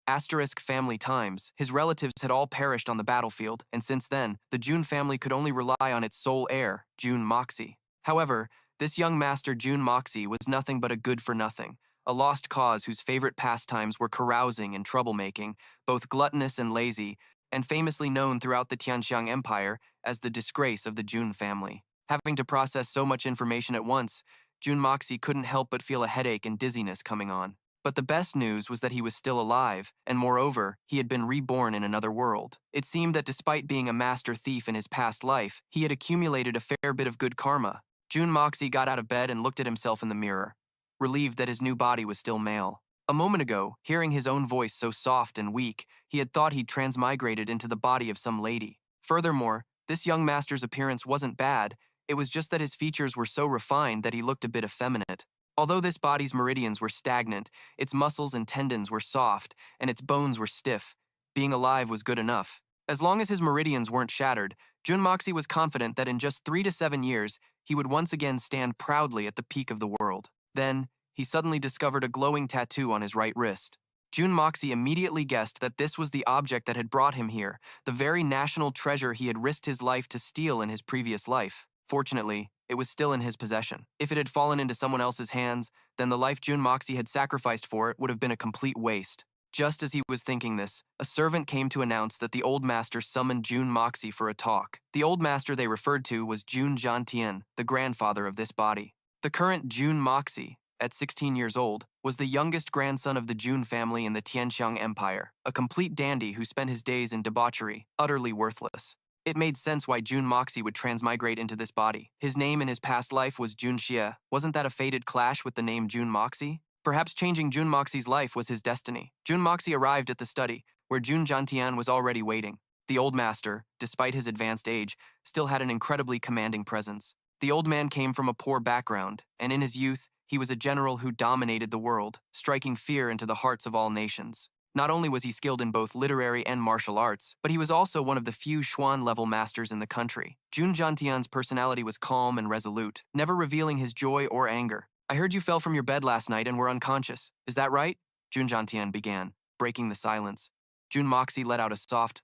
Asterisk family times. His relatives had all perished on the battlefield, and since then, the Jun family could only rely on its sole heir, Jun Moxie. However, this young master Jun Moxie was nothing but a good-for-nothing, a lost cause whose favorite pastimes were carousing and troublemaking, both gluttonous and lazy, and famously known throughout the Tianxiang Empire as the disgrace of the Jun family. Having to process so much information at once, Jun Moxie couldn't help but feel a headache and dizziness coming on. But the best news was that he was still alive, and moreover, he had been reborn in another world. It seemed that despite being a master thief in his past life, he had accumulated a fair bit of good karma. Jun Moxie got out of bed and looked at himself in the mirror, relieved that his new body was still male. A moment ago, hearing his own voice so soft and weak, he had thought he'd transmigrated into the body of some lady. Furthermore, this young master's appearance wasn't bad, it was just that his features were so refined that he looked a bit effeminate. Although this body's meridians were stagnant, its muscles and tendons were soft, and its bones were stiff, being alive was good enough. As long as his meridians weren't shattered, Jun Moxie was confident that in just 3 to 7 years, he would once again stand proudly at the peak of the world. Then, he suddenly discovered a glowing tattoo on his right wrist. Jun Moxie immediately guessed that this was the object that had brought him here, the very national treasure he had risked his life to steal in his previous life. Fortunately, it was still in his possession. If it had fallen into someone else's hands, then the life Jun Moxie had sacrificed for it would have been a complete waste. Just as he was thinking this, a servant came to announce that the old master summoned Jun Moxie for a talk. The old master they referred to was Jun Jiantian, the grandfather of this body. The current Jun Moxie, at 16 years old, was the youngest grandson of the Jun family in the Tianxiang Empire, a complete dandy who spent his days in debauchery, utterly worthless. It made sense why Jun Moxie would transmigrate into this body. His name in his past life was Jun Xie. Wasn't that a fated clash with the name Jun Moxie? Perhaps changing Jun Moxie's life was his destiny. Jun Moxie arrived at the study, where Jun Jiantian was already waiting. The old master, despite his advanced age, still had an incredibly commanding presence. The old man came from a poor background, and in his youth, he was a general who dominated the world, striking fear into the hearts of all nations. Not only was he skilled in both literary and martial arts, but he was also one of the few Xuan-level masters in the country. Jun Jiantian's personality was calm and resolute, never revealing his joy or anger. "I heard you fell from your bed last night and were unconscious. Is that right?" Jun Jiantian began, breaking the silence. Jun Moxie let out a soft,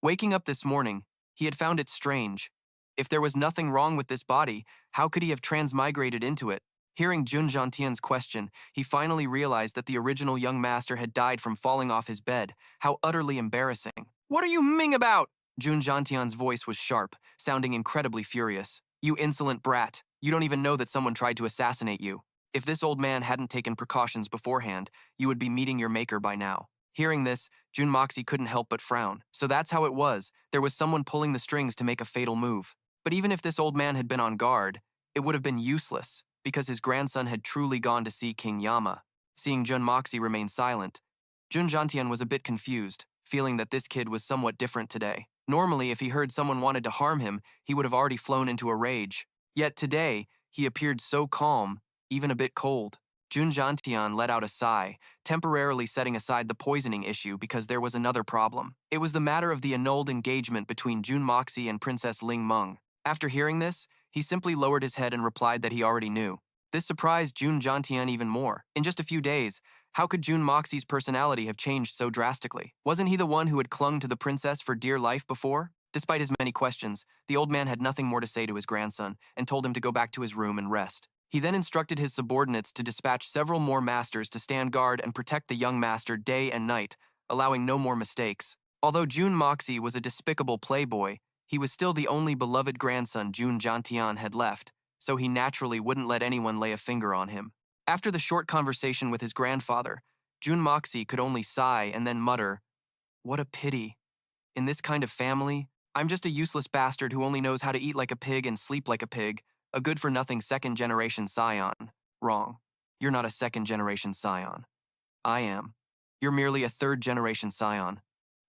Waking up this morning, he had found it strange. If there was nothing wrong with this body, how could he have transmigrated into it? Hearing Jun Jiantian's question, he finally realized that the original young master had died from falling off his bed. How utterly embarrassing. "What are you ming about?" Jun Jiantian's voice was sharp, sounding incredibly furious. "You insolent brat. You don't even know that someone tried to assassinate you. If this old man hadn't taken precautions beforehand, you would be meeting your maker by now." Hearing this, Jun Moxie couldn't help but frown. So that's how it was. There was someone pulling the strings to make a fatal move. But even if this old man had been on guard, it would have been useless, because his grandson had truly gone to see King Yama. Seeing Jun Moxie remain silent, Jun Jiantian was a bit confused, feeling that this kid was somewhat different today. Normally, if he heard someone wanted to harm him, he would have already flown into a rage. Yet today, he appeared so calm, even a bit cold. Jun Jiantian let out a sigh, temporarily setting aside the poisoning issue because there was another problem. It was the matter of the annulled engagement between Jun Moxie and Princess Ling Meng. After hearing this, he simply lowered his head and replied that he already knew. This surprised Jun Jiantian even more. In just a few days, how could Jun Moxie's personality have changed so drastically? Wasn't he the one who had clung to the princess for dear life before? Despite his many questions, the old man had nothing more to say to his grandson and told him to go back to his room and rest. He then instructed his subordinates to dispatch several more masters to stand guard and protect the young master day and night, allowing no more mistakes. Although Jun Moxie was a despicable playboy, he was still the only beloved grandson Jun Jiantian had left, so he naturally wouldn't let anyone lay a finger on him. After the short conversation with his grandfather, Jun Moxie could only sigh and then mutter, "What a pity. In this kind of family, I'm just a useless bastard who only knows how to eat like a pig and sleep like a pig, a good-for-nothing second-generation scion." Wrong. You're not a second-generation scion. I am. You're merely a third-generation scion.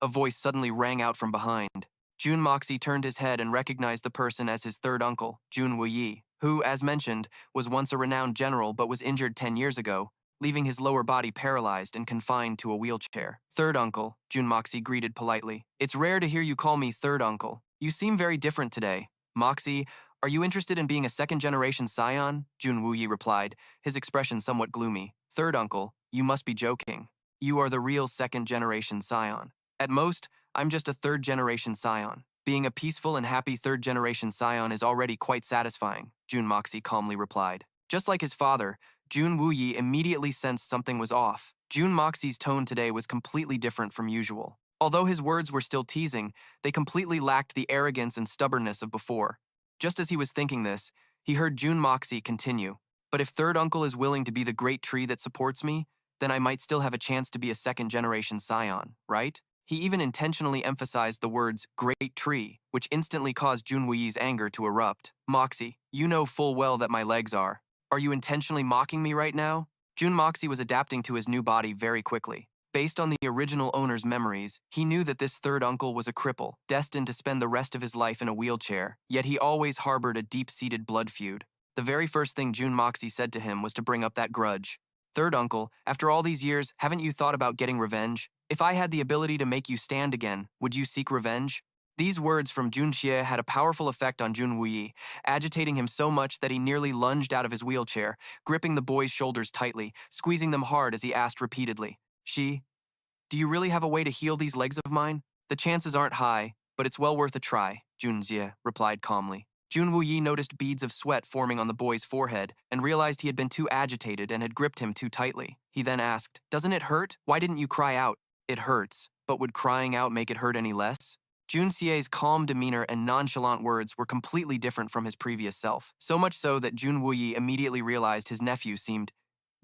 A voice suddenly rang out from behind. Jun Moxie turned his head and recognized the person as his third uncle, Jun Wuyi, who, as mentioned, was once a renowned general but was injured 10 years ago, leaving his lower body paralyzed and confined to a wheelchair. "Third uncle," Jun Moxie greeted politely. "It's rare to hear you call me third uncle. You seem very different today. Moxie, are you interested in being a second-generation scion?" Jun Wuyi replied, his expression somewhat gloomy. "Third uncle, you must be joking. You are the real second-generation scion. At most, I'm just a third-generation scion. Being a peaceful and happy third-generation scion is already quite satisfying, Jun Moxie calmly replied. Just like his father, Jun Wuyi immediately sensed something was off. Jun Moxie's tone today was completely different from usual. Although his words were still teasing, they completely lacked the arrogance and stubbornness of before. Just as he was thinking this, he heard Jun Moxie continue. But if third uncle is willing to be the great tree that supports me, then I might still have a chance to be a second-generation scion, right? He even intentionally emphasized the words great tree, which instantly caused Jun Wuyi's anger to erupt. Moxie, you know full well that my legs are. Are you intentionally mocking me right now? Jun Moxie was adapting to his new body very quickly. Based on the original owner's memories, he knew that this third uncle was a cripple, destined to spend the rest of his life in a wheelchair, yet he always harbored a deep-seated blood feud. The very first thing Jun Moxie said to him was to bring up that grudge. Third uncle, after all these years, haven't you thought about getting revenge? If I had the ability to make you stand again, would you seek revenge? These words from Jun Xie had a powerful effect on Jun Wuyi, agitating him so much that he nearly lunged out of his wheelchair, gripping the boy's shoulders tightly, squeezing them hard as he asked repeatedly, do you really have a way to heal these legs of mine? The chances aren't high, but it's well worth a try, Jun Xie replied calmly. Jun Wuyi noticed beads of sweat forming on the boy's forehead and realized he had been too agitated and had gripped him too tightly. He then asked, doesn't it hurt? Why didn't you cry out? It hurts, but would crying out make it hurt any less? Jun Xie's calm demeanor and nonchalant words were completely different from his previous self, so much so that Jun Wuyi immediately realized his nephew seemed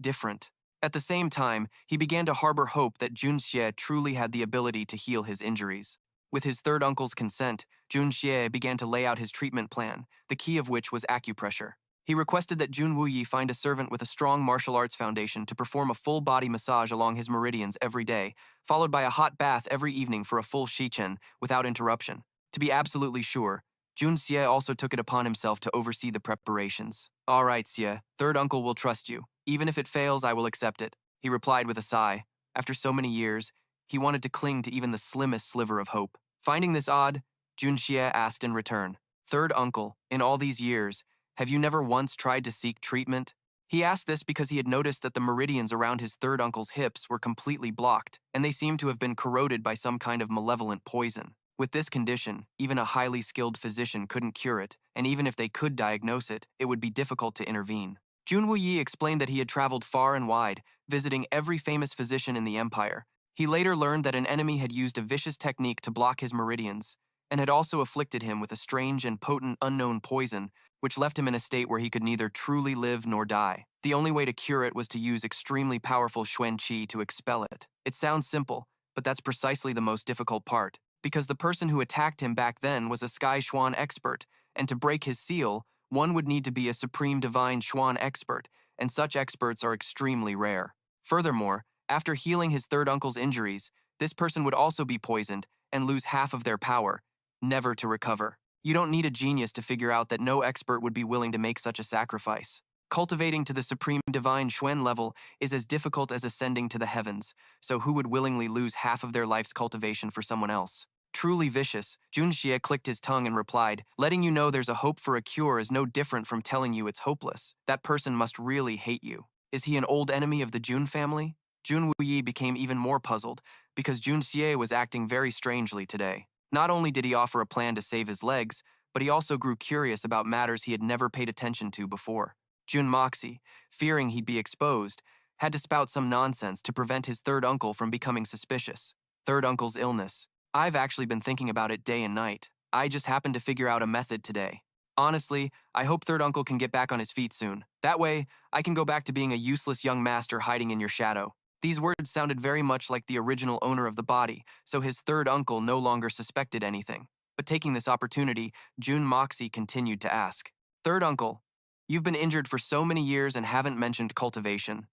different. At the same time, he began to harbor hope that Jun Xie truly had the ability to heal his injuries. With his third uncle's consent, Jun Xie began to lay out his treatment plan, the key of which was acupressure. He requested that Jun Wuyi find a servant with a strong martial arts foundation to perform a full-body massage along his meridians every day, followed by a hot bath every evening for a full shichen, without interruption. To be absolutely sure, Jun Xie also took it upon himself to oversee the preparations. All right, Xie, third uncle will trust you. Even if it fails, I will accept it, he replied with a sigh. After so many years, he wanted to cling to even the slimmest sliver of hope. Finding this odd, Jun Xie asked in return, third uncle, in all these years, have you never once tried to seek treatment? He asked this because he had noticed that the meridians around his third uncle's hips were completely blocked, and they seemed to have been corroded by some kind of malevolent poison. With this condition, even a highly skilled physician couldn't cure it, and even if they could diagnose it, it would be difficult to intervene. Jun Wuyi explained that he had traveled far and wide, visiting every famous physician in the empire. He later learned that an enemy had used a vicious technique to block his meridians, and had also afflicted him with a strange and potent unknown poison, which left him in a state where he could neither truly live nor die. The only way to cure it was to use extremely powerful Xuan Qi to expel it. It sounds simple, but that's precisely the most difficult part, because the person who attacked him back then was a Sky Xuan expert, and to break his seal, one would need to be a supreme divine Xuan expert, and such experts are extremely rare. Furthermore, after healing his third uncle's injuries, this person would also be poisoned and lose half of their power, never to recover. You don't need a genius to figure out that no expert would be willing to make such a sacrifice. Cultivating to the supreme divine Xuan level is as difficult as ascending to the heavens, so who would willingly lose half of their life's cultivation for someone else? Truly vicious, Jun Xie clicked his tongue and replied, letting you know there's a hope for a cure is no different from telling you it's hopeless. That person must really hate you. Is he an old enemy of the Jun family? Jun Wuyi became even more puzzled, because Jun Xie was acting very strangely today. Not only did he offer a plan to save his legs, but he also grew curious about matters he had never paid attention to before. Jun Moxie, fearing he'd be exposed, had to spout some nonsense to prevent his third uncle from becoming suspicious. Third uncle's illness. I've actually been thinking about it day and night. I just happened to figure out a method today. Honestly, I hope third uncle can get back on his feet soon. That way, I can go back to being a useless young master hiding in your shadow. These words sounded very much like the original owner of the body, so his third uncle no longer suspected anything. But taking this opportunity, Jun Moxie continued to ask, third uncle, you've been injured for so many years and haven't mentioned cultivation.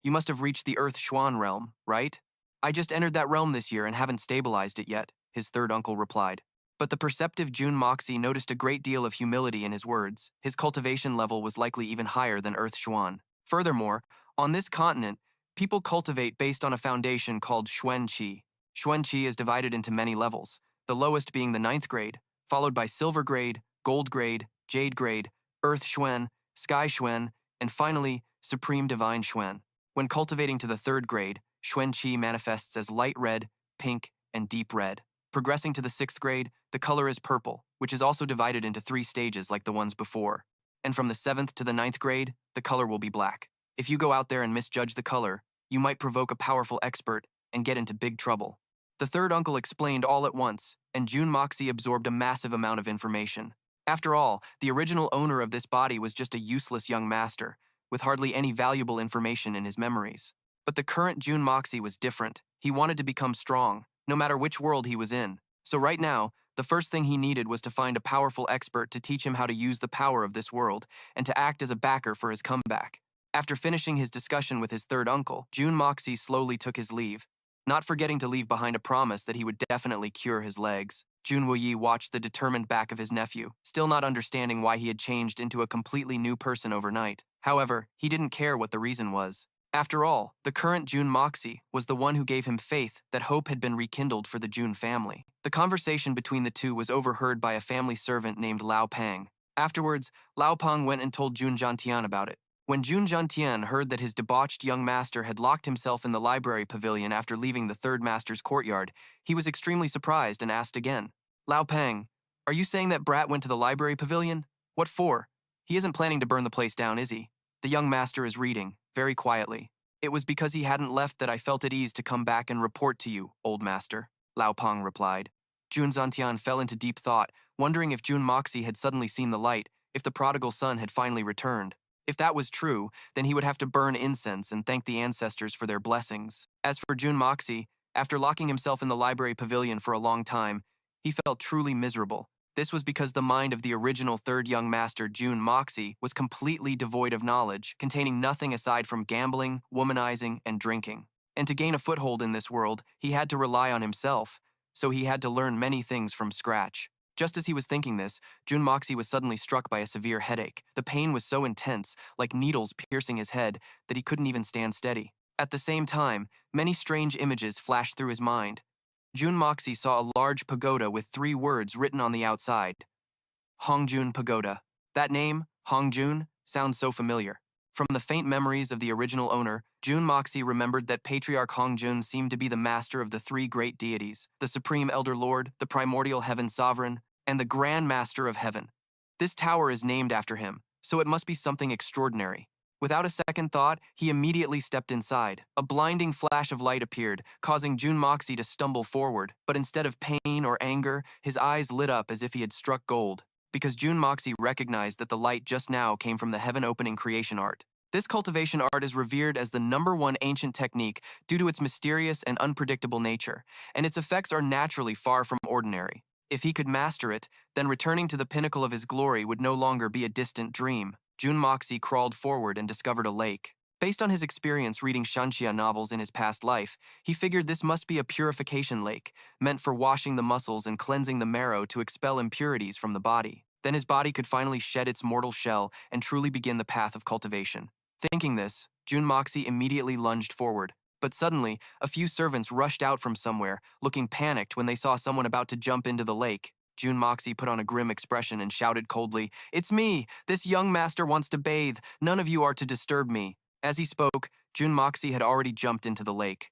You must have reached the Earth Xuan realm, right? I just entered that realm this year and haven't stabilized it yet, his third uncle replied. But the perceptive Jun Moxie noticed a great deal of humility in his words. His cultivation level was likely even higher than Earth Xuan. Furthermore, on this continent, people cultivate based on a foundation called Xuan Qi. Xuan Qi is divided into many levels, the lowest being the 9th grade, followed by Silver grade, Gold grade, Jade grade, Earth Xuan, Sky Xuan, and finally, Supreme Divine Xuan. When cultivating to the 3rd grade, Xuan Qi manifests as light red, pink, and deep red. Progressing to the 6th grade, the color is purple, which is also divided into 3 stages like the ones before. And from the 7th to the 9th grade, the color will be black. If you go out there and misjudge the color, you might provoke a powerful expert and get into big trouble. The third uncle explained all at once, and June Moxie absorbed a massive amount of information. After all, the original owner of this body was just a useless young master, with hardly any valuable information in his memories. But the current June Moxie was different. He wanted to become strong, no matter which world he was in. So right now, the first thing he needed was to find a powerful expert to teach him how to use the power of this world and to act as a backer for his comeback. After finishing his discussion with his third uncle, June Moxie slowly took his leave, not forgetting to leave behind a promise that he would definitely cure his legs. Jun Wuyi watched the determined back of his nephew, still not understanding why he had changed into a completely new person overnight. However, he didn't care what the reason was. After all, the current June Moxie was the one who gave him faith that hope had been rekindled for the June family. The conversation between the two was overheard by a family servant named Lao Pang. Afterwards, Lao Pang went and told Jun Zhantian about it. When Jun Zhantian heard that his debauched young master had locked himself in the library pavilion after leaving the third master's courtyard, he was extremely surprised and asked again, "Lao Pang, are you saying that brat went to the library pavilion? What for? He isn't planning to burn the place down, is he?" The young master is reading, very quietly. "It was because he hadn't left that I felt at ease to come back and report to you, old master," Lao Pang replied. Jun Zhantian fell into deep thought, wondering if Jun Moxie had suddenly seen the light, if the prodigal son had finally returned. If that was true, then he would have to burn incense and thank the ancestors for their blessings. As for Jun Moxie, after locking himself in the library pavilion for a long time, he felt truly miserable. This was because the mind of the original third young master, Jun Moxie, was completely devoid of knowledge, containing nothing aside from gambling, womanizing, and drinking. And to gain a foothold in this world, he had to rely on himself, so he had to learn many things from scratch. Just as he was thinking this, Jun Moxie was suddenly struck by a severe headache. The pain was so intense, like needles piercing his head, that he couldn't even stand steady. At the same time, many strange images flashed through his mind. Jun Moxie saw a large pagoda with 3 words written on the outside. Hongjun Pagoda. That name, Hongjun, sounds so familiar. From the faint memories of the original owner, Jun Moxie remembered that Patriarch Hongjun seemed to be the master of the 3 great deities, the Supreme Elder Lord, the Primordial Heaven Sovereign, and the Grand Master of Heaven. This tower is named after him, so it must be something extraordinary. Without a second thought, he immediately stepped inside. A blinding flash of light appeared, causing Jun Moxie to stumble forward, but instead of pain or anger, his eyes lit up as if he had struck gold, because Jun Moxie recognized that the light just now came from the heaven-opening creation art. This cultivation art is revered as the #1 ancient technique due to its mysterious and unpredictable nature, and its effects are naturally far from ordinary. If he could master it, then returning to the pinnacle of his glory would no longer be a distant dream. Jun Moxie crawled forward and discovered a lake. Based on his experience reading Shanxia novels in his past life, he figured this must be a purification lake, meant for washing the muscles and cleansing the marrow to expel impurities from the body. Then his body could finally shed its mortal shell and truly begin the path of cultivation. Thinking this, Jun Moxie immediately lunged forward. But suddenly, a few servants rushed out from somewhere, looking panicked when they saw someone about to jump into the lake. Jun Moxie put on a grim expression and shouted coldly, "It's me! This young master wants to bathe. None of you are to disturb me." As he spoke, Jun Moxie had already jumped into the lake.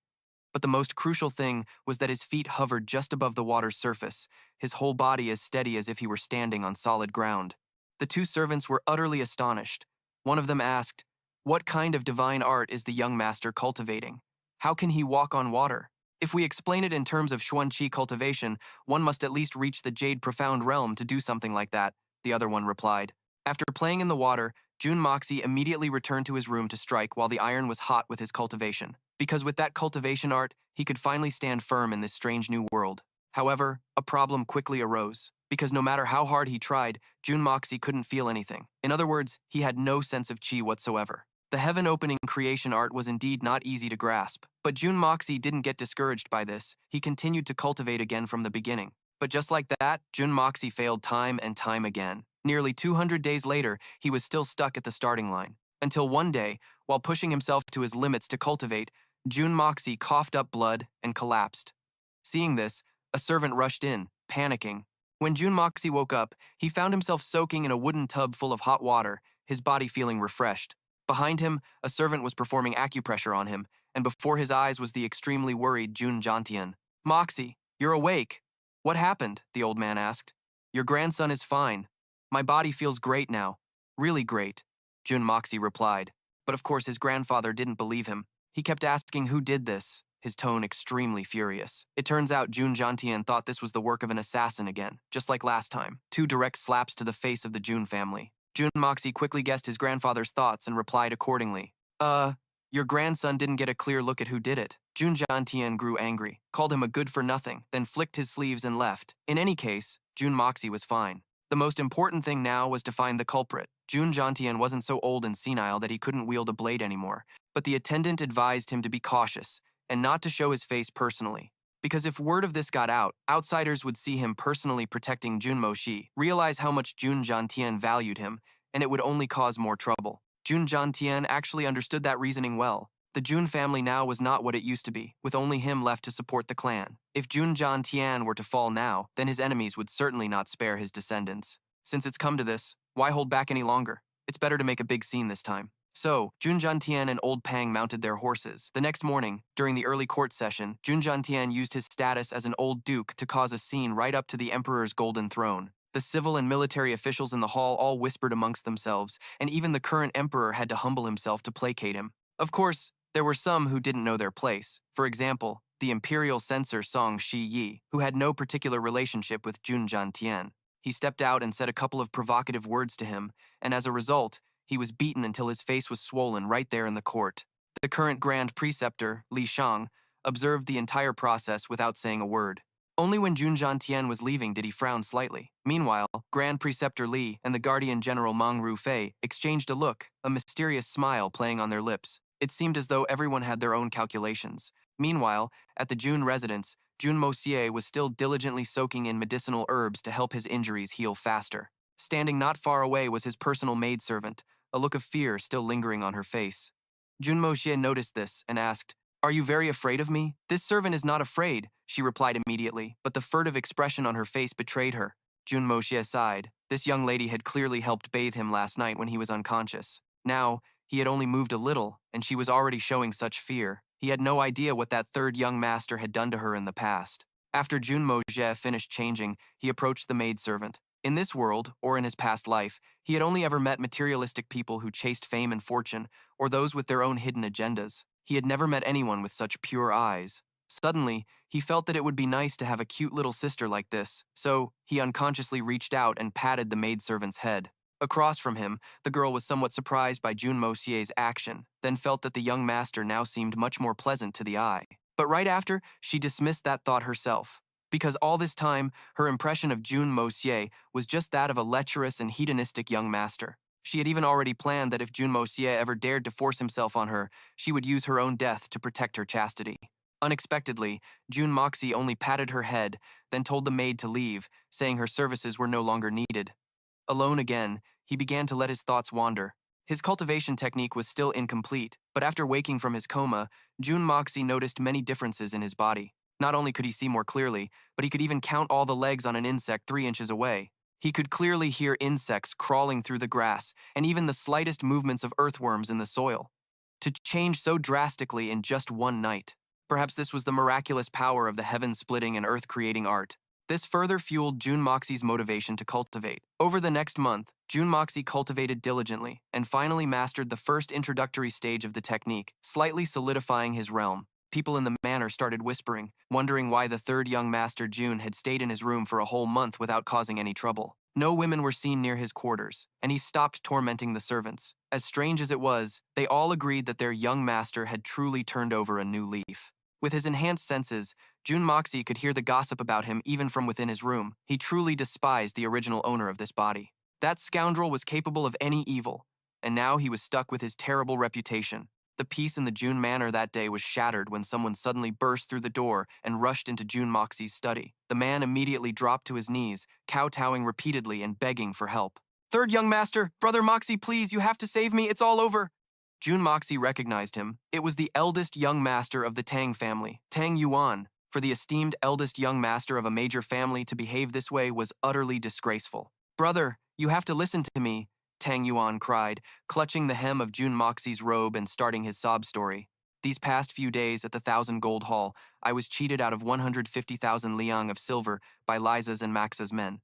But the most crucial thing was that his feet hovered just above the water's surface, his whole body as steady as if he were standing on solid ground. The 2 servants were utterly astonished. One of them asked, "What kind of divine art is the young master cultivating? How can he walk on water?" If we explain it in terms of Xuan Qi cultivation, one must at least reach the Jade Profound Realm to do something like that, the other one replied. After playing in the water, Jun Moxie immediately returned to his room to strike while the iron was hot with his cultivation, because with that cultivation art, he could finally stand firm in this strange new world. However, a problem quickly arose, because no matter how hard he tried, Jun Moxie couldn't feel anything. In other words, he had no sense of qi whatsoever. The heaven-opening creation art was indeed not easy to grasp, but Jun Moxie didn't get discouraged by this. He continued to cultivate again from the beginning. But just like that, Jun Moxie failed time and time again. Nearly 200 days later, he was still stuck at the starting line. Until one day, while pushing himself to his limits to cultivate, Jun Moxie coughed up blood and collapsed. Seeing this, a servant rushed in, panicking. When Jun Moxie woke up, he found himself soaking in a wooden tub full of hot water, his body feeling refreshed. Behind him, a servant was performing acupressure on him, and before his eyes was the extremely worried Jun Jantian. "Moxie, you're awake." "What happened?" the old man asked. "Your grandson is fine. My body feels great now. Really great," Jun Moxie replied. But of course his grandfather didn't believe him. He kept asking who did this, his tone extremely furious. It turns out Jun Jantian thought this was the work of an assassin again, just like last time. 2 direct slaps to the face of the Jun family. Jun Moxie quickly guessed his grandfather's thoughts and replied accordingly. Your grandson didn't get a clear look at who did it." Jun Jantian grew angry, called him a good-for-nothing, then flicked his sleeves and left. In any case, Jun Moxie was fine. The most important thing now was to find the culprit. Jun Jantian wasn't so old and senile that he couldn't wield a blade anymore, but the attendant advised him to be cautious and not to show his face personally. Because if word of this got out, outsiders would see him personally protecting Jun Moxie, realize how much Jun Jantian valued him, and it would only cause more trouble. Jun Jantian actually understood that reasoning well. The Jun family now was not what it used to be, with only him left to support the clan. If Jun Jantian were to fall now, then his enemies would certainly not spare his descendants. Since it's come to this, why hold back any longer? It's better to make a big scene this time. So, Jun Jantian and Old Pang mounted their horses. The next morning, during the early court session, Jun Jantian used his status as an old duke to cause a scene right up to the emperor's golden throne. The civil and military officials in the hall all whispered amongst themselves, and even the current emperor had to humble himself to placate him. Of course, there were some who didn't know their place. For example, the imperial censor Song Shi Yi, who had no particular relationship with Jun Jantian. He stepped out and said a couple of provocative words to him, and as a result, he was beaten until his face was swollen right there in the court. The current Grand Preceptor, Li Shang, observed the entire process without saying a word. Only when Jun Jantian was leaving did he frown slightly. Meanwhile, Grand Preceptor Li and the Guardian General Meng Rufei exchanged a look, a mysterious smile playing on their lips. It seemed as though everyone had their own calculations. Meanwhile, at the Jun residence, Jun Moxie was still diligently soaking in medicinal herbs to help his injuries heal faster. Standing not far away was his personal maidservant, a look of fear still lingering on her face. Jun Moxie noticed this and asked, "Are you very afraid of me?" "This servant is not afraid," she replied immediately, but the furtive expression on her face betrayed her. Jun Moxie sighed. This young lady had clearly helped bathe him last night when he was unconscious. Now, he had only moved a little, and she was already showing such fear. He had no idea what that third young master had done to her in the past. After Jun Moxie finished changing, he approached the maidservant. In this world, or in his past life, he had only ever met materialistic people who chased fame and fortune, or those with their own hidden agendas. He had never met anyone with such pure eyes. Suddenly, he felt that it would be nice to have a cute little sister like this, so he unconsciously reached out and patted the maidservant's head. Across from him, the girl was somewhat surprised by Jun Moxie's action, then felt that the young master now seemed much more pleasant to the eye. But right after, she dismissed that thought herself, because all this time, her impression of Jun Moxie was just that of a lecherous and hedonistic young master. She had even already planned that if Jun Moxie ever dared to force himself on her, she would use her own death to protect her chastity. Unexpectedly, Jun Moxie only patted her head, then told the maid to leave, saying her services were no longer needed. Alone again, he began to let his thoughts wander. His cultivation technique was still incomplete, but after waking from his coma, Jun Moxie noticed many differences in his body. Not only could he see more clearly, but he could even count all the legs on an insect 3 inches away. He could clearly hear insects crawling through the grass, and even the slightest movements of earthworms in the soil. To change so drastically in just one night. Perhaps this was the miraculous power of the heaven-splitting and earth-creating art. This further fueled Jun Moxie's motivation to cultivate. Over the next month, Jun Moxie cultivated diligently and finally mastered the first introductory stage of the technique, slightly solidifying his realm. People in the manor started whispering, wondering why the third young master Jun had stayed in his room for a whole month without causing any trouble. No women were seen near his quarters, and he stopped tormenting the servants. As strange as it was, they all agreed that their young master had truly turned over a new leaf. With his enhanced senses, Jun Moxie could hear the gossip about him even from within his room. He truly despised the original owner of this body. That scoundrel was capable of any evil, and now he was stuck with his terrible reputation. The peace in the Jun manor that day was shattered when someone suddenly burst through the door and rushed into Jun Moxie's study. The man immediately dropped to his knees, kowtowing repeatedly and begging for help. "Third young master, Brother Moxie, please, you have to save me, it's all over." Jun Moxie recognized him. It was the eldest young master of the Tang family, Tang Yuan. For the esteemed eldest young master of a major family to behave this way was utterly disgraceful. "Brother, you have to listen to me," Tang Yuan cried, clutching the hem of Jun Moxie's robe and starting his sob story. These past few days at the 1,000 gold hall, I was cheated out of 150,000 liang of silver by Liza's and Max's men.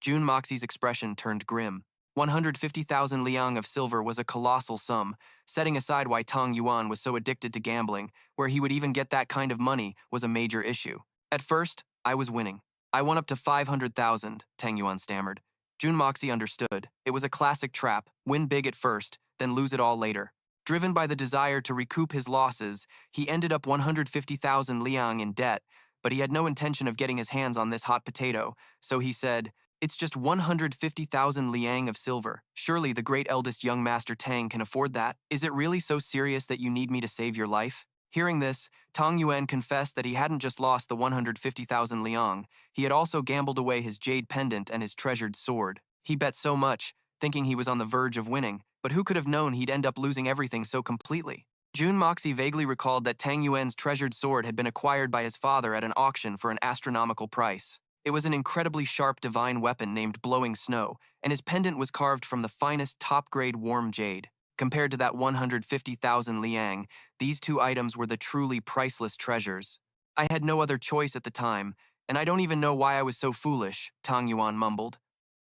June Moxie's expression turned grim. 150,000 liang of silver was a colossal sum, setting aside why Tang Yuan was so addicted to gambling, where he would even get that kind of money was a major issue. At first, I was winning. I won up to 500,000, Tang Yuan stammered. June Moxie understood. It was a classic trap, win big at first, then lose it all later. Driven by the desire to recoup his losses, he ended up 150,000 liang in debt, but he had no intention of getting his hands on this hot potato, so he said, "It's just 150,000 liang of silver. Surely the great eldest young master Tang can afford that. Is it really so serious that you need me to save your life?" Hearing this, Tang Yuan confessed that he hadn't just lost the 150,000 liang, he had also gambled away his jade pendant and his treasured sword. He bet so much, thinking he was on the verge of winning, but who could have known he'd end up losing everything so completely? June Moxie vaguely recalled that Tang Yuan's treasured sword had been acquired by his father at an auction for an astronomical price. It was an incredibly sharp divine weapon named Blowing Snow, and his pendant was carved from the finest top-grade warm jade. Compared to that 150,000 liang, these two items were the truly priceless treasures. I had no other choice at the time, and I don't even know why I was so foolish, Tang Yuan mumbled.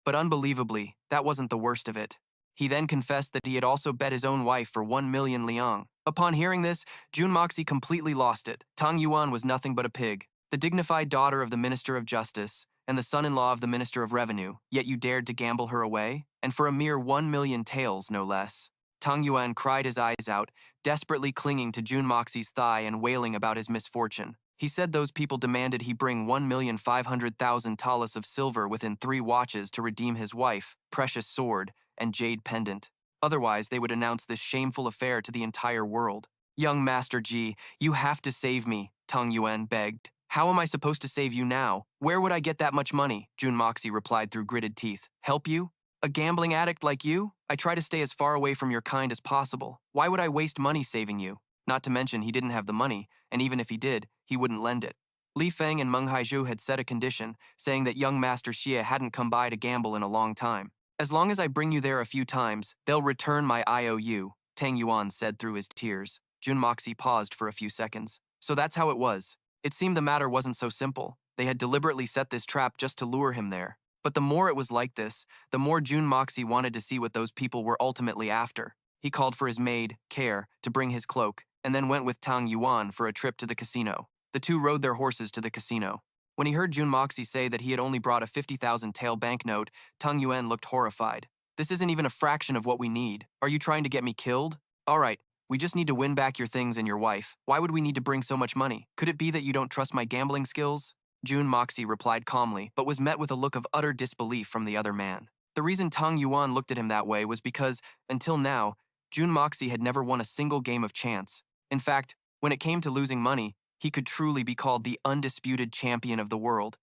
But unbelievably, that wasn't the worst of it. He then confessed that he had also bet his own wife for 1 million liang. Upon hearing this, June Moxie completely lost it. Tang Yuan was nothing but a pig, the dignified daughter of the Minister of Justice, and the son-in-law of the Minister of Revenue, yet you dared to gamble her away? And for a mere 1 million taels, no less. Tang Yuan cried his eyes out, desperately clinging to June Moxie's thigh and wailing about his misfortune. He said those people demanded he bring 1,500,000 talas of silver within 3 watches to redeem his wife, precious sword, and jade pendant. Otherwise, they would announce this shameful affair to the entire world. "Young Master Ji, you have to save me," Tang Yuan begged. "How am I supposed to save you now? Where would I get that much money?" June Moxie replied through gritted teeth. "Help you? A gambling addict like you? I try to stay as far away from your kind as possible. Why would I waste money saving you?" Not to mention he didn't have the money, and even if he did, he wouldn't lend it. Li Feng and Meng Haizhu had set a condition, saying that young Master Xie hadn't come by to gamble in a long time. "As long as I bring you there a few times, they'll return my IOU, Tang Yuan said through his tears. June Moxie paused for a few seconds. So that's how it was. It seemed the matter wasn't so simple. They had deliberately set this trap just to lure him there. But the more it was like this, the more June Moxie wanted to see what those people were ultimately after. He called for his maid, Care, to bring his cloak, and then went with Tang Yuan for a trip to the casino. The two rode their horses to the casino. When he heard June Moxie say that he had only brought a 50,000 tael banknote, Tang Yuan looked horrified. "This isn't even a fraction of what we need. Are you trying to get me killed? All right, we just need to win back your things and your wife. Why would we need to bring so much money? Could it be that you don't trust my gambling skills?" June Moxie replied calmly, but was met with a look of utter disbelief from the other man. The reason Tang Yuan looked at him that way was because, until now, June Moxie had never won a single game of chance. In fact, when it came to losing money, he could truly be called the undisputed champion of the world.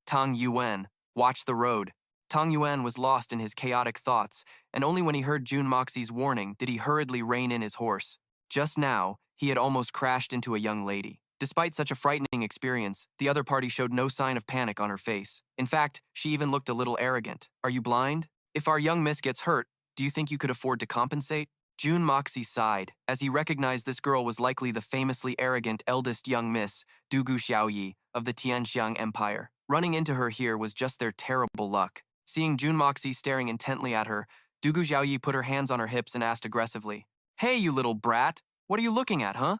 Tang Yuan, watch the road. Tang Yuan was lost in his chaotic thoughts, and only when he heard June Moxie's warning did he hurriedly rein in his horse. Just now, he had almost crashed into a young lady. Despite such a frightening experience, the other party showed no sign of panic on her face. In fact, she even looked a little arrogant. "Are you blind? If our young miss gets hurt, do you think you could afford to compensate?" June Moxie sighed, as he recognized this girl was likely the famously arrogant eldest young miss, Dugu Xiaoyi, of the Tianxiang Empire. Running into her here was just their terrible luck. Seeing June Moxie staring intently at her, Dugu Xiaoyi put her hands on her hips and asked aggressively, "Hey, you little brat! What are you looking at, huh?"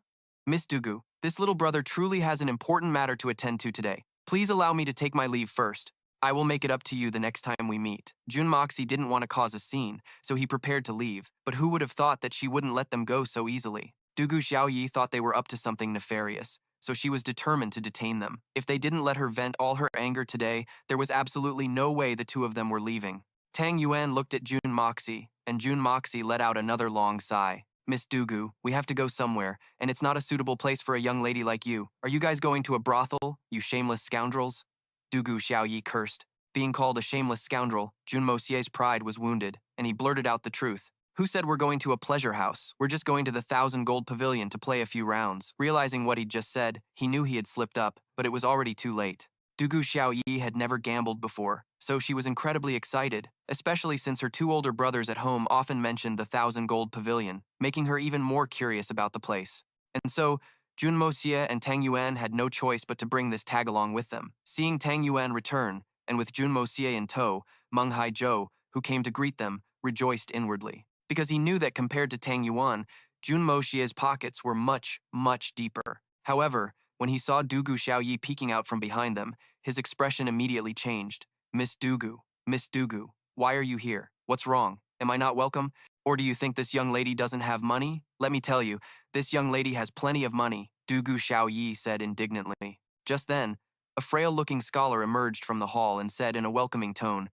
"Miss Dugu, this little brother truly has an important matter to attend to today. Please allow me to take my leave first. I will make it up to you the next time we meet." June Moxie didn't want to cause a scene, so he prepared to leave, but who would have thought that she wouldn't let them go so easily? Dugu Xiaoyi thought they were up to something nefarious, so she was determined to detain them. If they didn't let her vent all her anger today, there was absolutely no way the two of them were leaving. Tang Yuan looked at June Moxie, and June Moxie let out another long sigh. "Miss Dugu, we have to go somewhere, and it's not a suitable place for a young lady like you. Are you guys going to a brothel, you shameless scoundrels?" Dugu Xiaoyi cursed. Being called a shameless scoundrel, Jun Mosier's pride was wounded, and he blurted out the truth. "Who said we're going to a pleasure house? We're just going to the 1,000 gold pavilion to play a few rounds." Realizing what he'd just said, he knew he had slipped up, but it was already too late. Dugu Xiaoyi had never gambled before, so she was incredibly excited, especially since her two older brothers at home often mentioned the 1,000 gold pavilion, making her even more curious about the place. And so, Junmo Xie and Tang Yuan had no choice but to bring this tag along with them. Seeing Tang Yuan return, and with Junmo Xie in tow, Meng Haizhou, who came to greet them, rejoiced inwardly. Because he knew that compared to Tang Yuan, Junmo Xie's pockets were much, much deeper. However, when he saw Dugu Xiaoyi peeking out from behind them, his expression immediately changed. Miss Dugu, why are you here? What's wrong? Am I not welcome? Or do you think this young lady doesn't have money? Let me tell you, this young lady has plenty of money, Dugu Xiaoyi said indignantly. Just then, a frail-looking scholar emerged from the hall and said in a welcoming tone,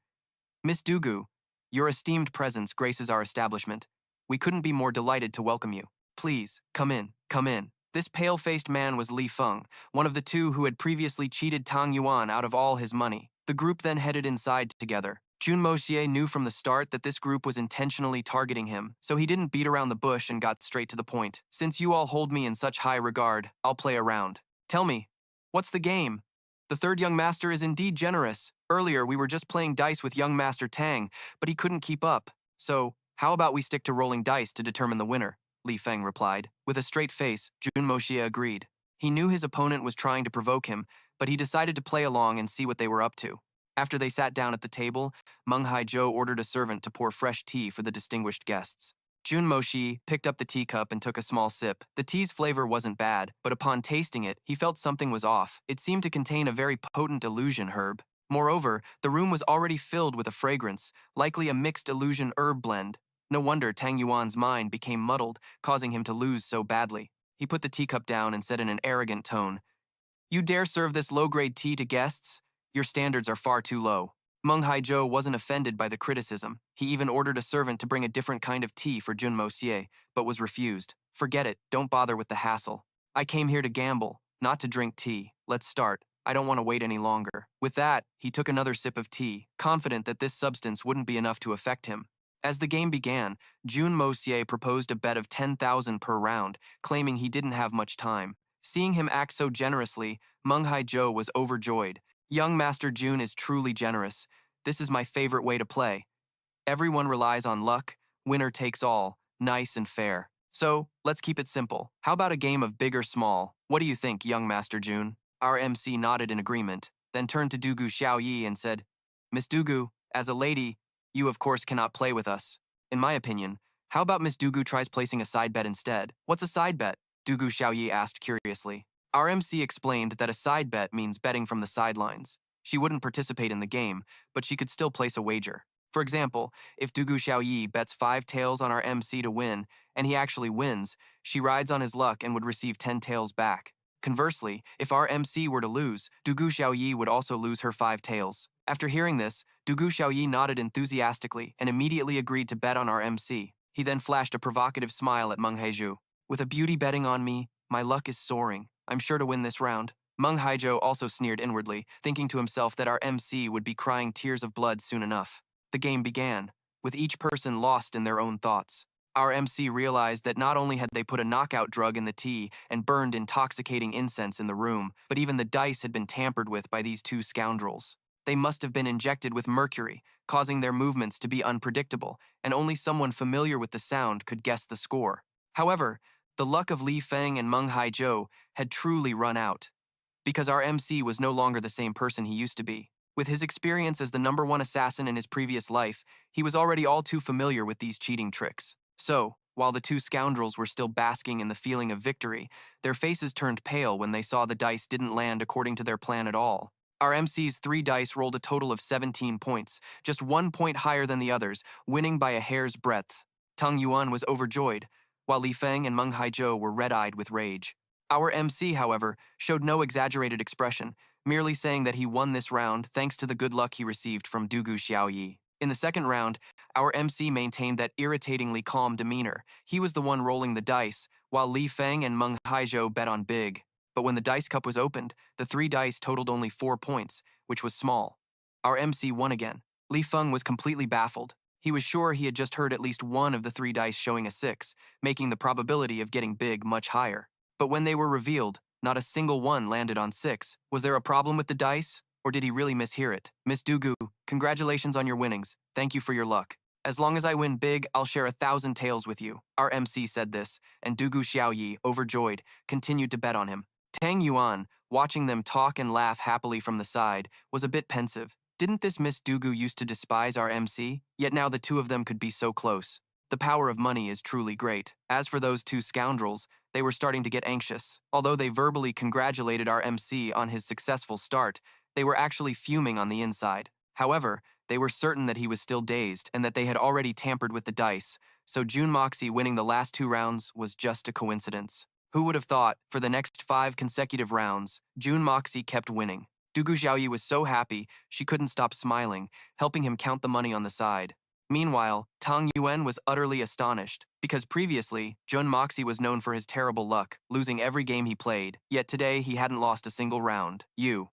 Miss Dugu, your esteemed presence graces our establishment. We couldn't be more delighted to welcome you. Please, come in, come in. This pale-faced man was Li Feng, one of the two who had previously cheated Tang Yuan out of all his money. The group then headed inside together. Junmo Xie knew from the start that this group was intentionally targeting him, so he didn't beat around the bush and got straight to the point. Since you all hold me in such high regard, I'll play around. Tell me, what's the game? The third young master is indeed generous. Earlier, we were just playing dice with young master Tang, but he couldn't keep up. So, how about we stick to rolling dice to determine the winner? Li Feng replied. With a straight face, Junmo Xie agreed. He knew his opponent was trying to provoke him, but he decided to play along and see what they were up to. After they sat down at the table, Meng Haizhou ordered a servant to pour fresh tea for the distinguished guests. Junmo Xie picked up the teacup and took a small sip. The tea's flavor wasn't bad, but upon tasting it, he felt something was off. It seemed to contain a very potent illusion herb. Moreover, the room was already filled with a fragrance, likely a mixed illusion herb blend. No wonder Tang Yuan's mind became muddled, causing him to lose so badly. He put the teacup down and said in an arrogant tone, You dare serve this low-grade tea to guests? Your standards are far too low. Meng Haizhou wasn't offended by the criticism. He even ordered a servant to bring a different kind of tea for Junmo Xie, but was refused. Forget it, don't bother with the hassle. I came here to gamble, not to drink tea. Let's start. I don't want to wait any longer. With that, he took another sip of tea, confident that this substance wouldn't be enough to affect him. As the game began, Junmo Xie proposed a bet of 10,000 per round, claiming he didn't have much time. Seeing him act so generously, Meng Haizhou was overjoyed. Young Master Jun is truly generous. This is my favorite way to play. Everyone relies on luck, winner takes all, nice and fair. So, let's keep it simple. How about a game of big or small? What do you think, young Master Jun? Our MC nodded in agreement, then turned to Dugu Xiaoyi and said, Miss Dugu, as a lady, you of course cannot play with us. In my opinion, how about Miss Dugu tries placing a side bet instead? What's a side bet? Dugu Xiaoyi asked curiously. Our MC explained that a side bet means betting from the sidelines. She wouldn't participate in the game, but she could still place a wager. For example, if Dugu Xiaoyi bets 5 tails on our MC to win, and he actually wins, she rides on his luck and would receive 10 tails back. Conversely, if our MC were to lose, Dugu Xiaoyi would also lose her 5 tails. After hearing this, Dugu Xiaoyi nodded enthusiastically and immediately agreed to bet on our MC. He then flashed a provocative smile at Meng Haizhou. With a beauty betting on me, my luck is soaring. I'm sure to win this round. Meng Haizhou also sneered inwardly, thinking to himself that our MC would be crying tears of blood soon enough. The game began, with each person lost in their own thoughts. Our MC realized that not only had they put a knockout drug in the tea and burned intoxicating incense in the room, but even the dice had been tampered with by these two scoundrels. They must have been injected with mercury, causing their movements to be unpredictable, and only someone familiar with the sound could guess the score. However, the luck of Li Feng and Meng Haizhou had truly run out, because our MC was no longer the same person he used to be. With his experience as the #1 assassin in his previous life, he was already all too familiar with these cheating tricks. So, while the two scoundrels were still basking in the feeling of victory, their faces turned pale when they saw the dice didn't land according to their plan at all. Our MC's 3 dice rolled a total of 17 points, just 1 point higher than the others, winning by a hair's breadth. Tang Yuan was overjoyed, while Li Feng and Meng Haizhou were red-eyed with rage. Our MC, however, showed no exaggerated expression, merely saying that he won this round thanks to the good luck he received from Dugu Xiaoyi. In the second round, our MC maintained that irritatingly calm demeanor. He was the one rolling the dice, while Li Feng and Meng Haizhou bet on big. But when the dice cup was opened, the 3 dice totaled only 4 points, which was small. Our MC won again. Li Feng was completely baffled. He was sure he had just heard at least one of the 3 dice showing a 6, making the probability of getting big much higher. But when they were revealed, not a single one landed on 6. Was there a problem with the dice? Or did he really mishear it? Miss Dugu, congratulations on your winnings. Thank you for your luck. As long as I win big, I'll share 1,000 taels with you. Our MC said this, and Dugu Xiaoyi, overjoyed, continued to bet on him. Tang Yuan, watching them talk and laugh happily from the side, was a bit pensive. Didn't this Miss Dugu used to despise our MC? Yet now the two of them could be so close. The power of money is truly great. As for those two scoundrels, they were starting to get anxious. Although they verbally congratulated our MC on his successful start, they were actually fuming on the inside. However, they were certain that he was still dazed and that they had already tampered with the dice, so Jun Moxie winning the last 2 rounds was just a coincidence. Who would have thought, for the next 5 consecutive rounds, Jun Moxie kept winning. Dugu Xiaoyi was so happy, she couldn't stop smiling, helping him count the money on the side. Meanwhile, Tang Yuan was utterly astonished, because previously, Jun Moxie was known for his terrible luck, losing every game he played, yet today he hadn't lost a single round. You.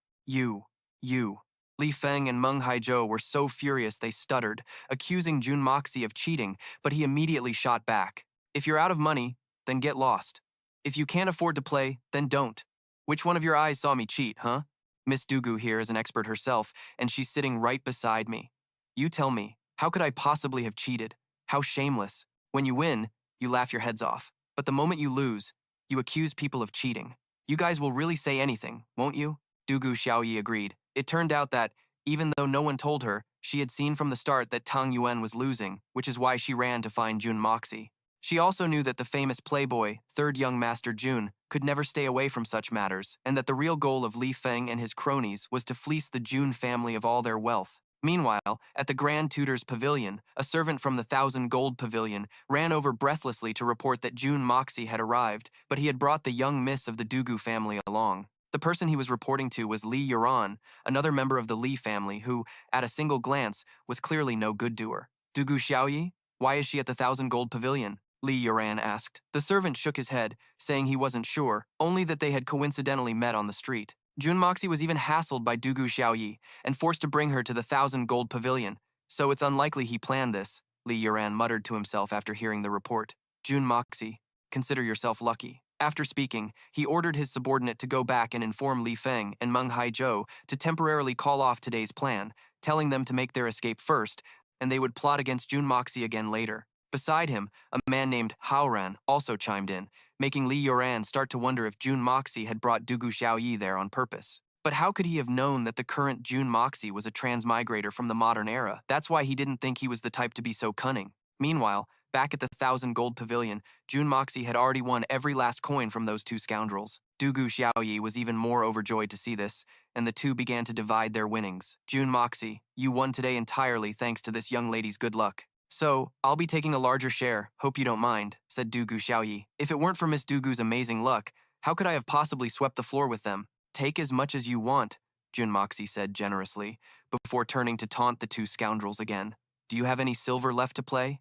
Li Feng and Meng Haizhou were so furious they stuttered, accusing Jun Moxie of cheating, but he immediately shot back. If you're out of money, then get lost. If you can't afford to play, then don't. Which one of your eyes saw me cheat, huh? Miss Dugu here is an expert herself, and she's sitting right beside me. You tell me, how could I possibly have cheated? How shameless. When you win, you laugh your heads off. But the moment you lose, you accuse people of cheating. You guys will really say anything, won't you? Dugu Xiaoyi agreed. It turned out that, even though no one told her, she had seen from the start that Tang Yuan was losing, which is why she ran to find Jun Moxie. She also knew that the famous playboy, third young master Jun, could never stay away from such matters, and that the real goal of Li Feng and his cronies was to fleece the Jun family of all their wealth. Meanwhile, at the Grand Tutor's pavilion, a servant from the 1,000 Gold Pavilion ran over breathlessly to report that Jun Moxie had arrived, but he had brought the young miss of the Dugu family along. The person he was reporting to was Li Yuran, another member of the Li family who, at a single glance, was clearly no good doer. Dugu Xiaoyi? Why is she at the 1,000 Gold Pavilion? Li Yuran asked. The servant shook his head, saying he wasn't sure, only that they had coincidentally met on the street. Jun Moxie was even hassled by Dugu Xiaoyi and forced to bring her to the 1,000 Gold Pavilion, so it's unlikely he planned this, Li Yuran muttered to himself after hearing the report. Jun Moxie, consider yourself lucky. After speaking, he ordered his subordinate to go back and inform Li Feng and Meng Haizhou to temporarily call off today's plan, telling them to make their escape first, and they would plot against Jun Moxie again later. Beside him, a man named Haoran also chimed in, making Li Yuran start to wonder if Jun Moxie had brought Dugu Xiaoyi there on purpose. But how could he have known that the current Jun Moxie was a transmigrator from the modern era? That's why he didn't think he was the type to be so cunning. Meanwhile, back at the 1,000 Gold Pavilion, Jun Moxie had already won every last coin from those two scoundrels. Dugu Xiaoyi was even more overjoyed to see this, and the two began to divide their winnings. Jun Moxie, you won today entirely thanks to this young lady's good luck. So, I'll be taking a larger share, hope you don't mind, said Dugu Xiaoyi. If it weren't for Miss Dugu's amazing luck, how could I have possibly swept the floor with them? Take as much as you want, Jun Moxie said generously, before turning to taunt the two scoundrels again. Do you have any silver left to play?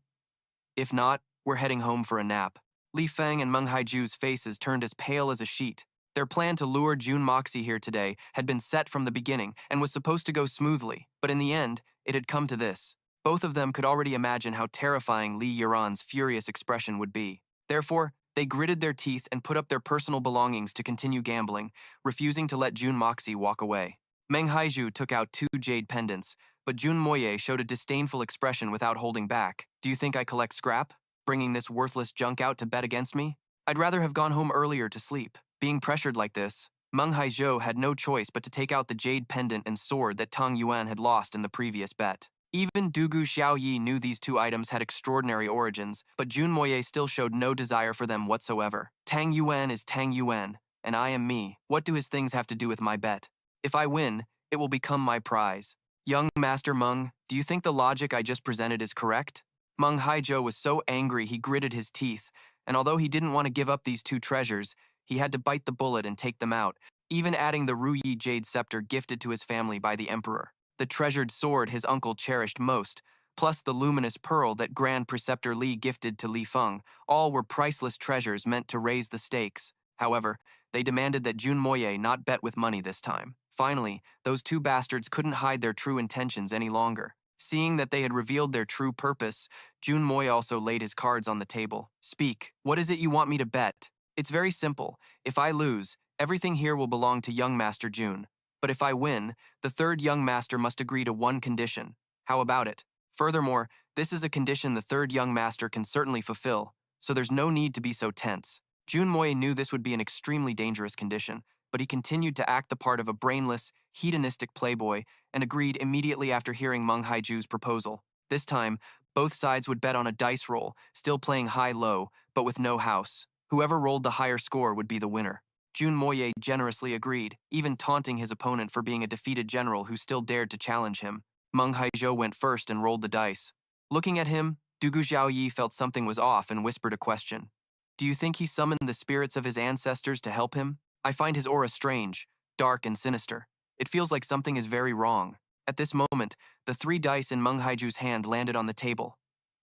If not, we're heading home for a nap. Li Feng and Meng Haizhou's faces turned as pale as a sheet. Their plan to lure Jun Moxie here today had been set from the beginning and was supposed to go smoothly, but in the end, it had come to this. Both of them could already imagine how terrifying Li Yuran's furious expression would be. Therefore, they gritted their teeth and put up their personal belongings to continue gambling, refusing to let Jun Moxie walk away. Meng Haizhou took out 2 jade pendants, but Jun Moye showed a disdainful expression without holding back. Do you think I collect scrap? Bringing this worthless junk out to bet against me? I'd rather have gone home earlier to sleep. Being pressured like this, Meng Haizhou had no choice but to take out the jade pendant and sword that Tang Yuan had lost in the previous bet. Even Dugu Xiaoyi knew these 2 items had extraordinary origins, but Jun Moye still showed no desire for them whatsoever. Tang Yuan is Tang Yuan, and I am me. What do his things have to do with my bet? If I win, it will become my prize. Young Master Meng, do you think the logic I just presented is correct? Meng Haizhou was so angry he gritted his teeth, and although he didn't want to give up these 2 treasures, he had to bite the bullet and take them out, even adding the Ruyi jade scepter gifted to his family by the emperor. The treasured sword his uncle cherished most, plus the luminous pearl that Grand Preceptor Li gifted to Li Feng, all were priceless treasures meant to raise the stakes. However, they demanded that Jun Moye not bet with money this time. Finally, those 2 bastards couldn't hide their true intentions any longer. Seeing that they had revealed their true purpose, Jun Moye also laid his cards on the table. Speak. What is it you want me to bet? It's very simple. If I lose, everything here will belong to young Master Jun. But if I win, the 3rd young master must agree to one condition. How about it? Furthermore, This is a condition the third young master can certainly fulfill, so there's no need to be so tense. Jun Moye knew this would be an extremely dangerous condition, but he continued to act the part of a brainless, hedonistic playboy and agreed immediately after hearing Meng Haiju's proposal. This time, both sides would bet on a dice roll, still playing high-low, but with no house. Whoever rolled the higher score would be the winner. Jun Moye generously agreed, even taunting his opponent for being a defeated general who still dared to challenge him. Meng Haizhou went first and rolled the dice. Looking at him, Dugu Xiaoyi felt something was off and whispered a question. Do you think he summoned the spirits of his ancestors to help him? I find his aura strange, dark and sinister. It feels like something is very wrong. At this moment, the 3 dice in Meng Haiju's hand landed on the table.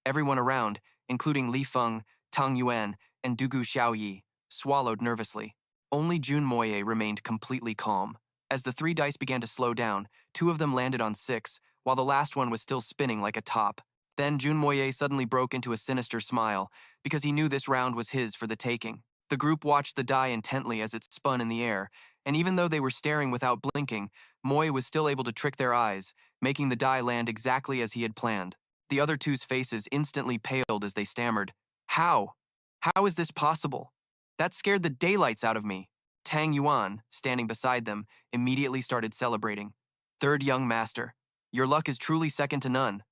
Everyone around, including Li Feng, Tang Yuan, and Dugu Xiaoyi, swallowed nervously. Only Jun Moye remained completely calm. As the 3 dice began to slow down, 2 of them landed on 6, while the last one was still spinning like a top. Then Jun Moye suddenly broke into a sinister smile, because he knew this round was his for the taking. The group watched the die intently as it spun in the air, and even though they were staring without blinking, Moye was still able to trick their eyes, making the die land exactly as he had planned. The other 2's faces instantly paled as they stammered. How? How is this possible? That scared the daylights out of me. Tang Yuan, standing beside them, immediately started celebrating. Third young master, your luck is truly second to none.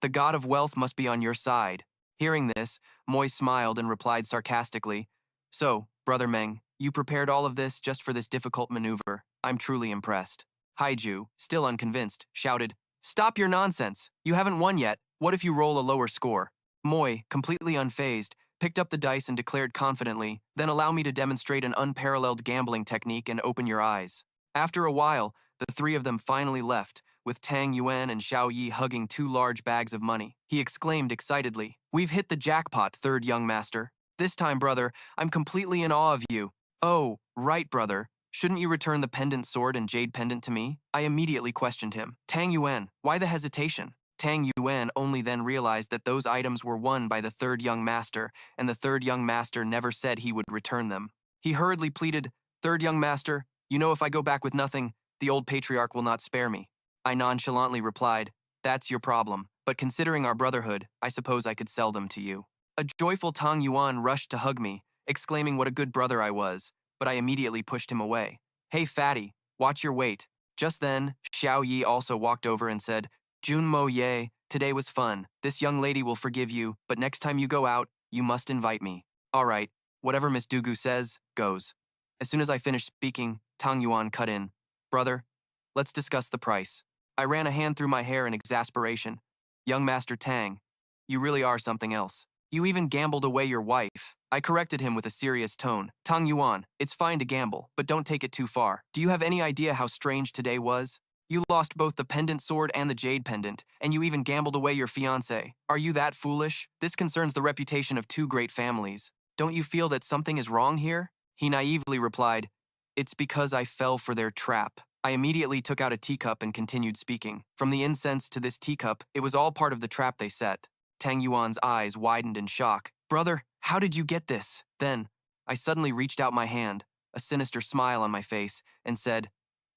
The god of wealth must be on your side. Hearing this, Moy smiled and replied sarcastically, So, Brother Meng, you prepared all of this just for this difficult maneuver. I'm truly impressed. Haiju, still unconvinced, shouted, Stop your nonsense. You haven't won yet. What if you roll a lower score? Moy, completely unfazed, picked up the dice and declared confidently, Then allow me to demonstrate an unparalleled gambling technique and open your eyes. After a while, the 3 of them finally left, with Tang Yuan and Xiao Yi hugging 2 large bags of money. He exclaimed excitedly, We've hit the jackpot, third young master. This time, brother, I'm completely in awe of you. Oh, right, brother. Shouldn't you return the pendant sword and jade pendant to me? I immediately questioned him. Tang Yuan, why the hesitation? Tang Yuan only then realized that those items were won by the third young master, and the third young master never said he would return them. He hurriedly pleaded, Third young master, you know if I go back with nothing, the old patriarch will not spare me. I nonchalantly replied, That's your problem, but considering our brotherhood, I suppose I could sell them to you. A joyful Tang Yuan rushed to hug me, exclaiming what a good brother I was, but I immediately pushed him away. Hey fatty, watch your weight. Just then, Xiao Yi also walked over and said, Jun Mo Ye, today was fun. This young lady will forgive you, but next time you go out, you must invite me. All right, whatever Miss Dugu says, goes. As soon as I finished speaking, Tang Yuan cut in. Brother, let's discuss the price. I ran a hand through my hair in exasperation. Young Master Tang, you really are something else. You even gambled away your wife. I corrected him with a serious tone. Tang Yuan, it's fine to gamble, but don't take it too far. Do you have any idea how strange today was? You lost both the pendant sword and the jade pendant, and you even gambled away your fiancé. Are you that foolish? This concerns the reputation of 2 great families. Don't you feel that something is wrong here? He naively replied, It's because I fell for their trap. I immediately took out a teacup and continued speaking. From the incense to this teacup, it was all part of the trap they set. Tang Yuan's eyes widened in shock. Brother, how did you get this? Then, I suddenly reached out my hand, a sinister smile on my face, and said,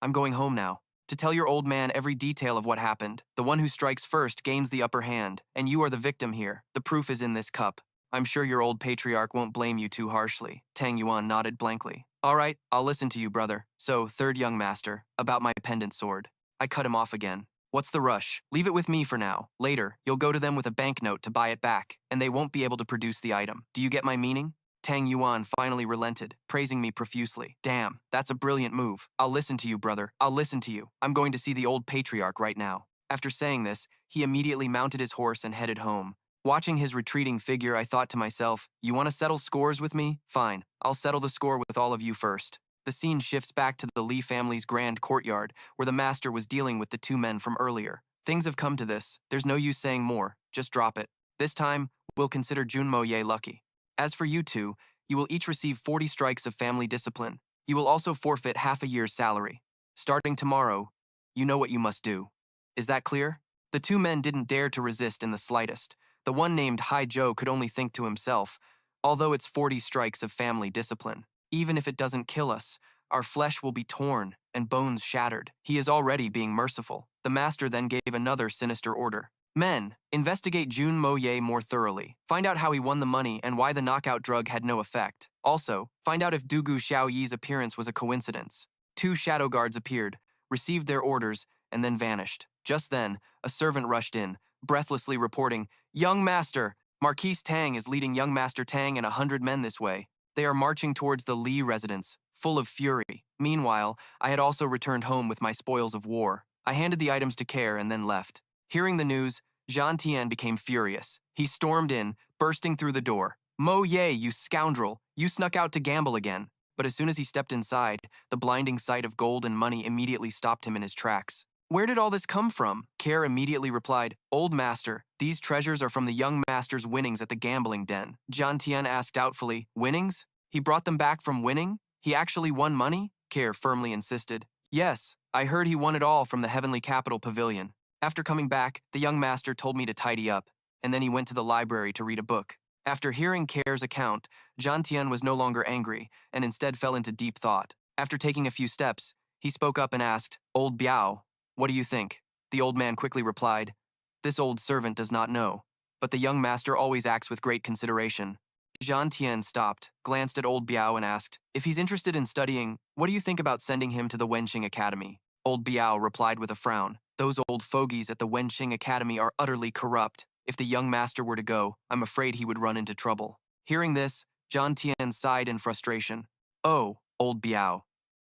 I'm going home now. To tell your old man every detail of what happened. The one who strikes first gains the upper hand, and you are the victim here. The proof is in this cup. I'm sure your old patriarch won't blame you too harshly. Tang Yuan nodded blankly. All right, I'll listen to you, brother. So, third young master, about my pendant sword. I cut him off again. What's the rush? Leave it with me for now. Later, you'll go to them with a banknote to buy it back, and they won't be able to produce the item. Do you get my meaning? Tang Yuan finally relented, praising me profusely. Damn, that's a brilliant move. I'll listen to you, brother. I'll listen to you. I'm going to see the old patriarch right now. After saying this, he immediately mounted his horse and headed home. Watching his retreating figure, I thought to myself, you want to settle scores with me? Fine, I'll settle the score with all of you first. The scene shifts back to the Li family's grand courtyard, where the master was dealing with the 2 men from earlier. Things have come to this. There's no use saying more. Just drop it. This time, we'll consider Jun Mo Ye lucky. As for you 2, you will each receive 40 strikes of family discipline. You will also forfeit half a year's salary. Starting tomorrow, you know what you must do. Is that clear? The 2 men didn't dare to resist in the slightest. The one named Hai Zhou could only think to himself, although it's 40 strikes of family discipline. Even if it doesn't kill us, our flesh will be torn and bones shattered. He is already being merciful. The master then gave another sinister order. Men, investigate Jun Mo-ye more thoroughly. Find out how he won the money and why the knockout drug had no effect. Also, find out if Dugu Xiaoyi's appearance was a coincidence. 2 shadow guards appeared, received their orders, and then vanished. Just then, a servant rushed in, breathlessly reporting, "Young Master! Marquise Tang is leading Young Master Tang and 100 men this way. They are marching towards the Li residence, full of fury." Meanwhile, I had also returned home with my spoils of war. I handed the items to Care and then left. Hearing the news, Jean Tien became furious. He stormed in, bursting through the door. "Mo Ye, you scoundrel! You snuck out to gamble again." But as soon as he stepped inside, the blinding sight of gold and money immediately stopped him in his tracks. "Where did all this come from?" Care immediately replied, "Old master, these treasures are from the young master's winnings at the gambling den." Jean Tien asked doubtfully, "Winnings? He brought them back from winning? He actually won money?" Care firmly insisted. "Yes, I heard he won it all from the Heavenly Capital Pavilion. After coming back, the young master told me to tidy up, and then he went to the library to read a book." After hearing Care's account, Jean Tien was no longer angry and instead fell into deep thought. After taking a few steps, he spoke up and asked, "Old Biao, what do you think?" The old man quickly replied, "This old servant does not know, but the young master always acts with great consideration." Jean Tien stopped, glanced at old Biao and asked, "If he's interested in studying, what do you think about sending him to the Wenqing Academy?" Old Biao replied with a frown, "Those old fogies at the Wenqing Academy are utterly corrupt. If the young master were to go, I'm afraid he would run into trouble." Hearing this, Jean Tien sighed in frustration. "Oh, old Biao,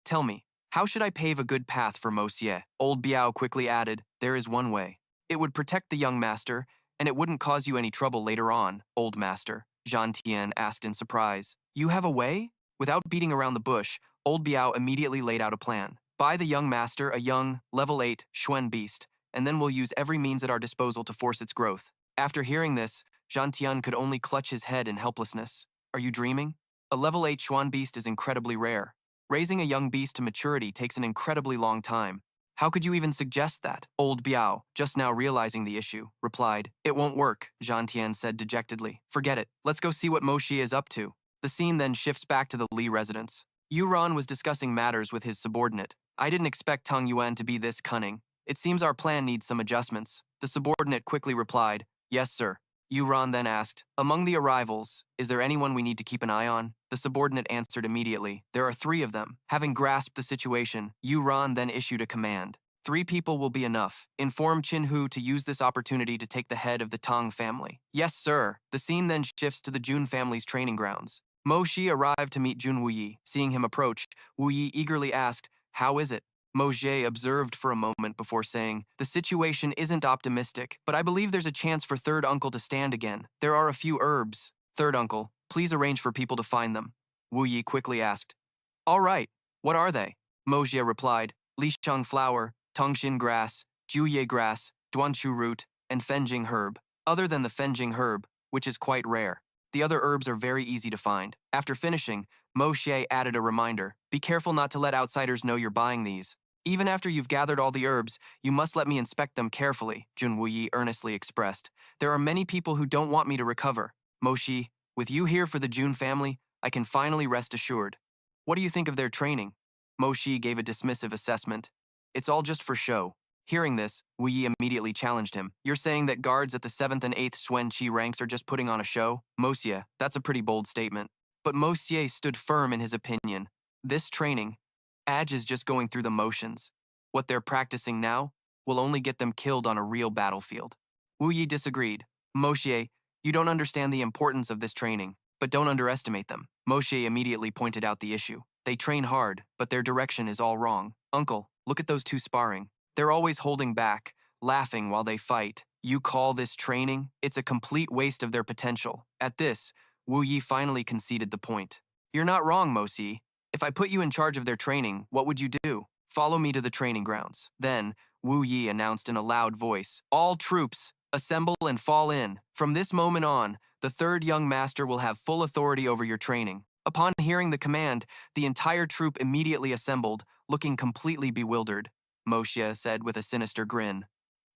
tell me, how should I pave a good path for Mo Xie?" Old Biao quickly added, "There is one way. It would protect the young master, and it wouldn't cause you any trouble later on, old master." Jean Tien asked in surprise. "You have a way?" Without beating around the bush, old Biao immediately laid out a plan. "Buy the young master a young, level 8, Xuan beast, and then we'll use every means at our disposal to force its growth." After hearing this, Jean Tien could only clutch his head in helplessness. "Are you dreaming? A level 8 Xuan beast is incredibly rare. Raising a young beast to maturity takes an incredibly long time. How could you even suggest that?" Old Biao, just now realizing the issue, replied, "It won't work," Jean Tien said dejectedly. "Forget it. Let's go see what Mo Xie is up to." The scene then shifts back to the Li residence. Yuran was discussing matters with his subordinate. "I didn't expect Tang Yuan to be this cunning. It seems our plan needs some adjustments." The subordinate quickly replied, "Yes, sir." Yuran then asked, "Among the arrivals, is there anyone we need to keep an eye on?" The subordinate answered immediately, "There are 3 of them." Having grasped the situation, Yuran then issued a command. "3 people will be enough. Inform Qin Hu to use this opportunity to take the head of the Tang family." "Yes, sir." The scene then shifts to the Jun family's training grounds. Mo Xi arrived to meet Jun Wuyi. Seeing him approach, Wuyi eagerly asked, "How is it?" Mo Xie observed for a moment before saying, "The situation isn't optimistic, but I believe there's a chance for third uncle to stand again. There are a few herbs." "Third uncle, please arrange for people to find them." Wu Yi quickly asked. "All right, what are they?" Mo Xie replied, "Lixiang flower, Tongxin grass, Juye grass, Duanchu root, and Fenjing herb. Other than the Fenjing herb, which is quite rare. The other herbs are very easy to find." After finishing, Mo Xie added a reminder, "Be careful not to let outsiders know you're buying these. Even after you've gathered all the herbs, you must let me inspect them carefully," Jun Wuyi earnestly expressed. "There are many people who don't want me to recover. Mo Xi, with you here for the Jun family, I can finally rest assured. What do you think of their training?" Mo Xi gave a dismissive assessment. "It's all just for show." Hearing this, Wu Yi immediately challenged him. "You're saying that guards at the 7th and 8th Xuan Qi ranks are just putting on a show?" "Mo Xie, that's a pretty bold statement." But Mo Xie stood firm in his opinion. "This training, Aj is just going through the motions. What they're practicing now will only get them killed on a real battlefield." Wu Yi disagreed. "Mo Xie, you don't understand the importance of this training, but don't underestimate them." Mo Xie immediately pointed out the issue. "They train hard, but their direction is all wrong. Uncle, look at those 2 sparring. They're always holding back, laughing while they fight. You call this training? It's a complete waste of their potential." At this, Wu Yi finally conceded the point. "You're not wrong, Mo Xi. If I put you in charge of their training, what would you do?" "Follow me to the training grounds." Then, Wu Yi announced in a loud voice, "All troops, assemble and fall in. From this moment on, the 3rd young master will have full authority over your training." Upon hearing the command, the entire troop immediately assembled, looking completely bewildered. Mo Xie said with a sinister grin,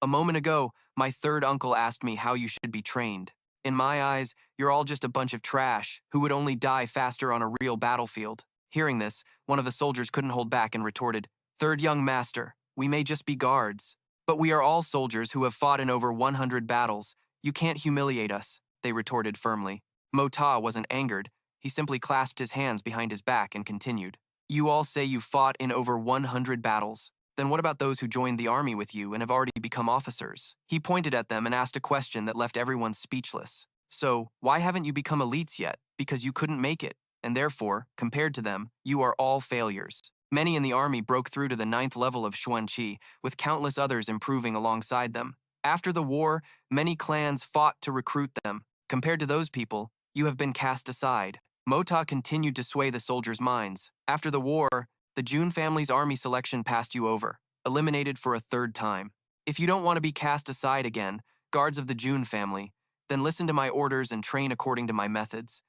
"A moment ago, my 3rd uncle asked me how you should be trained. In my eyes, you're all just a bunch of trash who would only die faster on a real battlefield." Hearing this, one of the soldiers couldn't hold back and retorted, "3rd young master, we may just be guards. But we are all soldiers who have fought in over 100 battles. You can't humiliate us, they retorted firmly. Mota wasn't angered. He simply clasped his hands behind his back and continued. You all say you fought in over 100 battles. Then what about those who joined the army with you and have already become officers? He pointed at them and asked a question that left everyone speechless. So, why haven't you become elites yet? Because you couldn't make it, and therefore, compared to them, you are all failures. Many in the army broke through to the 9th level of Xuanqi, with countless others improving alongside them. After the war, many clans fought to recruit them. Compared to those people, you have been cast aside. Mota continued to sway the soldiers' minds. After the war, the Jun family's army selection passed you over, eliminated for a third time. If you don't want to be cast aside again, guards of the Jun family, then listen to my orders and train according to my methods.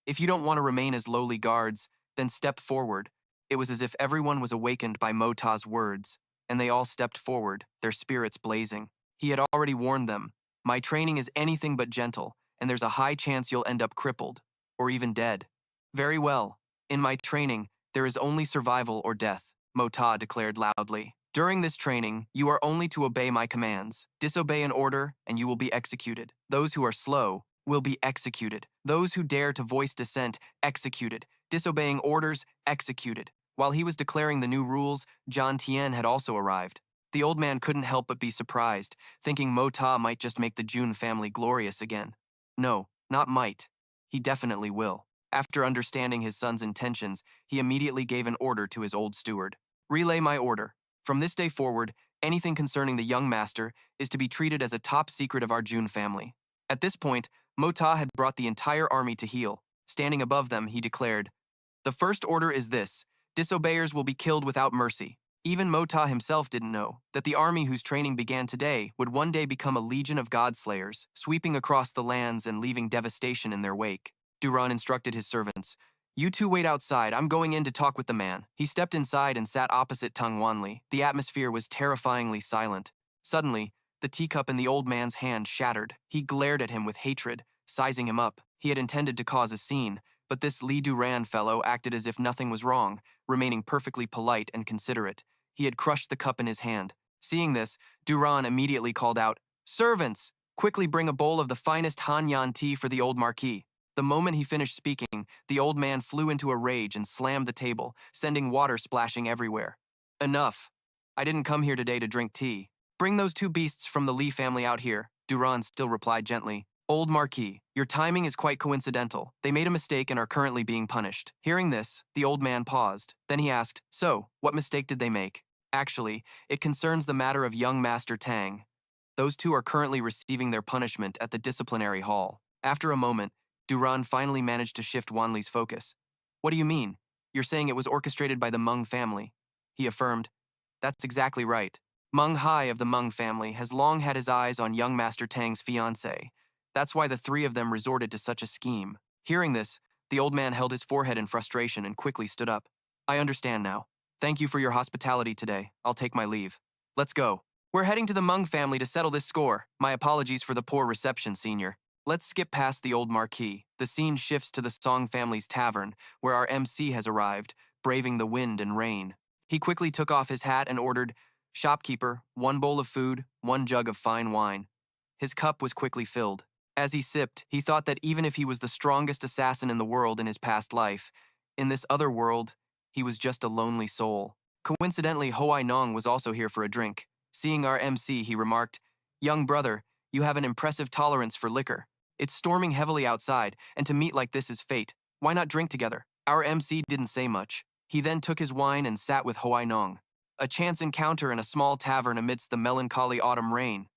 If you don't want to remain as lowly guards, then step forward. It was as if everyone was awakened by Mota's words, and they all stepped forward, their spirits blazing. He had already warned them, my training is anything but gentle, and there's a high chance you'll end up crippled, or even dead. Very well. In my training, there is only survival or death, Mota declared loudly. During this training, you are only to obey my commands. Disobey an order, and you will be executed. Those who are slow will be executed. Those who dare to voice dissent, executed. Disobeying orders, executed. While he was declaring the new rules, John Tien had also arrived. The old man couldn't help but be surprised, thinking Mota might just make the Jun family glorious again. No, not might. He definitely will. After understanding his son's intentions, he immediately gave an order to his old steward. Relay my order. From this day forward, anything concerning the young master is to be treated as a top secret of our Jun family. At this point, Mota had brought the entire army to heel. Standing above them, he declared, the first order is this: disobeyers will be killed without mercy. Even Mota himself didn't know that the army whose training began today would one day become a legion of godslayers, sweeping across the lands and leaving devastation in their wake. Duran instructed his servants, you two wait outside, I'm going in to talk with the man. He stepped inside and sat opposite Tang Wanli. The atmosphere was terrifyingly silent. Suddenly, the teacup in the old man's hand shattered. He glared at him with hatred, sizing him up. He had intended to cause a scene, but this Li Duran fellow acted as if nothing was wrong, remaining perfectly polite and considerate. He had crushed the cup in his hand. Seeing this, Duran immediately called out, servants, quickly bring a bowl of the finest Hanyan tea for the old marquis. The moment he finished speaking, the old man flew into a rage and slammed the table, sending water splashing everywhere. Enough. I didn't come here today to drink tea. Bring those two beasts from the Li family out here, Duran still replied gently. Old Marquis, your timing is quite coincidental. They made a mistake and are currently being punished. Hearing this, the old man paused. Then he asked, so, what mistake did they make? Actually, it concerns the matter of young Master Tang. Those two are currently receiving their punishment at the disciplinary hall. After a moment, Duran finally managed to shift Wanli's focus. What do you mean? You're saying it was orchestrated by the Meng family? He affirmed. That's exactly right. Meng Hai of the Meng family has long had his eyes on young Master Tang's fiancée. That's why the three of them resorted to such a scheme. Hearing this, the old man held his forehead in frustration and quickly stood up. I understand now. Thank you for your hospitality today. I'll take my leave. Let's go. We're heading to the Meng family to settle this score. My apologies for the poor reception, Senior. Let's skip past the old marquee. The scene shifts to the Song family's tavern, where our MC has arrived, braving the wind and rain. He quickly took off his hat and ordered, shopkeeper, 1 bowl of food, 1 jug of fine wine. His cup was quickly filled. As he sipped, he thought that even if he was the strongest assassin in the world in his past life, in this other world, he was just a lonely soul. Coincidentally, Hoai Nong was also here for a drink. Seeing our MC, he remarked, young brother, you have an impressive tolerance for liquor. It's storming heavily outside, and to meet like this is fate. Why not drink together? Our MC didn't say much. He then took his wine and sat with Hoai Nong. A chance encounter in a small tavern amidst the melancholy autumn rain.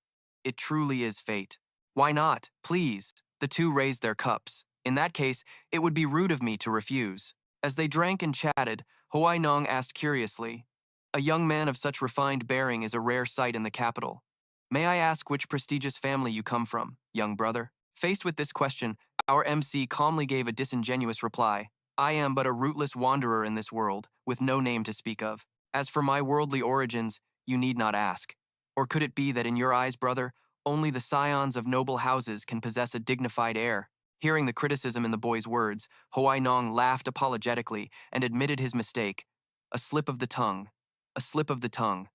It truly is fate. Why not? Please. The two raised their cups. In that case, it would be rude of me to refuse. As they drank and chatted, Hoai Nong asked curiously, a young man of such refined bearing is a rare sight in the capital. May I ask which prestigious family you come from, young brother? Faced with this question, our MC calmly gave a disingenuous reply. I am but a rootless wanderer in this world, with no name to speak of. As for my worldly origins, you need not ask. Or could it be that in your eyes, brother, only the scions of noble houses can possess a dignified air? Hearing the criticism in the boy's words, Hoai Nong laughed apologetically and admitted his mistake. A slip of the tongue. A slip of the tongue.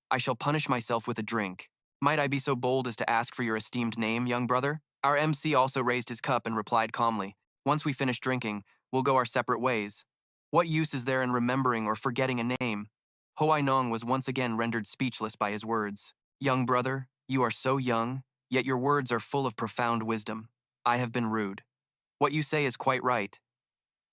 I shall punish myself with a drink. Might I be so bold as to ask for your esteemed name, young brother? Our MC also raised his cup and replied calmly, once we finish drinking, we'll go our separate ways. What use is there in remembering or forgetting a name? Hoai Nong was once again rendered speechless by his words. Young brother, you are so young, yet your words are full of profound wisdom. I have been rude. What you say is quite right.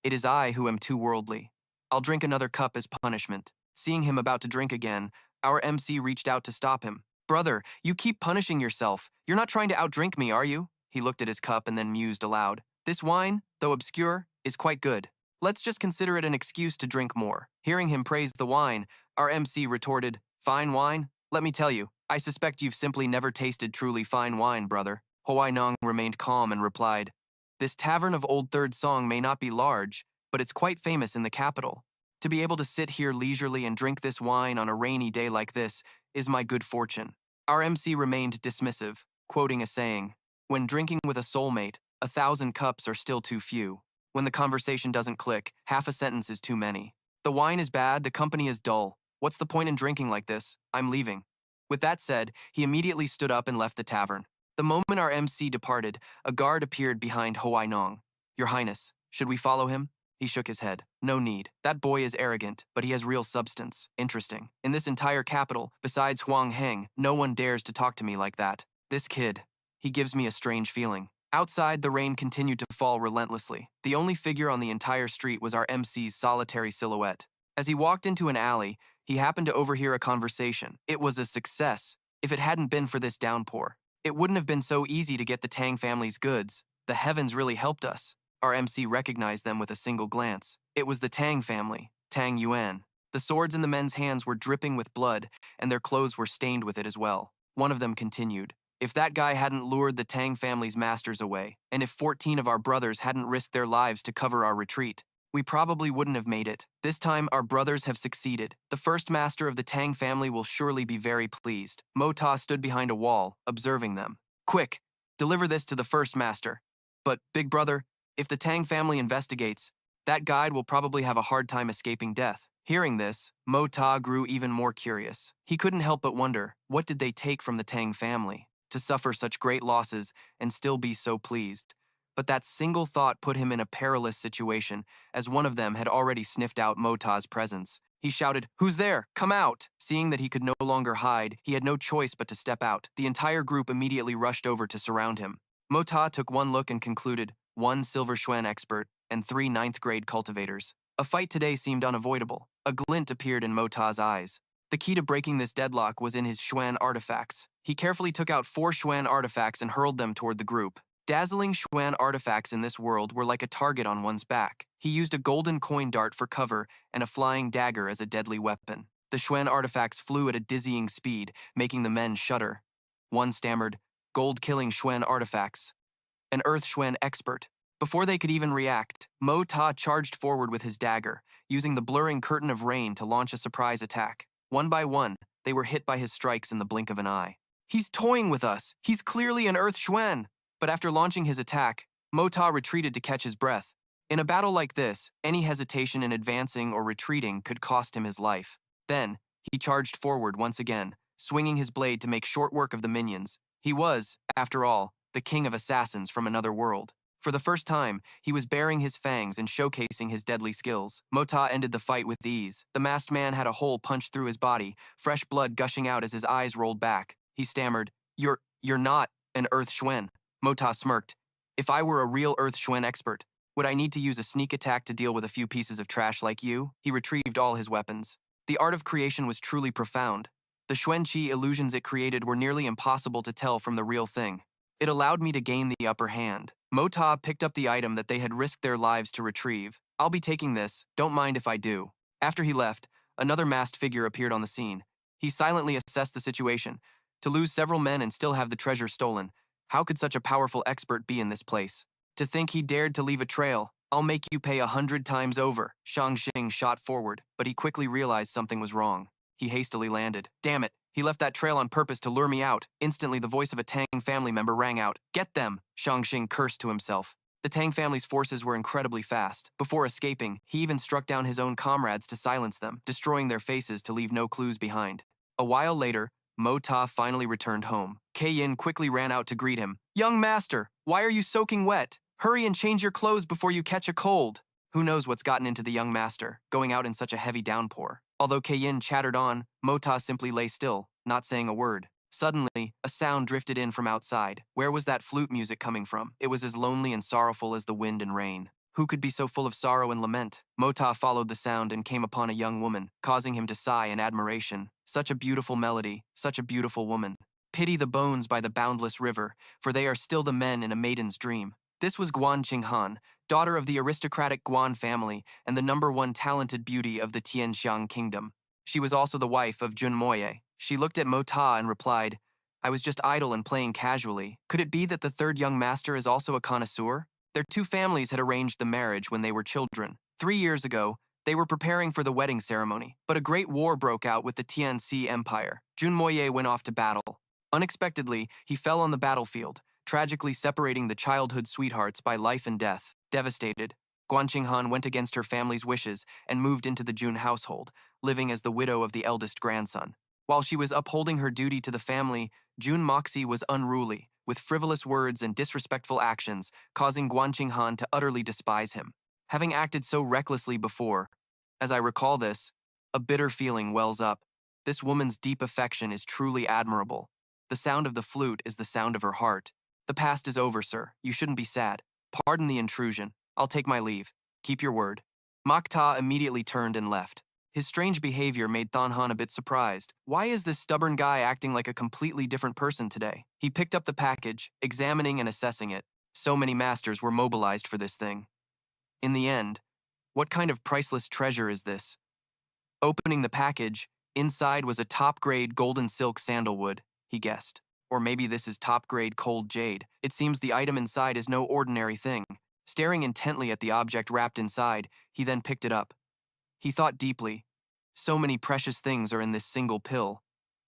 It is I who am too worldly. I'll drink another cup as punishment. Seeing him about to drink again, our MC reached out to stop him. Brother, you keep punishing yourself. You're not trying to outdrink me, are you? He looked at his cup and then mused aloud. This wine, though obscure, is quite good. Let's just consider it an excuse to drink more. Hearing him praise the wine, our MC retorted, Fine wine? Let me tell you, I suspect you've simply never tasted truly fine wine, brother. Hoai Nong remained calm and replied, This tavern of Old Third Song may not be large, but it's quite famous in the capital. To be able to sit here leisurely and drink this wine on a rainy day like this is my good fortune. Our MC remained dismissive, quoting a saying, When drinking with a soulmate, 1,000 cups are still too few. When the conversation doesn't click, half a sentence is too many. The wine is bad, the company is dull. What's the point in drinking like this? I'm leaving. With that said, he immediately stood up and left the tavern. The moment our MC departed, a guard appeared behind Hoai Nong. Your Highness, should we follow him? He shook his head. No need. That boy is arrogant, but he has real substance. Interesting. In this entire capital, besides Huang Heng, no one dares to talk to me like that. This kid. He gives me a strange feeling. Outside, the rain continued to fall relentlessly. The only figure on the entire street was our MC's solitary silhouette. As he walked into an alley, he happened to overhear a conversation. It was a success. If it hadn't been for this downpour, it wouldn't have been so easy to get the Tang family's goods. The heavens really helped us. Our MC recognized them with a single glance. It was the Tang family, Tang Yuan. The swords in the men's hands were dripping with blood, and their clothes were stained with it as well. One of them continued, If that guy hadn't lured the Tang family's masters away, and if 14 of our brothers hadn't risked their lives to cover our retreat, we probably wouldn't have made it. This time, our brothers have succeeded. The first master of the Tang family will surely be very pleased. Mo Ta stood behind a wall, observing them. Quick, deliver this to the first master. But, big brother, if the Tang family investigates, that guide will probably have a hard time escaping death. Hearing this, Mo Ta grew even more curious. He couldn't help but wonder, what did they take from the Tang family to suffer such great losses and still be so pleased? But that single thought put him in a perilous situation, as one of them had already sniffed out Mo Ta's presence. He shouted, Who's there? Come out! Seeing that he could no longer hide, he had no choice but to step out. The entire group immediately rushed over to surround him. Mo Ta took one look and concluded, 1 Silver Xuan expert and 3 ninth-grade cultivators. A fight today seemed unavoidable. A glint appeared in Mo Ta's eyes. The key to breaking this deadlock was in his Xuan artifacts. He carefully took out 4 Xuan artifacts and hurled them toward the group. Dazzling Xuan artifacts in this world were like a target on one's back. He used a golden coin dart for cover and a flying dagger as a deadly weapon. The Xuan artifacts flew at a dizzying speed, making the men shudder. One stammered, Gold-killing Xuan artifacts. An Earth Xuan expert. Before they could even react, Mo Ta charged forward with his dagger, using the blurring curtain of rain to launch a surprise attack. One by one, they were hit by his strikes in the blink of an eye. He's toying with us! He's clearly an Earth Xuan! But after launching his attack, Mo Ta retreated to catch his breath. In a battle like this, any hesitation in advancing or retreating could cost him his life. Then, he charged forward once again, swinging his blade to make short work of the minions. He was, after all, the king of assassins from another world. For the first time, he was baring his fangs and showcasing his deadly skills. Mo Ta ended the fight with ease. The masked man had a hole punched through his body, fresh blood gushing out as his eyes rolled back. He stammered, You're not an Earth Xuan. Mo Ta smirked. If I were a real Earth Xuan expert, would I need to use a sneak attack to deal with a few pieces of trash like you? He retrieved all his weapons. The art of creation was truly profound. The Xuan Qi illusions it created were nearly impossible to tell from the real thing. It allowed me to gain the upper hand. Mo Ta picked up the item that they had risked their lives to retrieve. I'll be taking this, don't mind if I do. After he left, another masked figure appeared on the scene. He silently assessed the situation. To lose several men and still have the treasure stolen, how could such a powerful expert be in this place? To think he dared to leave a trail. I'll make you pay 100 times over. Shang Xing shot forward, but he quickly realized something was wrong. He hastily landed. Damn it, he left that trail on purpose to lure me out. Instantly, the voice of a Tang family member rang out. Get them! Shang Xing cursed to himself. The Tang family's forces were incredibly fast. Before escaping, he even struck down his own comrades to silence them, destroying their faces to leave no clues behind. A while later, Mo Ta finally returned home. Yin quickly ran out to greet him. Young master, why are you soaking wet? Hurry and change your clothes before you catch a cold. Who knows what's gotten into the young master, going out in such a heavy downpour. Although Yin chattered on, Mo Ta simply lay still, not saying a word. Suddenly, a sound drifted in from outside. Where was that flute music coming from? It was as lonely and sorrowful as the wind and rain. Who could be so full of sorrow and lament? Mo Ta followed the sound and came upon a young woman, causing him to sigh in admiration. Such a beautiful melody, such a beautiful woman. Pity the bones by the boundless river, for they are still the men in a maiden's dream. This was Guan Qinghan, daughter of the aristocratic Guan family and the #1 talented beauty of the Tianxiang kingdom. She was also the wife of Jun Moye. She looked at Mo Ta and replied, I was just idle and playing casually. Could it be that the third young master is also a connoisseur? Their two families had arranged the marriage when they were children. 3 years ago, they were preparing for the wedding ceremony, but a great war broke out with the Tianxi Empire. Jun Moye went off to battle. Unexpectedly, he fell on the battlefield, tragically separating the childhood sweethearts by life and death. Devastated, Guan Qinghan went against her family's wishes and moved into the Jun household, living as the widow of the eldest grandson. While she was upholding her duty to the family, Jun Moxie was unruly, with frivolous words and disrespectful actions, causing Guan Qinghan to utterly despise him. Having acted so recklessly before, as I recall this, a bitter feeling wells up. This woman's deep affection is truly admirable. The sound of the flute is the sound of her heart. The past is over, sir. You shouldn't be sad. Pardon the intrusion. I'll take my leave. Keep your word. Mak Ta immediately turned and left. His strange behavior made Than Han a bit surprised. Why is this stubborn guy acting like a completely different person today? He picked up the package, examining and assessing it. So many masters were mobilized for this thing. In the end, what kind of priceless treasure is this? Opening the package, inside was a top-grade golden silk sandalwood, he guessed. Or maybe this is top-grade cold jade. It seems the item inside is no ordinary thing. Staring intently at the object wrapped inside, he then picked it up. He thought deeply. So many precious things are in this single pill.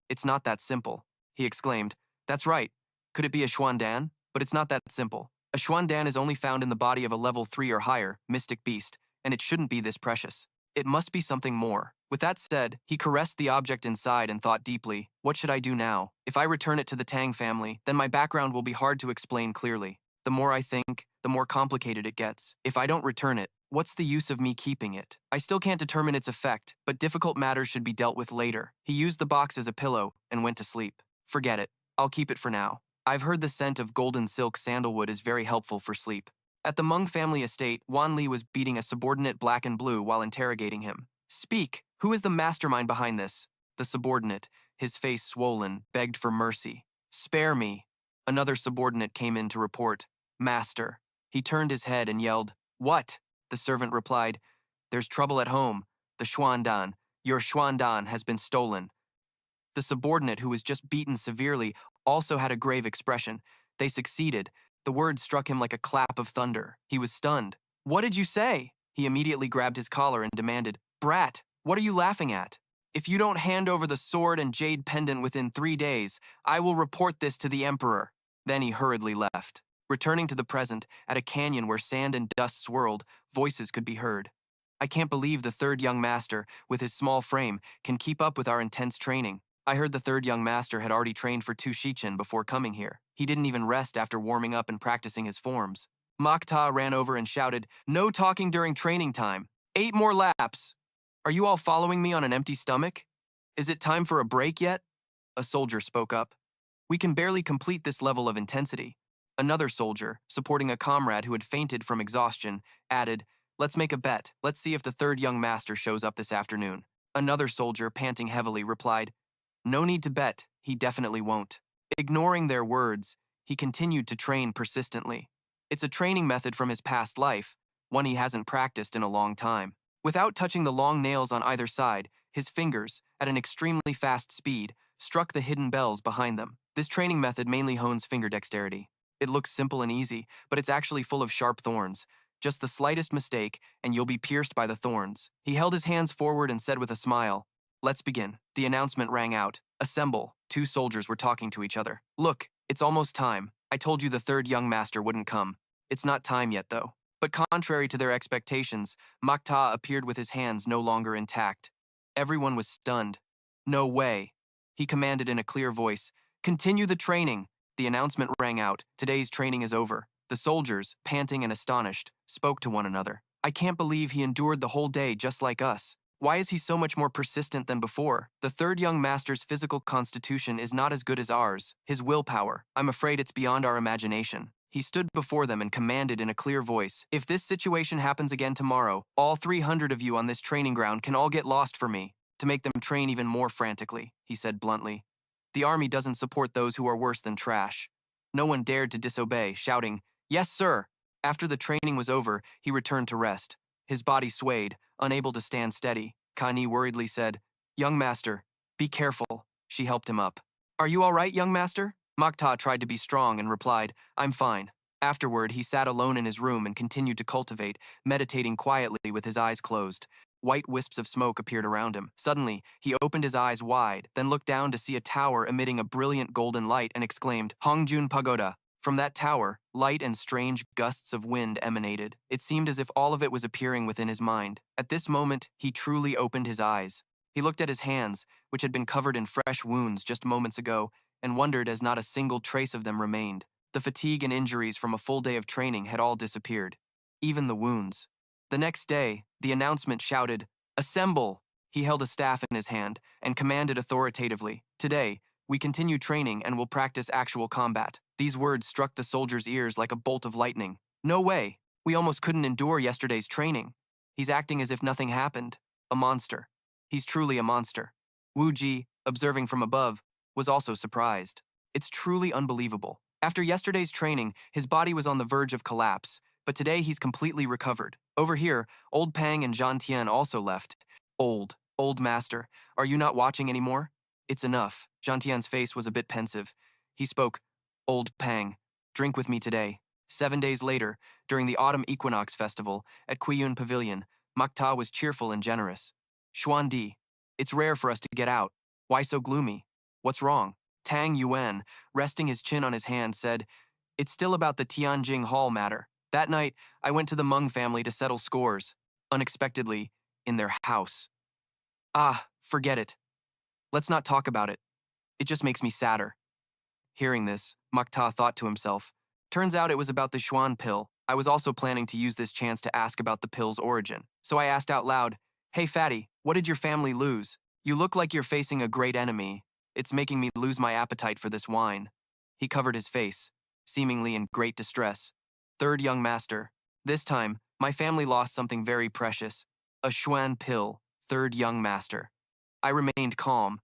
It's not that simple, he exclaimed. That's right. Could it be a Xuandan? But it's not that simple. A Xuandan is only found in the body of a level 3 or higher, mystic beast, and it shouldn't be this precious. It must be something more. With that said, he caressed the object inside and thought deeply, what should I do now? If I return it to the Tang family, then my background will be hard to explain clearly. The more I think, the more complicated it gets. If I don't return it, what's the use of me keeping it? I still can't determine its effect, but difficult matters should be dealt with later. He used the box as a pillow and went to sleep. Forget it. I'll keep it for now. I've heard the scent of golden silk sandalwood is very helpful for sleep. At the Meng family estate, Wan Li was beating a subordinate black and blue while interrogating him. Speak! Who is the mastermind behind this? The subordinate, his face swollen, begged for mercy. Spare me! Another subordinate came in to report. Master. He turned his head and yelled, What? The servant replied, There's trouble at home. The Xuandan. Your Xuandan has been stolen. The subordinate, who was just beaten severely, also had a grave expression. They succeeded. The word struck him like a clap of thunder. He was stunned. What did you say? He immediately grabbed his collar and demanded, Brat, what are you laughing at? If you don't hand over the sword and jade pendant within 3 days, I will report this to the emperor. Then he hurriedly left. Returning to the present, at a canyon where sand and dust swirled, voices could be heard. I can't believe the third young master, with his small frame, can keep up with our intense training. I heard the third young master had already trained for Tu Shichen before coming here. He didn't even rest after warming up and practicing his forms. Mak Ta ran over and shouted, No talking during training time. 8 more laps. Are you all following me on an empty stomach? Is it time for a break yet? A soldier spoke up. We can barely complete this level of intensity. Another soldier, supporting a comrade who had fainted from exhaustion, added, Let's make a bet. Let's see if the third young master shows up this afternoon. Another soldier, panting heavily, replied, No need to bet. He definitely won't. Ignoring their words, he continued to train persistently. It's a training method from his past life, one he hasn't practiced in a long time. Without touching the long nails on either side, his fingers, at an extremely fast speed, struck the hidden bells behind them. This training method mainly hones finger dexterity. It looks simple and easy, but it's actually full of sharp thorns. Just the slightest mistake, and you'll be pierced by the thorns. He held his hands forward and said with a smile, Let's begin. The announcement rang out. Assemble. 2 soldiers were talking to each other. Look, it's almost time. I told you the third young master wouldn't come. It's not time yet, though. But contrary to their expectations, Mak Ta appeared with his hands no longer intact. Everyone was stunned. No way. He commanded in a clear voice. Continue the training. The announcement rang out. Today's training is over. The soldiers, panting and astonished, spoke to one another. I can't believe he endured the whole day just like us. Why is he so much more persistent than before? The third young master's physical constitution is not as good as ours. His willpower, I'm afraid it's beyond our imagination. He stood before them and commanded in a clear voice, if this situation happens again tomorrow, all 300 of you on this training ground can all get lost for me, to make them train even more frantically, he said bluntly. The army doesn't support those who are worse than trash. No one dared to disobey, shouting, Yes, sir! After the training was over, he returned to rest. His body swayed, unable to stand steady. Gyani worriedly said, Young master, be careful. She helped him up. Are you all right, young master? Makta tried to be strong and replied, I'm fine. Afterward, he sat alone in his room and continued to cultivate, meditating quietly with his eyes closed. White wisps of smoke appeared around him. Suddenly, he opened his eyes wide, then looked down to see a tower emitting a brilliant golden light and exclaimed, Hongjun Pagoda. From that tower, light and strange gusts of wind emanated. It seemed as if all of it was appearing within his mind. At this moment, he truly opened his eyes. He looked at his hands, which had been covered in fresh wounds just moments ago, and wondered as not a single trace of them remained. The fatigue and injuries from a full day of training had all disappeared. Even the wounds. The next day, the announcement shouted, Assemble! He held a staff in his hand and commanded authoritatively, Today, we continue training and will practice actual combat. These words struck the soldiers' ears like a bolt of lightning. No way! We almost couldn't endure yesterday's training. He's acting as if nothing happened. A monster. He's truly a monster. Wu Ji, observing from above, was also surprised. It's truly unbelievable. After yesterday's training, his body was on the verge of collapse, but today he's completely recovered. Over here, Old Pang and Zhan Tian also left. Old master, are you not watching anymore? It's enough. Zhan Tian's face was a bit pensive. He spoke, Old Pang, drink with me today. 7 days later, during the autumn equinox festival at Quiyun Pavilion, Makta was cheerful and generous. Xuan Di, it's rare for us to get out. Why so gloomy? What's wrong? Tang Yuan, resting his chin on his hand, said, It's still about the Tianjing Hall matter. That night, I went to the Meng family to settle scores. Unexpectedly, in their house. Forget it. Let's not talk about it. It just makes me sadder. Hearing this, Makta thought to himself, turns out it was about the Xuan pill. I was also planning to use this chance to ask about the pill's origin. So I asked out loud, Hey fatty, what did your family lose? You look like you're facing a great enemy. It's making me lose my appetite for this wine. He covered his face, seemingly in great distress. Third young master. This time, my family lost something very precious. A Xuan pill, third young master. I remained calm.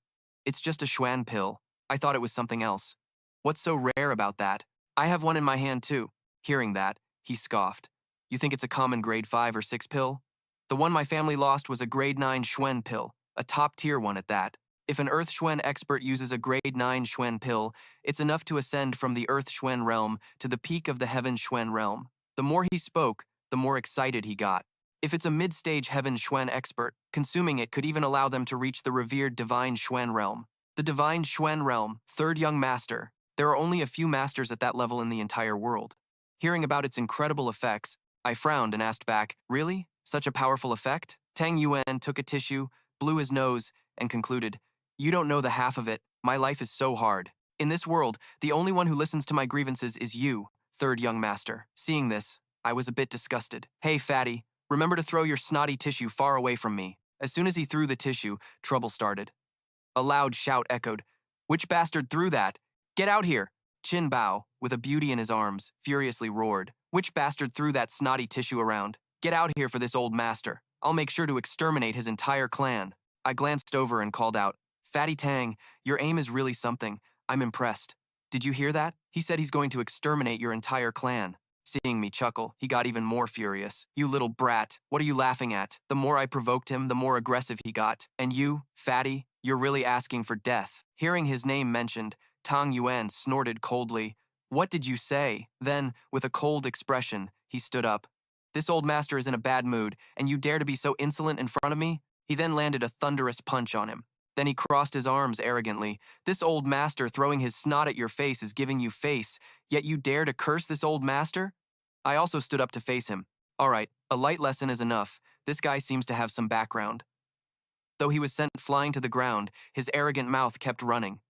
It's just a Xuan pill. I thought it was something else. What's so rare about that? I have one in my hand too. Hearing that, he scoffed. You think it's a common grade 5 or 6 pill? The one my family lost was a grade 9 Xuan pill, a top-tier one at that. If an Earth Xuan expert uses a grade 9 Xuan pill, it's enough to ascend from the Earth Xuan realm to the peak of the Heaven Xuan realm. The more he spoke, the more excited he got. If it's a mid-stage Heaven Xuan expert, consuming it could even allow them to reach the revered Divine Xuan realm. The Divine Xuan realm, third young master. There are only a few masters at that level in the entire world. Hearing about its incredible effects, I frowned and asked back, Really? Such a powerful effect? Tang Yuan took a tissue, blew his nose, and concluded, You don't know the half of it. My life is so hard. In this world, the only one who listens to my grievances is you, third young master. Seeing this, I was a bit disgusted. Hey, fatty, remember to throw your snotty tissue far away from me. As soon as he threw the tissue, trouble started. A loud shout echoed, Which bastard threw that? Get out here! Qin Bao, with a beauty in his arms, furiously roared. Which bastard threw that snotty tissue around? Get out here for this old master. I'll make sure to exterminate his entire clan. I glanced over and called out, Fatty Tang, your aim is really something. I'm impressed. Did you hear that? He said he's going to exterminate your entire clan. Seeing me chuckle, he got even more furious. You little brat, what are you laughing at? The more I provoked him, the more aggressive he got. And you, Fatty, you're really asking for death. Hearing his name mentioned, Tang Yuan snorted coldly. What did you say? Then, with a cold expression, he stood up. This old master is in a bad mood, and you dare to be so insolent in front of me? He then landed a thunderous punch on him. Then he crossed his arms arrogantly. This old master throwing his snot at your face is giving you face, yet you dare to curse this old master? I also stood up to face him. All right, a light lesson is enough. This guy seems to have some background. Though he was sent flying to the ground, his arrogant mouth kept running.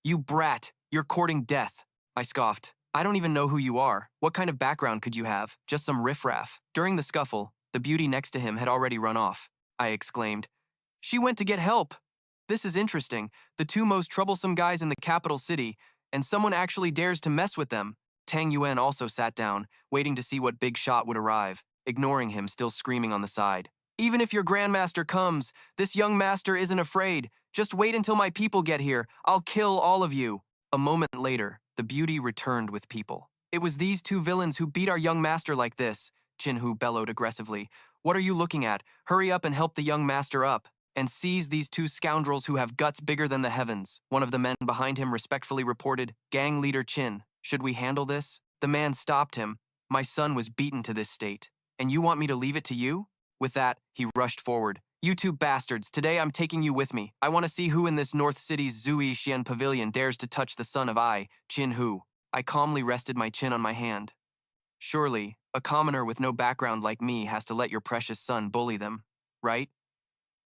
"You brat! You're courting death!" I scoffed. "I don't even know who you are. What kind of background could you have? Just some riffraff." During the scuffle, the beauty next to him had already run off. I exclaimed, "She went to get help!" This is interesting. The two most troublesome guys in the capital city, and someone actually dares to mess with them. Tang Yuan also sat down, waiting to see what big shot would arrive, ignoring him still screaming on the side. "Even if your grandmaster comes, this young master isn't afraid. Just wait until my people get here. I'll kill all of you." A moment later, the beauty returned with people. "It was these two villains who beat our young master like this," Qin Hu bellowed aggressively. "What are you looking at? Hurry up and help the young master up. And seize these two scoundrels who have guts bigger than the heavens." One of the men behind him respectfully reported, "Gang leader Qin, should we handle this?" The man stopped him. "My son was beaten to this state, and you want me to leave it to you?" With that, he rushed forward. "You two bastards, today I'm taking you with me. I want to see who in this North City's Zui Xian pavilion dares to touch the son of Qin Hu." I calmly rested my chin on my hand. Surely, a commoner with no background like me has to let your precious son bully them, right?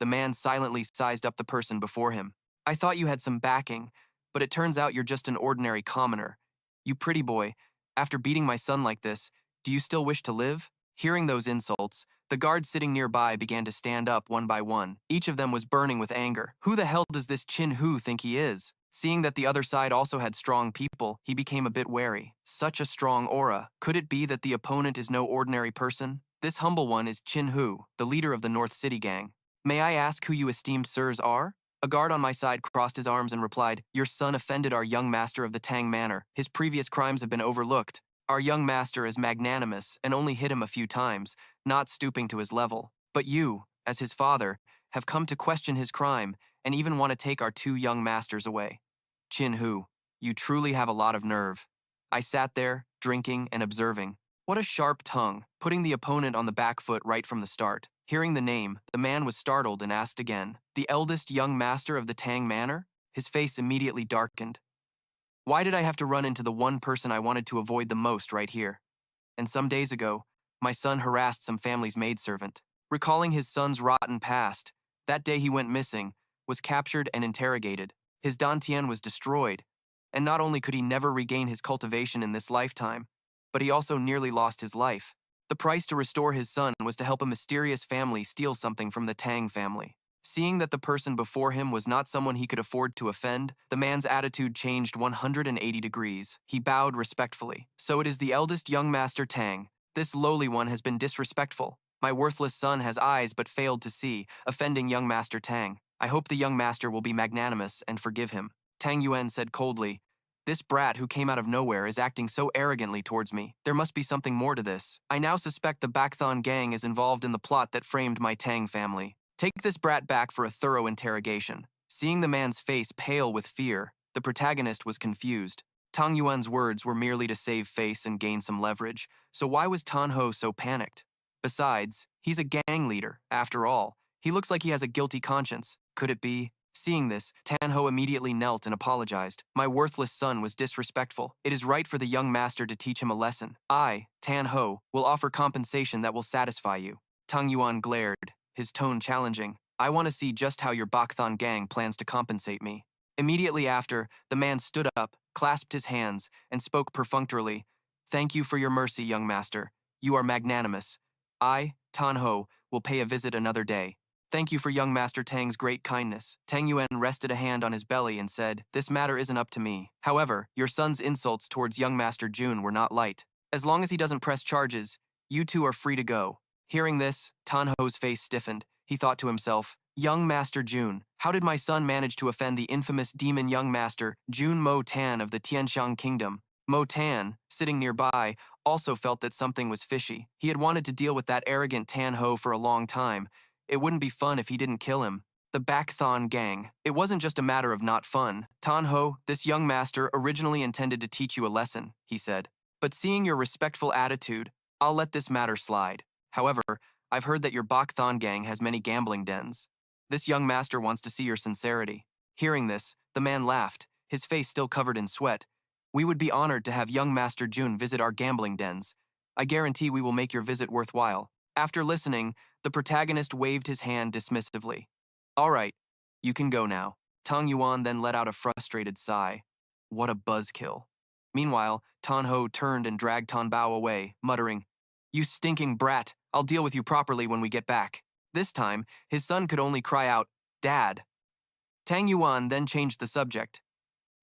The man silently sized up the person before him. "I thought you had some backing, but it turns out you're just an ordinary commoner. You pretty boy, after beating my son like this, do you still wish to live?" Hearing those insults, the guards sitting nearby began to stand up one by one. Each of them was burning with anger. Who the hell does this Qin Hu think he is? Seeing that the other side also had strong people, he became a bit wary. Such a strong aura. Could it be that the opponent is no ordinary person? This humble one is Qin Hu, the leader of the North City gang. "May I ask who you esteemed sirs are?" A guard on my side crossed his arms and replied, "Your son offended our young master of the Tang Manor. His previous crimes have been overlooked. Our young master is magnanimous and only hit him a few times, not stooping to his level. But you, as his father, have come to question his crime and even want to take our two young masters away. Qin Hu, you truly have a lot of nerve." I sat there, drinking and observing. What a sharp tongue, putting the opponent on the back foot right from the start. Hearing the name, the man was startled and asked again, "The eldest young master of the Tang Manor?" His face immediately darkened. Why did I have to run into the one person I wanted to avoid the most right here? And some days ago, my son harassed some family's maidservant. Recalling his son's rotten past, that day he went missing, was captured and interrogated. His dantian was destroyed, and not only could he never regain his cultivation in this lifetime, but he also nearly lost his life. The price to restore his son was to help a mysterious family steal something from the Tang family. Seeing that the person before him was not someone he could afford to offend, the man's attitude changed 180 degrees. He bowed respectfully. "So it is the eldest young master Tang. This lowly one has been disrespectful. My worthless son has eyes but failed to see, offending young master Tang. I hope the young master will be magnanimous and forgive him." Tang Yuan said coldly, "This brat who came out of nowhere is acting so arrogantly towards me. There must be something more to this. I now suspect the Bakthon gang is involved in the plot that framed my Tang family. Take this brat back for a thorough interrogation." Seeing the man's face pale with fear, the protagonist was confused. Tang Yuan's words were merely to save face and gain some leverage, so why was Tan Ho so panicked? Besides, he's a gang leader, after all. He looks like he has a guilty conscience. Could it be? Seeing this, Tan Ho immediately knelt and apologized. "My worthless son was disrespectful. It is right for the young master to teach him a lesson. I, Tan Ho, will offer compensation that will satisfy you." Tang Yuan glared, his tone challenging. "I want to see just how your Bakthon gang plans to compensate me." Immediately after, the man stood up, clasped his hands, and spoke perfunctorily. "Thank you for your mercy, young master. You are magnanimous. I, Tan Ho, will pay a visit another day. Thank you for young Master Tang's great kindness." Tang Yuan rested a hand on his belly and said, "This matter isn't up to me. However, your son's insults towards young Master Jun were not light. As long as he doesn't press charges, you two are free to go." Hearing this, Tan Ho's face stiffened. He thought to himself, "Young Master Jun, how did my son manage to offend the infamous demon young master Jun Mo Tan of the Tianxiang Kingdom?" Mo Tan, sitting nearby, also felt that something was fishy. He had wanted to deal with that arrogant Tan Ho for a long time. It wouldn't be fun if he didn't kill him. The Bakthon gang. It wasn't just a matter of not fun. "Tan Ho, this young master originally intended to teach you a lesson," he said. "But seeing your respectful attitude, I'll let this matter slide. However, I've heard that your Bakthon gang has many gambling dens. This young master wants to see your sincerity." Hearing this, the man laughed, his face still covered in sweat. "We would be honored to have young Master Jun visit our gambling dens. I guarantee we will make your visit worthwhile." After listening, the protagonist waved his hand dismissively. All right, you can go now. Tang Yuan then let out a frustrated sigh. What a buzzkill. Meanwhile, Tan Ho turned and dragged Tan Bao away, muttering, You stinking brat, I'll deal with you properly when we get back. This time, his son could only cry out, Dad. Tang Yuan then changed the subject.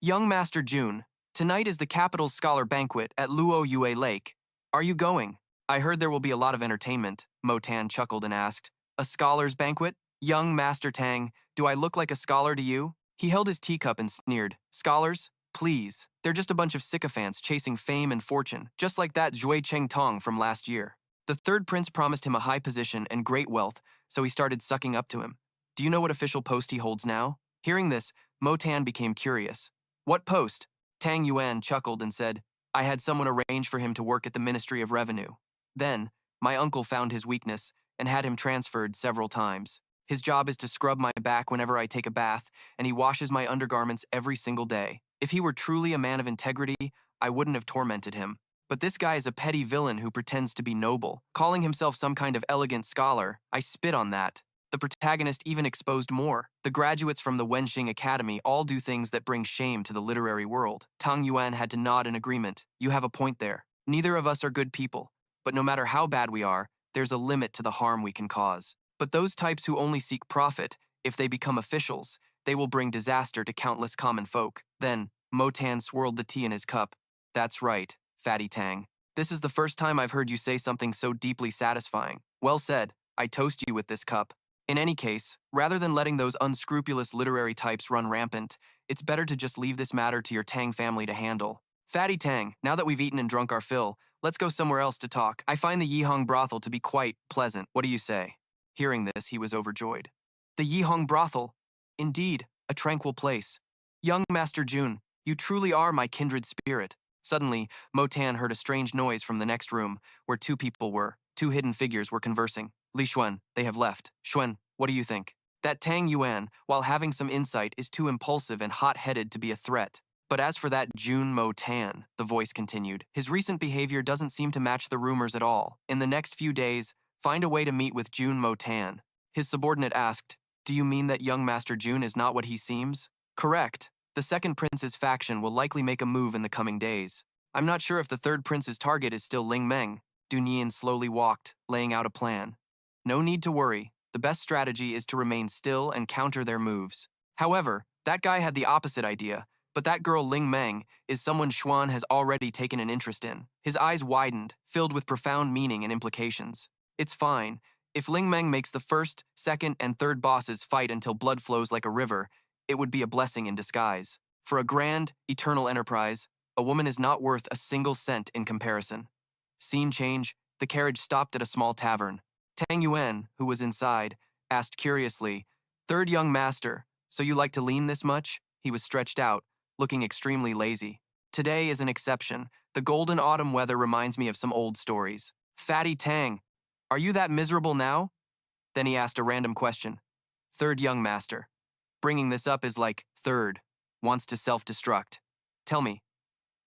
Young Master Jun, tonight is the capital's scholar banquet at Luo Yue Lake. Are you going? I heard there will be a lot of entertainment, Mo Tan chuckled and asked. A scholar's banquet? Young Master Tang, do I look like a scholar to you? He held his teacup and sneered. Scholars? Please. They're just a bunch of sycophants chasing fame and fortune, just like that Zhui Cheng Tong from last year. The third prince promised him a high position and great wealth, so he started sucking up to him. Do you know what official post he holds now? Hearing this, Mo Tan became curious. What post? Tang Yuan chuckled and said, I had someone arrange for him to work at the Ministry of Revenue. Then, my uncle found his weakness and had him transferred several times. His job is to scrub my back whenever I take a bath, and he washes my undergarments every single day. If he were truly a man of integrity, I wouldn't have tormented him. But this guy is a petty villain who pretends to be noble, calling himself some kind of elegant scholar. I spit on that. The protagonist even exposed more. The graduates from the Wenxing Academy all do things that bring shame to the literary world. Tang Yuan had to nod in agreement. You have a point there. Neither of us are good people, but no matter how bad we are, there's a limit to the harm we can cause. But those types who only seek profit, if they become officials, they will bring disaster to countless common folk. Then, Mo Tan swirled the tea in his cup. That's right, Fatty Tang. This is the first time I've heard you say something so deeply satisfying. Well said. I toast you with this cup. In any case, rather than letting those unscrupulous literary types run rampant, it's better to just leave this matter to your Tang family to handle. Fatty Tang, now that we've eaten and drunk our fill, let's go somewhere else to talk. I find the Yihong brothel to be quite pleasant. What do you say? Hearing this, he was overjoyed. The Yihong brothel? Indeed, a tranquil place. Young Master Jun, you truly are my kindred spirit. Suddenly, Mo Tan heard a strange noise from the next room, where two people were. Two hidden figures were conversing. Li Xuan, they have left. Xuan, what do you think? That Tang Yuan, while having some insight, is too impulsive and hot-headed to be a threat. But as for that Jun Mo Tan, the voice continued, his recent behavior doesn't seem to match the rumors at all. In the next few days, find a way to meet with Jun Mo Tan. His subordinate asked, Do you mean that young Master Jun is not what he seems? Correct. The second prince's faction will likely make a move in the coming days. I'm not sure if the third prince's target is still Ling Meng. Dunyan slowly walked, laying out a plan. No need to worry. The best strategy is to remain still and counter their moves. However, that guy had the opposite idea, but that girl Ling Meng is someone Xuan has already taken an interest in. His eyes widened, filled with profound meaning and implications. It's fine. If Ling Meng makes the first, second, and third bosses fight until blood flows like a river, it would be a blessing in disguise. For a grand, eternal enterprise, a woman is not worth a single cent in comparison. Scene change, the carriage stopped at a small tavern. Tang Yuan, who was inside, asked curiously, Third young master, so you like to lean this much? He was stretched out, looking extremely lazy. Today is an exception. The golden autumn weather reminds me of some old stories. Fatty Tang, are you that miserable now? Then he asked a random question. Third young master. Bringing this up is like, third, wants to self-destruct. Tell me,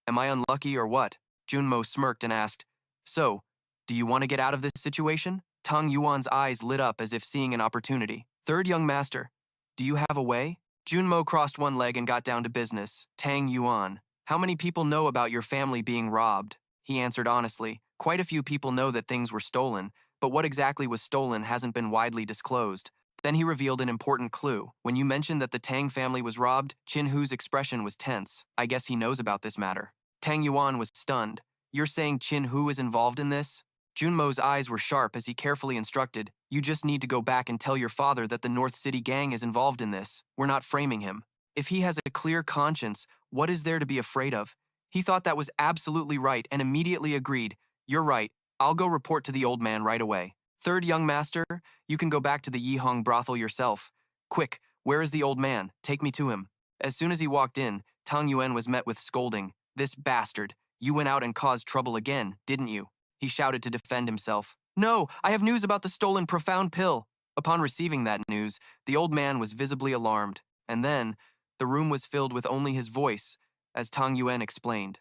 am I unlucky or what? Junmo smirked and asked, So, do you want to get out of this situation? Tang Yuan's eyes lit up as if seeing an opportunity. Third young master, do you have a way? Junmo crossed one leg and got down to business. Tang Yuan, how many people know about your family being robbed? He answered honestly. Quite a few people know that things were stolen, but what exactly was stolen hasn't been widely disclosed. Then he revealed an important clue. When you mentioned that the Tang family was robbed, Qin Hu's expression was tense. I guess he knows about this matter. Tang Yuan was stunned. You're saying Qin Hu is involved in this? Junmo's eyes were sharp as he carefully instructed, You just need to go back and tell your father that the North City gang is involved in this. We're not framing him. If he has a clear conscience, what is there to be afraid of? He thought that was absolutely right and immediately agreed, You're right, I'll go report to the old man right away. Third young master, you can go back to the Yihong brothel yourself. Quick, where is the old man? Take me to him. As soon as he walked in, Tang Yuan was met with scolding. This bastard, you went out and caused trouble again, didn't you? He shouted to defend himself. No, I have news about the stolen profound pill. Upon receiving that news, the old man was visibly alarmed, and then, the room was filled with only his voice, as Tang Yuan explained.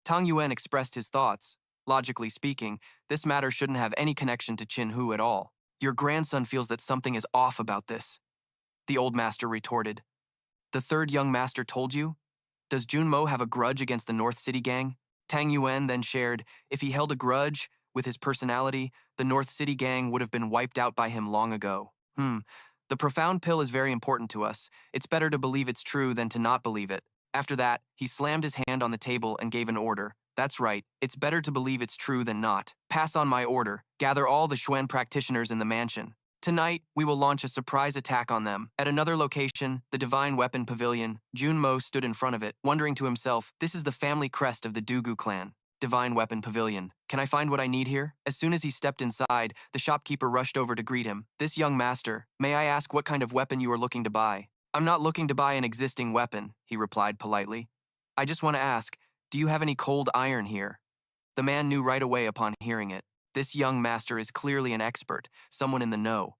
Tang Yuan expressed his thoughts. Logically speaking, this matter shouldn't have any connection to Qin Hu at all. Your grandson feels that something is off about this. the old master retorted. The third young master told you? Does Junmo have a grudge against the North City gang? Tang Yuan then shared, if he held a grudge with his personality, the North City gang would have been wiped out by him long ago. The profound pill is very important to us. It's better to believe it's true than to not believe it. After that, he slammed his hand on the table and gave an order. That's right, it's better to believe it's true than not. Pass on my order. Gather all the Xuan practitioners in the mansion. Tonight, we will launch a surprise attack on them. At another location, the Divine Weapon Pavilion, Junmo stood in front of it, wondering to himself, this is the family crest of the Dugu clan. Divine Weapon Pavilion. Can I find what I need here? As soon as he stepped inside, the shopkeeper rushed over to greet him. This young master, may I ask what kind of weapon you are looking to buy? I'm not looking to buy an existing weapon, he replied politely. I just want to ask, do you have any cold iron here? The man knew right away upon hearing it. This young master is clearly an expert, someone in the know.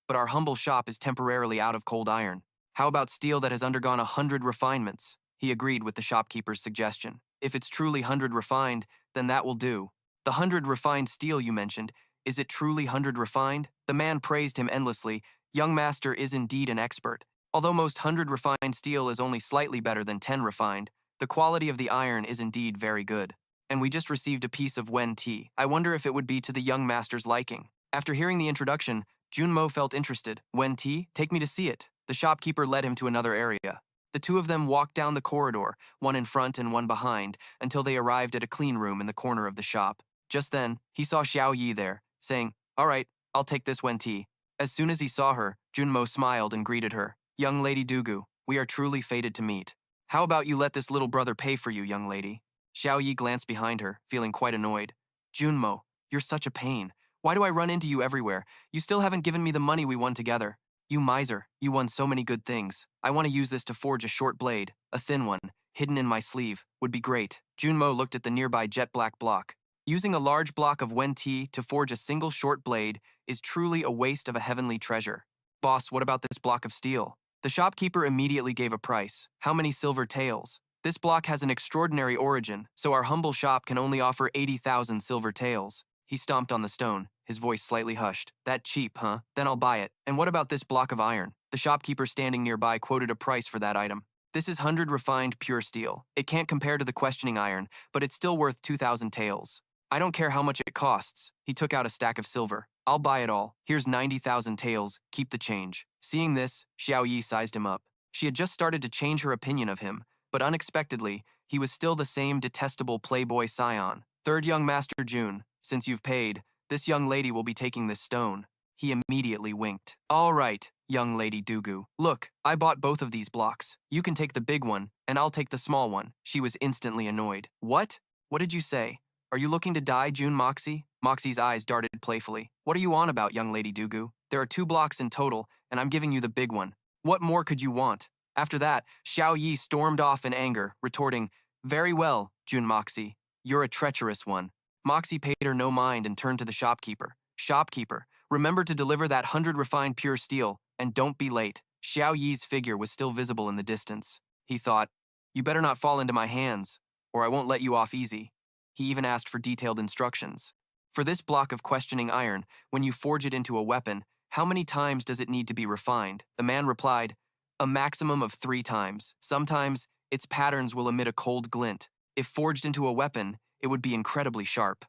But our humble shop is temporarily out of cold iron. How about steel that has undergone 100 refinements? He agreed with the shopkeeper's suggestion. If it's truly 100 refined, then that will do. The 100 refined steel you mentioned, is it truly 100 refined? The man praised him endlessly. Young master is indeed an expert. Although most 100 refined steel is only slightly better than 10 refined, the quality of the iron is indeed very good. And we just received a piece of Wen tea. I wonder if it would be to the young master's liking. After hearing the introduction, Junmo felt interested. Wen tea? Take me to see it. The shopkeeper led him to another area. The two of them walked down the corridor, one in front and one behind, until they arrived at a clean room in the corner of the shop. Just then, he saw Xiao Yi there, saying, all right, I'll take this Wen tea. As soon as he saw her, Junmo smiled and greeted her. Young lady Dugu, we are truly fated to meet. How about you let this little brother pay for you, young lady? Xiao Yi glanced behind her, feeling quite annoyed. Junmo, you're such a pain. Why do I run into you everywhere? You still haven't given me the money we won together. You miser, you won so many good things. I want to use this to forge a short blade, a thin one, hidden in my sleeve, would be great. Junmo looked at the nearby jet black block. Using a large block of Wen tea to forge a single short blade is truly a waste of a heavenly treasure. Boss, what about this block of steel? The shopkeeper immediately gave a price. How many silver taels? This block has an extraordinary origin, so our humble shop can only offer 80,000 silver taels. He stomped on the stone, his voice slightly hushed. That cheap, huh? Then I'll buy it. And what about this block of iron? The shopkeeper standing nearby quoted a price for that item. This is 100 refined pure steel. It can't compare to the questioning iron, but it's still worth 2,000 taels. I don't care how much it costs. He took out a stack of silver. I'll buy it all. Here's 90,000 taels. Keep the change. Seeing this, Xiao Yi sized him up. She had just started to change her opinion of him, but unexpectedly, he was still the same detestable playboy scion. Third young master June, since you've paid, this young lady will be taking this stone. He immediately winked. All right, young lady Dugu. Look, I bought both of these blocks. You can take the big one, and I'll take the small one. She was instantly annoyed. What? What did you say? Are you looking to die, June Moxie? Moxie's eyes darted playfully. What are you on about, young lady Dugu? There are 2 blocks in total, and I'm giving you the big one. What more could you want? After that, Xiao Yi stormed off in anger, retorting, very well, June Moxie. You're a treacherous one. Moxie paid her no mind and turned to the shopkeeper. Shopkeeper, remember to deliver that 100 refined pure steel, and don't be late. Xiao Yi's figure was still visible in the distance. He thought, you better not fall into my hands, or I won't let you off easy. He even asked for detailed instructions. For this block of questioning iron, when you forge it into a weapon, how many times does it need to be refined? The man replied, a maximum of 3 times. Sometimes, its patterns will emit a cold glint. If forged into a weapon, it would be incredibly sharp.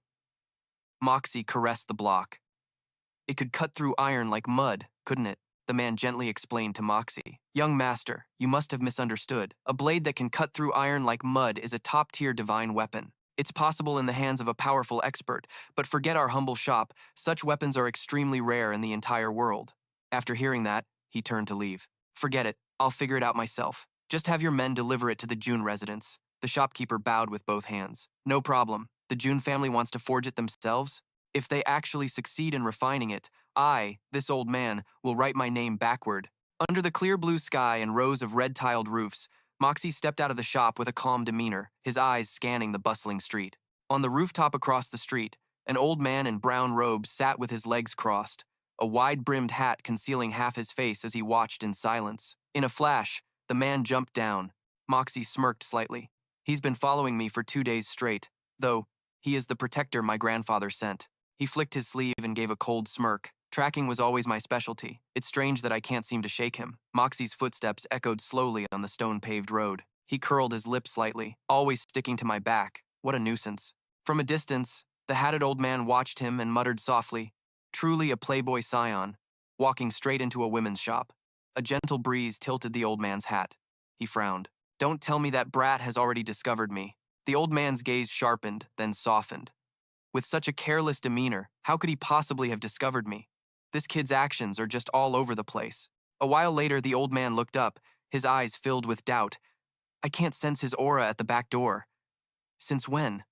Moxie caressed the block. It could cut through iron like mud, couldn't it? The man gently explained to Moxie. Young master, you must have misunderstood. A blade that can cut through iron like mud is a top-tier divine weapon. It's possible in the hands of a powerful expert, but forget our humble shop, such weapons are extremely rare in the entire world. After hearing that, he turned to leave. Forget it, I'll figure it out myself. Just have your men deliver it to the June residence. The shopkeeper bowed with both hands. No problem. The June family wants to forge it themselves? If they actually succeed in refining it, I, this old man, will write my name backward. Under the clear blue sky and rows of red-tiled roofs, Moxie stepped out of the shop with a calm demeanor, his eyes scanning the bustling street. On the rooftop across the street, an old man in brown robes sat with his legs crossed, a wide-brimmed hat concealing half his face as he watched in silence. In a flash, the man jumped down. Moxie smirked slightly. He's been following me for 2 days straight, though he is the protector my grandfather sent. He flicked his sleeve and gave a cold smirk. Tracking was always my specialty. It's strange that I can't seem to shake him. Moxie's footsteps echoed slowly on the stone-paved road. He curled his lip slightly, always sticking to my back. What a nuisance. From a distance, the hatted old man watched him and muttered softly, "Truly a playboy scion," walking straight into a women's shop. A gentle breeze tilted the old man's hat. He frowned. "Don't tell me that brat has already discovered me." The old man's gaze sharpened, then softened. With such a careless demeanor, how could he possibly have discovered me? This kid's actions are just all over the place. A while later, the old man looked up, his eyes filled with doubt. "I can't sense his aura at the back door." "Since when?"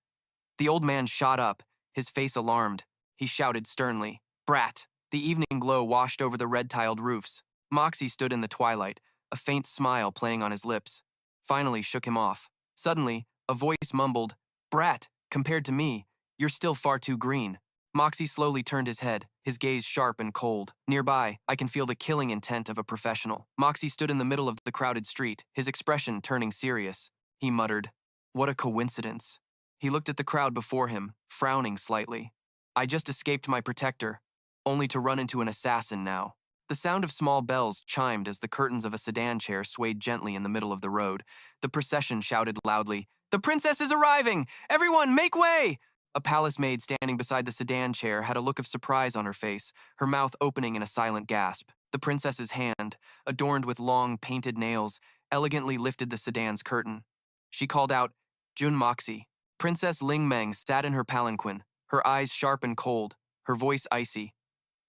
The old man shot up, his face alarmed. He shouted sternly, "Brat!" The evening glow washed over the red-tiled roofs. Moxie stood in the twilight, a faint smile playing on his lips. Finally shook him off. Suddenly, a voice mumbled, "Brat, compared to me, you're still far too green." Moxie slowly turned his head, his gaze sharp and cold. Nearby, I can feel the killing intent of a professional. Moxie stood in the middle of the crowded street, his expression turning serious. He muttered, "What a coincidence." He looked at the crowd before him, frowning slightly. "I just escaped my protector, only to run into an assassin now." The sound of small bells chimed as the curtains of a sedan chair swayed gently in the middle of the road. The procession shouted loudly, "The princess is arriving! Everyone, make way!" A palace maid standing beside the sedan chair had a look of surprise on her face, her mouth opening in a silent gasp. The princess's hand, adorned with long, painted nails, elegantly lifted the sedan's curtain. She called out, "Jun Moxie." Princess Ling Meng sat in her palanquin, her eyes sharp and cold, her voice icy.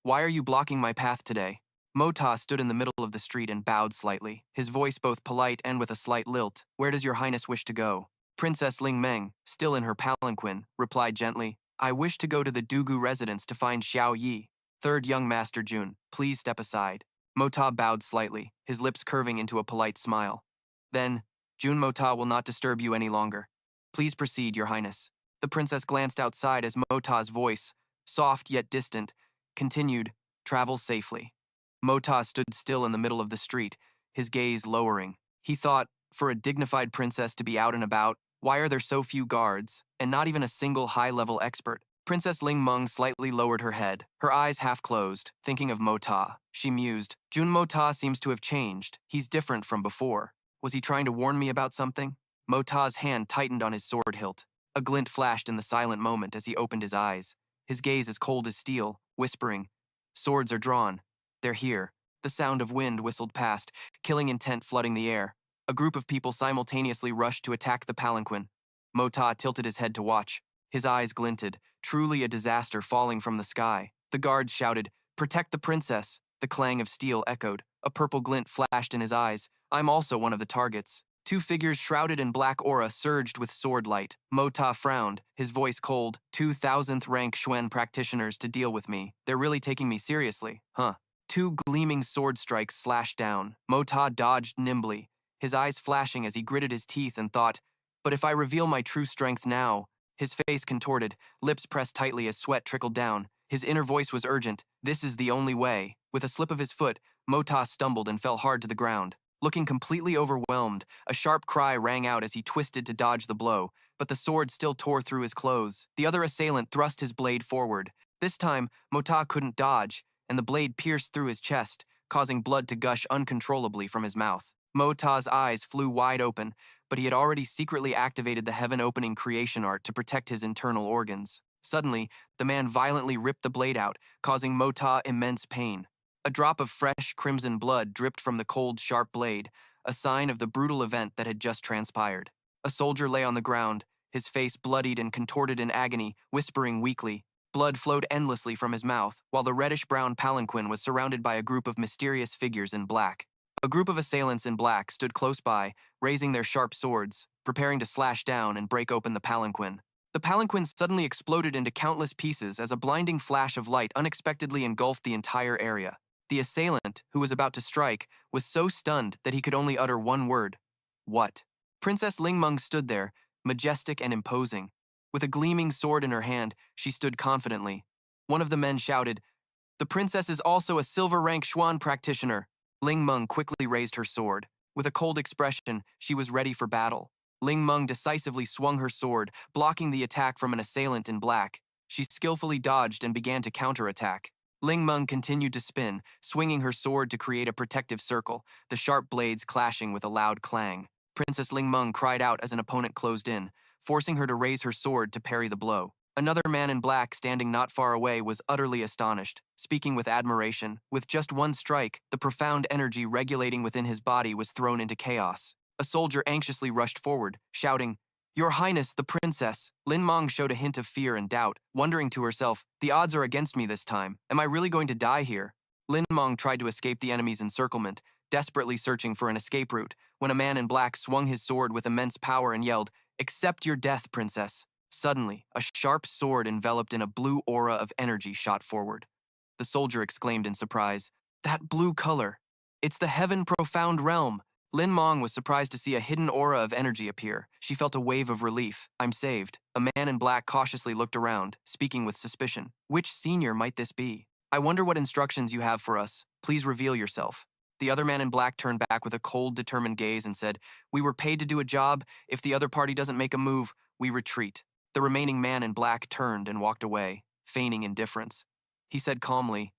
"Why are you blocking my path today?" Mota stood in the middle of the street and bowed slightly, his voice both polite and with a slight lilt. "Where does your highness wish to go?" Princess Ling Meng, still in her palanquin, replied gently, "I wish to go to the Dugu residence to find Xiao Yi." "Third young master Jun, please step aside." Mota bowed slightly, his lips curving into a polite smile. Then, "Jun Mota will not disturb you any longer. Please proceed, your highness." The princess glanced outside as Mota's voice, soft yet distant, continued, "Travel safely." Mota stood still in the middle of the street, his gaze lowering. He thought, for a dignified princess to be out and about, why are there so few guards, and not even a single high-level expert? Princess Ling Meng slightly lowered her head, her eyes half closed, thinking of Mota. She mused, "Jun Mota seems to have changed. He's different from before. Was he trying to warn me about something?" Mota's hand tightened on his sword hilt. A glint flashed in the silent moment as he opened his eyes, his gaze as cold as steel, whispering, "Swords are drawn. They're here." The sound of wind whistled past, killing intent flooding the air. A group of people simultaneously rushed to attack the palanquin. Mota tilted his head to watch. His eyes glinted, truly a disaster falling from the sky. The guards shouted, "Protect the princess." The clang of steel echoed. A purple glint flashed in his eyes. "I'm also one of the targets." Two figures shrouded in black aura surged with sword light. Mota frowned, his voice cold. 2,000th rank Xuan practitioners to deal with me. They're really taking me seriously, huh? Two gleaming sword strikes slashed down. Mota dodged nimbly, his eyes flashing as he gritted his teeth and thought, "But if I reveal my true strength now?" His face contorted, lips pressed tightly as sweat trickled down. His inner voice was urgent. "This is the only way." With a slip of his foot, Mota stumbled and fell hard to the ground. Looking completely overwhelmed, a sharp cry rang out as he twisted to dodge the blow, but the sword still tore through his clothes. The other assailant thrust his blade forward. This time, Mota couldn't dodge, and the blade pierced through his chest, causing blood to gush uncontrollably from his mouth. Mota's eyes flew wide open, but he had already secretly activated the heaven-opening creation art to protect his internal organs. Suddenly, the man violently ripped the blade out, causing Mota immense pain. A drop of fresh, crimson blood dripped from the cold, sharp blade, a sign of the brutal event that had just transpired. A soldier lay on the ground, his face bloodied and contorted in agony, whispering weakly. Blood flowed endlessly from his mouth, while the reddish-brown palanquin was surrounded by a group of mysterious figures in black. A group of assailants in black stood close by, raising their sharp swords, preparing to slash down and break open the palanquin. The palanquin suddenly exploded into countless pieces as a blinding flash of light unexpectedly engulfed the entire area. The assailant, who was about to strike, was so stunned that he could only utter one word. "What?" Princess Ling Meng stood there, majestic and imposing. With a gleaming sword in her hand, she stood confidently. One of the men shouted, "The princess is also a silver-rank Xuan practitioner." Ling Meng quickly raised her sword. With a cold expression, she was ready for battle. Ling Meng decisively swung her sword, blocking the attack from an assailant in black. She skillfully dodged and began to counterattack. Ling Meng continued to spin, swinging her sword to create a protective circle, the sharp blades clashing with a loud clang. Princess Ling Meng cried out as an opponent closed in, forcing her to raise her sword to parry the blow. Another man in black standing not far away was utterly astonished, speaking with admiration. With just one strike, the profound energy regulating within his body was thrown into chaos. A soldier anxiously rushed forward, shouting, "Your Highness, the princess!" Lin Meng showed a hint of fear and doubt, wondering to herself, "The odds are against me this time. Am I really going to die here?" Lin Meng tried to escape the enemy's encirclement, desperately searching for an escape route, when a man in black swung his sword with immense power and yelled, "Accept your death, princess." Suddenly, a sharp sword enveloped in a blue aura of energy shot forward. The soldier exclaimed in surprise, "That blue color! It's the heaven profound realm!" Lin Meng was surprised to see a hidden aura of energy appear. She felt a wave of relief. "I'm saved." A man in black cautiously looked around, speaking with suspicion. "Which senior might this be? I wonder what instructions you have for us. Please reveal yourself." The other man in black turned back with a cold, determined gaze and said, "We were paid to do a job. If the other party doesn't make a move, we retreat." The remaining man in black turned and walked away, feigning indifference. He said calmly,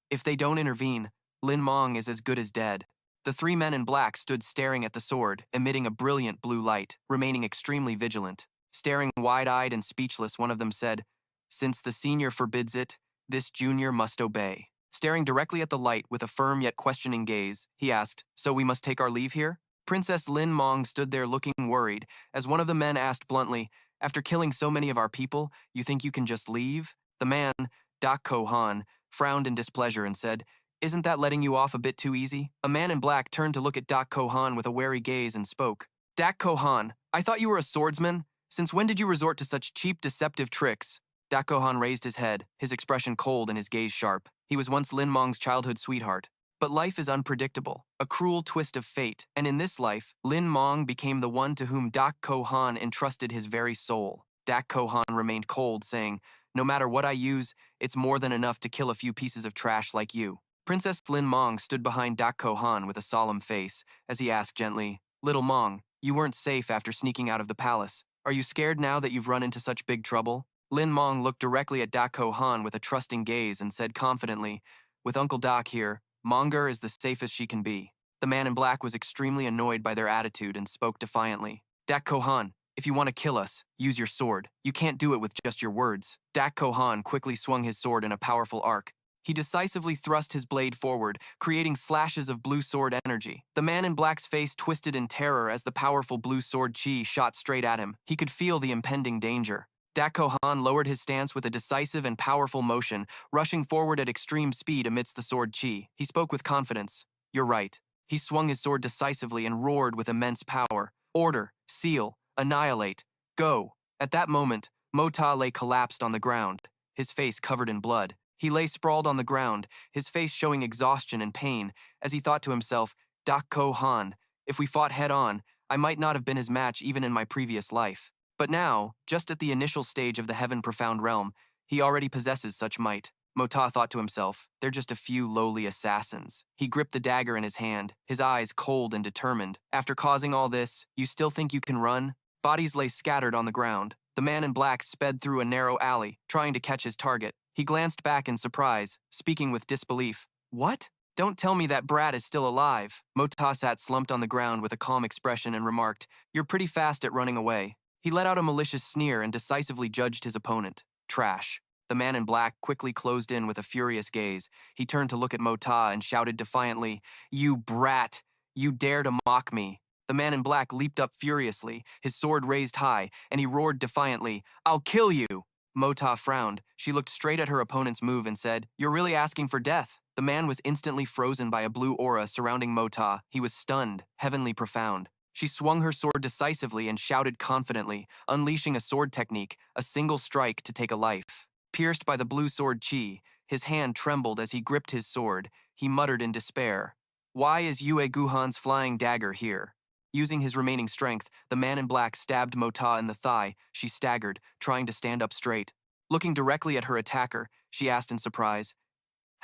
"If they don't intervene, Lin Meng is as good as dead." The three men in black stood staring at the sword, emitting a brilliant blue light, remaining extremely vigilant. Staring wide-eyed and speechless, one of them said, "Since the senior forbids it, this junior must obey." Staring directly at the light with a firm yet questioning gaze, he asked, "So we must take our leave here?" Princess Lin Meng stood there looking worried, as one of the men asked bluntly, "After killing so many of our people, you think you can just leave?" The man, Dak Ko Han, frowned in displeasure and said, "Isn't that letting you off a bit too easy?" A man in black turned to look at Dak Ko Han with a wary gaze and spoke. "Dak Ko Han, I thought you were a swordsman. Since when did you resort to such cheap, deceptive tricks?" Dak Ko Han raised his head, his expression cold and his gaze sharp. He was once Lin Meng's childhood sweetheart. But life is unpredictable, a cruel twist of fate, and in this life, Lin Meng became the one to whom Dak Ko Han entrusted his very soul. Dak Ko Han remained cold, saying, "No matter what I use, it's more than enough to kill a few pieces of trash like you." Princess Lin Meng stood behind Dak Ko Han with a solemn face, as he asked gently, "Little Meng, you weren't safe after sneaking out of the palace. Are you scared now that you've run into such big trouble?" Lin Meng looked directly at Dak Ko Han with a trusting gaze and said confidently, "With Uncle Dak here, Monger is the safest she can be." The man in black was extremely annoyed by their attitude and spoke defiantly. "Dak Ko Han, if you want to kill us, use your sword. You can't do it with just your words." Dak Ko Han quickly swung his sword in a powerful arc. He decisively thrust his blade forward, creating slashes of blue sword energy. The man in black's face twisted in terror as the powerful blue sword chi shot straight at him. He could feel the impending danger. Dak Ko Han lowered his stance with a decisive and powerful motion, rushing forward at extreme speed amidst the sword chi. He spoke with confidence. "You're right." He swung his sword decisively and roared with immense power. "Order, seal, annihilate, go." At that moment, Mota lay collapsed on the ground, his face covered in blood. He lay sprawled on the ground, his face showing exhaustion and pain, as he thought to himself, "Dak Ko Han, if we fought head-on, I might not have been his match even in my previous life. But now, just at the initial stage of the Heaven Profound Realm, he already possesses such might." Mota thought to himself, "They're just a few lowly assassins." He gripped the dagger in his hand, his eyes cold and determined. "After causing all this, you still think you can run?" Bodies lay scattered on the ground. The man in black sped through a narrow alley, trying to catch his target. He glanced back in surprise, speaking with disbelief. "What? Don't tell me that brat is still alive." Mota sat slumped on the ground with a calm expression and remarked, "You're pretty fast at running away." He let out a malicious sneer and decisively judged his opponent. "Trash." The man in black quickly closed in with a furious gaze. He turned to look at Mota and shouted defiantly, "You brat! You dare to mock me!" The man in black leaped up furiously, his sword raised high, and he roared defiantly, "I'll kill you!" Mota frowned. She looked straight at her opponent's move and said, "You're really asking for death." The man was instantly frozen by a blue aura surrounding Mota. He was stunned, heavenly profound. She swung her sword decisively and shouted confidently, unleashing a sword technique, a single strike to take a life. Pierced by the blue sword chi, his hand trembled as he gripped his sword. He muttered in despair, "Why is Yue Guhan's flying dagger here?" Using his remaining strength, the man in black stabbed Mota in the thigh. She staggered, trying to stand up straight. Looking directly at her attacker, she asked in surprise,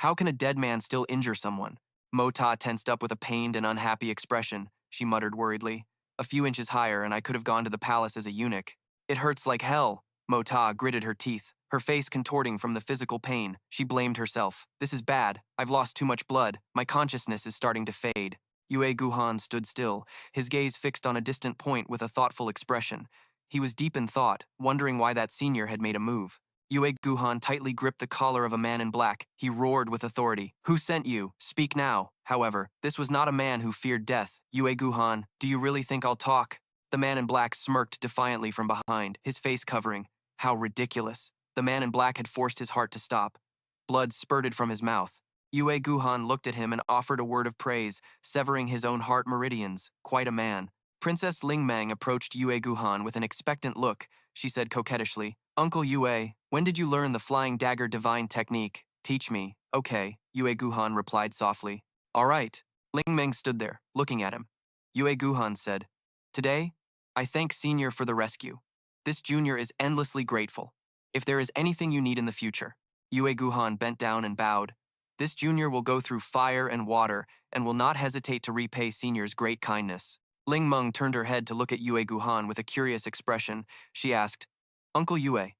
"How can a dead man still injure someone?" Mota tensed up with a pained and unhappy expression. She muttered worriedly, "A few inches higher and I could have gone to the palace as a eunuch." "It hurts like hell." Mota gritted her teeth. Her face contorting from the physical pain, she blamed herself. This is bad. I've lost too much blood. My consciousness is starting to fade. Yue Guhan stood still, his gaze fixed on a distant point with a thoughtful expression. He was deep in thought, wondering why that senior had made a move. Yue Guhan tightly gripped the collar of a man in black. He roared with authority. Who sent you? Speak now. However, this was not a man who feared death. Yue Guhan, do you really think I'll talk? The man in black smirked defiantly from behind, his face covering. How ridiculous. The man in black had forced his heart to stop. Blood spurted from his mouth. Yue Guhan looked at him and offered a word of praise, severing his own heart meridians. Quite a man. Princess Lingmang approached Yue Guhan with an expectant look. She said coquettishly, Uncle Yue, when did you learn the flying dagger divine technique? Teach me. Okay, Yue Guhan replied softly. All right. Lingmeng stood there, looking at him. Yue Guhan said, Today, I thank Senior for the rescue. This junior is endlessly grateful. If there is anything you need in the future. Yue Guhan bent down and bowed. This junior will go through fire and water and will not hesitate to repay Senior's great kindness. Ling Meng turned her head to look at Yue Guhan with a curious expression. She asked, Uncle Yue,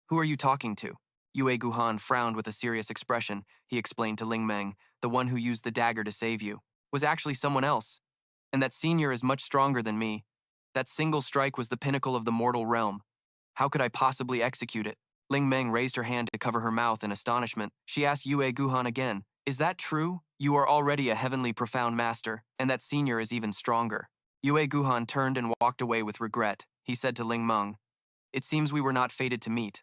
who are you talking to? Yue Guhan frowned with a serious expression. He explained to Ling Meng, the one who used the dagger to save you, was actually someone else. And that senior is much stronger than me. That single strike was the pinnacle of the mortal realm. How could I possibly execute it? Ling Meng raised her hand to cover her mouth in astonishment. She asked Yue Guhan again, Is that true? You are already a heavenly profound master, and that senior is even stronger. Yue Guhan turned and walked away with regret. He said to Ling Meng, It seems we were not fated to meet.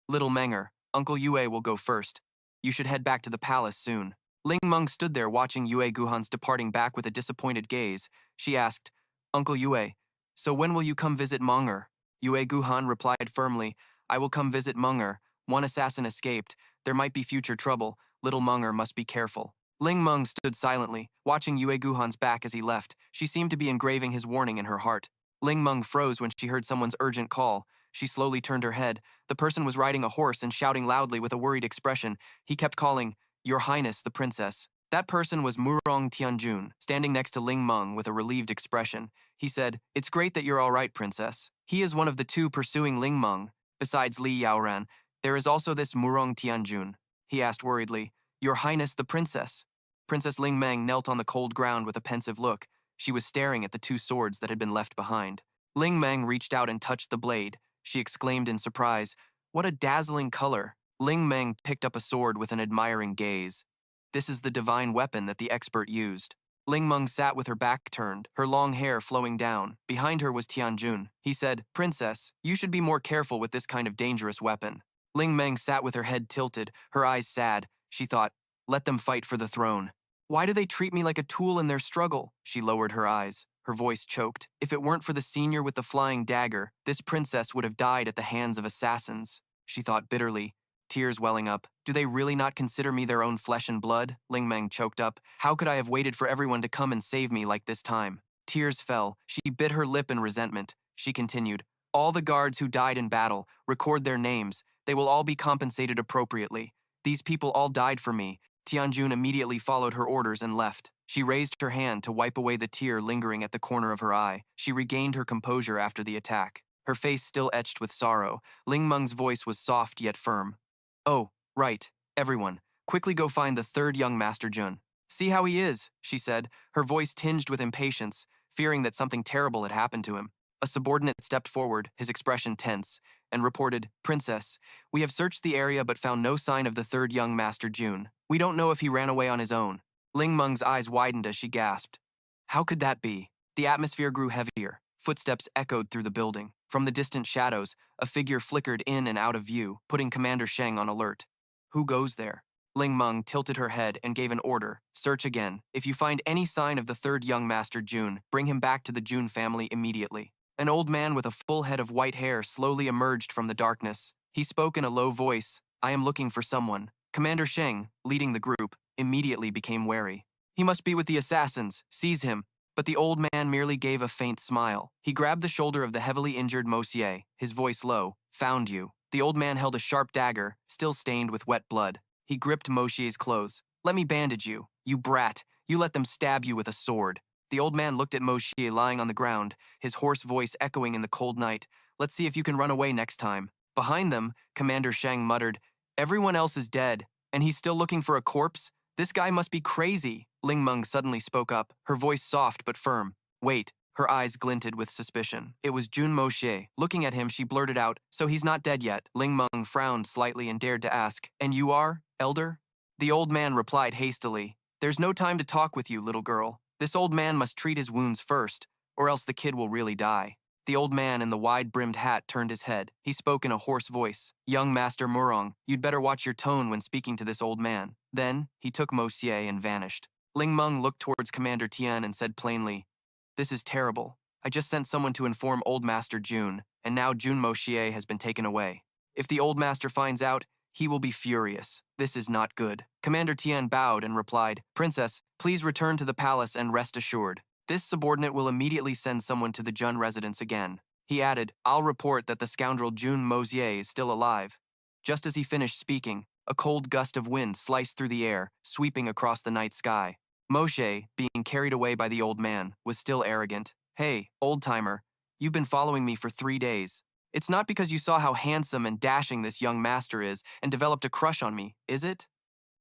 Little Menger, Uncle Yue will go first. You should head back to the palace soon. Ling Meng stood there watching Yue Guhan's departing back with a disappointed gaze. She asked, Uncle Yue, so when will you come visit Menger? Yue Guhan replied firmly, I will come visit Menger. One assassin escaped. There might be future trouble. Little Menger must be careful. Ling Meng stood silently, watching Yue Guhan's back as he left. She seemed to be engraving his warning in her heart. Ling Meng froze when she heard someone's urgent call. She slowly turned her head. The person was riding a horse and shouting loudly with a worried expression. He kept calling, Your Highness, the princess. That person was Murong Tianjun, standing next to Ling Meng with a relieved expression. He said, It's great that you're all right, princess. He is one of the two pursuing Ling Meng. Besides Li Yaoran, there is also this Murong Tianjun. He asked worriedly, Your Highness, the princess. Princess Ling Meng knelt on the cold ground with a pensive look. She was staring at the two swords that had been left behind. Ling Meng reached out and touched the blade. She exclaimed in surprise, What a dazzling color. Ling Meng picked up a sword with an admiring gaze. This is the divine weapon that the expert used. Ling Meng sat with her back turned, her long hair flowing down. Behind her was Tianjun. He said, Princess, you should be more careful with this kind of dangerous weapon. Ling Meng sat with her head tilted, her eyes sad. She thought, Let them fight for the throne. Why do they treat me like a tool in their struggle? She lowered her eyes. Her voice choked. If it weren't for the senior with the flying dagger, this princess would have died at the hands of assassins. She thought bitterly, tears welling up. Do they really not consider me their own flesh and blood? Ling Meng choked up. How could I have waited for everyone to come and save me like this time? Tears fell. She bit her lip in resentment. She continued, All the guards who died in battle, record their names. They will all be compensated appropriately. These people all died for me. Tianjun immediately followed her orders and left. She raised her hand to wipe away the tear lingering at the corner of her eye. She regained her composure after the attack. Her face still etched with sorrow. Ling Meng's voice was soft yet firm. Oh, right, everyone. Quickly go find the third young Master Jun. See how he is, she said, her voice tinged with impatience, fearing that something terrible had happened to him. A subordinate stepped forward, his expression tense, and reported, Princess, we have searched the area but found no sign of the third young Master Jun. We don't know if he ran away on his own. Ling Meng's eyes widened as she gasped. How could that be? The atmosphere grew heavier. Footsteps echoed through the building. From the distant shadows, a figure flickered in and out of view, putting Commander Sheng on alert. Who goes there? Ling Meng tilted her head and gave an order. Search again. If you find any sign of the third young Master Jun, bring him back to the Jun family immediately. An old man with a full head of white hair slowly emerged from the darkness. He spoke in a low voice. I am looking for someone. Commander Sheng, leading the group, immediately became wary. He must be with the assassins. Seize him. But the old man merely gave a faint smile. He grabbed the shoulder of the heavily injured Mosier, his voice low. Found you. The old man held a sharp dagger, still stained with wet blood. He gripped Mosier's clothes. Let me bandage you. You brat. You let them stab you with a sword. The old man looked at Mosier lying on the ground, his hoarse voice echoing in the cold night. Let's see if you can run away next time. Behind them, Commander Shang muttered, "Everyone else is dead, and he's still looking for a corpse? This guy must be crazy." Ling Meng suddenly spoke up, her voice soft but firm. "Wait." Her eyes glinted with suspicion. It was Jun Moshe. Looking at him, she blurted out, "So he's not dead yet?" Ling Meng frowned slightly and dared to ask, "And you are, Elder?" The old man replied hastily, "There's no time to talk with you, little girl. This old man must treat his wounds first, or else the kid will really die." The old man in the wide-brimmed hat turned his head. He spoke in a hoarse voice. "Young Master Murong, you'd better watch your tone when speaking to this old man." Then, he took Moshe and vanished. Ling Meng looked towards Commander Tian and said plainly, "This is terrible. I just sent someone to inform Old Master Jun, and now Jun Moshe has been taken away. If the Old Master finds out, he will be furious. This is not good." Commander Tian bowed and replied, "Princess, please return to the palace and rest assured. This subordinate will immediately send someone to the Jun residence again." He added, "I'll report that the scoundrel Jun Mosier is still alive." Just as he finished speaking, a cold gust of wind sliced through the air, sweeping across the night sky. Moshe, being carried away by the old man, was still arrogant. "Hey, old-timer, you've been following me for 3 days. It's not because you saw how handsome and dashing this young master is and developed a crush on me, is it?"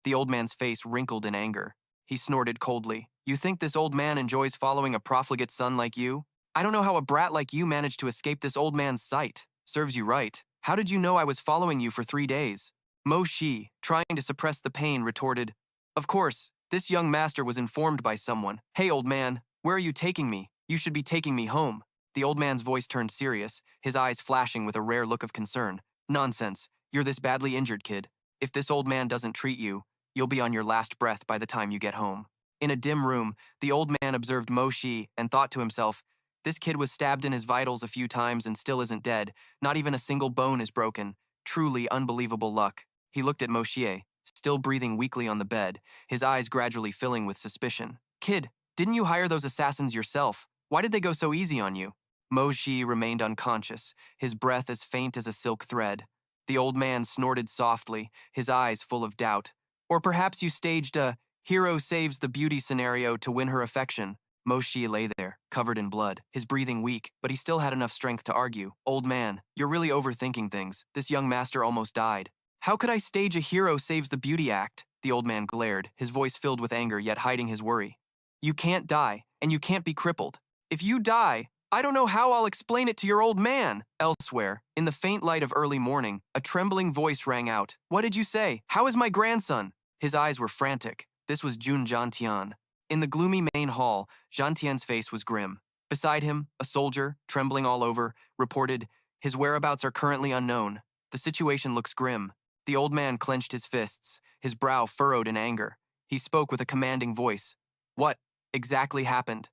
The old man's face wrinkled in anger. He snorted coldly. "You think this old man enjoys following a profligate son like you? I don't know how a brat like you managed to escape this old man's sight. Serves you right. How did you know I was following you for 3 days?" Mo Shi, trying to suppress the pain, retorted, "Of course, this young master was informed by someone. Hey, old man, where are you taking me? You should be taking me home." The old man's voice turned serious, his eyes flashing with a rare look of concern. "Nonsense. You're this badly injured, kid. If this old man doesn't treat you, you'll be on your last breath by the time you get home." In a dim room, the old man observed Mo Shi and thought to himself, "This kid was stabbed in his vitals a few times and still isn't dead. Not even a single bone is broken. Truly unbelievable luck." He looked at Mo Xie, still breathing weakly on the bed, his eyes gradually filling with suspicion. "Kid, didn't you hire those assassins yourself? Why did they go so easy on you?" Mo Xi remained unconscious, his breath as faint as a silk thread. The old man snorted softly, his eyes full of doubt. "Or perhaps you staged a hero saves the beauty scenario to win her affection." Mo Xi lay there, covered in blood, his breathing weak, but he still had enough strength to argue. "Old man, you're really overthinking things. This young master almost died." "How could I stage a hero saves the beauty act?" The old man glared, his voice filled with anger yet hiding his worry. "You can't die, and you can't be crippled. If you die, I don't know how I'll explain it to your old man." Elsewhere, in the faint light of early morning, a trembling voice rang out. "What did you say? How is my grandson?" His eyes were frantic. This was Jun Zhantian. In the gloomy main hall, Zhantian's face was grim. Beside him, a soldier, trembling all over, reported, "His whereabouts are currently unknown. The situation looks grim." The old man clenched his fists, his brow furrowed in anger. He spoke with a commanding voice. "What exactly happened?"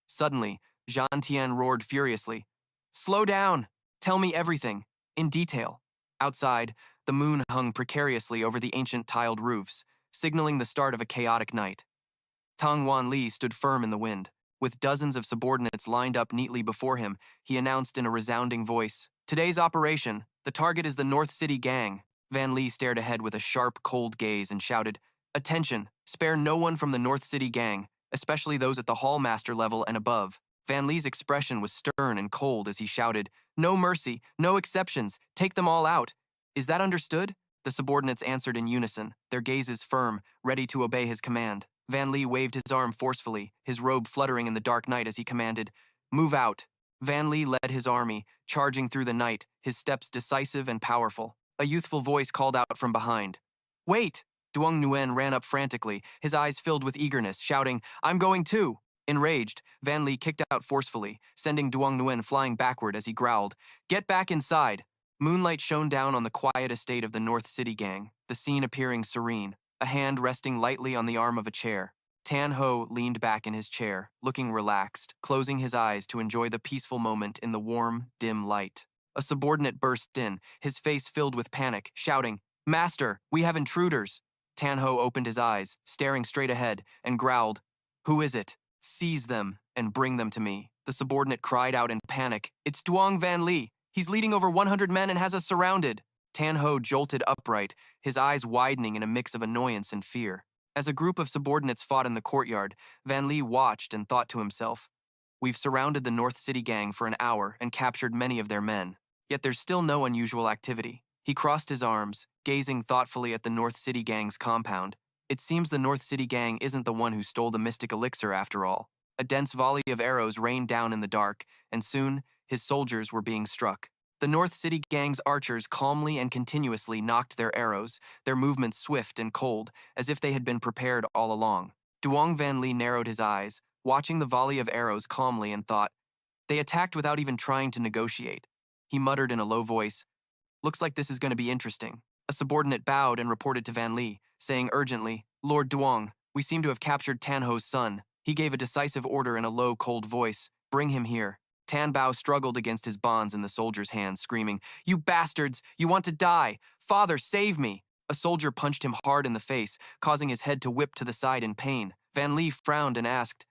Suddenly, Zhantian roared furiously. "Slow down! Tell me everything, in detail." Outside, the moon hung precariously over the ancient tiled roofs, signaling the start of a chaotic night. Tang Wanli stood firm in the wind. With dozens of subordinates lined up neatly before him, he announced in a resounding voice, "Today's operation, the target is the North City Gang." Van Lee stared ahead with a sharp, cold gaze and shouted, "Attention! Spare no one from the North City Gang, especially those at the hallmaster level and above." Van Lee's expression was stern and cold as he shouted, "No mercy, no exceptions, take them all out. Is that understood?" The subordinates answered in unison, their gazes firm, ready to obey his command. Van Lee waved his arm forcefully, his robe fluttering in the dark night as he commanded, "Move out." Van Lee led his army, charging through the night, his steps decisive and powerful. A youthful voice called out from behind, "Wait!" Duong Nguyen ran up frantically, his eyes filled with eagerness, shouting, "I'm going too!" Enraged, Van Lee kicked out forcefully, sending Duong Nguyen flying backward as he growled, "Get back inside!" Moonlight shone down on the quiet estate of the North City Gang, the scene appearing serene, a hand resting lightly on the arm of a chair. Tan Ho leaned back in his chair, looking relaxed, closing his eyes to enjoy the peaceful moment in the warm, dim light. A subordinate burst in, his face filled with panic, shouting, "Master, we have intruders!" Tan Ho opened his eyes, staring straight ahead, and growled, "Who is it? Seize them and bring them to me." The subordinate cried out in panic, "It's Duong Van Lee. He's leading over 100 men and has us surrounded." Tan Ho jolted upright, his eyes widening in a mix of annoyance and fear. As a group of subordinates fought in the courtyard, Van Lee watched and thought to himself, "We've surrounded the North City Gang for an hour and captured many of their men. Yet there's still no unusual activity. He crossed his arms, gazing thoughtfully at the North City Gang's compound. It seems the North City Gang isn't the one who stole the mystic elixir after all. A dense volley of arrows rained down in the dark, and soon, his soldiers were being struck. The North City Gang's archers calmly and continuously knocked their arrows, their movements swift and cold, as if they had been prepared all along. Duong Van Lee narrowed his eyes, watching the volley of arrows calmly, and thought, they attacked without even trying to negotiate. He muttered in a low voice, looks like this is going to be interesting. A subordinate bowed and reported to Van Lee, saying urgently, Lord Duong, we seem to have captured Tan Ho's son. He gave a decisive order in a low, cold voice, bring him here. Tan Bao struggled against his bonds in the soldier's hands, screaming, you bastards, you want to die. Father, save me. A soldier punched him hard in the face, causing his head to whip to the side in pain. Van Lee frowned and asked,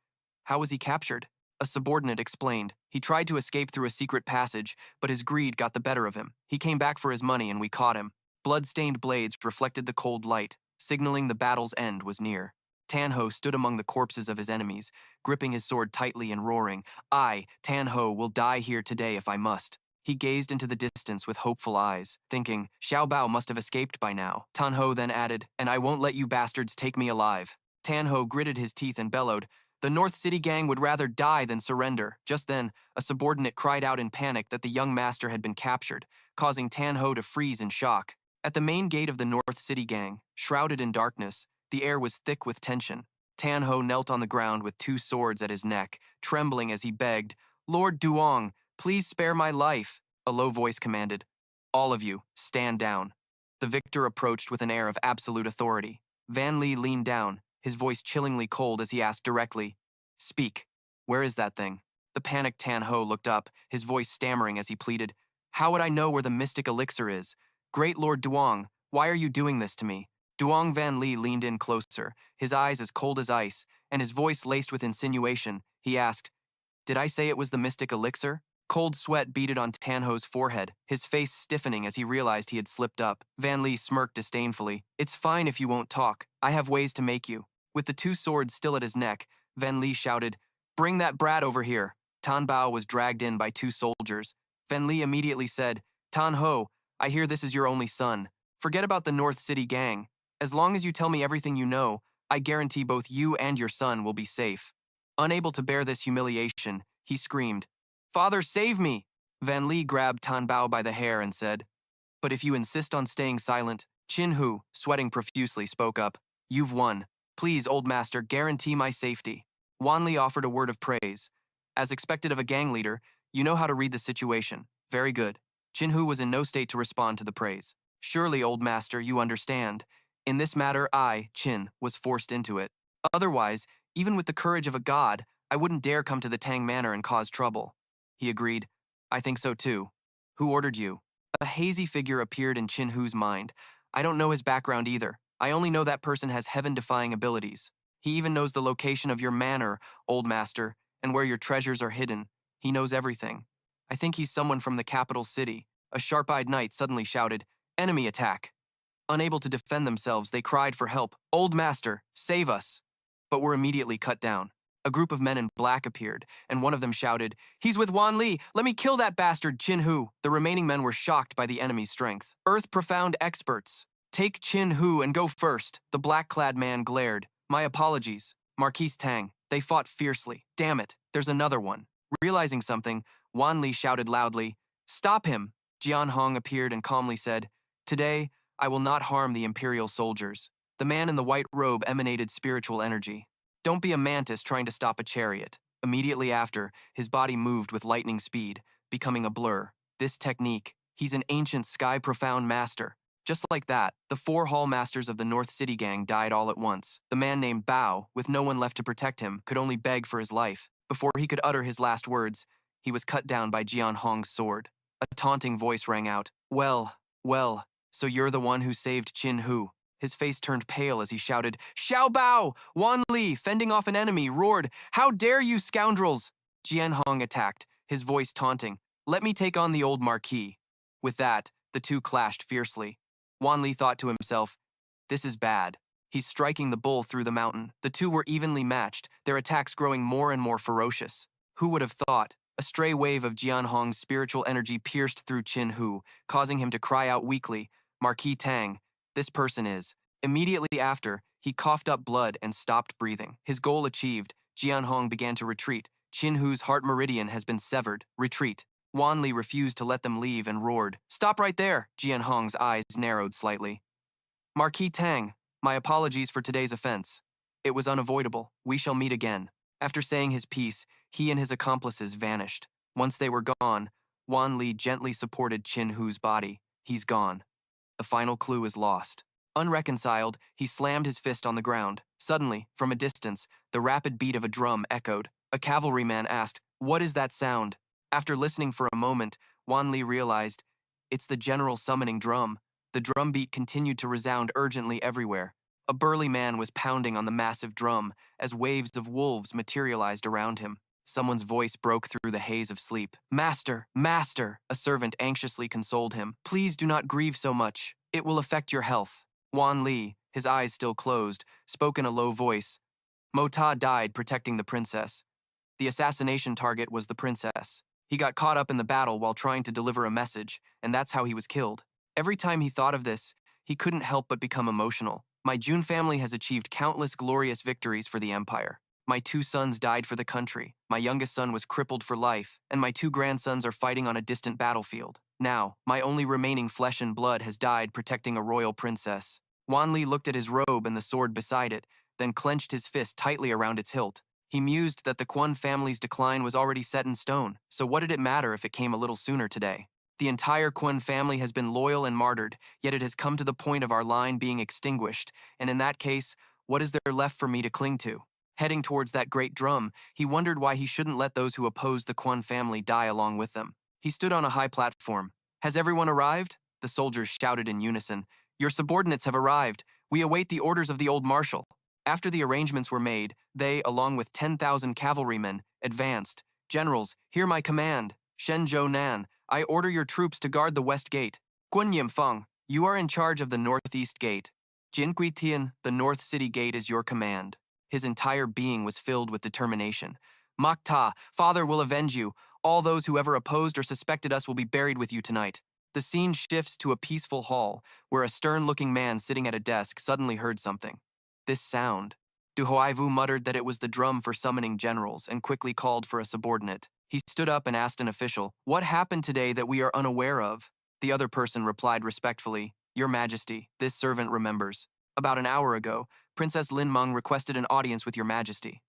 how was he captured? A subordinate explained. He tried to escape through a secret passage, but his greed got the better of him. He came back for his money and we caught him. Blood-stained blades reflected the cold light, signaling the battle's end was near. Tan Ho stood among the corpses of his enemies, gripping his sword tightly and roaring, I, Tan Ho, will die here today if I must. He gazed into the distance with hopeful eyes, thinking, Xiao Bao must have escaped by now. Tan Ho then added, and I won't let you bastards take me alive. Tan Ho gritted his teeth and bellowed, the North City Gang would rather die than surrender. Just then, a subordinate cried out in panic that the young master had been captured, causing Tan Ho to freeze in shock. At the main gate of the North City Gang, shrouded in darkness, the air was thick with tension. Tan Ho knelt on the ground with two swords at his neck, trembling as he begged, Lord Duong, please spare my life. A low voice commanded, all of you, stand down. The victor approached with an air of absolute authority. Van Lee leaned down, his voice chillingly cold as he asked directly, speak, where is that thing? The panicked Tan Ho looked up, his voice stammering as he pleaded, how would I know where the mystic elixir is? Great Lord Duong, why are you doing this to me? Duong Van Lee leaned in closer, his eyes as cold as ice, and his voice laced with insinuation. He asked, did I say it was the mystic elixir? Cold sweat beaded on Tan Ho's forehead, his face stiffening as he realized he had slipped up. Van Lee smirked disdainfully. It's fine if you won't talk. I have ways to make you. With the two swords still at his neck, Van Lee shouted, bring that brat over here. Tan Bao was dragged in by two soldiers. Van Lee immediately said, Tan Ho, I hear this is your only son. Forget about the North City Gang. As long as you tell me everything you know, I guarantee both you and your son will be safe. Unable to bear this humiliation, he screamed, Father, save me! Van Lee grabbed Tan Bao by the hair and said, but if you insist on staying silent, Chin Hu, sweating profusely, spoke up, you've won. Please, old master, guarantee my safety. Wan Li offered a word of praise. As expected of a gang leader, you know how to read the situation. Very good. Chin Hu was in no state to respond to the praise. Surely, old master, you understand. In this matter, I, Chin, was forced into it. Otherwise, even with the courage of a god, I wouldn't dare come to the Tang Manor and cause trouble. He agreed. I think so too. Who ordered you? A hazy figure appeared in Chin Hu's mind. I don't know his background either. I only know that person has heaven-defying abilities. He even knows the location of your manor, old master, and where your treasures are hidden. He knows everything. I think he's someone from the capital city. A sharp-eyed knight suddenly shouted, enemy attack. Unable to defend themselves, they cried for help. Old master, save us. But were immediately cut down. A group of men in black appeared, and one of them shouted, he's with Wan Li! Let me kill that bastard, Chin Hu! The remaining men were shocked by the enemy's strength. Earth-profound experts. Take Chin Hu and go first. The black-clad man glared. My apologies. Marquise Tang. They fought fiercely. Damn it, there's another one. Realizing something, Wan Li shouted loudly, stop him! Jian Hong appeared and calmly said, today, I will not harm the Imperial soldiers. The man in the white robe emanated spiritual energy. Don't be a mantis trying to stop a chariot. Immediately after, his body moved with lightning speed, becoming a blur. This technique, he's an ancient sky-profound master. Just like that, the 4 hall masters of the North City Gang died all at once. The man named Bao, with no one left to protect him, could only beg for his life. Before he could utter his last words, he was cut down by Jian Hong's sword. A taunting voice rang out, well, so you're the one who saved Chin Hu. His face turned pale as he shouted, Xiao Bao! Wan Li, fending off an enemy, roared, how dare you scoundrels! Jian Hong attacked, his voice taunting, let me take on the old marquis. With that, the two clashed fiercely. Wan Li thought to himself, this is bad. He's striking the bull through the mountain. The two were evenly matched, their attacks growing more and more ferocious. Who would have thought? A stray wave of Jian Hong's spiritual energy pierced through Qin Hu, causing him to cry out weakly, Marquis Tang, this person is. Immediately after, he coughed up blood and stopped breathing. His goal achieved, Jian Hong began to retreat. Qin Hu's heart meridian has been severed. Retreat. Wan Li refused to let them leave and roared. Stop right there! Jian Hong's eyes narrowed slightly. Marquis Tang, my apologies for today's offense. It was unavoidable. We shall meet again. After saying his piece, he and his accomplices vanished. Once they were gone, Wan Li gently supported Qin Hu's body. He's gone. The final clue is lost. Unreconciled, he slammed his fist on the ground. Suddenly, from a distance, the rapid beat of a drum echoed. A cavalryman asked, "What is that sound?" After listening for a moment, Wan Li realized, it's the general summoning drum. The drum beat continued to resound urgently everywhere. A burly man was pounding on the massive drum as waves of wolves materialized around him. Someone's voice broke through the haze of sleep. Master, master, a servant anxiously consoled him. Please do not grieve so much. It will affect your health. Wan Li, his eyes still closed, spoke in a low voice. Mo Ta died protecting the princess. The assassination target was the princess. He got caught up in the battle while trying to deliver a message, and that's how he was killed. Every time he thought of this, he couldn't help but become emotional. My Jun family has achieved countless glorious victories for the empire. My 2 sons died for the country. My youngest son was crippled for life, and my 2 grandsons are fighting on a distant battlefield. Now, my only remaining flesh and blood has died protecting a royal princess. Wan Li looked at his robe and the sword beside it, then clenched his fist tightly around its hilt. He mused that the Quan family's decline was already set in stone, so what did it matter if it came a little sooner today? The entire Quan family has been loyal and martyred, yet it has come to the point of our line being extinguished, and in that case, what is there left for me to cling to? Heading towards that great drum, he wondered why he shouldn't let those who opposed the Quan family die along with them. He stood on a high platform. Has everyone arrived? The soldiers shouted in unison. Your subordinates have arrived. We await the orders of the old marshal. After the arrangements were made, they, along with 10,000 cavalrymen, advanced. Generals, hear my command. Shen Zhou Nan, I order your troops to guard the west gate. Guan Yimfeng, you are in charge of the northeast gate. Jin Gui Tian, the north city gate is your command. His entire being was filled with determination. Mak Ta, father will avenge you. All those who ever opposed or suspected us will be buried with you tonight. The scene shifts to a peaceful hall, where a stern-looking man sitting at a desk suddenly heard something. This sound. Du Hoaivu muttered that it was the drum for summoning generals and quickly called for a subordinate. He stood up and asked an official, "What happened today that we are unaware of?" The other person replied respectfully, "Your Majesty, this servant remembers. About an hour ago, Princess Lin Meng requested an audience with your Majesty.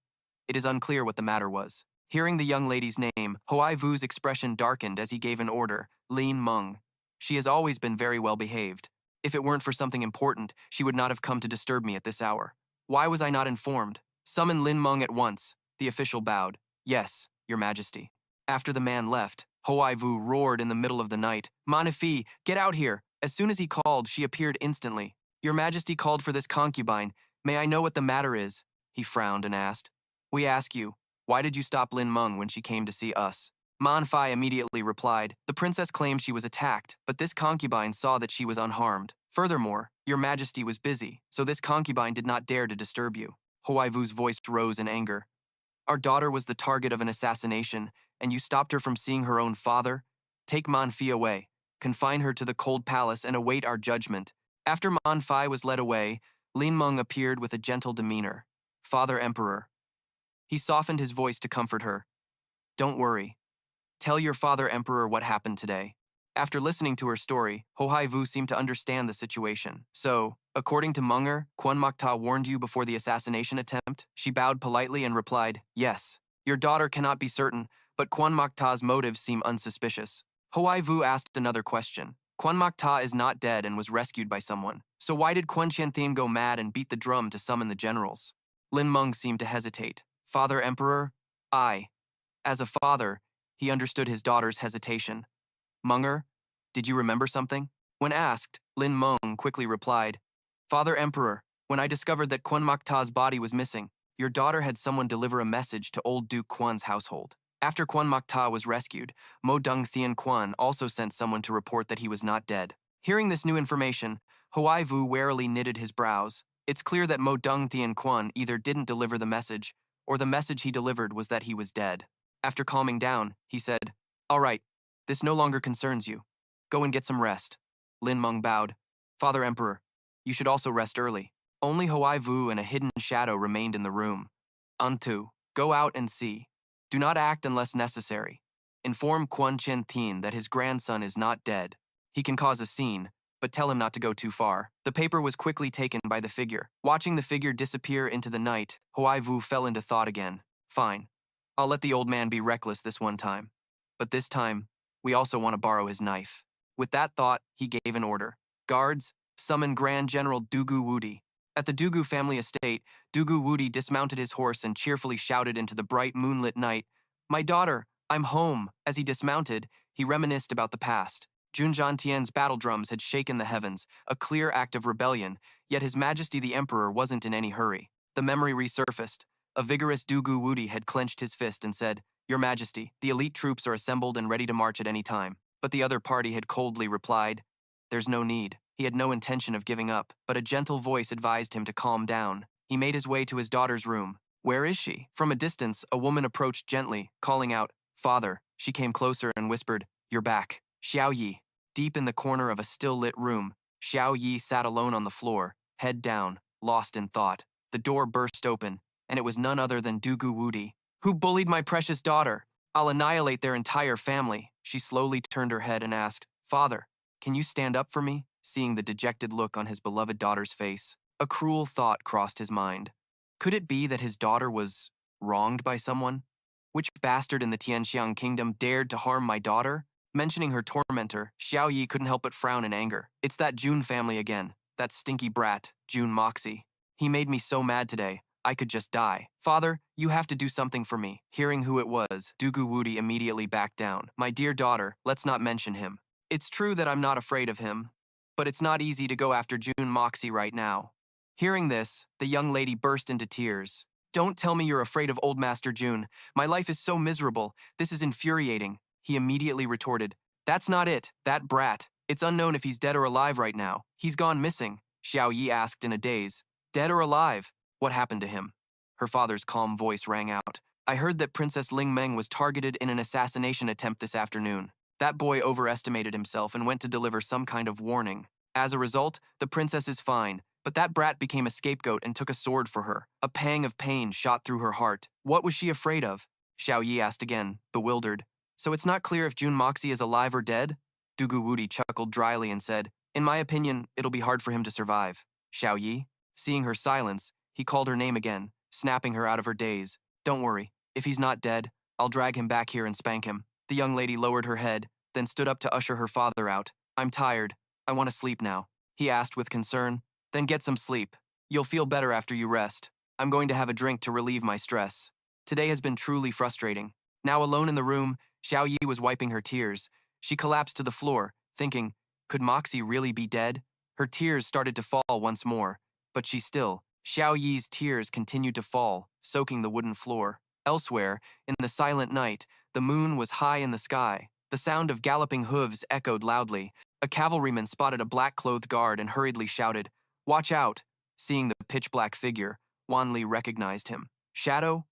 It is unclear what the matter was." Hearing the young lady's name, Hoaivu's expression darkened as he gave an order, Lin Meng. She has always been very well behaved. If it weren't for something important, she would not have come to disturb me at this hour. Why was I not informed? Summon Lin Meng at once. The official bowed. Yes, your Majesty. After the man left, Hoaivu roared in the middle of the night. Manifi, get out here. As soon as he called, she appeared instantly. Your Majesty called for this concubine. May I know what the matter is? He frowned and asked. We ask you, why did you stop Lin Meng when she came to see us? Manfai immediately replied, the princess claimed she was attacked, but this concubine saw that she was unharmed. Furthermore, your Majesty was busy, so this concubine did not dare to disturb you. Hoaivu's voice rose in anger. Our daughter was the target of an assassination, and you stopped her from seeing her own father? Take Manfi away, confine her to the cold palace and await our judgment. After Manfai was led away, Lin Meng appeared with a gentle demeanor. Father Emperor. He softened his voice to comfort her. Don't worry. Tell your father Emperor what happened today. After listening to her story, Hoaivu seemed to understand the situation. So, according to Munger, Quan Makta warned you before the assassination attempt? She bowed politely and replied, yes. Your daughter cannot be certain, but Quan Makta's motives seem unsuspicious. Hoaivu asked another question. Quan Makta is not dead and was rescued by someone. So why did Quan Qianthin go mad and beat the drum to summon the generals? Lin Meng seemed to hesitate. Father Emperor? As a father, he understood his daughter's hesitation. Munger, did you remember something? When asked, Lin Meng quickly replied, Father Emperor, when I discovered that Quan Makta's body was missing, your daughter had someone deliver a message to old Duke Quan's household. After Quan Makta was rescued, Mo Dung Thien Quan also sent someone to report that he was not dead. Hearing this new information, Hoaivu warily knitted his brows. It's clear that Mo Dung Thien Quan either didn't deliver the message, or the message he delivered was that he was dead. After calming down, he said, "All right, this no longer concerns you. Go and get some rest." Lin Meng bowed. "Father Emperor, you should also rest early." Only Huai Vu and a hidden shadow remained in the room. Untu, go out and see. Do not act unless necessary. Inform Quan Chen Tin that his grandson is not dead. He can cause a scene, but tell him not to go too far. The paper was quickly taken by the figure. Watching the figure disappear into the night, Huai Vu fell into thought again. Fine. I'll let the old man be reckless this one time. But this time, we also want to borrow his knife. With that thought, he gave an order. Guards, summon Grand General Dugu Wudi. At the Dugu family estate, Dugu Wudi dismounted his horse and cheerfully shouted into the bright moonlit night, "My daughter, I'm home." As he dismounted, he reminisced about the past. Junjian Tian's battle drums had shaken the heavens, a clear act of rebellion, yet His Majesty the Emperor wasn't in any hurry. The memory resurfaced. A vigorous Dugu Wudi had clenched his fist and said, "Your Majesty, the elite troops are assembled and ready to march at any time." But the other party had coldly replied, "There's no need." He had no intention of giving up, but a gentle voice advised him to calm down. He made his way to his daughter's room. "Where is she?" From a distance, a woman approached gently, calling out, "Father." She came closer and whispered, "You're back." Xiao Yi. Deep in the corner of a still-lit room, Xiao Yi sat alone on the floor, head down, lost in thought. The door burst open, and it was none other than Dugu Wudi. "Who bullied my precious daughter? I'll annihilate their entire family." She slowly turned her head and asked, "Father, can you stand up for me?" Seeing the dejected look on his beloved daughter's face, a cruel thought crossed his mind. Could it be that his daughter was wronged by someone? Which bastard in the Tianxiang kingdom dared to harm my daughter? Mentioning her tormentor, Xiao Yi couldn't help but frown in anger. It's that Jun family again, that stinky brat, Jun Moxie. He made me so mad today, I could just die. "Father, you have to do something for me." Hearing who it was, Dugu Wudi immediately backed down. "My dear daughter, let's not mention him. It's true that I'm not afraid of him, but it's not easy to go after Jun Moxie right now." Hearing this, the young lady burst into tears. "Don't tell me you're afraid of old Master Jun. My life is so miserable. This is infuriating." He immediately retorted, "That's not it, that brat. It's unknown if he's dead or alive right now. He's gone missing." Xiao Yi asked in a daze, "Dead or alive? What happened to him?" Her father's calm voice rang out, "I heard that Princess Ling Meng was targeted in an assassination attempt this afternoon. That boy overestimated himself and went to deliver some kind of warning. As a result, the princess is fine, but that brat became a scapegoat and took a sword for her." A pang of pain shot through her heart. What was she afraid of? Xiao Yi asked again, bewildered. "So it's not clear if Jun Moxie is alive or dead?" Dugu Wudi chuckled dryly and said, "In my opinion, it'll be hard for him to survive." Xiao Yi, seeing her silence, he called her name again, snapping her out of her daze. "Don't worry, if he's not dead, I'll drag him back here and spank him." The young lady lowered her head, then stood up to usher her father out. "I'm tired. I want to sleep now," he asked with concern. "Then get some sleep. You'll feel better after you rest. I'm going to have a drink to relieve my stress. Today has been truly frustrating." Now alone in the room, Xiao Yi was wiping her tears. She collapsed to the floor, thinking, could Moxie really be dead? Her tears started to fall once more, but Xiao Yi's tears continued to fall, soaking the wooden floor. Elsewhere, in the silent night, the moon was high in the sky. The sound of galloping hooves echoed loudly. A cavalryman spotted a black-clothed guard and hurriedly shouted, "Watch out!" Seeing the pitch-black figure, Wan Li recognized him. "Shadow?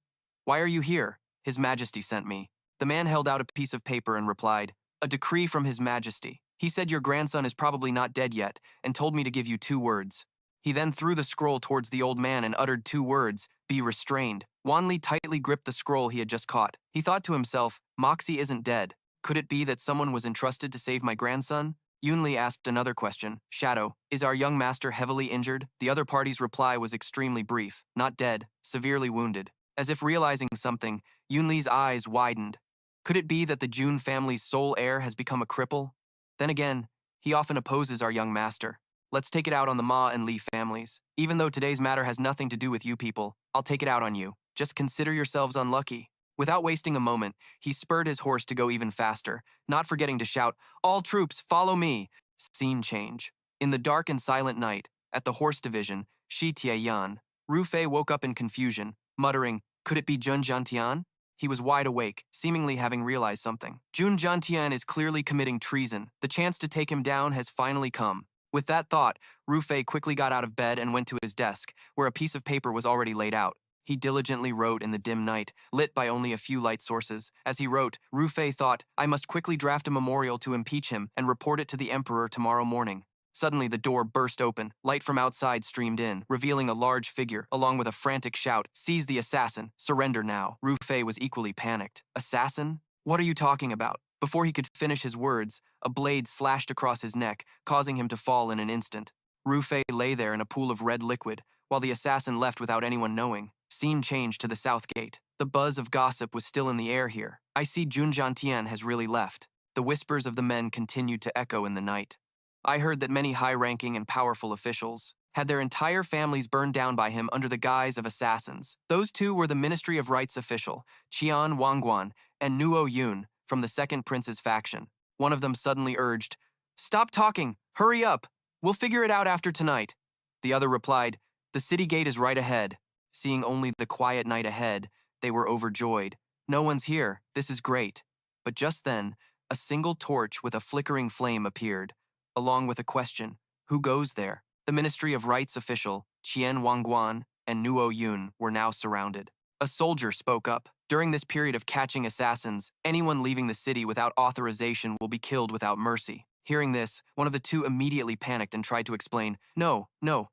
Why are you here?" "His Majesty sent me." The man held out a piece of paper and replied, "A decree from His Majesty. He said your grandson is probably not dead yet and told me to give you 2 words." He then threw the scroll towards the old man and uttered 2 words, "Be restrained." Wan Li tightly gripped the scroll he had just caught. He thought to himself, Moxie isn't dead. Could it be that someone was entrusted to save my grandson? Yunli asked another question. "Shadow, is our young master heavily injured?" The other party's reply was extremely brief. "Not dead, severely wounded." As if realizing something, Yunli's eyes widened. Could it be that the Jun family's sole heir has become a cripple? Then again, he often opposes our young master. Let's take it out on the Ma and Li families. Even though today's matter has nothing to do with you people, I'll take it out on you. Just consider yourselves unlucky. Without wasting a moment, he spurred his horse to go even faster, not forgetting to shout, "All troops, follow me!" Scene change. In the dark and silent night, at the horse division, Shi Tiayan, Rufei woke up in confusion, muttering, "Could it be Jun Jiantian?" He was wide awake, seemingly having realized something. Jun Jiantian is clearly committing treason. The chance to take him down has finally come. With that thought, Rufei quickly got out of bed and went to his desk, where a piece of paper was already laid out. He diligently wrote in the dim night, lit by only a few light sources. As he wrote, Ru Fei thought, I must quickly draft a memorial to impeach him and report it to the emperor tomorrow morning. Suddenly, the door burst open. Light from outside streamed in, revealing a large figure, along with a frantic shout, Seize the assassin! Surrender now! Ru Fei was equally panicked. Assassin? What are you talking about? Before he could finish his words, a blade slashed across his neck, causing him to fall in an instant. Ru Fei lay there in a pool of red liquid, while the assassin left without anyone knowing. Scene changed to the south gate. The buzz of gossip was still in the air here. I see Jun Jiantian has really left. The whispers of the men continued to echo in the night. I heard that many high-ranking and powerful officials had their entire families burned down by him under the guise of assassins. Those two were the Ministry of Rights official, Qian Wangguan, and Nuo Yun from the Second Prince's faction. One of them suddenly urged, Stop talking! Hurry up! We'll figure it out after tonight. The other replied, The city gate is right ahead. Seeing only the quiet night ahead, they were overjoyed. No one's here. This is great. But just then, a single torch with a flickering flame appeared, along with a question, Who goes there? The Ministry of Rights official, Qian Wangguan, and Nuo Yun were now surrounded. A soldier spoke up. During this period of catching assassins, anyone leaving the city without authorization will be killed without mercy. Hearing this, one of the two immediately panicked and tried to explain, No,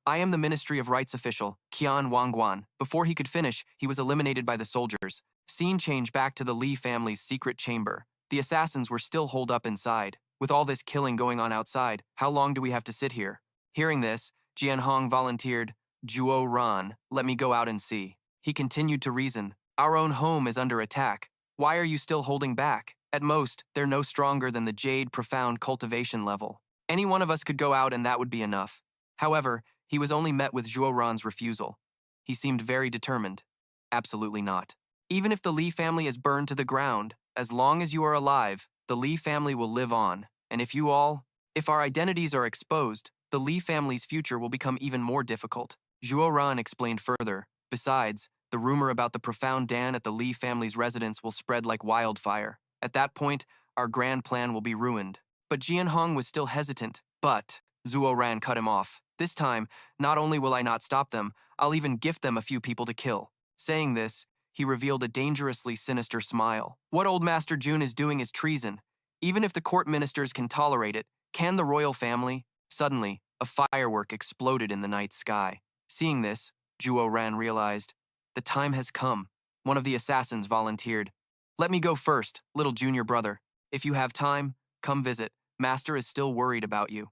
I am the Ministry of Rights official, Qian Wangguan. Before he could finish, he was eliminated by the soldiers. Scene changed back to the Li family's secret chamber. The assassins were still holed up inside. With all this killing going on outside, how long do we have to sit here? Hearing this, Jian Hong volunteered, Zhuo Ran, let me go out and see. He continued to reason, Our own home is under attack. Why are you still holding back? At most, they're no stronger than the Jade Profound cultivation level. Any one of us could go out and that would be enough. However, he was only met with Zhuo Ran's refusal. He seemed very determined. Absolutely not. Even if the Li family is burned to the ground, as long as you are alive, the Li family will live on. And if our identities are exposed, the Li family's future will become even more difficult. Zhuo Ran explained further. Besides, the rumor about the profound Dan at the Li family's residence will spread like wildfire. At that point, our grand plan will be ruined. But Jian Hong was still hesitant. But Zhuo Ran cut him off. This time, not only will I not stop them, I'll even gift them a few people to kill. Saying this, he revealed a dangerously sinister smile. What old Master Jun is doing is treason. Even if the court ministers can tolerate it, can the royal family? Suddenly, a firework exploded in the night sky. Seeing this, Zhuo Ran realized, the time has come. One of the assassins volunteered. Let me go first, little junior brother. If you have time, come visit. Master is still worried about you.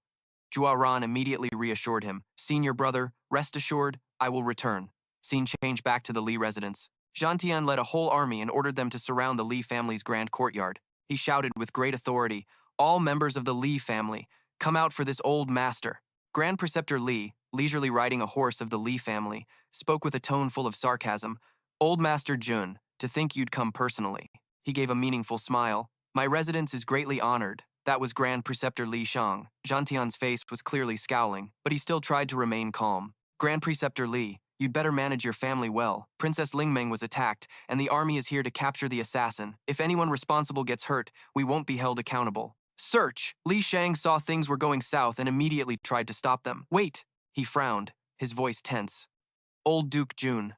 Zhuo Ran immediately reassured him. Senior brother, rest assured, I will return. Scene changed back to the Li residence. Jiantian led a whole army and ordered them to surround the Li family's grand courtyard. He shouted with great authority, All members of the Li family, come out for this old master. Grand Preceptor Li, leisurely riding a horse of the Li family, spoke with a tone full of sarcasm. Old Master Jun, to think you'd come personally. He gave a meaningful smile. My residence is greatly honored. That was Grand Preceptor Li Shang. Jiantian's face was clearly scowling, but he still tried to remain calm. Grand Preceptor Li, you'd better manage your family well. Princess Lingmeng was attacked, and the army is here to capture the assassin. If anyone responsible gets hurt, we won't be held accountable. Search! Li Shang saw things were going south and immediately tried to stop them. Wait! He frowned, his voice tense. Old Duke Jun.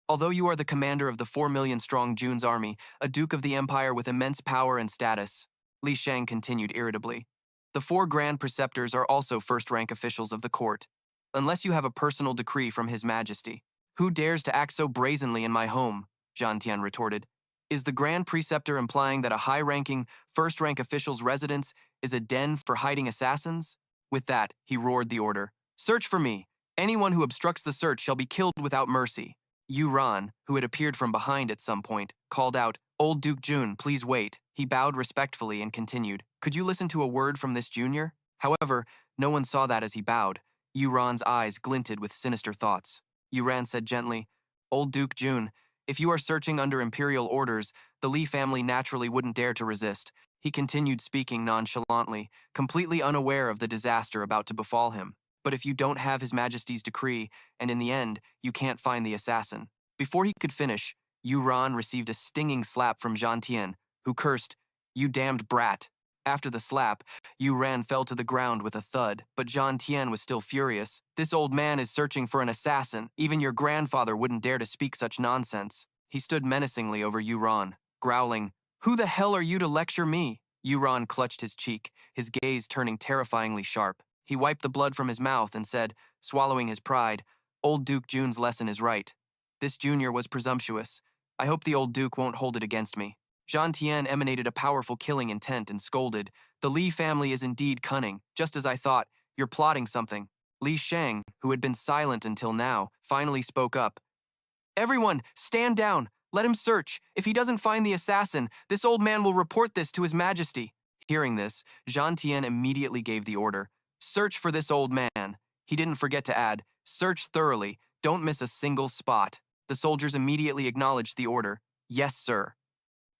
Although you are the commander of the 4 million strong Jun's army, a duke of the empire with immense power and status, Li Shang continued irritably. The 4 grand preceptors are also first-rank officials of the court. Unless you have a personal decree from His Majesty. Who dares to act so brazenly in my home? Jiantian retorted. Is the grand preceptor implying that a high-ranking, first-rank official's residence is a den for hiding assassins? With that, he roared the order. Search for me. Anyone who obstructs the search shall be killed without mercy. Yu Ran, who had appeared from behind at some point, called out, Old Duke Jun, please wait. He bowed respectfully and continued, Could you listen to a word from this junior? However, no one saw that as he bowed. Yu Ran's eyes glinted with sinister thoughts. Yu Ran said gently, Old Duke Jun, if you are searching under imperial orders, the Li family naturally wouldn't dare to resist. He continued speaking nonchalantly, completely unaware of the disaster about to befall him. But if you don't have His Majesty's decree, and in the end, you can't find the assassin. Before he could finish, Yu Ran received a stinging slap from Jiantian, who cursed, You damned brat. After the slap, Yu Ran fell to the ground with a thud, but Zhang Tian was still furious. This old man is searching for an assassin. Even your grandfather wouldn't dare to speak such nonsense. He stood menacingly over Yu Ran, growling, "Who the hell are you to lecture me?" Yu Ran clutched his cheek, his gaze turning terrifyingly sharp. He wiped the blood from his mouth and said, swallowing his pride, "Old Duke Jun's lesson is right. This junior was presumptuous. I hope the old duke won't hold it against me." Zhang Tian emanated a powerful killing intent and scolded, "The Li family is indeed cunning, just as I thought. You're plotting something." Li Sheng, who had been silent until now, finally spoke up. "Everyone, stand down. Let him search. If he doesn't find the assassin, this old man will report this to his majesty." Hearing this, Zhang Tian immediately gave the order, "Search for this old man." He didn't forget to add, "Search thoroughly. Don't miss a single spot." The soldiers immediately acknowledged the order. "Yes, sir."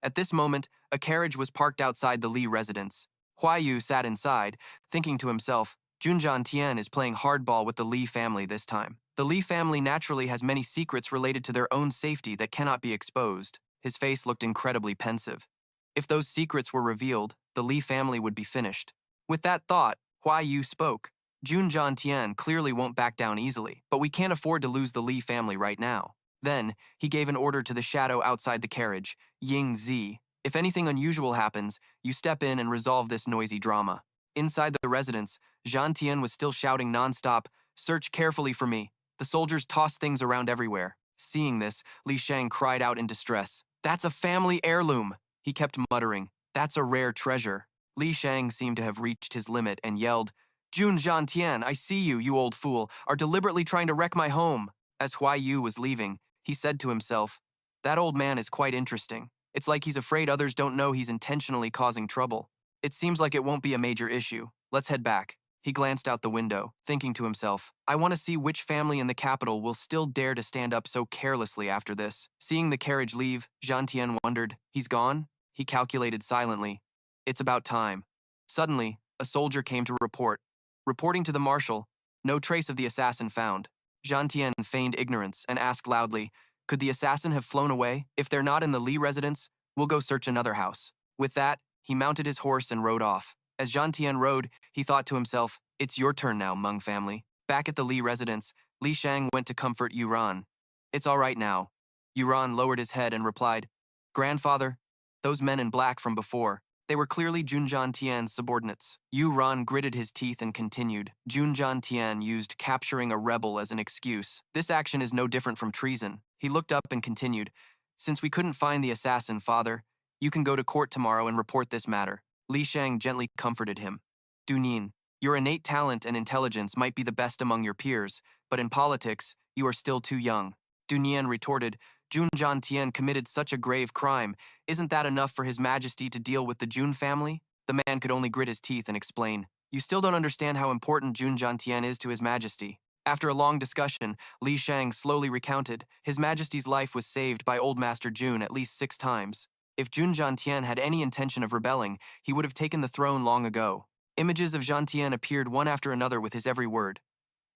At this moment, a carriage was parked outside the Li residence. Huai Yu sat inside, thinking to himself, Junjian Tian is playing hardball with the Li family this time. The Li family naturally has many secrets related to their own safety that cannot be exposed. His face looked incredibly pensive. If those secrets were revealed, the Li family would be finished. With that thought, Huai Yu spoke. Junjian Tian clearly won't back down easily, but we can't afford to lose the Li family right now. Then, he gave an order to the shadow outside the carriage, Ying Zi. "If anything unusual happens, you step in and resolve this noisy drama." Inside the residence, Zhang Tian was still shouting nonstop, "Search carefully for me." The soldiers tossed things around everywhere. Seeing this, Li Shang cried out in distress. "That's a family heirloom!" He kept muttering, "That's a rare treasure." Li Shang seemed to have reached his limit and yelled, "Jun Zhang Tian, I see you, you old fool, are deliberately trying to wreck my home." As Huai Yu was leaving, he said to himself, "That old man is quite interesting. It's like he's afraid others don't know he's intentionally causing trouble. It seems like it won't be a major issue. Let's head back." He glanced out the window, thinking to himself, "I want to see which family in the capital will still dare to stand up so carelessly after this." Seeing the carriage leave, Zhang Tian wondered, "He's gone?" He calculated silently. "It's about time." Suddenly, a soldier came to report. Reporting to the marshal, no trace of the assassin found. Zhang Tian feigned ignorance and asked loudly, "Could the assassin have flown away? If they're not in the Li residence, we'll go search another house." With that, he mounted his horse and rode off. As Zhang Tian rode, he thought to himself, "It's your turn now, Meng family." Back at the Li residence, Li Shang went to comfort Yu Ran. "It's all right now." Yu Ran lowered his head and replied, "Grandfather, those men in black from before, they were clearly Junjian Tian's subordinates." Yu Ran gritted his teeth and continued, "Junjian Tian used capturing a rebel as an excuse. This action is no different from treason." He looked up and continued, "Since we couldn't find the assassin, father, you can go to court tomorrow and report this matter." Li Shang gently comforted him. "Dunin, your innate talent and intelligence might be the best among your peers, but in politics, you are still too young." Dunyan retorted, "Junjian Tian committed such a grave crime. Isn't that enough for His Majesty to deal with the Jun family?" The man could only grit his teeth and explain, "You still don't understand how important Junjian Tian is to His Majesty." After a long discussion, Li Shang slowly recounted, His Majesty's life was saved by Old Master Jun at least 6 times. If Junjian Tian had any intention of rebelling, he would have taken the throne long ago. Images of Zhang Tian appeared one after another with his every word.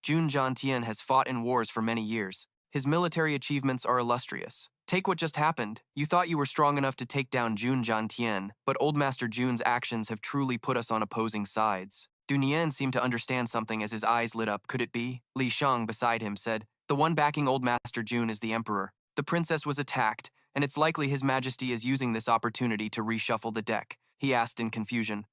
Junjian Tian has fought in wars for many years. His military achievements are illustrious. Take what just happened. You thought you were strong enough to take down Junjian Tian, but Old Master Jun's actions have truly put us on opposing sides. Dunyan seemed to understand something as his eyes lit up. Could it be? Li Shang beside him said, "The one backing Old Master Jun is the Emperor. The princess was attacked, and it's likely His Majesty is using this opportunity to reshuffle the deck." He asked in confusion.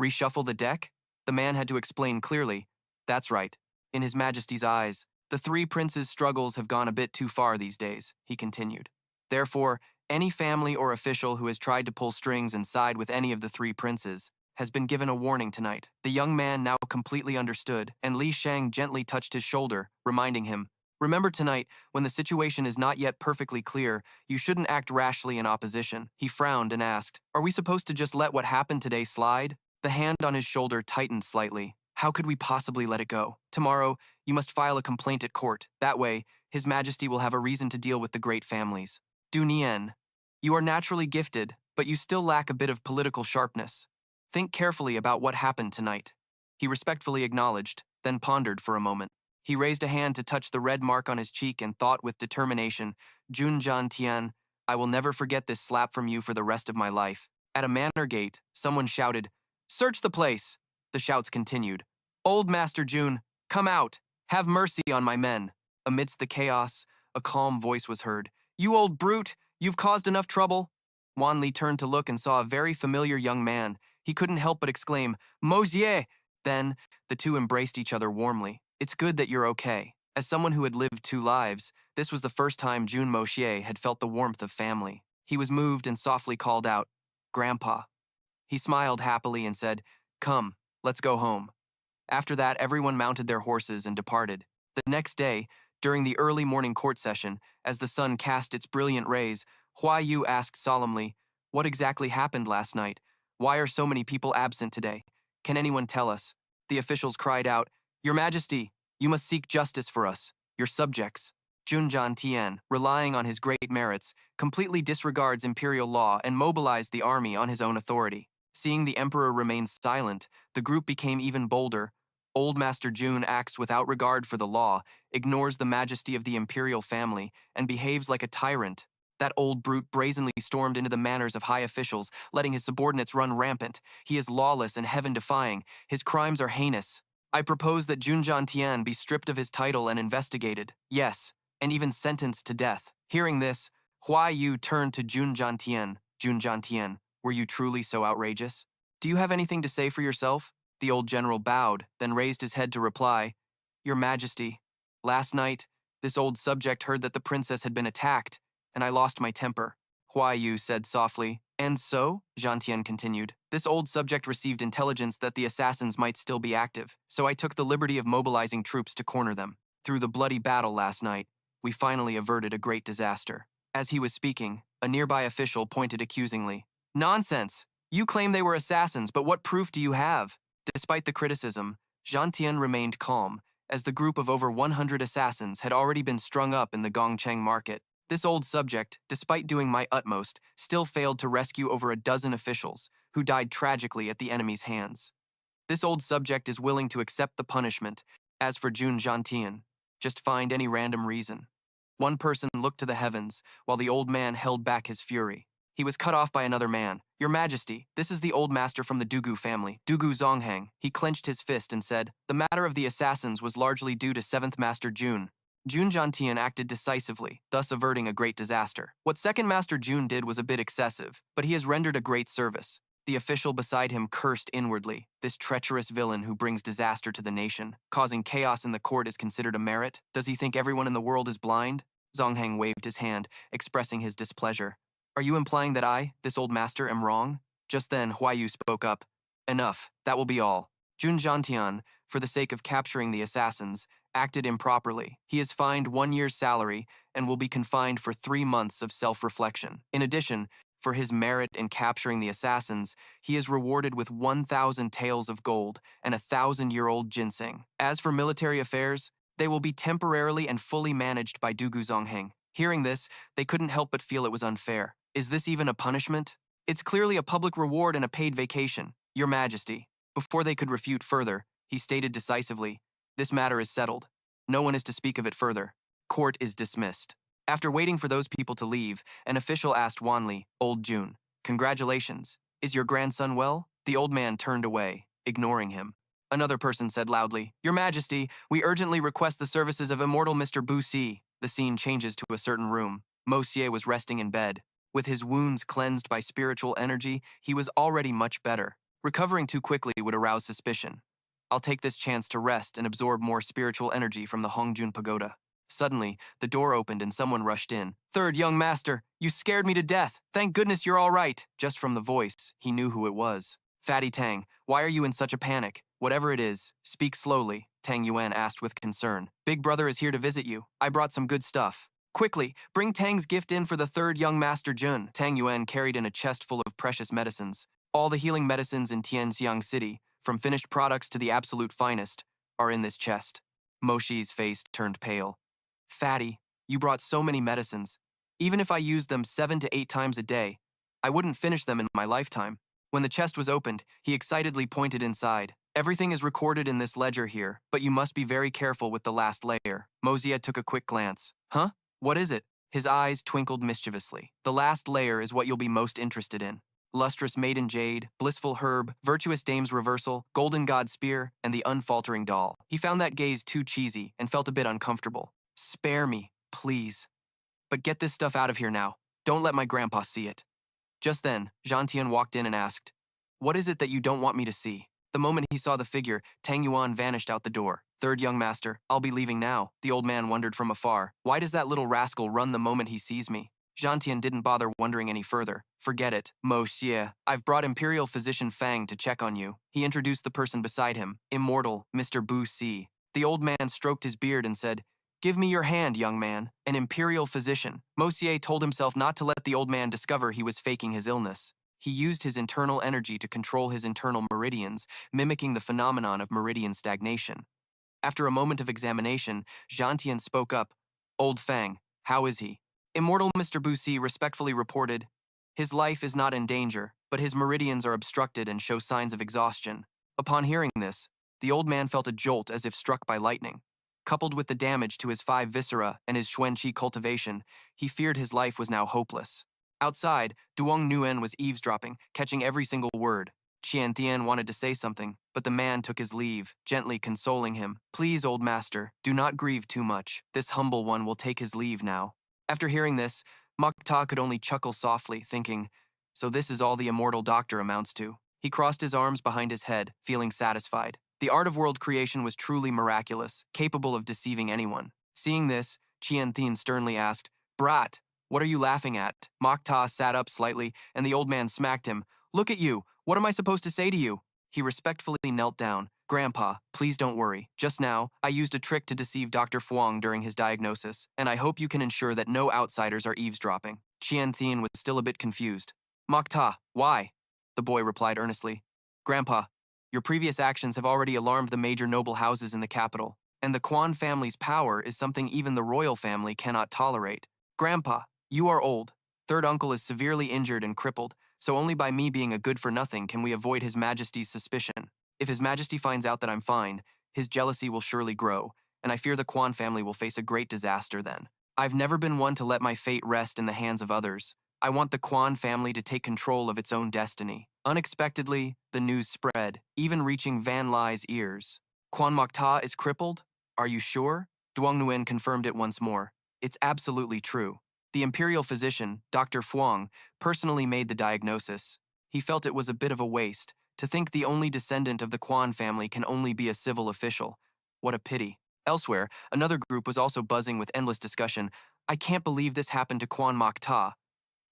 "Reshuffle the deck?" The man had to explain clearly. "That's right. In His Majesty's eyes, the 3 princes' struggles have gone a bit too far these days," he continued. "Therefore, any family or official who has tried to pull strings and side with any of the 3 princes has been given a warning tonight." The young man now completely understood, and Li Shang gently touched his shoulder, reminding him, "Remember tonight, when the situation is not yet perfectly clear, you shouldn't act rashly in opposition." He frowned and asked, "Are we supposed to just let what happened today slide?" The hand on his shoulder tightened slightly. "How could we possibly let it go? Tomorrow, you must file a complaint at court. That way, His Majesty will have a reason to deal with the great families." Du Nian, you are naturally gifted, but you still lack a bit of political sharpness. Think carefully about what happened tonight." He respectfully acknowledged, then pondered for a moment. He raised a hand to touch the red mark on his cheek and thought with determination, "Junjian Tian, I will never forget this slap from you for the rest of my life." At a manor gate, someone shouted, Search the place, the shouts continued. Old Master Jun, come out. Have mercy on my men. Amidst the chaos, a calm voice was heard. You old brute, you've caused enough trouble. Wan Li turned to look and saw a very familiar young man. He couldn't help but exclaim, Mosier! Then, the two embraced each other warmly. It's good that you're okay. As someone who had lived 2 lives, this was the first time Jun Mosier had felt the warmth of family. He was moved and softly called out, Grandpa. He smiled happily and said, Come, let's go home. After that, everyone mounted their horses and departed. The next day, during the early morning court session, as the sun cast its brilliant rays, Hua Yu asked solemnly, What exactly happened last night? Why are so many people absent today? Can anyone tell us? The officials cried out, Your Majesty, you must seek justice for us, your subjects. Junjan Tian, relying on his great merits, completely disregards imperial law and mobilized the army on his own authority. Seeing the emperor remain silent, the group became even bolder. Old Master Jun acts without regard for the law, ignores the majesty of the imperial family, and behaves like a tyrant. That old brute brazenly stormed into the manners of high officials, letting his subordinates run rampant. He is lawless and heaven-defying. His crimes are heinous. I propose that Junjan Tian be stripped of his title and investigated. Yes, and even sentenced to death. Hearing this, Hua Yu turned to Junjan Tian. Junjan Tian, were you truly so outrageous? Do you have anything to say for yourself? The old general bowed, then raised his head to reply, Your Majesty, last night, this old subject heard that the princess had been attacked, and I lost my temper. Hua Yu said softly. And so, Zhantian continued, this old subject received intelligence that the assassins might still be active, so I took the liberty of mobilizing troops to corner them. Through the bloody battle last night, we finally averted a great disaster. As he was speaking, a nearby official pointed accusingly. Nonsense! You claim they were assassins, but what proof do you have? Despite the criticism, Zhantian remained calm, as the group of over 100 assassins had already been strung up in the Gongcheng market. This old subject, despite doing my utmost, still failed to rescue over a dozen officials, who died tragically at the enemy's hands. This old subject is willing to accept the punishment. As for Jun Zhantian, just find any random reason. One person looked to the heavens, while the old man held back his fury. He was cut off by another man. Your Majesty, this is the old master from the Dugu family, Dugu Zonghang. He clenched his fist and said, The matter of the assassins was largely due to 7th Master Jun. Jun Zhantian acted decisively, thus averting a great disaster. What 2nd Master Jun did was a bit excessive, but he has rendered a great service. The official beside him cursed inwardly. This treacherous villain who brings disaster to the nation, causing chaos in the court is considered a merit? Does he think everyone in the world is blind? Zonghang waved his hand, expressing his displeasure. Are you implying that I, this old master, am wrong? Just then, Hua Yu spoke up. Enough, that will be all. Jun Zhantian, for the sake of capturing the assassins, acted improperly. He is fined 1 year's salary and will be confined for 3 months of self-reflection. In addition, for his merit in capturing the assassins, he is rewarded with 1,000 taels of gold and a 1,000-year-old ginseng. As for military affairs, they will be temporarily and fully managed by Dugu Zongheng. Hearing this, they couldn't help but feel it was unfair. Is this even a punishment? It's clearly a public reward and a paid vacation. Your Majesty. Before they could refute further, he stated decisively, This matter is settled. No one is to speak of it further. Court is dismissed. After waiting for those people to leave, an official asked Wanli, Old Jun, Congratulations. Is your grandson well? The old man turned away, ignoring him. Another person said loudly, Your Majesty, we urgently request the services of immortal Mr. Bu Si. The scene changes to a certain room. Mosier was resting in bed. With his wounds cleansed by spiritual energy, he was already much better. Recovering too quickly would arouse suspicion. I'll take this chance to rest and absorb more spiritual energy from the Hongjun Pagoda. Suddenly, the door opened and someone rushed in. Third young master, you scared me to death. Thank goodness you're all right. Just from the voice, he knew who it was. Fatty Tang, why are you in such a panic? Whatever it is, speak slowly, Tang Yuan asked with concern. Big brother is here to visit you. I brought some good stuff. Quickly, bring Tang's gift in for the 3rd young master Jun. Tang Yuan carried in a chest full of precious medicines. All the healing medicines in Tianxiang City, from finished products to the absolute finest, are in this chest. Moshi's face turned pale. Fatty, you brought so many medicines. Even if I used them 7 to 8 times a day, I wouldn't finish them in my lifetime. When the chest was opened, he excitedly pointed inside. Everything is recorded in this ledger here, but you must be very careful with the last layer. Mosier took a quick glance. Huh? What is it? His eyes twinkled mischievously. The last layer is what you'll be most interested in. lustrous maiden jade, blissful herb, virtuous dame's reversal, golden god spear, and the unfaltering doll. He found that gaze too cheesy and felt a bit uncomfortable. Spare me, please. But get this stuff out of here now. Don't let my grandpa see it. Just then, Zhan Tian walked in and asked, "What is it that you don't want me to see?" The moment he saw the figure, Tang Yuan vanished out the door. "Third young master, I'll be leaving now," the old man wondered from afar. "Why does that little rascal run the moment he sees me?" Zhan Tian didn't bother wondering any further. "Forget it, Mo Xie. I've brought Imperial Physician Fang to check on you." He introduced the person beside him, Immortal Mr. Bu Si. The old man stroked his beard and said, "Give me your hand, young man, an Imperial Physician." Mo Xie told himself not to let the old man discover he was faking his illness. He used his internal energy to control his internal meridians, mimicking the phenomenon of meridian stagnation. After a moment of examination, Zhan Tian spoke up. "Old Fang, how is he?" Immortal Mr. Busi respectfully reported, "His life is not in danger, but his meridians are obstructed and show signs of exhaustion." Upon hearing this, the old man felt a jolt as if struck by lightning. Coupled with the damage to his 5 viscera and his Xuan Qi cultivation, he feared his life was now hopeless. Outside, Duong Nguyen was eavesdropping, catching every single word. Qian Tian wanted to say something, but the man took his leave, gently consoling him. "Please, old master, do not grieve too much. This humble one will take his leave now." After hearing this, Mok Ta could only chuckle softly, thinking, so this is all the immortal doctor amounts to. He crossed his arms behind his head, feeling satisfied. The art of world creation was truly miraculous, capable of deceiving anyone. Seeing this, Qian Tian sternly asked, "Brat, what are you laughing at?" Mok Ta sat up slightly, and the old man smacked him. "Look at you! What am I supposed to say to you?" He respectfully knelt down. "Grandpa, please don't worry. Just now, I used a trick to deceive Dr. Fuang during his diagnosis, and I hope you can ensure that no outsiders are eavesdropping." Qian Tian was still a bit confused. "Mok Ta, why?" The boy replied earnestly. "Grandpa, your previous actions have already alarmed the major noble houses in the capital, and the Quan family's power is something even the royal family cannot tolerate. Grandpa, you are old. Third uncle is severely injured and crippled, so only by me being a good-for-nothing can we avoid His Majesty's suspicion. If His Majesty finds out that I'm fine, his jealousy will surely grow, and I fear the Quan family will face a great disaster then. I've never been one to let my fate rest in the hands of others. I want the Quan family to take control of its own destiny." Unexpectedly, the news spread, even reaching Van Lai's ears. "Quan Mok Ta is crippled? Are you sure?" Duong Nguyen confirmed it once more. "It's absolutely true. The imperial physician, Dr. Fuang, personally made the diagnosis. He felt it was a bit of a waste. To think the only descendant of the Quan family can only be a civil official. What a pity." Elsewhere, another group was also buzzing with endless discussion. "I can't believe this happened to Quan Mok Ta."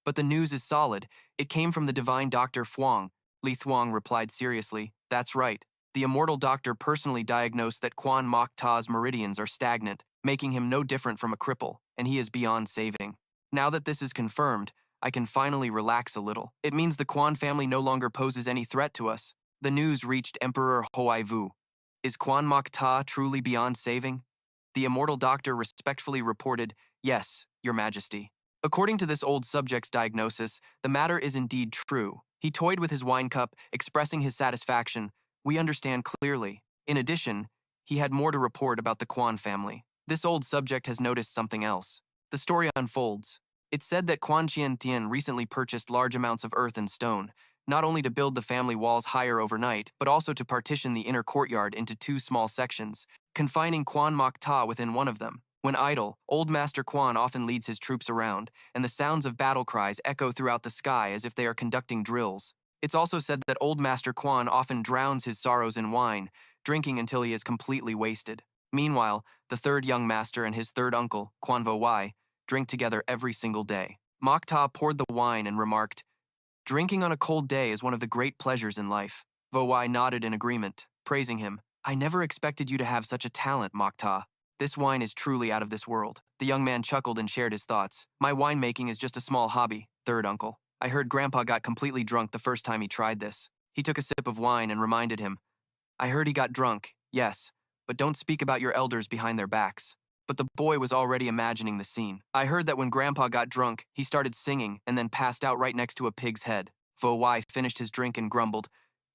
"But the news is solid. It came from the divine Dr. Fuang." Li Thuong replied seriously. "That's right. The immortal doctor personally diagnosed that Quan Mok Ta's meridians are stagnant, making him no different from a cripple, and he is beyond saving. Now that this is confirmed, I can finally relax a little. It means the Quan family no longer poses any threat to us." The news reached Emperor Hoai Vu. "Is Quan Mok Ta truly beyond saving?" The immortal doctor respectfully reported, "Yes, Your Majesty." According to this old subject's diagnosis, the matter is indeed true. He toyed with his wine cup, expressing his satisfaction. "We understand clearly." In addition, he had more to report about the Quan family. This old subject has noticed something else. The story unfolds. It's said that Quan Qian Tian recently purchased large amounts of earth and stone, not only to build the family walls higher overnight, but also to partition the inner courtyard into 2 small sections, confining Quan Mok Ta within one of them. When idle, Old Master Quan often leads his troops around, and the sounds of battle cries echo throughout the sky as if they are conducting drills. It's also said that Old Master Quan often drowns his sorrows in wine, drinking until he is completely wasted. Meanwhile, the third young master and his third uncle, Quan Vo Wai, drink together every single day. Mok Ta poured the wine and remarked, "Drinking on a cold day is one of the great pleasures in life." Vo Wai nodded in agreement, praising him. "I never expected you to have such a talent, Mok Ta. This wine is truly out of this world." The young man chuckled and shared his thoughts. "My winemaking is just a small hobby, third uncle. I heard Grandpa got completely drunk the first time he tried this." He took a sip of wine and reminded him, "I heard he got drunk, yes, but don't speak about your elders behind their backs." But the boy was already imagining the scene. "I heard that when Grandpa got drunk, he started singing and then passed out right next to a pig's head." Vo Wai finished his drink and grumbled,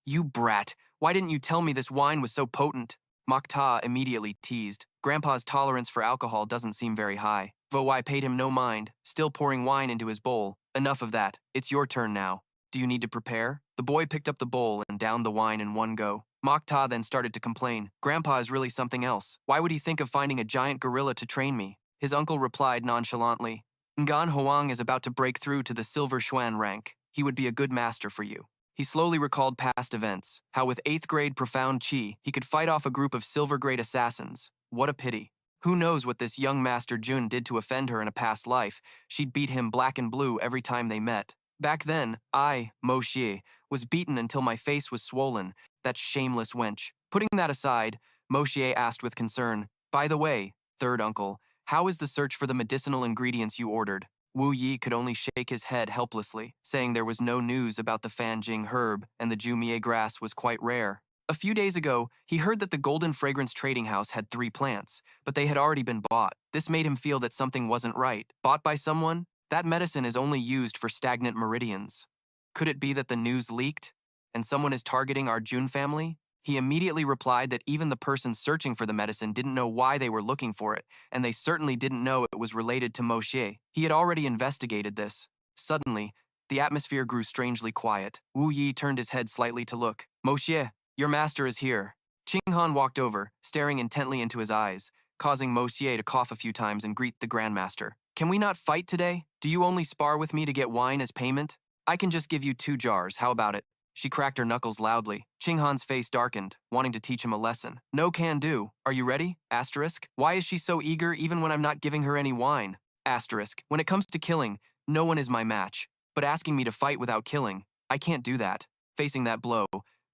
"You brat, why didn't you tell me this wine was so potent?" Mok Ta immediately teased. Grandpa's tolerance for alcohol doesn't seem very high. Vo Wai paid him no mind, still pouring wine into his bowl. "Enough of that. It's your turn now. Do you need to prepare? The boy picked up the bowl and downed the wine in one go. Mok Ta then started to complain. Grandpa is really something else. Why would he think of finding a giant gorilla to train me? His uncle replied nonchalantly, Ngan Hoang is about to break through to the Silver Xuan rank. He would be a good master for you. He slowly recalled past events, how with 8th grade profound chi, he could fight off a group of silver grade assassins. What a pity. Who knows what this young Master Jun did to offend her in a past life? She'd beat him black and blue every time they met. Back then, I, Mo Xie, was beaten until my face was swollen, that shameless wench. Putting that aside, Mo Xie asked with concern, By the way, third uncle, how is the search for the medicinal ingredients you ordered? Wu Yi could only shake his head helplessly, saying there was no news about the Fanjing herb and the Jumie grass was quite rare. A few days ago, he heard that the Golden Fragrance Trading House had 3 plants, but they had already been bought. This made him feel that something wasn't right. Bought by someone? That medicine is only used for stagnant meridians. Could it be that the news leaked, and someone is targeting our Jun family? He immediately replied that even the person searching for the medicine didn't know why they were looking for it, and they certainly didn't know it was related to Mo Xie. He had already investigated this. Suddenly, the atmosphere grew strangely quiet. Wu Yi turned his head slightly to look. Mo Xie, your master is here. Qing Han walked over, staring intently into his eyes, causing Mo Xie to cough a few times and greet the Grandmaster. Can we not fight today? Do you only spar with me to get wine as payment? I can just give you 2 jars, how about it? She cracked her knuckles loudly. Qing Han's face darkened, wanting to teach him a lesson. No can do. Are you ready? Asterisk. Why is she so eager even when I'm not giving her any wine? Asterisk. When it comes to killing, no one is my match. But asking me to fight without killing, I can't do that. Facing that blow,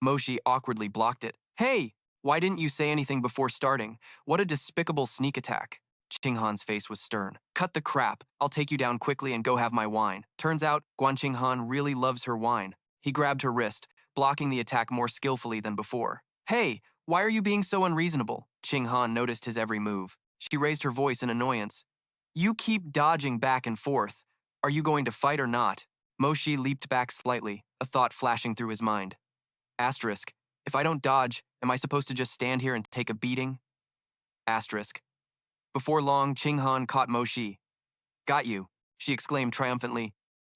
Moshi awkwardly blocked it. Hey! Why didn't you say anything before starting? What a despicable sneak attack. Qing Han's face was stern. Cut the crap. I'll take you down quickly and go have my wine. Turns out, Guan Qing Han really loves her wine. He grabbed her wrist, blocking the attack more skillfully than before. Hey, why are you being so unreasonable? Qing Han noticed his every move. She raised her voice in annoyance. You keep dodging back and forth. Are you going to fight or not? Moshi leaped back slightly, a thought flashing through his mind. Asterisk. If I don't dodge, am I supposed to just stand here and take a beating? Asterisk. Before long, Qing Han caught Moshi. Got you, she exclaimed triumphantly.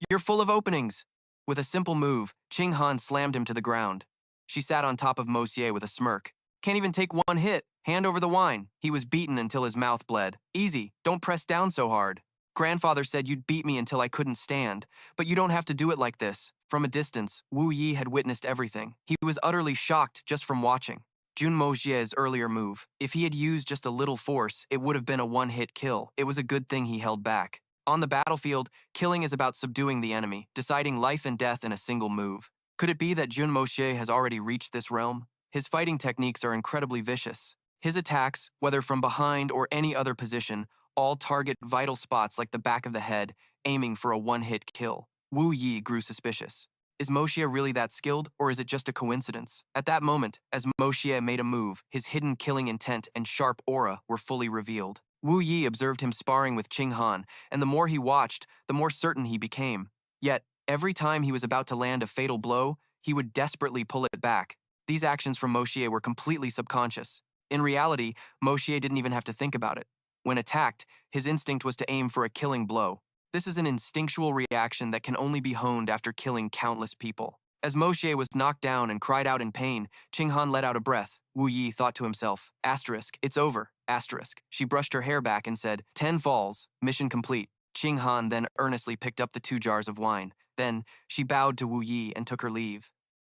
You're full of openings. With a simple move, Qing Han slammed him to the ground. She sat on top of Mo Xie with a smirk. Can't even take one hit. Hand over the wine. He was beaten until his mouth bled. Easy, don't press down so hard. Grandfather said you'd beat me until I couldn't stand, but you don't have to do it like this. From a distance, Wu Yi had witnessed everything. He was utterly shocked just from watching. Jun Mo Xie's earlier move. If he had used just a little force, it would have been a one-hit kill. It was a good thing he held back. On the battlefield, killing is about subduing the enemy, deciding life and death in a single move. Could it be that Jun Mo Xie has already reached this realm? His fighting techniques are incredibly vicious. His attacks, whether from behind or any other position, all target vital spots like the back of the head, aiming for a one-hit kill. Wu Yi grew suspicious. Is Mo Xie really that skilled, or is it just a coincidence? At that moment, as Mo Xie made a move, his hidden killing intent and sharp aura were fully revealed. Wu Yi observed him sparring with Qing Han, and the more he watched, the more certain he became. Yet, every time he was about to land a fatal blow, he would desperately pull it back. These actions from Mo Xie were completely subconscious. In reality, Mo Xie didn't even have to think about it. When attacked, his instinct was to aim for a killing blow. This is an instinctual reaction that can only be honed after killing countless people. As Mo Xie was knocked down and cried out in pain, Qing Han let out a breath. Wu Yi thought to himself, asterisk, it's over, asterisk. She brushed her hair back and said, 10 falls, mission complete. Qing Han then earnestly picked up the 2 jars of wine. Then, she bowed to Wu Yi and took her leave.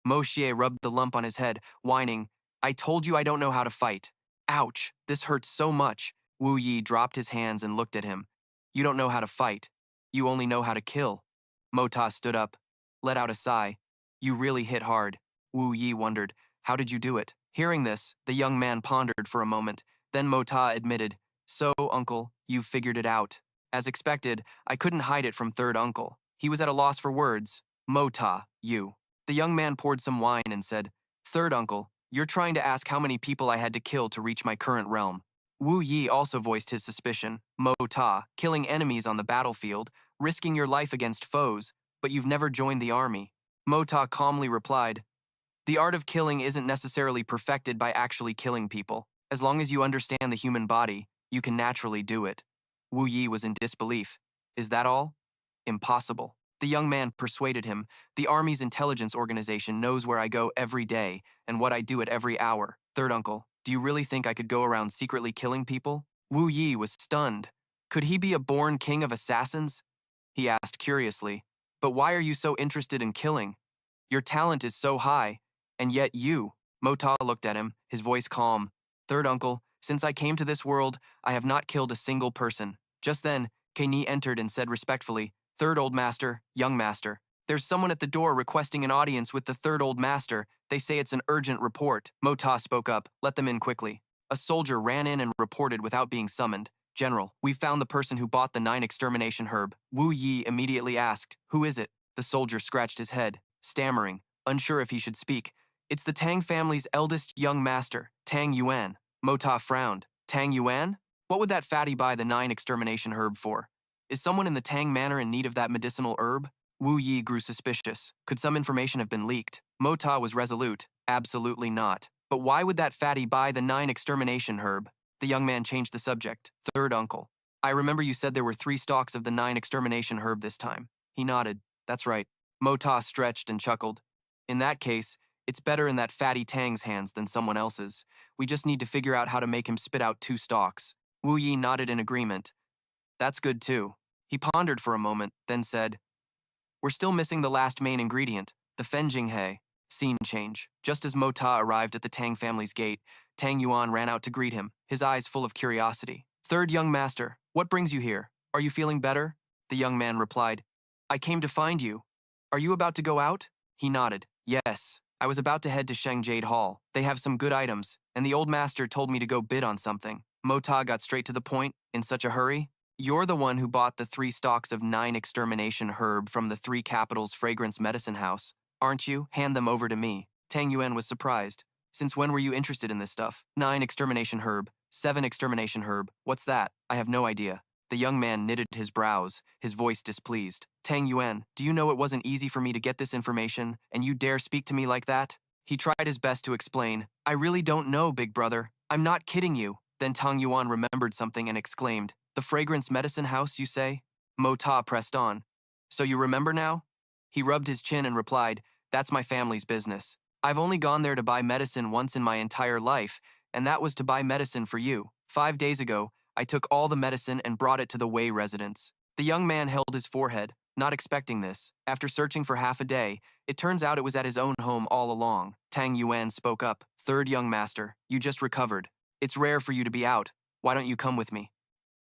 Mo Xie rubbed the lump on his head, whining, I told you I don't know how to fight. Ouch, this hurts so much. Wu Yi dropped his hands and looked at him. You don't know how to fight. You only know how to kill. Mo Ta stood up, let out a sigh. You really hit hard. Wu Yi wondered, how did you do it? Hearing this, the young man pondered for a moment. Then Mo Ta admitted, so, uncle, you've figured it out. As expected, I couldn't hide it from third uncle. He was at a loss for words. Mo Ta, you. The young man poured some wine and said, third uncle, you're trying to ask how many people I had to kill to reach my current realm. Wu Yi also voiced his suspicion. Mo Ta, killing enemies on the battlefield, risking your life against foes, but you've never joined the army. Mo Ta calmly replied, the art of killing isn't necessarily perfected by actually killing people. As long as you understand the human body, you can naturally do it. Wu Yi was in disbelief. Is that all? Impossible. The young man persuaded him. The Army's intelligence organization knows where I go every day and what I do at every hour. Third uncle, do you really think I could go around secretly killing people? Wu Yi was stunned. Could he be a born king of assassins? He asked curiously. But why are you so interested in killing? Your talent is so high, and yet you. Mota looked at him, his voice calm. Third uncle, since I came to this world, I have not killed a single person. Just then, Kei entered and said respectfully, Third old master, young master. There's someone at the door requesting an audience with the third old master. They say it's an urgent report. Mota spoke up, let them in quickly. A soldier ran in and reported without being summoned. General, we found the person who bought the 9 extermination herb. Wu Yi immediately asked, who is it? The soldier scratched his head, stammering, unsure if he should speak. It's the Tang family's eldest young master, Tang Yuan. Mota frowned. Tang Yuan? What would that fatty buy the 9 extermination herb for? Is someone in the Tang manor in need of that medicinal herb? Wu Yi grew suspicious. Could some information have been leaked? Mota was resolute. Absolutely not. But why would that fatty buy the 9 extermination herb? The young man changed the subject. Third uncle. I remember you said there were 3 stalks of the 9 extermination herb this time. He nodded. That's right. Mota stretched and chuckled. In that case, it's better in that fatty Tang's hands than someone else's. We just need to figure out how to make him spit out 2 stalks. Wu Yi nodded in agreement. That's good too. He pondered for a moment, then said, we're still missing the last main ingredient, the Fenjinghe. Scene change. Just as Mota arrived at the Tang family's gate, Tang Yuan ran out to greet him, his eyes full of curiosity. Third young master, what brings you here? Are you feeling better? The young man replied, I came to find you. Are you about to go out? He nodded. Yes, I was about to head to Sheng Jade Hall. They have some good items, and the old master told me to go bid on something. Mota got straight to the point, in such a hurry. You're the one who bought the 3 stalks of 9 extermination herb from the 3 Capitals Fragrance Medicine House, aren't you? Hand them over to me. Tang Yuan was surprised. Since when were you interested in this stuff? 9 extermination herb, 7 extermination herb. What's that? I have no idea. The young man knitted his brows, his voice displeased. Tang Yuan, do you know it wasn't easy for me to get this information, and you dare speak to me like that? He tried his best to explain. I really don't know, big brother. I'm not kidding you. Then Tang Yuan remembered something and exclaimed, the fragrance medicine house, you say? Mota pressed on. So you remember now? He rubbed his chin and replied, that's my family's business. I've only gone there to buy medicine once in my entire life, and that was to buy medicine for you. 5 days ago, I took all the medicine and brought it to the Wei residence. The young man held his forehead, not expecting this. After searching for half a day, it turns out it was at his own home all along. Tang Yuan spoke up. Third young master, you just recovered. It's rare for you to be out. Why don't you come with me?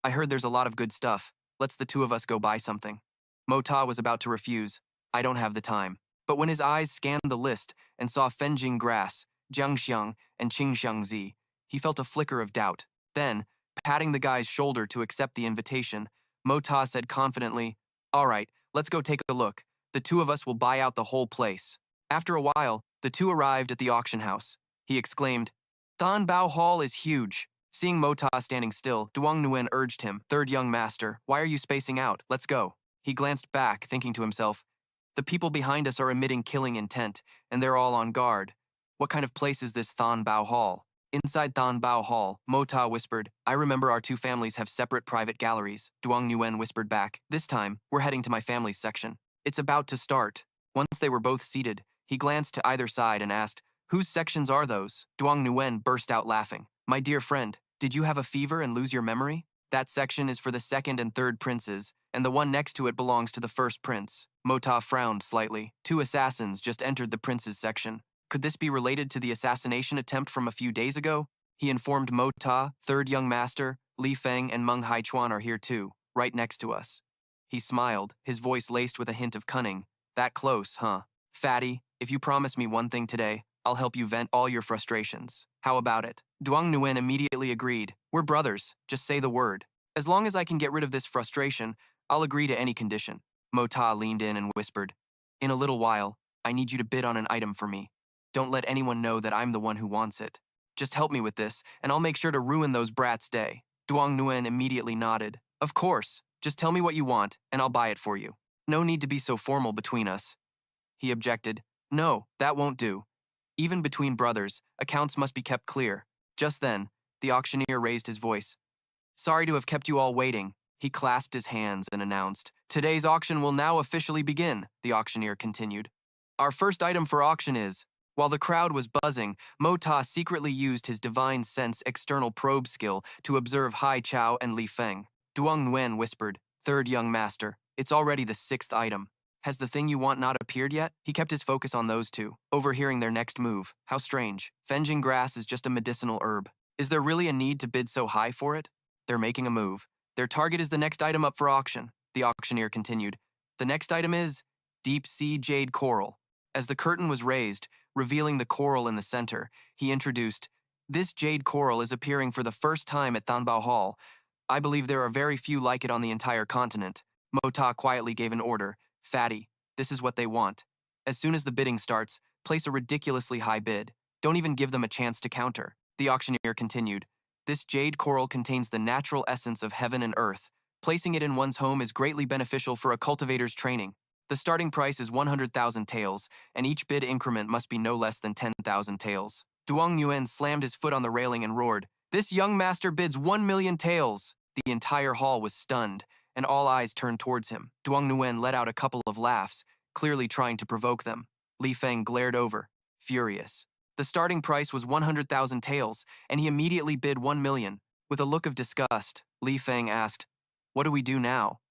I heard there's a lot of good stuff. Let's the 2 of us go buy something. Mota was about to refuse. I don't have the time. But when his eyes scanned the list and saw Fenjing Grass, Jiangxiang, and Qingxiangzi, he felt a flicker of doubt. Then, patting the guy's shoulder to accept the invitation, Mota said confidently, all right, let's go take a look. The 2 of us will buy out the whole place. After a while, the 2 arrived at the auction house. He exclaimed, Tan Bao Hall is huge. Seeing Mota standing still, Duong Nguyen urged him, Third young master, why are you spacing out? Let's go. He glanced back, thinking to himself, the people behind us are emitting killing intent, and they're all on guard. What kind of place is this Tan Bao Hall? Inside Tan Bao Hall, Mota whispered, I remember our 2 families have separate private galleries. Duong Nguyen whispered back, this time, we're heading to my family's section. It's about to start. Once they were both seated, he glanced to either side and asked, whose sections are those? Duong Nguyen burst out laughing. My dear friend, did you have a fever and lose your memory? That section is for the 2nd and 3rd princes, and the one next to it belongs to the 1st prince. Mota frowned slightly. 2 assassins just entered the prince's section. Could this be related to the assassination attempt from a few days ago? He informed Mota, 3rd young master, Li Feng and Meng Haichuan are here too, right next to us. He smiled, his voice laced with a hint of cunning. That close, huh? Fatty, if you promise me one thing today, I'll help you vent all your frustrations. How about it? Duong Nguyen immediately agreed. We're brothers, just say the word. As long as I can get rid of this frustration, I'll agree to any condition. Mota leaned in and whispered, in a little while, I need you to bid on an item for me. Don't let anyone know that I'm the one who wants it. Just help me with this, and I'll make sure to ruin those brats' day. Duong Nguyen immediately nodded. Of course, just tell me what you want, and I'll buy it for you. No need to be so formal between us. He objected. No, that won't do. Even between brothers, accounts must be kept clear. Just then, the auctioneer raised his voice. Sorry to have kept you all waiting. He clasped his hands and announced, Today's auction will now officially begin, the auctioneer continued. Our first item for auction is... While the crowd was buzzing, Mo Ta secretly used his divine sense external probe skill to observe Hai Chao and Li Feng. Duong Nguyen whispered, "Third young master, it's already the sixth item. Has the thing you want not appeared yet?" He kept his focus on those two, overhearing their next move. How strange. Fenjing grass is just a medicinal herb. Is there really a need to bid so high for it? They're making a move. Their target is the next item up for auction, the auctioneer continued. The next item is deep sea jade coral. As the curtain was raised, revealing the coral in the center, he introduced, "This jade coral is appearing for the first time at Thanbao Hall. I believe there are very few like it on the entire continent." Mo Ta quietly gave an order. "Fatty, this is what they want. As soon as the bidding starts, place a ridiculously high bid. Don't even give them a chance to counter." The auctioneer continued, "This jade coral contains the natural essence of heaven and earth. Placing it in one's home is greatly beneficial for a cultivator's training. The starting price is 100,000 taels, and each bid increment must be no less than 10,000 taels." Duong Nguyen slammed his foot on the railing and roared, "This young master bids 1,000,000 taels." The entire hall was stunned, and all eyes turned towards him. Duong Nguyen let out a couple of laughs, clearly trying to provoke them. Li Feng glared over, furious. The starting price was 100,000 taels, and he immediately bid 1,000,000. With a look of disgust, Li Feng asked, "What do we do now?"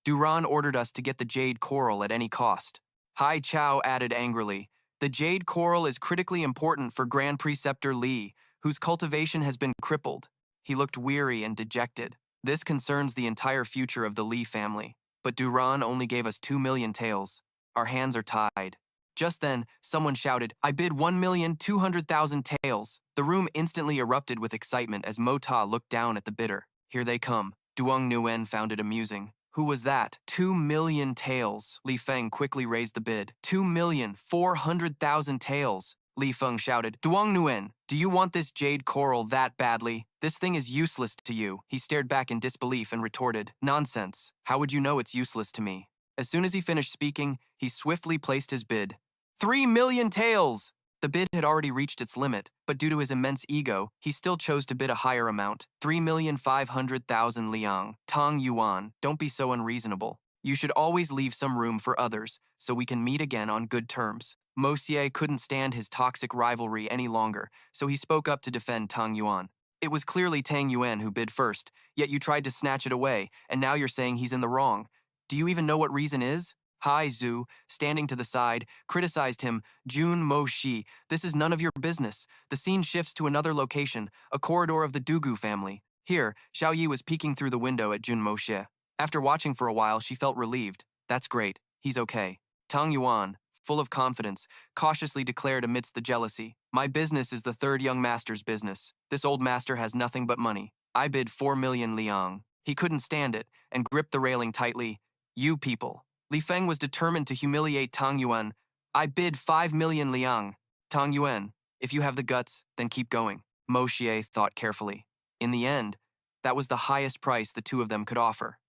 "Duran ordered us to get the jade coral at any cost." Hai Chao added angrily, "The jade coral is critically important for Grand Preceptor Li, whose cultivation has been crippled." He looked weary and dejected. "This concerns the entire future of the Li family. But Duran only gave us 2,000,000 taels. Our hands are tied." Just then, someone shouted, "I bid 1,200,000 taels." The room instantly erupted with excitement as Mo Ta looked down at the bidder. "Here they come." Duong Nguyen found it amusing. "Who was that?" 2,000,000 taels. Li Feng quickly raised the bid. 2,400,000 taels. Li Feng shouted, "Duong Nguyen, do you want this jade coral that badly? This thing is useless to you." He stared back in disbelief and retorted, "Nonsense. How would you know it's useless to me?" As soon as he finished speaking, he swiftly placed his bid. 3,000,000 taels! The bid had already reached its limit, but due to his immense ego, he still chose to bid a higher amount, 3,500,000 liang. Tong Yuan, don't be so unreasonable. You should always leave some room for others, so we can meet again on good terms. Mo Xie couldn't stand his toxic rivalry any longer, so he spoke up to defend Tang Yuan. "It was clearly Tang Yuan who bid first, yet you tried to snatch it away, and now you're saying he's in the wrong. Do you even know what reason is?" Hai Zhu, standing to the side, criticized him. "Jun Mo Shi, this is none of your business." The scene shifts to another location, a corridor of the Dugu family. Here, Xiao Yi was peeking through the window at Jun Mo Shi. After watching for a while, she felt relieved. "That's great. He's okay." Tang Yuan, full of confidence, cautiously declared amidst the jealousy, "My business is the third young master's business. This old master has nothing but money. I bid 4,000,000 liang." He couldn't stand it and gripped the railing tightly. "You people." Li Feng was determined to humiliate Tang Yuan. "I bid 5,000,000 liang." "Tang Yuan, if you have the guts, then keep going." Mo Xie thought carefully. In the end, that was the highest price the two of them could offer.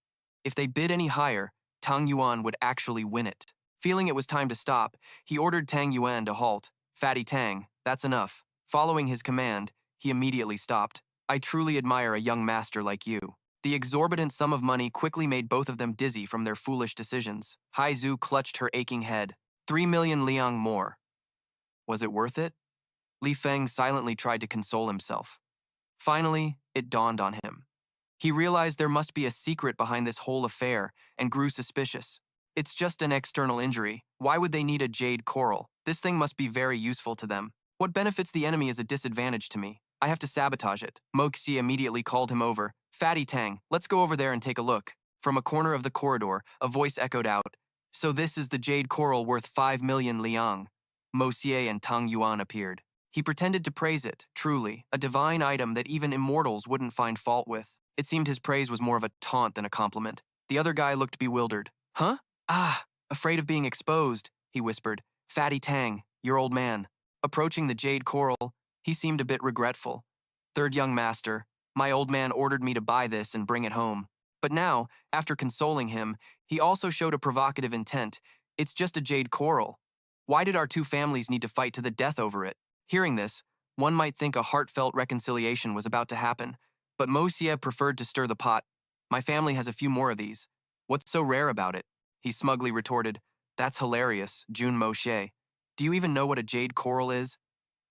If they bid any higher, Tang Yuan would actually win it. Feeling it was time to stop, he ordered Tang Yuan to halt. "Fatty Tang, that's enough." Following his command, he immediately stopped. "I truly admire a young master like you." The exorbitant sum of money quickly made both of them dizzy from their foolish decisions. Hai Zhu clutched her aching head. 3,000,000 liang more. Was it worth it? Li Feng silently tried to console himself. Finally, it dawned on him. He realized there must be a secret behind this whole affair and grew suspicious. It's just an external injury. Why would they need a jade coral? This thing must be very useful to them. What benefits the enemy is a disadvantage to me. I have to sabotage it. Mo Xie immediately called him over. "Fatty Tang, let's go over there and take a look." From a corner of the corridor, a voice echoed out, "So this is the jade coral worth 5,000,000 liang." Mo Xie and Tang Yuan appeared. He pretended to praise it, truly, a divine item that even immortals wouldn't find fault with. It seemed his praise was more of a taunt than a compliment. The other guy looked bewildered. "Huh? Ah, afraid of being exposed," he whispered. "Fatty Tang, your old man." Approaching the jade coral, he seemed a bit regretful. "Third young master, my old man ordered me to buy this and bring it home. But now, after consoling him, he also showed a provocative intent. It's just a jade coral. Why did our two families need to fight to the death over it?" Hearing this, one might think a heartfelt reconciliation was about to happen, but Mo Xie preferred to stir the pot. "My family has a few more of these. What's so rare about it? He smugly retorted, That's hilarious, Jun Moshe. Do you even know what a jade coral is?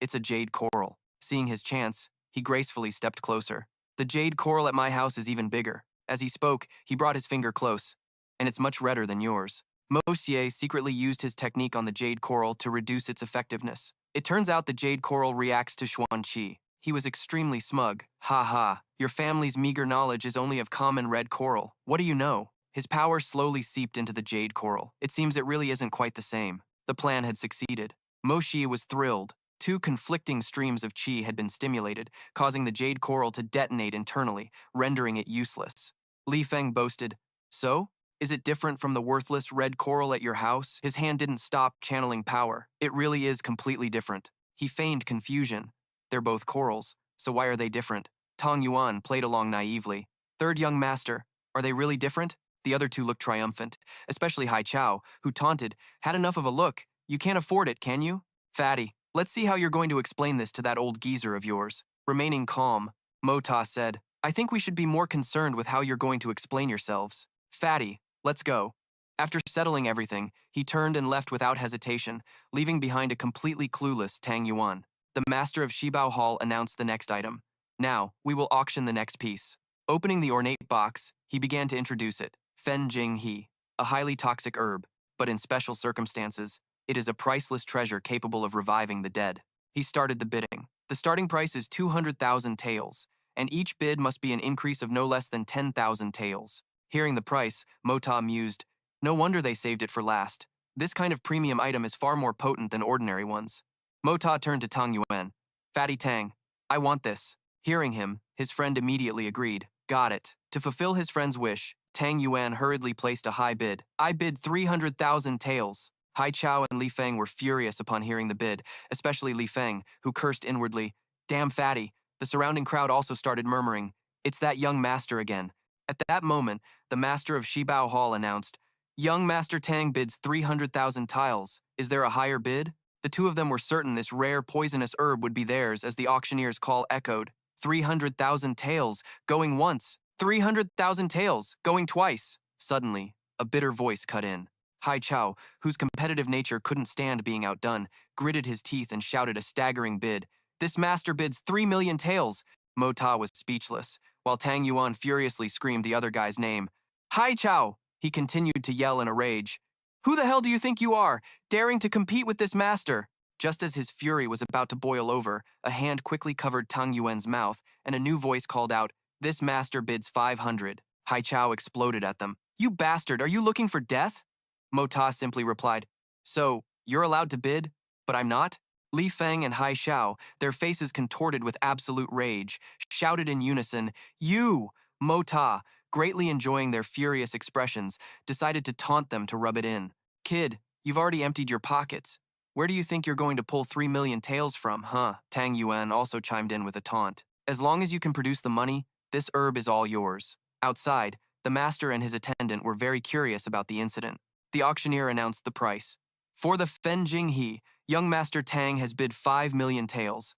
It's a jade coral. Seeing his chance, he gracefully stepped closer. The jade coral at my house is even bigger. As he spoke, he brought his finger close. And it's much redder than yours. Moshe secretly used his technique on the jade coral to reduce its effectiveness. It turns out the jade coral reacts to Xuan Qi. He was extremely smug. Ha ha, your family's meager knowledge is only of common red coral. What do you know? His power slowly seeped into the jade coral. It seems it really isn't quite the same. The plan had succeeded. Moshe was thrilled. Two conflicting streams of qi had been stimulated, causing the jade coral to detonate internally, rendering it useless. Li Feng boasted, So? Is it different from the worthless red coral at your house? His hand didn't stop channeling power. It really is completely different. He feigned confusion. They're both corals, so why are they different? Tong Yuan played along naively. Third young master, are they really different? The other two looked triumphant, especially Hai Chao, who taunted, Had enough of a look. You can't afford it, can you? Fatty, let's see how you're going to explain this to that old geezer of yours. Remaining calm, Mota said, I think we should be more concerned with how you're going to explain yourselves. Fatty, let's go. After settling everything, he turned and left without hesitation, leaving behind a completely clueless Tang Yuan. The master of Shibao Hall announced the next item. Now, we will auction the next piece. Opening the ornate box, he began to introduce it. Fen Jing He, a highly toxic herb, but in special circumstances, it is a priceless treasure capable of reviving the dead. He started the bidding. The starting price is 200,000 taels, and each bid must be an increase of no less than 10,000 taels. Hearing the price, Mota mused, No wonder they saved it for last. This kind of premium item is far more potent than ordinary ones. Mota turned to Tang Yuan. Fatty Tang, I want this. Hearing him, his friend immediately agreed. Got it. To fulfill his friend's wish, Tang Yuan hurriedly placed a high bid. I bid 300,000 taels. Hai Chao and Li Feng were furious upon hearing the bid, especially Li Feng, who cursed inwardly, Damn fatty. The surrounding crowd also started murmuring, It's that young master again. At that moment, the master of Shibao Hall announced, Young Master Tang bids 300,000 tiles. Is there a higher bid? The two of them were certain this rare poisonous herb would be theirs as the auctioneer's call echoed. 300,000 taels, going once. 300,000 taels, going twice. Suddenly, a bitter voice cut in. Hai Chao, whose competitive nature couldn't stand being outdone, gritted his teeth and shouted a staggering bid. This master bids 3 million taels. Mota was speechless, while Tang Yuan furiously screamed the other guy's name. Hai Chao! He continued to yell in a rage. Who the hell do you think you are, daring to compete with this master? Just as his fury was about to boil over, a hand quickly covered Tang Yuan's mouth, and a new voice called out, This master bids 500. Hai Chao exploded at them. You bastard, are you looking for death? Mota simply replied, So, you're allowed to bid, but I'm not? Li Feng and Hai Chao, their faces contorted with absolute rage, shouted in unison, You! Mota, greatly enjoying their furious expressions, decided to taunt them to rub it in. Kid, you've already emptied your pockets. Where do you think you're going to pull 3 million taels from, huh? Tang Yuan also chimed in with a taunt. As long as you can produce the money, this herb is all yours. Outside, the master and his attendant were very curious about the incident. The auctioneer announced the price. For the Fen Jing He, young Master Tang has bid 5 million taels.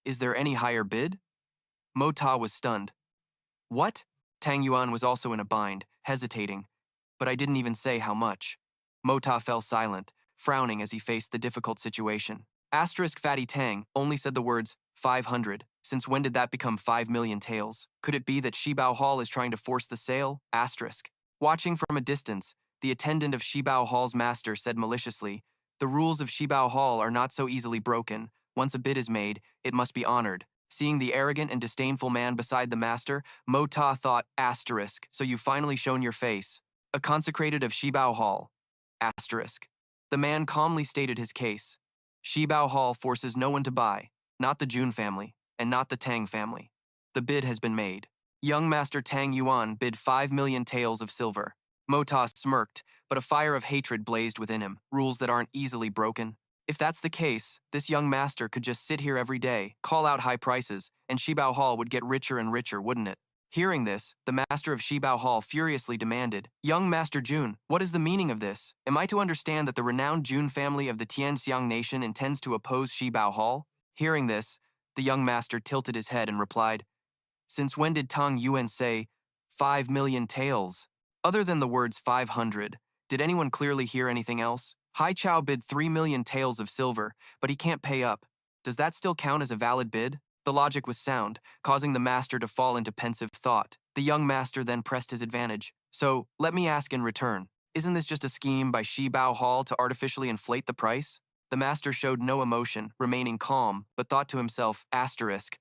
Is there any higher bid? Mota was stunned. What? Tang Yuan was also in a bind, hesitating. But I didn't even say how much. Mota fell silent, frowning as he faced the difficult situation. Asterisk Fatty Tang only said the words, 500. Since when did that become 5 million taels? Could it be that Shibao Hall is trying to force the sale? Asterisk. Watching from a distance, the attendant of Shibao Hall's master said maliciously, The rules of Shibao Hall are not so easily broken. Once a bid is made, it must be honored. Seeing the arrogant and disdainful man beside the master, Mota thought, Asterisk, so you've finally shown your face. A consecrated of Shibao Hall. Asterisk. The man calmly stated his case. Shibao Hall forces no one to buy, not the Jun family, and not the Tang family. The bid has been made. Young Master Tang Yuan bid 5 million taels of silver. Mota smirked, but a fire of hatred blazed within him, rules that aren't easily broken. If that's the case, this young master could just sit here every day, call out high prices, and Shibao Hall would get richer and richer, wouldn't it? Hearing this, the master of Shibao Hall furiously demanded, Young Master Jun, what is the meaning of this? Am I to understand that the renowned Jun family of the Tianxiang nation intends to oppose Shibao Hall? Hearing this, the young master tilted his head and replied, Since when did Tang Yuan say, 5 million taels? Other than the words 500, did anyone clearly hear anything else? Hai Chao bid 3 million taels of silver, but he can't pay up. Does that still count as a valid bid? The logic was sound, causing the master to fall into pensive thought. The young master then pressed his advantage. So, let me ask in return, isn't this just a scheme by Shi Bao Hall to artificially inflate the price? The master showed no emotion, remaining calm, but thought to himself,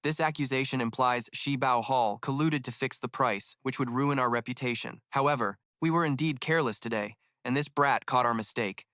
this accusation implies Shi Bao Hall colluded to fix the price, which would ruin our reputation. However, we were indeed careless today, and this brat caught our mistake.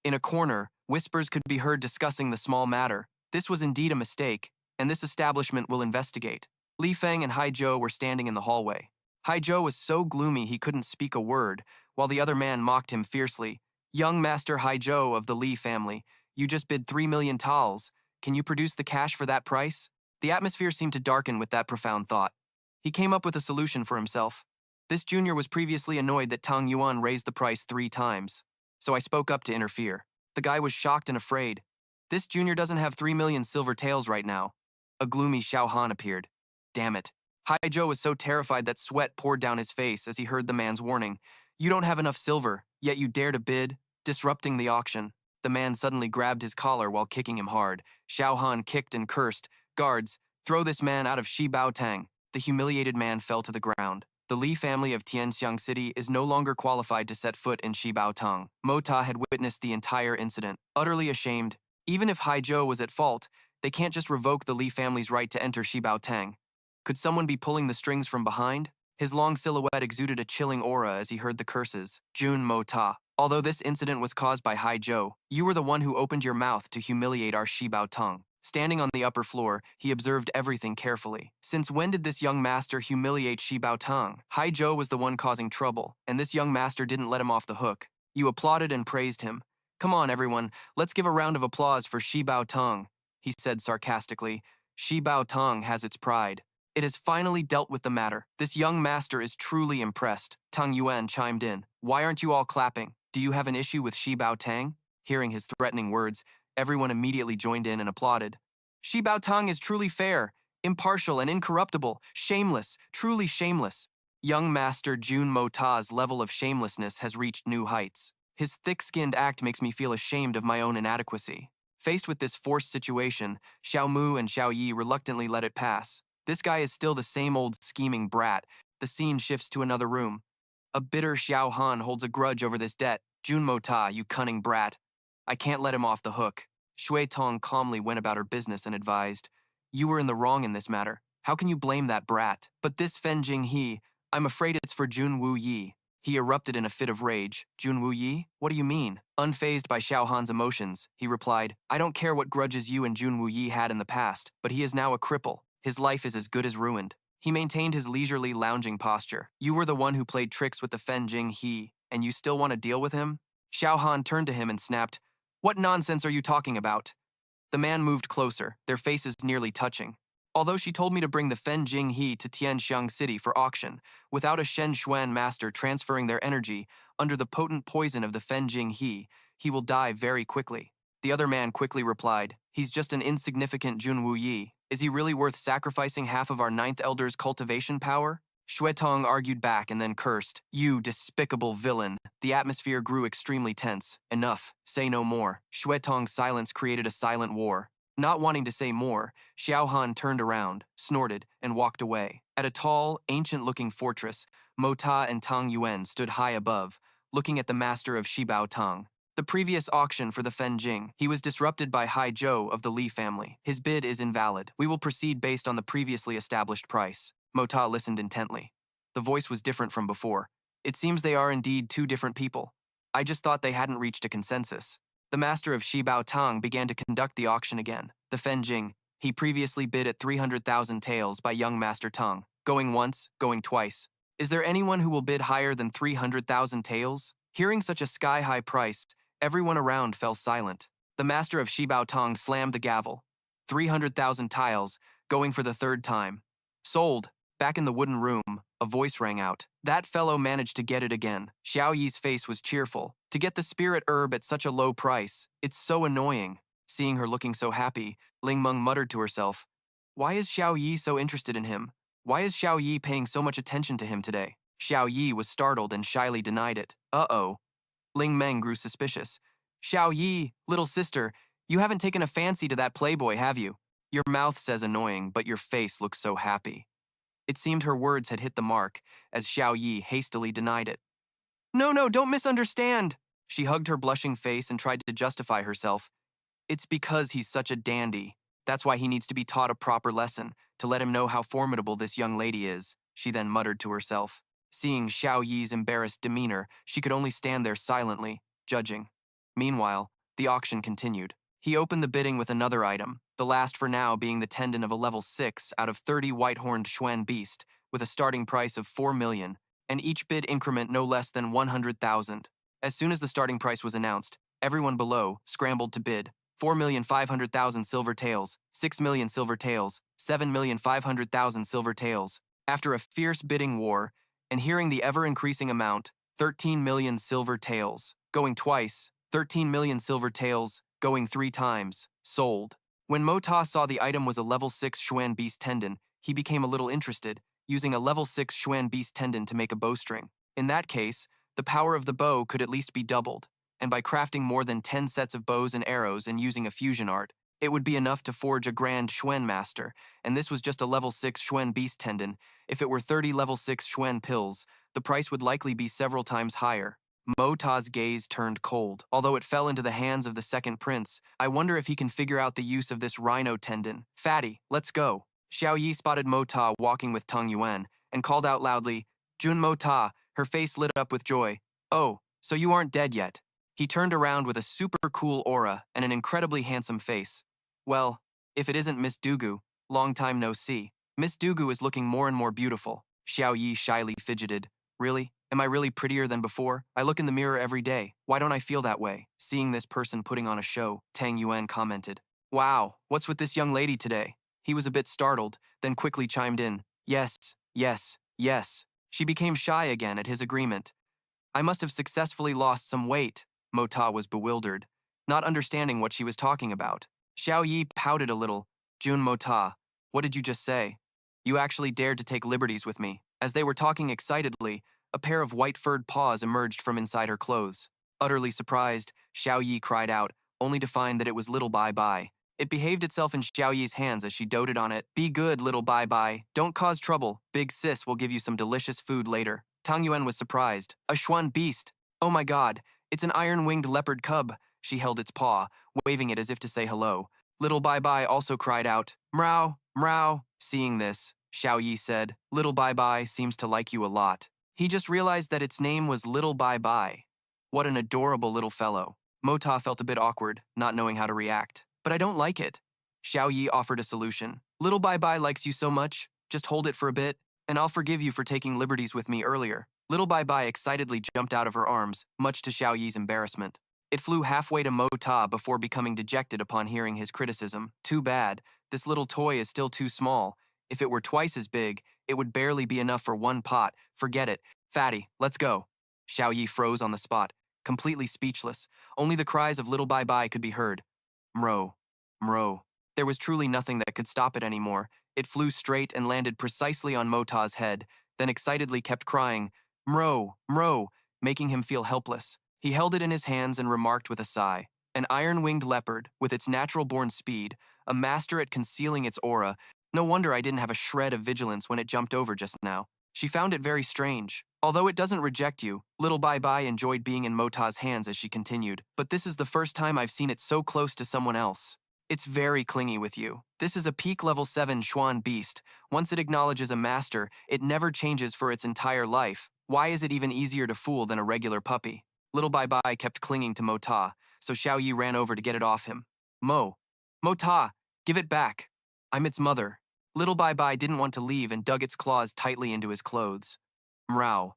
In a corner, whispers could be heard discussing the small matter. This was indeed a mistake, and this establishment will investigate. Li Feng and Hai Zhou were standing in the hallway. Hai Zhou was so gloomy he couldn't speak a word, while the other man mocked him fiercely. Young Master Hai Zhou of the Li family, you just bid 3 million taels. Can you produce the cash for that price? The atmosphere seemed to darken with that profound thought. He came up with a solution for himself. This junior was previously annoyed that Tang Yuan raised the price 3 times, so I spoke up to interfere. The guy was shocked and afraid. This junior doesn't have 3 million silver taels right now. A gloomy Xiao Han appeared. Damn it. Hai Zhou was so terrified that sweat poured down his face as he heard the man's warning. You don't have enough silver, yet you dare to bid, disrupting the auction. The man suddenly grabbed his collar while kicking him hard. Xiao Han kicked and cursed. Guards, throw this man out of Shi Bao Tang. The humiliated man fell to the ground. The Li family of Tianxiang City is no longer qualified to set foot in Shi Bao Tang. Mo Ta had witnessed the entire incident, utterly ashamed. Even if Hai Zhou was at fault, they can't just revoke the Li family's right to enter Shi Bao Tang. Could someone be pulling the strings from behind? His long silhouette exuded a chilling aura as he heard the curses. Jun Mo Ta. Although this incident was caused by Hai Zhou, you were the one who opened your mouth to humiliate our Shi Bao Tang. Standing on the upper floor, he observed everything carefully. Since when did this young master humiliate Shi Bao Tang? Hai Zhou was the one causing trouble, and this young master didn't let him off the hook. You applauded and praised him. Come on, everyone, let's give a round of applause for Shi Bao Tang, he said sarcastically. Shi Bao Tang has its pride. It has finally dealt with the matter. This young master is truly impressed. Tang Yuan chimed in. Why aren't you all clapping? Do you have an issue with Shi Bao Tang? Hearing his threatening words, everyone immediately joined in and applauded. Shi Bao Tang is truly fair, impartial and incorruptible, shameless, truly shameless. Young Master Jun Mo Ta's level of shamelessness has reached new heights. His thick-skinned act makes me feel ashamed of my own inadequacy. Faced with this forced situation, Xiao Mu and Xiao Yi reluctantly let it pass. This guy is still the same old scheming brat. The scene shifts to another room. A bitter Xiao Han holds a grudge over this debt. Jun Mo Ta, you cunning brat. I can't let him off the hook. Shui Tong calmly went about her business and advised, you were in the wrong in this matter. How can you blame that brat? But this Fen Jing He, I'm afraid it's for Jun Wu Yi. He erupted in a fit of rage. Jun Wu Yi? What do you mean? Unfazed by Xiao Han's emotions, he replied, I don't care what grudges you and Jun Wu Yi had in the past, but he is now a cripple. His life is as good as ruined. He maintained his leisurely lounging posture. You were the one who played tricks with the Fen Jing He, and you still want to deal with him? Xiao Han turned to him and snapped, What nonsense are you talking about? The man moved closer, their faces nearly touching. Although she told me to bring the Fen Jing He to Tianxiang City for auction, without a Shen Xuan master transferring their energy under the potent poison of the Fen Jing He will die very quickly. The other man quickly replied, He's just an insignificant Jun Wu Yi. Is he really worth sacrificing half of our ninth elder's cultivation power? Xuetong argued back and then cursed. You despicable villain. The atmosphere grew extremely tense. Enough. Say no more. Xuetong's silence created a silent war. Not wanting to say more, Xiao Han turned around, snorted, and walked away. At a tall, ancient-looking fortress, Mo Ta and Tang Yuan stood high above, looking at the master of Shi Bao Tang. The previous auction for the Fen Jing, he was disrupted by Hai Zhou of the Li family. His bid is invalid. We will proceed based on the previously established price. Mo Ta listened intently. The voice was different from before. It seems they are indeed two different people. I just thought they hadn't reached a consensus. The master of Shi Bao Tang began to conduct the auction again. The Fen Jing, he previously bid at 300,000 taels by young Master Tang. Going once, going twice. Is there anyone who will bid higher than 300,000 taels? Hearing such a sky-high price, everyone around fell silent. The master of Shi Bao Tang slammed the gavel. 300,000 tiles, going for the third time. Sold. Back in the wooden room, a voice rang out. That fellow managed to get it again. Xiao Yi's face was cheerful. To get the spirit herb at such a low price, it's so annoying. Seeing her looking so happy, Ling Meng muttered to herself, Why is Xiao Yi so interested in him? Why is Xiao Yi paying so much attention to him today? Xiao Yi was startled and shyly denied it. Uh-oh. Ling Meng grew suspicious. Xiao Yi, little sister, you haven't taken a fancy to that playboy, have you? Your mouth says annoying, but your face looks so happy. It seemed her words had hit the mark, as Xiao Yi hastily denied it. No, no, don't misunderstand. She hugged her blushing face and tried to justify herself. It's because he's such a dandy. That's why he needs to be taught a proper lesson, to let him know how formidable this young lady is, she then muttered to herself. Seeing Xiao Yi's embarrassed demeanor, she could only stand there silently, judging. Meanwhile, the auction continued. He opened the bidding with another item, the last for now being the tendon of a level 6 out of 30 white-horned Xuan beast, with a starting price of 4 million, and each bid increment no less than 100,000. As soon as the starting price was announced, everyone below scrambled to bid. 4,500,000 silver taels, 6 million silver taels, 7,500,000 silver taels. After a fierce bidding war, and hearing the ever-increasing amount, 13 million silver taels, going twice, 13 million silver taels, going 3 times, sold. When Mota saw the item was a level 6 Xuan beast tendon, he became a little interested, using a level 6 Xuan beast tendon to make a bowstring. In that case, the power of the bow could at least be doubled, and by crafting more than 10 sets of bows and arrows and using a fusion art, it would be enough to forge a grand Xuan master, and this was just a level 6 Xuan beast tendon. If it were 30 level 6 Xuan pills, the price would likely be several times higher. Mota's gaze turned cold. Although it fell into the hands of the second prince, I wonder if he can figure out the use of this rhino tendon. Fatty, let's go. Xiao Yi spotted Mota walking with Tang Yuan and called out loudly, Jun Mota, her face lit up with joy. Oh, so you aren't dead yet. He turned around with a super cool aura and an incredibly handsome face. Well, if it isn't Miss Dugu, long time no see. Miss Dugu is looking more and more beautiful. Xiao Yi shyly fidgeted. Really? Am I really prettier than before? I look in the mirror every day. Why don't I feel that way? Seeing this person putting on a show, Tang Yuan commented. Wow, what's with this young lady today? He was a bit startled, then quickly chimed in. Yes, yes, yes. She became shy again at his agreement. I must have successfully lost some weight. Mota was bewildered, not understanding what she was talking about. Xiao Yi pouted a little. Jun Mota, what did you just say? You actually dared to take liberties with me. As they were talking excitedly, a pair of white-furred paws emerged from inside her clothes. Utterly surprised, Xiao Yi cried out, only to find that it was Little Bai Bai. It behaved itself in Xiao Yi's hands as she doted on it. Be good, Little Bai Bai. Don't cause trouble. Big Sis will give you some delicious food later. Tang Yuan was surprised. A Xuan beast. Oh my god. It's an iron-winged leopard cub. She held its paw, waving it as if to say hello. Little Bai Bai also cried out, Mrao, Mrao. Seeing this, Xiao Yi said, Little Bai Bai seems to like you a lot. He just realized that its name was Little Bai Bai. What an adorable little fellow. Mota felt a bit awkward, not knowing how to react. But I don't like it. Xiao Yi offered a solution. Little Bai Bai likes you so much, just hold it for a bit, and I'll forgive you for taking liberties with me earlier. Little Bai Bai excitedly jumped out of her arms, much to Xiao Yi's embarrassment. It flew halfway to Mota before becoming dejected upon hearing his criticism. Too bad. This little toy is still too small. If it were twice as big, it would barely be enough for one pot. Forget it. Fatty, let's go. Xiao Yi froze on the spot, completely speechless. Only the cries of Little Bai Bai could be heard. Mro, Mro. There was truly nothing that could stop it anymore. It flew straight and landed precisely on Mota's head, then excitedly kept crying, Mro, Mro, making him feel helpless. He held it in his hands and remarked with a sigh. An iron-winged leopard, with its natural-born speed, a master at concealing its aura. No wonder I didn't have a shred of vigilance when it jumped over just now. She found it very strange. Although it doesn't reject you, Little Bai Bai enjoyed being in Mota's hands as she continued. But this is the first time I've seen it so close to someone else. It's very clingy with you. This is a peak level 7 Xuan beast. Once it acknowledges a master, it never changes for its entire life. Why is it even easier to fool than a regular puppy? Little Bai Bai kept clinging to Mota, so Xiao Yi ran over to get it off him. Mota, give it back. I'm its mother. Little Bai Bai didn't want to leave and dug its claws tightly into his clothes. Mrao,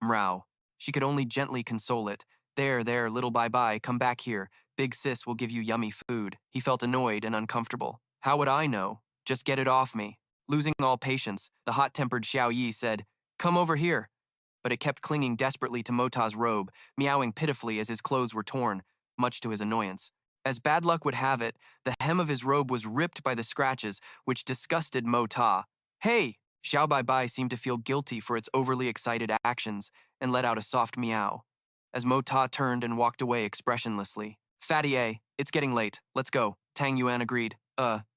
Mrao. She could only gently console it. There, Little Bai Bai, come back here. Big Sis will give you yummy food. He felt annoyed and uncomfortable. How would I know? Just get it off me. Losing all patience, the hot-tempered Xiao Yi said, Come over here. But it kept clinging desperately to Mota's robe, meowing pitifully as his clothes were torn, much to his annoyance. As bad luck would have it, the hem of his robe was ripped by the scratches, which disgusted Mota. Hey! Xiao Bai Bai seemed to feel guilty for its overly excited actions and let out a soft meow, as Mo Ta turned and walked away expressionlessly. Fatty A, it's getting late. Let's go. Tang Yuan agreed.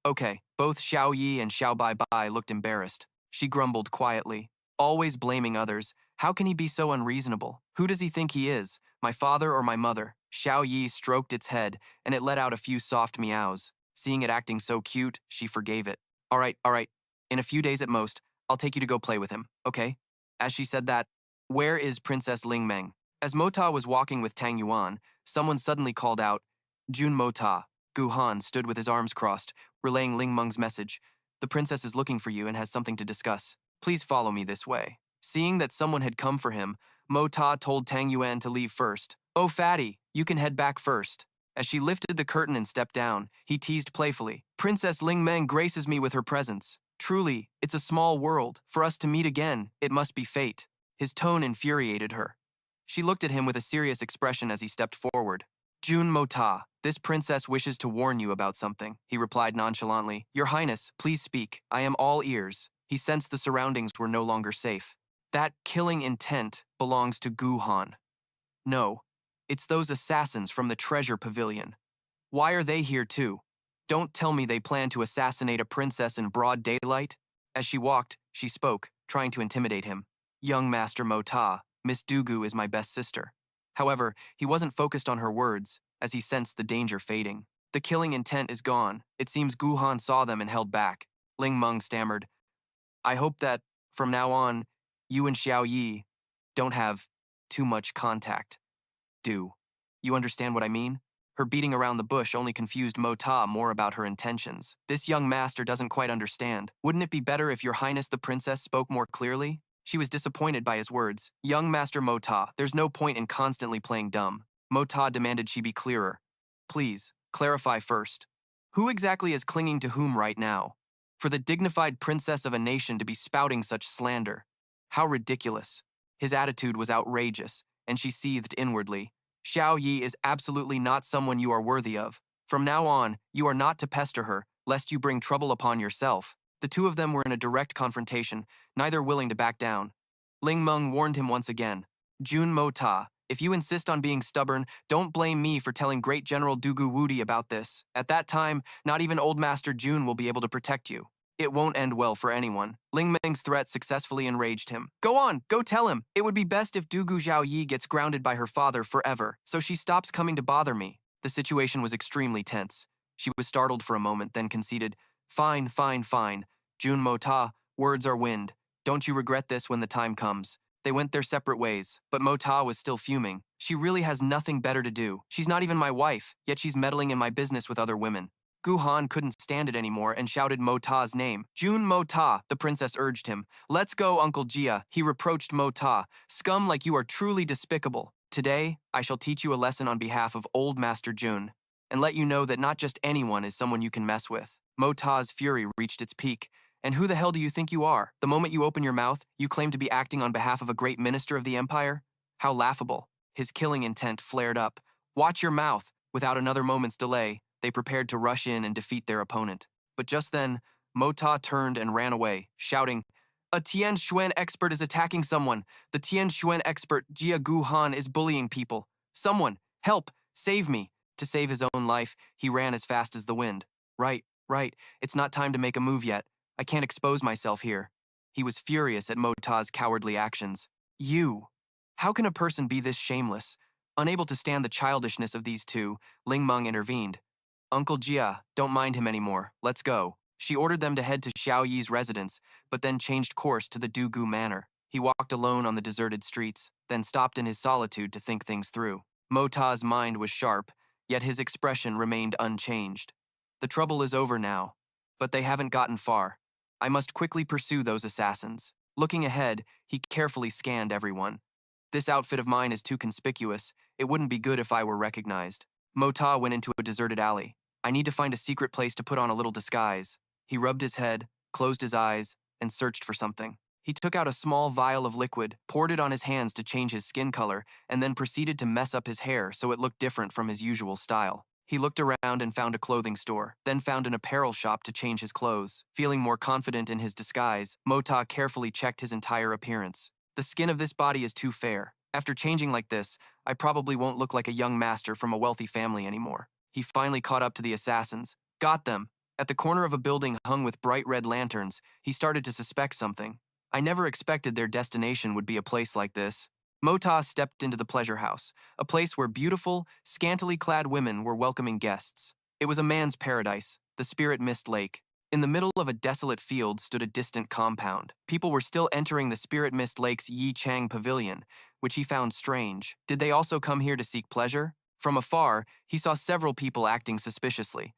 Okay. Both Xiao Yi and Xiao Bai Bai looked embarrassed. She grumbled quietly. Always blaming others. How can he be so unreasonable? Who does he think he is? My father or my mother? Xiao Yi stroked its head, and it let out a few soft meows. Seeing it acting so cute, she forgave it. All right. In a few days at most, I'll take you to go play with him, okay? As she said that, where is Princess Ling Meng? As Mota was walking with Tang Yuan, someone suddenly called out, Jun Mota. Gu Han stood with his arms crossed, relaying Ling Meng's message. The princess is looking for you and has something to discuss. Please follow me this way. Seeing that someone had come for him, Mota told Tang Yuan to leave first. Oh, fatty, you can head back first. As she lifted the curtain and stepped down, he teased playfully. Princess Ling Meng graces me with her presence. Truly, it's a small world. For us to meet again, it must be fate. His tone infuriated her. She looked at him with a serious expression as he stepped forward. Jun Mota, this princess wishes to warn you about something, he replied nonchalantly. Your Highness, please speak. I am all ears. He sensed the surroundings were no longer safe. That killing intent belongs to Gu Han. No, it's those assassins from the treasure pavilion. Why are they here too? Don't tell me they plan to assassinate a princess in broad daylight. As she walked, she spoke, trying to intimidate him. Young Master Mota, Miss Dugu is my best sister. However, he wasn't focused on her words, as he sensed the danger fading. The killing intent is gone. It seems Gu Han saw them and held back. Ling Meng stammered. I hope that, from now on, you and Xiao Yi don't have too much contact. Do you understand what I mean? Her beating around the bush only confused Mo Ta more about her intentions. This young master doesn't quite understand. Wouldn't it be better if Your Highness the Princess spoke more clearly? She was disappointed by his words. Young Master Mo Ta, there's no point in constantly playing dumb. Mo Ta demanded she be clearer. Please, clarify first. Who exactly is clinging to whom right now? For the dignified princess of a nation to be spouting such slander. How ridiculous. His attitude was outrageous, and she seethed inwardly. Xiao Yi is absolutely not someone you are worthy of. From now on, you are not to pester her, lest you bring trouble upon yourself. The two of them were in a direct confrontation, neither willing to back down. Ling Meng warned him once again. Jun Mo Ta, if you insist on being stubborn, don't blame me for telling Great General Dugu Wudi about this. At that time, not even Old Master Jun will be able to protect you. It won't end well for anyone. Ling Meng's threat successfully enraged him. Go on, go tell him. It would be best if Dugu Zhao Yi gets grounded by her father forever, so she stops coming to bother me. The situation was extremely tense. She was startled for a moment, then conceded, Fine. Jun Mo Ta, words are wind. Don't you regret this when the time comes? They went their separate ways, but Mo Ta was still fuming. She really has nothing better to do. She's not even my wife, yet she's meddling in my business with other women. Gu Han couldn't stand it anymore and shouted Mo Ta's name. Jun Mo Ta, the princess urged him. Let's go, Uncle Jia, he reproached Mo Ta. Scum like you are truly despicable. Today, I shall teach you a lesson on behalf of Old Master Jun, and let you know that not just anyone is someone you can mess with. Mo Ta's fury reached its peak. And who the hell do you think you are? The moment you open your mouth, you claim to be acting on behalf of a great minister of the empire? How laughable. His killing intent flared up. Watch your mouth. Without another moment's delay, they prepared to rush in and defeat their opponent. But just then, Mo Ta turned and ran away, shouting, A Tian Xuan expert is attacking someone. The Tian Xuan expert, Jia Gu Han, is bullying people. Someone, help, save me. To save his own life, he ran as fast as the wind. Right, it's not time to make a move yet. I can't expose myself here. He was furious at Mo Ta's cowardly actions. You! How can a person be this shameless? Unable to stand the childishness of these two, Ling Meng intervened. Uncle Jia, don't mind him anymore. Let's go. She ordered them to head to Xiao Yi's residence, but then changed course to the Dugu Manor. He walked alone on the deserted streets, then stopped in his solitude to think things through. Mo Ta's mind was sharp, yet his expression remained unchanged. The trouble is over now, but they haven't gotten far. I must quickly pursue those assassins. Looking ahead, he carefully scanned everyone. This outfit of mine is too conspicuous. It wouldn't be good if I were recognized. Mo Ta went into a deserted alley. I need to find a secret place to put on a little disguise. He rubbed his head, closed his eyes, and searched for something. He took out a small vial of liquid, poured it on his hands to change his skin color, and then proceeded to mess up his hair so it looked different from his usual style. He looked around and found a clothing store, then found an apparel shop to change his clothes. Feeling more confident in his disguise, Mota carefully checked his entire appearance. The skin of this body is too fair. After changing like this, I probably won't look like a young master from a wealthy family anymore. He finally caught up to the assassins. Got them. At the corner of a building hung with bright red lanterns, he started to suspect something. I never expected their destination would be a place like this. Mota stepped into the pleasure house, a place where beautiful, scantily clad women were welcoming guests. It was a man's paradise, the Spirit Mist Lake. In the middle of a desolate field stood a distant compound. People were still entering the Spirit Mist Lake's Yi Chang Pavilion, which he found strange. Did they also come here to seek pleasure? From afar, he saw several people acting suspiciously.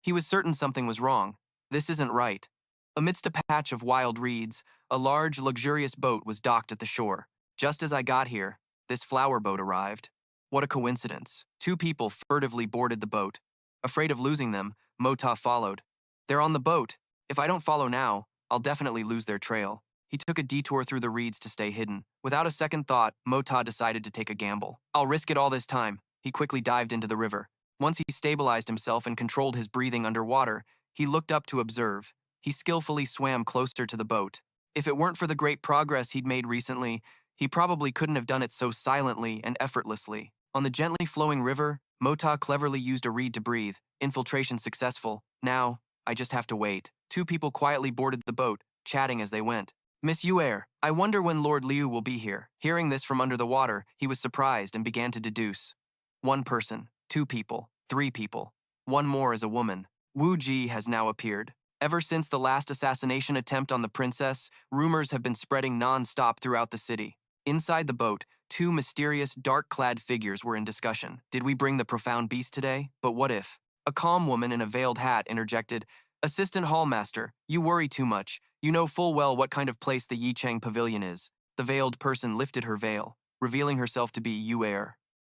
He was certain something was wrong. This isn't right. Amidst a patch of wild reeds, a large, luxurious boat was docked at the shore. Just as I got here, this flower boat arrived. What a coincidence. Two people furtively boarded the boat. Afraid of losing them, Mota followed. They're on the boat. If I don't follow now, I'll definitely lose their trail. He took a detour through the reeds to stay hidden. Without a second thought, Mota decided to take a gamble. I'll risk it all this time. He quickly dived into the river. Once he stabilized himself and controlled his breathing underwater, he looked up to observe. He skillfully swam closer to the boat. If it weren't for the great progress he'd made recently, he probably couldn't have done it so silently and effortlessly. On the gently flowing river, Mota cleverly used a reed to breathe. Infiltration successful. Now, I just have to wait. Two people quietly boarded the boat, chatting as they went. Miss Yuer, I wonder when Lord Liu will be here. Hearing this from under the water, he was surprised and began to deduce. One person, two people, three people. One more is a woman. Wu Ji has now appeared. Ever since the last assassination attempt on the princess, rumors have been spreading non-stop throughout the city. Inside the boat, two mysterious, dark-clad figures were in discussion. Did we bring the profound beast today? But what if? A calm woman in a veiled hat interjected, Assistant Hallmaster, you worry too much. You know full well what kind of place the Yicheng Pavilion is. The veiled person lifted her veil, revealing herself to be Yuer.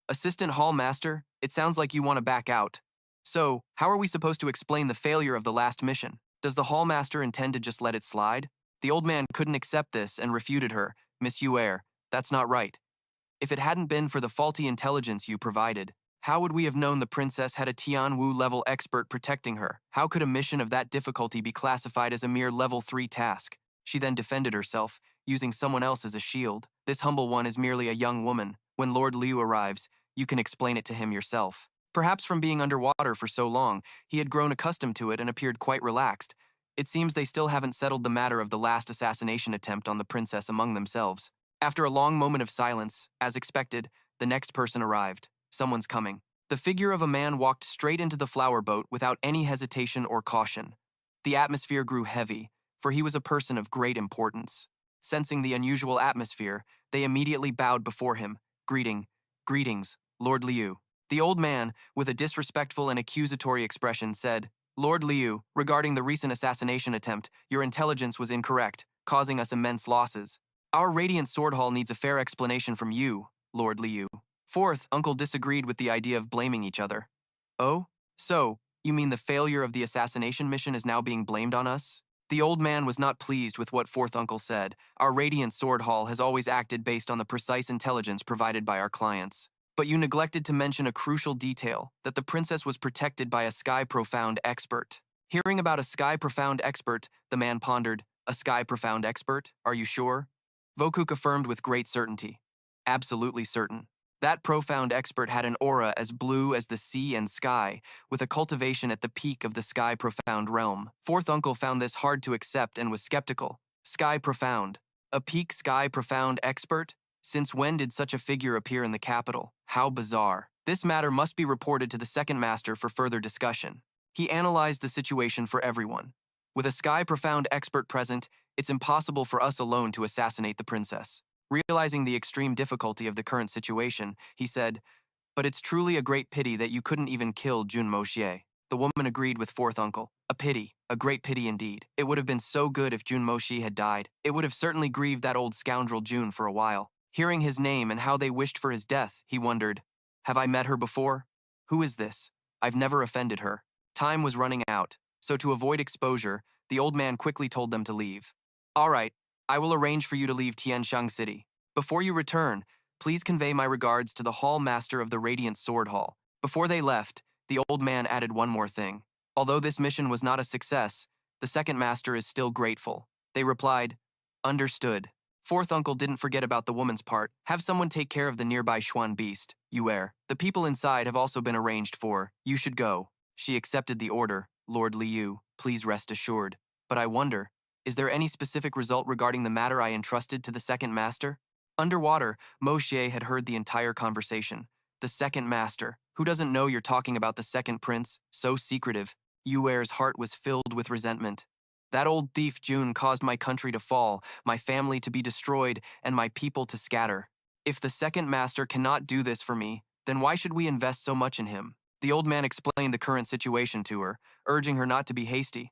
Assistant Hallmaster, it sounds like you want to back out. So, how are we supposed to explain the failure of the last mission? Does the Hallmaster intend to just let it slide? The old man couldn't accept this and refuted her. Miss Yuer, that's not right. If it hadn't been for the faulty intelligence you provided, how would we have known the princess had a Tianwu-level expert protecting her? How could a mission of that difficulty be classified as a mere level 3 task? She then defended herself, using someone else as a shield. This humble one is merely a young woman. When Lord Liu arrives, you can explain it to him yourself. Perhaps from being underwater for so long, he had grown accustomed to it and appeared quite relaxed. It seems they still haven't settled the matter of the last assassination attempt on the princess among themselves. After a long moment of silence, as expected, the next person arrived. Someone's coming. The figure of a man walked straight into the flower boat without any hesitation or caution. The atmosphere grew heavy, for he was a person of great importance. Sensing the unusual atmosphere, they immediately bowed before him. Greetings, Lord Liu. The old man, with a disrespectful and accusatory expression, said, Lord Liu, regarding the recent assassination attempt, your intelligence was incorrect, causing us immense losses. Our Radiant Sword Hall needs a fair explanation from you, Lord Liu. Fourth, Uncle disagreed with the idea of blaming each other. Oh? So, you mean the failure of the assassination mission is now being blamed on us? The old man was not pleased with what Fourth Uncle said. Our Radiant Sword Hall has always acted based on the precise intelligence provided by our clients. But you neglected to mention a crucial detail, that the princess was protected by a Sky Profound expert. Hearing about a Sky Profound expert, the man pondered, a Sky Profound expert? Are you sure? Vokuk affirmed with great certainty. Absolutely certain. That profound expert had an aura as blue as the sea and sky, with a cultivation at the peak of the Sky Profound realm. Fourth Uncle found this hard to accept and was skeptical. Sky Profound. A peak Sky Profound expert? Since when did such a figure appear in the capital? How bizarre. This matter must be reported to the second master for further discussion. He analyzed the situation for everyone. With a Sky Profound expert present, it's impossible for us alone to assassinate the princess. Realizing the extreme difficulty of the current situation, he said, But it's truly a great pity that you couldn't even kill Jun Moxie. The woman agreed with Fourth Uncle. A pity, a great pity indeed. It would have been so good if Jun Moxie had died. It would have certainly grieved that old scoundrel Jun for a while. Hearing his name and how they wished for his death, he wondered, Have I met her before? Who is this? I've never offended her. Time was running out, so to avoid exposure, the old man quickly told them to leave. All right, I will arrange for you to leave Tianshang City. Before you return, please convey my regards to the Hall Master of the Radiant Sword Hall. Before they left, the old man added one more thing. Although this mission was not a success, the second master is still grateful. They replied, understood. Fourth uncle didn't forget about the woman's part. Have someone take care of the nearby Xuan beast, Yuer. The people inside have also been arranged for. You should go. She accepted the order. Lord Liu, please rest assured. But I wonder, is there any specific result regarding the matter I entrusted to the second master? Underwater, Moshe had heard the entire conversation. The second master. Who doesn't know you're talking about the second prince? So secretive. Yuer's heart was filled with resentment. That old thief June caused my country to fall, my family to be destroyed, and my people to scatter. If the second master cannot do this for me, then why should we invest so much in him? The old man explained the current situation to her, urging her not to be hasty.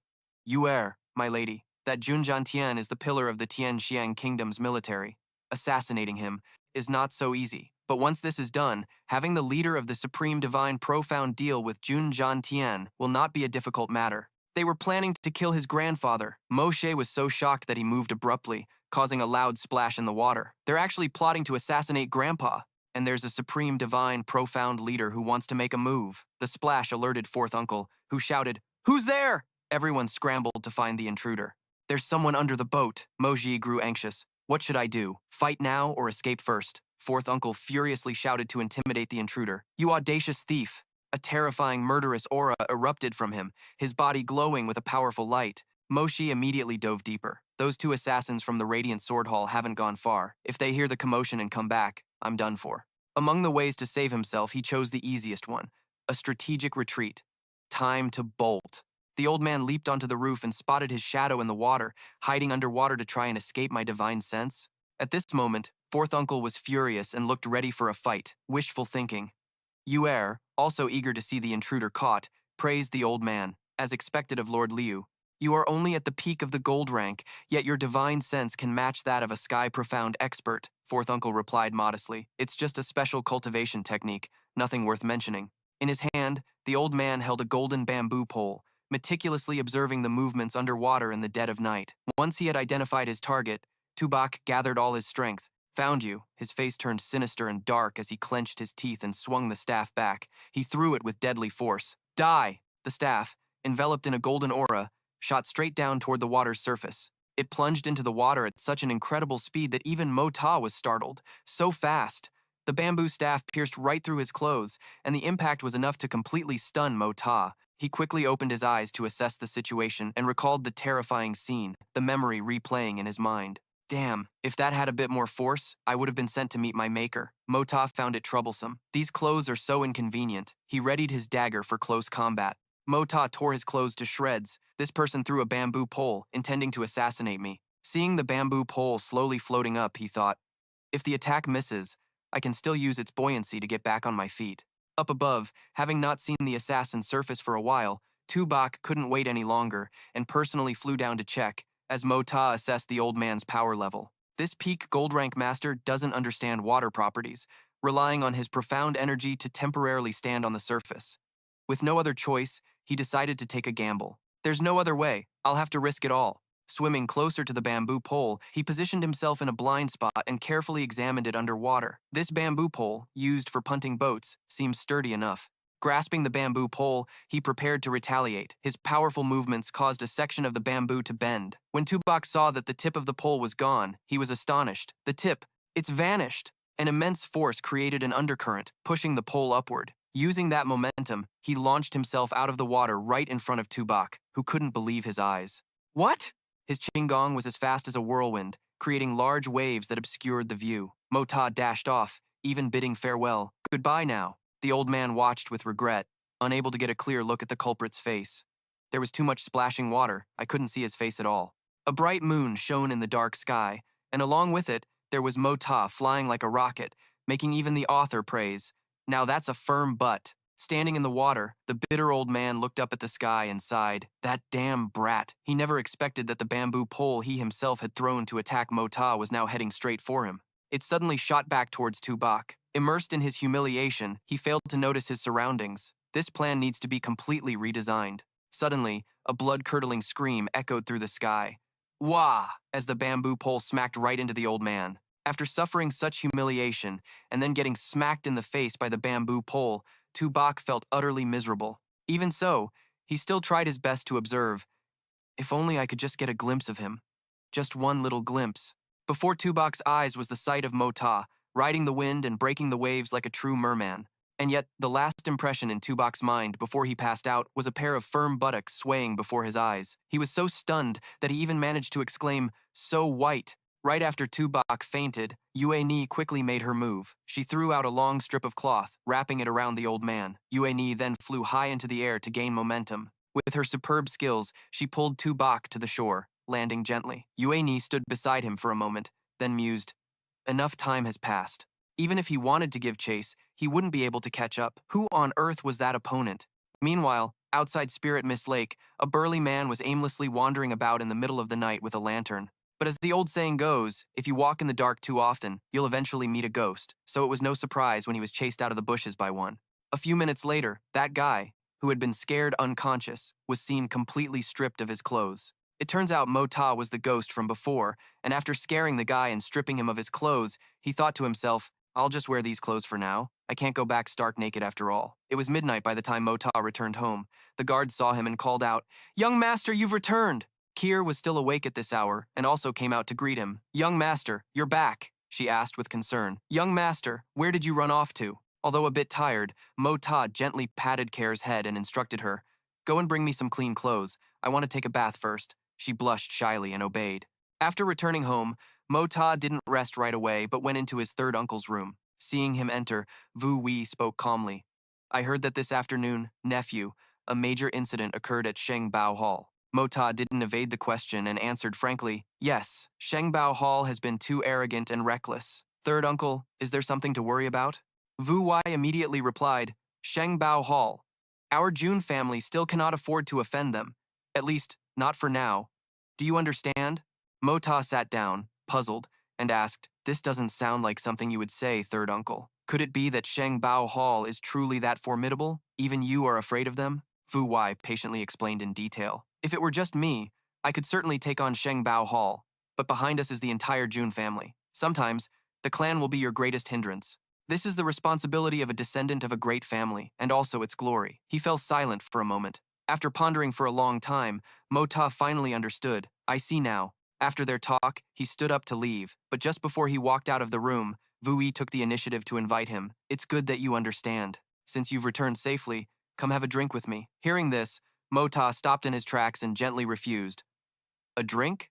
Yuer, my lady, that Jun Jiantian is the pillar of the Tianxiang kingdom's military. Assassinating him is not so easy. But once this is done, having the leader of the Supreme Divine Profound deal with Jun Jiantian will not be a difficult matter. They were planning to kill his grandfather. Moshe was so shocked that he moved abruptly, causing a loud splash in the water. They're actually plotting to assassinate Grandpa. And there's a Supreme Divine Profound leader who wants to make a move. The splash alerted fourth uncle, who shouted, "Who's there?" Everyone scrambled to find the intruder. There's someone under the boat. Moji grew anxious. What should I do? Fight now or escape first? Fourth uncle furiously shouted to intimidate the intruder. You audacious thief! A terrifying, murderous aura erupted from him, his body glowing with a powerful light. Moshi immediately dove deeper. Those two assassins from the Radiant Sword Hall haven't gone far. If they hear the commotion and come back, I'm done for. Among the ways to save himself, he chose the easiest one, a strategic retreat. Time to bolt. The old man leaped onto the roof and spotted his shadow in the water, hiding underwater to try and escape my divine sense. At this moment, fourth uncle was furious and looked ready for a fight. Wishful thinking. Yuer, also eager to see the intruder caught, praised the old man. As expected of Lord Liu, you are only at the peak of the gold rank, yet your divine sense can match that of a sky-profound expert, fourth uncle replied modestly. It's just a special cultivation technique, nothing worth mentioning. In his hand, the old man held a golden bamboo pole, meticulously observing the movements underwater in the dead of night. Once he had identified his target, Tubak gathered all his strength. Found you. His face turned sinister and dark as he clenched his teeth and swung the staff back. He threw it with deadly force. Die! The staff, enveloped in a golden aura, shot straight down toward the water's surface. It plunged into the water at such an incredible speed that even Mo Ta was startled. So fast. The bamboo staff pierced right through his clothes, and the impact was enough to completely stun Mo Ta. He quickly opened his eyes to assess the situation and recalled the terrifying scene, the memory replaying in his mind. Damn, if that had a bit more force, I would have been sent to meet my maker. Mota found it troublesome. These clothes are so inconvenient. He readied his dagger for close combat. Mota tore his clothes to shreds. This person threw a bamboo pole, intending to assassinate me. Seeing the bamboo pole slowly floating up, he thought, if the attack misses, I can still use its buoyancy to get back on my feet. Up above, having not seen the assassin surface for a while, Tubak couldn't wait any longer and personally flew down to check, as Mota assessed the old man's power level. This peak gold rank master doesn't understand water properties, relying on his profound energy to temporarily stand on the surface. With no other choice, he decided to take a gamble. There's no other way. I'll have to risk it all. Swimming closer to the bamboo pole, he positioned himself in a blind spot and carefully examined it underwater. This bamboo pole, used for punting boats, seemed sturdy enough. Grasping the bamboo pole, he prepared to retaliate. His powerful movements caused a section of the bamboo to bend. When Tubak saw that the tip of the pole was gone, he was astonished. The tip, it's vanished! An immense force created an undercurrent, pushing the pole upward. Using that momentum, he launched himself out of the water right in front of Tubak, who couldn't believe his eyes. What? His qinggong was as fast as a whirlwind, creating large waves that obscured the view. Mota dashed off, even bidding farewell. Goodbye now. The old man watched with regret, unable to get a clear look at the culprit's face. There was too much splashing water, I couldn't see his face at all. A bright moon shone in the dark sky, and along with it, there was Mota flying like a rocket, making even the author praise. Now that's a firm butt. Standing in the water, the bitter old man looked up at the sky and sighed. That damn brat. He never expected that the bamboo pole he himself had thrown to attack Mota was now heading straight for him. It suddenly shot back towards Tubak. Immersed in his humiliation, he failed to notice his surroundings. This plan needs to be completely redesigned. Suddenly, a blood-curdling scream echoed through the sky. Wah! As the bamboo pole smacked right into the old man. After suffering such humiliation, and then getting smacked in the face by the bamboo pole, Tu Bak felt utterly miserable. Even so, he still tried his best to observe. If only I could just get a glimpse of him. Just one little glimpse. Before Tu Bak's eyes was the sight of Mo Ta, riding the wind and breaking the waves like a true merman. And yet, the last impression in Tu Bak's mind before he passed out was a pair of firm buttocks swaying before his eyes. He was so stunned that he even managed to exclaim, "So white." Right after Tu Bak fainted, Yue Ni quickly made her move. She threw out a long strip of cloth, wrapping it around the old man. Yue Ni then flew high into the air to gain momentum. With her superb skills, she pulled Tu Bak to the shore, landing gently. Yue Ni stood beside him for a moment, then mused, "Enough time has passed. Even if he wanted to give chase, he wouldn't be able to catch up. Who on earth was that opponent?" Meanwhile, outside Spirit Mist Lake, a burly man was aimlessly wandering about in the middle of the night with a lantern. But as the old saying goes, if you walk in the dark too often, you'll eventually meet a ghost, so it was no surprise when he was chased out of the bushes by one. A few minutes later, that guy, who had been scared unconscious, was seen completely stripped of his clothes. It turns out Mo Ta was the ghost from before, and after scaring the guy and stripping him of his clothes, he thought to himself, "I'll just wear these clothes for now. I can't go back stark naked after all." It was midnight by the time Mo Ta returned home. The guard saw him and called out, "Young master, you've returned!" Kier was still awake at this hour and also came out to greet him. "Young master, you're back," she asked with concern. "Young master, where did you run off to?" Although a bit tired, Mo Ta gently patted Kier's head and instructed her, "Go and bring me some clean clothes. I want to take a bath first." She blushed shyly and obeyed. After returning home, Mo Ta didn't rest right away but went into his third uncle's room. Seeing him enter, Vu Wei spoke calmly. "I heard that this afternoon, nephew, a major incident occurred at Shengbao Hall." Mo Ta didn't evade the question and answered frankly, "Yes, Shengbao Hall has been too arrogant and reckless. Third uncle, is there something to worry about?" Vu Wei immediately replied, "Shengbao Hall. Our Jun family still cannot afford to offend them. At least, not for now. Do you understand?" Mo Ta sat down, puzzled, and asked, "This doesn't sound like something you would say, third uncle. Could it be that Shengbao Hall is truly that formidable? Even you are afraid of them?" Fu Wei patiently explained in detail. "If it were just me, I could certainly take on Shengbao Hall, but behind us is the entire Jun family. Sometimes, the clan will be your greatest hindrance. This is the responsibility of a descendant of a great family, and also its glory." He fell silent for a moment. After pondering for a long time, Mo Ta finally understood. "I see now." After their talk, he stood up to leave, but just before he walked out of the room, Vu Yi took the initiative to invite him. "It's good that you understand. Since you've returned safely, come have a drink with me." Hearing this, Mo Ta stopped in his tracks and gently refused. "A drink?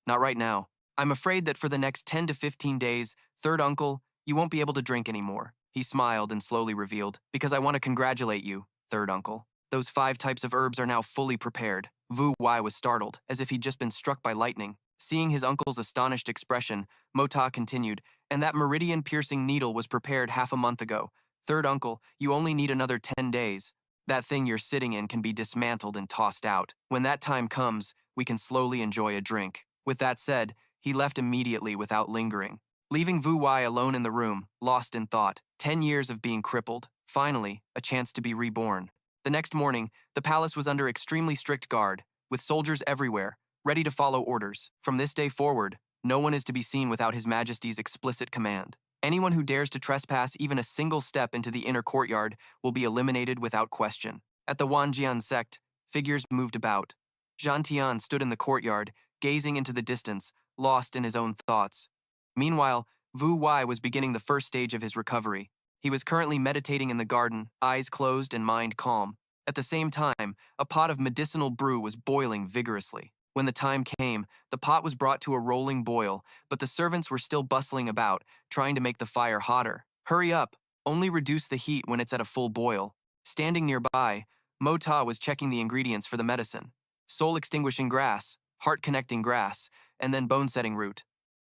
Not right now. I'm afraid that for the next 10 to 15 days, third uncle, you won't be able to drink anymore." He smiled and slowly revealed, "Because I want to congratulate you, third uncle. Those 5 types of herbs are now fully prepared." Vu Wei was startled, as if he'd just been struck by lightning. Seeing his uncle's astonished expression, Mo Ta continued, "And that meridian-piercing needle was prepared half a month ago. Third uncle, you only need another 10 days. That thing you're sitting in can be dismantled and tossed out. When that time comes, we can slowly enjoy a drink." With that said, he left immediately without lingering, leaving Vu Wei alone in the room, lost in thought. 10 years of being crippled. Finally, a chance to be reborn. The next morning, the palace was under extremely strict guard, with soldiers everywhere, ready to follow orders. From this day forward, no one is to be seen without His Majesty's explicit command. Anyone who dares to trespass even a single step into the inner courtyard will be eliminated without question. At the Wanjian sect, figures moved about. Zhan Tian stood in the courtyard, gazing into the distance, lost in his own thoughts. Meanwhile, Vu Wei was beginning the first stage of his recovery. He was currently meditating in the garden, eyes closed and mind calm. At the same time, a pot of medicinal brew was boiling vigorously. When the time came, the pot was brought to a rolling boil, but the servants were still bustling about, trying to make the fire hotter. "Hurry up, only reduce the heat when it's at a full boil." Standing nearby, Mo Ta was checking the ingredients for the medicine. Soul-extinguishing grass, heart-connecting grass, and then bone-setting root.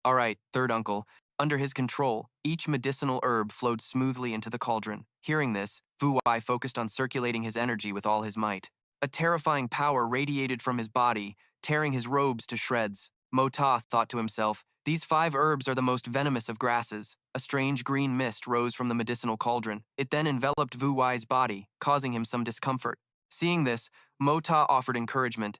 All right, third uncle. Under his control, each medicinal herb flowed smoothly into the cauldron. Hearing this, Vu Wei focused on circulating his energy with all his might. A terrifying power radiated from his body, tearing his robes to shreds. Mo Ta thought to himself, "These 5 herbs are the most venomous of grasses." A strange green mist rose from the medicinal cauldron. It then enveloped Vu Wei's body, causing him some discomfort. Seeing this, Mo Ta offered encouragement.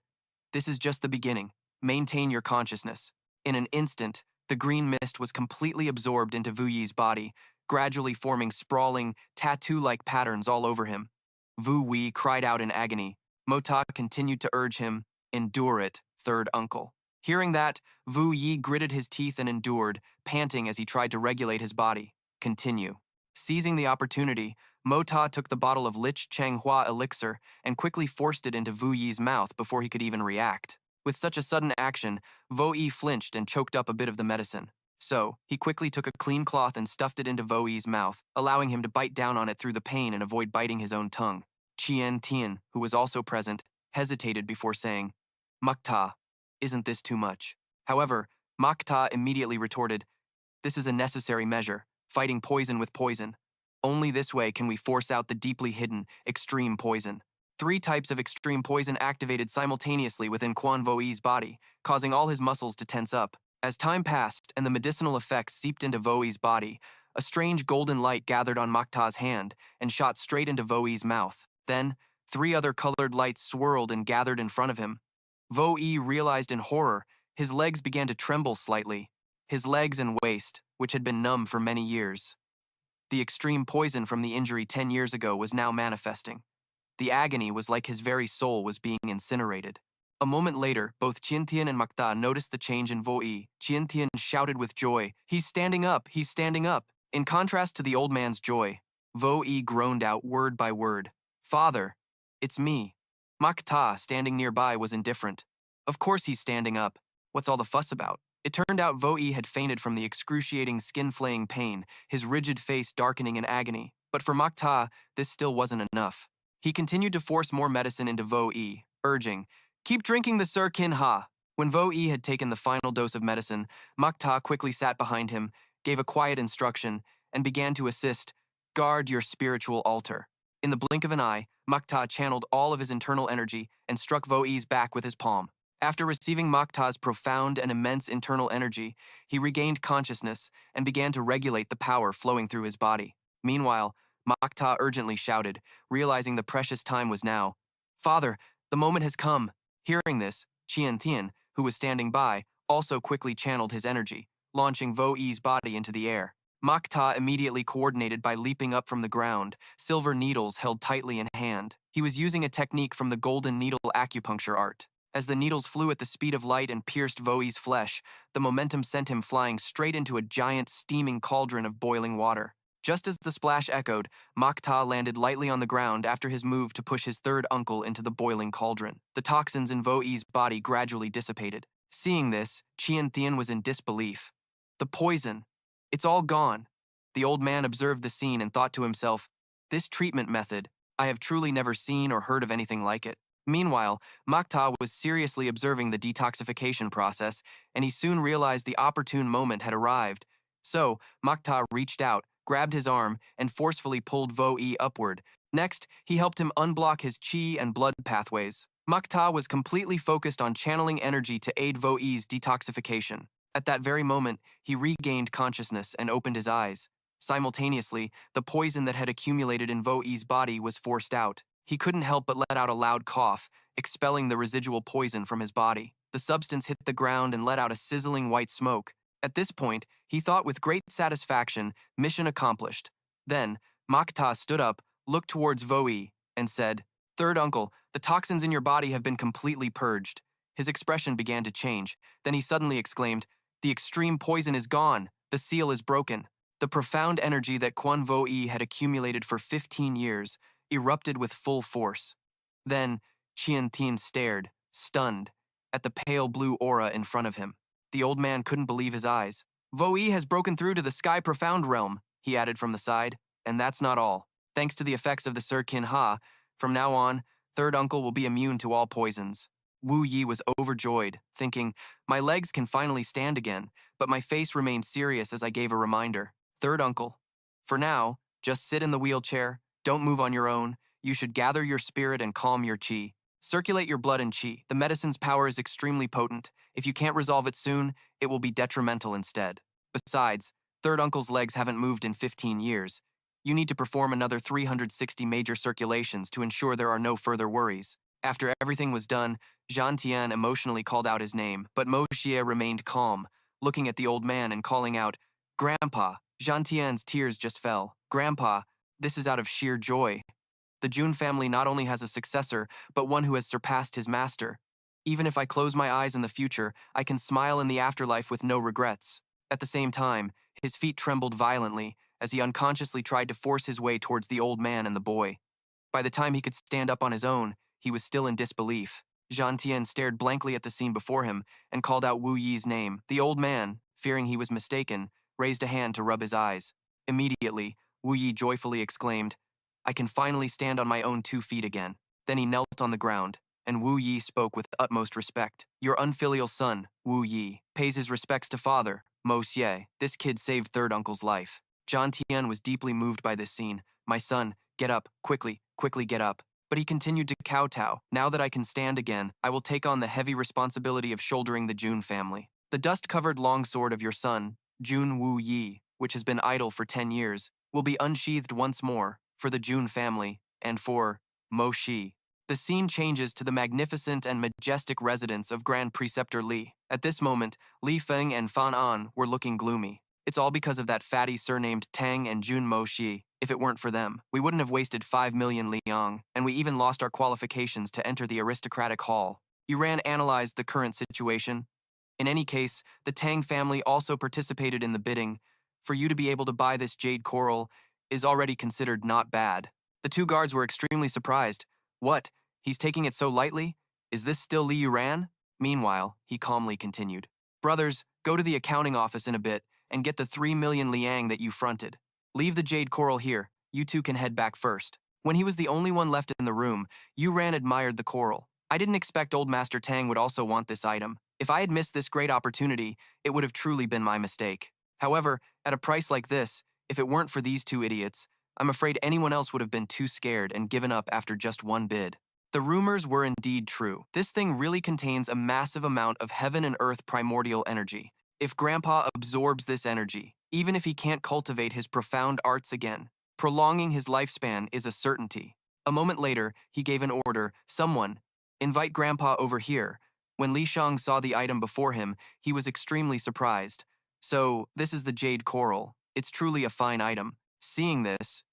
"This is just the beginning. Maintain your consciousness." In an instant, the green mist was completely absorbed into Vu Yi's body, gradually forming sprawling, tattoo-like patterns all over him. Vu Yi cried out in agony. Mota continued to urge him, "Endure it, third uncle." Hearing that, Vu Yi gritted his teeth and endured, panting as he tried to regulate his body. Continue. Seizing the opportunity, Mota took the bottle of Lich Changhua elixir and quickly forced it into Vu Yi's mouth before he could even react. With such a sudden action, Vu Yi flinched and choked up a bit of the medicine. So, he quickly took a clean cloth and stuffed it into Vu Yi's mouth, allowing him to bite down on it through the pain and avoid biting his own tongue. Qian Tian, who was also present, hesitated before saying, "Makta, isn't this too much?" However, Makta immediately retorted, "This is a necessary measure, fighting poison with poison. Only this way can we force out the deeply hidden, extreme poison." 3 types of extreme poison activated simultaneously within Quan Vo Yi's body, causing all his muscles to tense up. As time passed and the medicinal effects seeped into Vo Yi's body, a strange golden light gathered on Makta's hand and shot straight into Vo Yi's mouth. Then, 3 other colored lights swirled and gathered in front of him. Vo Yi realized in horror. His legs began to tremble slightly. His legs and waist, which had been numb for many years. The extreme poison from the injury 10 years ago was now manifesting. The agony was like his very soul was being incinerated. A moment later, both Qiantian and Makta noticed the change in Vo Yi. Qiantian shouted with joy, "He's standing up! He's standing up!" In contrast to the old man's joy, Vo Yi groaned out word by word, "Father, it's me." Makta, standing nearby, was indifferent. "Of course he's standing up. What's all the fuss about?" It turned out Vo Yi had fainted from the excruciating skin-flaying pain, his rigid face darkening in agony. But for Makta, this still wasn't enough. He continued to force more medicine into Vo Yi, urging, "Keep drinking the Sir Kin Ha." When Vo Yi had taken the final dose of medicine, Makta quickly sat behind him, gave a quiet instruction, and began to assist, "Guard your spiritual altar." In the blink of an eye, Makta channeled all of his internal energy and struck Vo Yi's back with his palm. After receiving Makta's profound and immense internal energy, he regained consciousness and began to regulate the power flowing through his body. Meanwhile, Makta urgently shouted, realizing the precious time was now. "Father, the moment has come." Hearing this, Qiantian, who was standing by, also quickly channeled his energy, launching Vo Yi's body into the air. Makta immediately coordinated by leaping up from the ground, silver needles held tightly in hand. He was using a technique from the golden needle acupuncture art. As the needles flew at the speed of light and pierced Vo Yi's flesh, the momentum sent him flying straight into a giant steaming cauldron of boiling water. Just as the splash echoed, Makta landed lightly on the ground after his move to push his third uncle into the boiling cauldron. The toxins in Vo Yi's body gradually dissipated. Seeing this, Qiantian was in disbelief. "The poison, it's all gone." The old man observed the scene and thought to himself, "This treatment method, I have truly never seen or heard of anything like it." Meanwhile, Makta was seriously observing the detoxification process, and he soon realized the opportune moment had arrived. So, Makta reached out, grabbed his arm, and forcefully pulled Vo Yi upward. Next, he helped him unblock his qi and blood pathways. Makta was completely focused on channeling energy to aid Vo Yi's detoxification. At that very moment, he regained consciousness and opened his eyes. Simultaneously, the poison that had accumulated in Vo Yi's body was forced out. He couldn't help but let out a loud cough, expelling the residual poison from his body. The substance hit the ground and let out a sizzling white smoke. At this point, he thought with great satisfaction, mission accomplished. Then, Makta stood up, looked towards Vo Yi, and said, "Third uncle, the toxins in your body have been completely purged." His expression began to change. Then he suddenly exclaimed, "The extreme poison is gone. The seal is broken." The profound energy that Quan Vo Yi had accumulated for 15 years erupted with full force. Then, Qiantian stared, stunned, at the pale blue aura in front of him. The old man couldn't believe his eyes. "Vo Yi has broken through to the Sky Profound realm," he added from the side. "And that's not all. Thanks to the effects of the Sir Kin Ha, from now on, third uncle will be immune to all poisons." Wu Yi was overjoyed, thinking, "My legs can finally stand again," but my face remained serious as I gave a reminder. "Third uncle, for now, just sit in the wheelchair, don't move on your own. You should gather your spirit and calm your qi. Circulate your blood and qi. The medicine's power is extremely potent. If you can't resolve it soon, it will be detrimental instead. Besides, third uncle's legs haven't moved in 15 years. You need to perform another 360 major circulations to ensure there are no further worries." After everything was done, Zhan Tian emotionally called out his name, but Mo Xie remained calm, looking at the old man and calling out, "Grandpa, Tian's tears just fell. Grandpa, this is out of sheer joy. The Jun family not only has a successor, but one who has surpassed his master. Even if I close my eyes in the future, I can smile in the afterlife with no regrets. At the same time, his feet trembled violently as he unconsciously tried to force his way towards the old man and the boy. By the time he could stand up on his own, he was still in disbelief. Jean Tian stared blankly at the scene before him and called out Wu Yi's name. The old man, fearing he was mistaken, raised a hand to rub his eyes. Immediately, Wu Yi joyfully exclaimed, I can finally stand on my own 2 feet again. Then he knelt on the ground, and Wu Yi spoke with utmost respect. Your unfilial son, Wu Yi, pays his respects to father, Mo Xie. This kid saved third uncle's life. Jian Tian was deeply moved by this scene. My son, get up, quickly, quickly get up. But he continued to kowtow. Now that I can stand again, I will take on the heavy responsibility of shouldering the Jun family. The dust-covered longsword of your son, Jun Wu Yi, which has been idle for 10 years, will be unsheathed once more for the Jun family and for Mo Shi. The scene changes to the magnificent and majestic residence of Grand Preceptor Li. At this moment, Li Feng and Fan An were looking gloomy. It's all because of that fatty surnamed Tang and Jun Mo Shi. If it weren't for them, we wouldn't have wasted 5 million liang, and we even lost our qualifications to enter the aristocratic hall. Yuran analyzed the current situation. In any case, the Tang family also participated in the bidding. For you to be able to buy this jade coral is already considered not bad. The 2 guards were extremely surprised. What? He's taking it so lightly? Is this still Li Yuran? Meanwhile, he calmly continued. Brothers, go to the accounting office in a bit and get the 3 million liang that you fronted. Leave the jade coral here. You 2 can head back first. When he was the only one left in the room, Yuran admired the coral. I didn't expect old Master Tang would also want this item. If I had missed this great opportunity, it would have truly been my mistake. However, at a price like this, if it weren't for these 2 idiots, I'm afraid anyone else would have been too scared and given up after just one bid. The rumors were indeed true. This thing really contains a massive amount of heaven and earth primordial energy. If Grandpa absorbs this energy, even if he can't cultivate his profound arts again, prolonging his lifespan is a certainty. A moment later, he gave an order, someone, invite Grandpa over here. When Li Shang saw the item before him, he was extremely surprised. So, this is the jade coral. It's truly a fine item. Seeing this,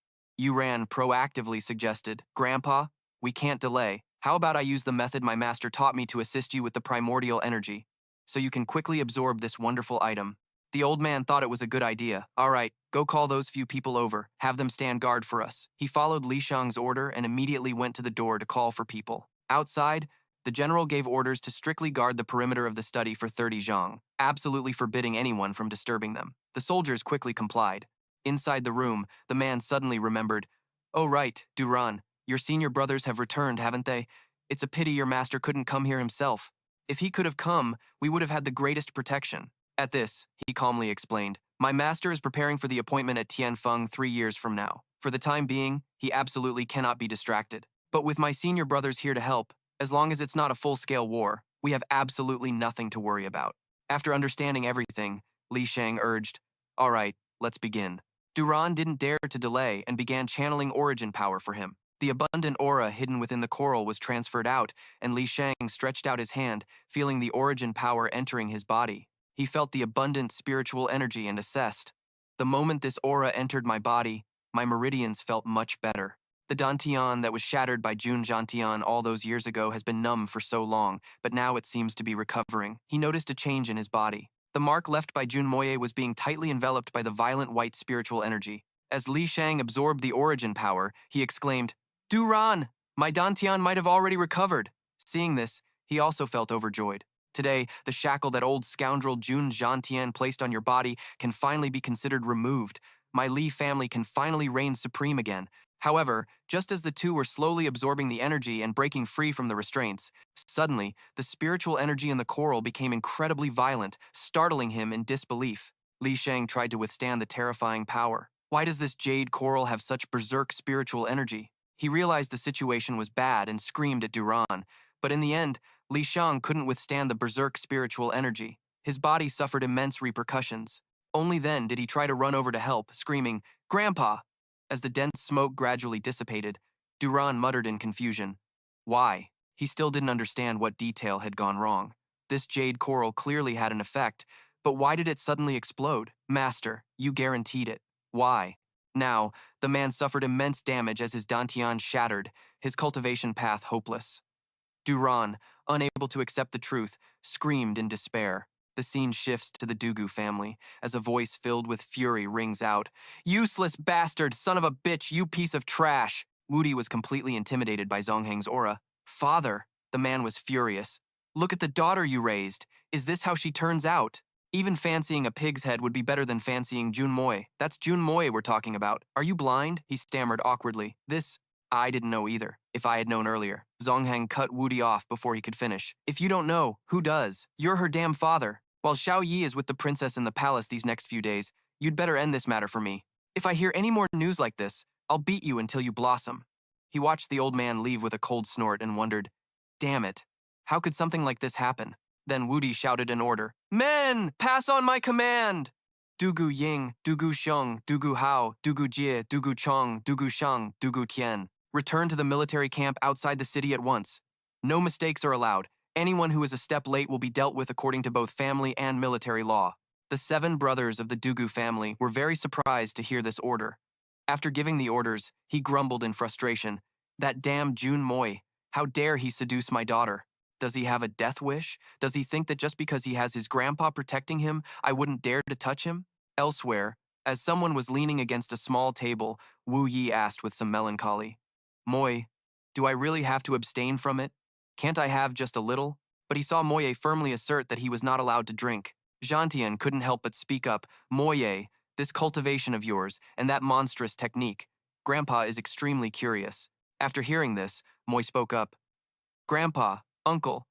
Yuran proactively suggested, Grandpa, we can't delay. How about I use the method my master taught me to assist you with the primordial energy, so you can quickly absorb this wonderful item. The old man thought it was a good idea. All right, go call those few people over. Have them stand guard for us. He followed Li Shang's order and immediately went to the door to call for people. Outside, the general gave orders to strictly guard the perimeter of the study for 30 zhang, absolutely forbidding anyone from disturbing them. The soldiers quickly complied. Inside the room, the man suddenly remembered, oh right, Duran, your senior brothers have returned, haven't they? It's a pity your master couldn't come here himself. If he could have come, we would have had the greatest protection. At this, he calmly explained, my master is preparing for the appointment at Tianfeng 3 years from now. For the time being, he absolutely cannot be distracted. But with my senior brothers here to help, as long as it's not a full-scale war, we have absolutely nothing to worry about. After understanding everything, Li Shang urged, all right, let's begin. Duran didn't dare to delay and began channeling origin power for him. The abundant aura hidden within the coral was transferred out, and Li Shang stretched out his hand, feeling the origin power entering his body. He felt the abundant spiritual energy and assessed. The moment this aura entered my body, my meridians felt much better. The dantian that was shattered by Jun Jantian all those years ago has been numb for so long, but now it seems to be recovering. He noticed a change in his body. The mark left by Jun Moye was being tightly enveloped by the violent white spiritual energy. As Li Shang absorbed the origin power, he exclaimed, Duran, my dantian might have already recovered. Seeing this, he also felt overjoyed. Today, the shackle that old scoundrel Jun Jantian placed on your body can finally be considered removed. My Li family can finally reign supreme again. However, just as the 2 were slowly absorbing the energy and breaking free from the restraints, suddenly, the spiritual energy in the coral became incredibly violent, startling him in disbelief. Li Shang tried to withstand the terrifying power. Why does this jade coral have such berserk spiritual energy? He realized the situation was bad and screamed at Duran, but in the end, Li Shang couldn't withstand the berserk spiritual energy. His body suffered immense repercussions. Only then did he try to run over to help, screaming, Grandpa! As the dense smoke gradually dissipated, Duran muttered in confusion. Why? He still didn't understand what detail had gone wrong. This jade coral clearly had an effect, But why did it suddenly explode? Master, you guaranteed it. Why? Now, the man suffered immense damage as his dantian shattered, his cultivation path hopeless. Duran, unable to accept the truth, screamed in despair. The scene shifts to the Dugu family as a voice filled with fury rings out. Useless bastard, son of a bitch, you piece of trash! Wudi was completely intimidated by Zongheng's aura. Father, the man was furious. Look at the daughter you raised. Is this how she turns out? Even fancying a pig's head would be better than fancying Jun Moy. That's Jun Moy we're talking about. Are you blind? He stammered awkwardly. I didn't know either. If I had known earlier. Zongheng cut Wudi off before he could finish. If you don't know, who does? You're her damn father. While Xiao Yi is with the princess in the palace these next few days, you'd better end this matter for me. If I hear any more news like this, I'll beat you until you blossom. He watched the old man leave with a cold snort and wondered, damn it, how could something like this happen? Then Wudi shouted an order. Men, pass on my command! Dugu Ying, Dugu Xiong, Dugu Hao, Dugu Jie, Dugu Chong, Dugu Shang, Dugu Qian. Return to the military camp outside the city at once. No mistakes are allowed. Anyone who is a step late will be dealt with according to both family and military law. The 7 brothers of the Dugu family were very surprised to hear this order. After giving the orders, he grumbled in frustration. That damn Jun Moy, how dare he seduce my daughter? Does he have a death wish? Does he think that just because he has his grandpa protecting him, I wouldn't dare to touch him? Elsewhere, as someone was leaning against a small table, Wu Yi asked with some melancholy, Moy, do I really have to abstain from it? Can't I have just a little? But he saw Moye firmly assert that he was not allowed to drink. Jantian couldn't help but speak up. Moye, this cultivation of yours, and that monstrous technique. Grandpa is extremely curious. After hearing this, Moy spoke up. Grandpa, Uncle,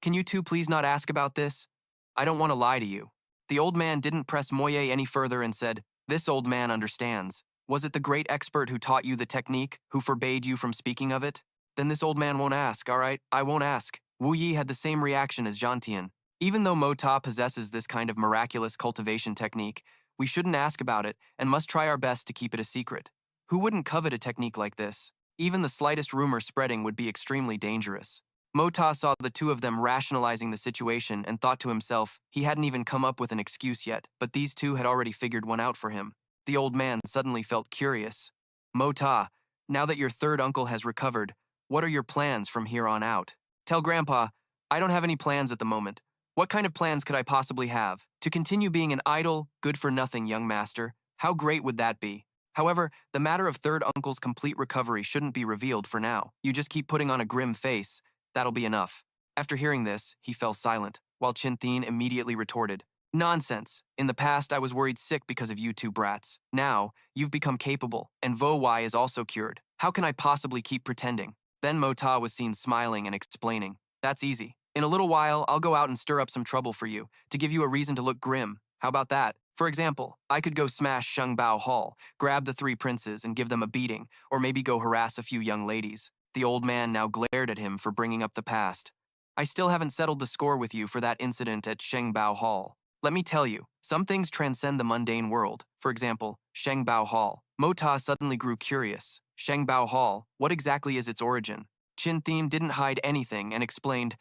can you two please not ask about this? I don't want to lie to you. The old man didn't press Moye any further and said, this old man understands. Was it the great expert who taught you the technique, who forbade you from speaking of it? Then this old man won't ask, all right? I won't ask. Wu Yi had the same reaction as Jantian. Even though Mota possesses this kind of miraculous cultivation technique, we shouldn't ask about it and must try our best to keep it a secret. Who wouldn't covet a technique like this? Even the slightest rumor spreading would be extremely dangerous. Mota saw the two of them rationalizing the situation and thought to himself he hadn't even come up with an excuse yet, but these two had already figured one out for him. The old man suddenly felt curious. Mota, now that your third uncle has recovered, what are your plans from here on out? Tell Grandpa, I don't have any plans at the moment. What kind of plans could I possibly have? To continue being an idle, good-for-nothing young master? How great would that be? However, the matter of third uncle's complete recovery shouldn't be revealed for now. You just keep putting on a grim face. That'll be enough. After hearing this, he fell silent, while Qin immediately retorted. Nonsense. In the past, I was worried sick because of you two brats. Now, you've become capable, and Vo Wai is also cured. How can I possibly keep pretending? Then Mota was seen smiling and explaining. That's easy. In a little while, I'll go out and stir up some trouble for you, to give you a reason to look grim. How about that? For example, I could go smash Shengbao Hall, grab the 3 princes and give them a beating, or maybe go harass a few young ladies. The old man now glared at him for bringing up the past. I still haven't settled the score with you for that incident at Shengbao Hall. Let me tell you, some things transcend the mundane world. For example, Shengbao Hall. Mota suddenly grew curious. Shengbao Hall, what exactly is its origin? Qin didn't hide anything and explained,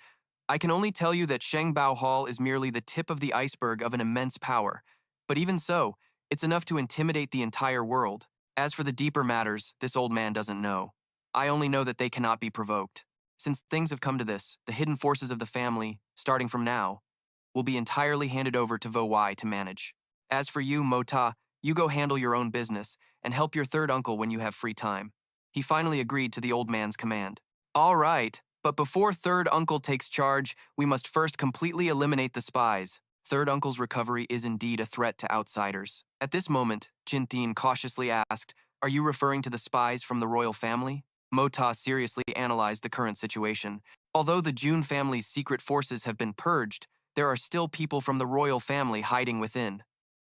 I can only tell you that Shengbao Hall is merely the tip of the iceberg of an immense power. But even so, it's enough to intimidate the entire world. As for the deeper matters, this old man doesn't know. I only know that they cannot be provoked. Since things have come to this, the hidden forces of the family, starting from now, will be entirely handed over to Vo Wai to manage. As for you, Mota, you go handle your own business and help your third uncle when you have free time. He finally agreed to the old man's command. All right, but before third uncle takes charge, we must first completely eliminate the spies. Third uncle's recovery is indeed a threat to outsiders. At this moment, Qin cautiously asked, are you referring to the spies from the royal family? Mota seriously analyzed the current situation. Although the Jun family's secret forces have been purged, there are still people from the royal family hiding within.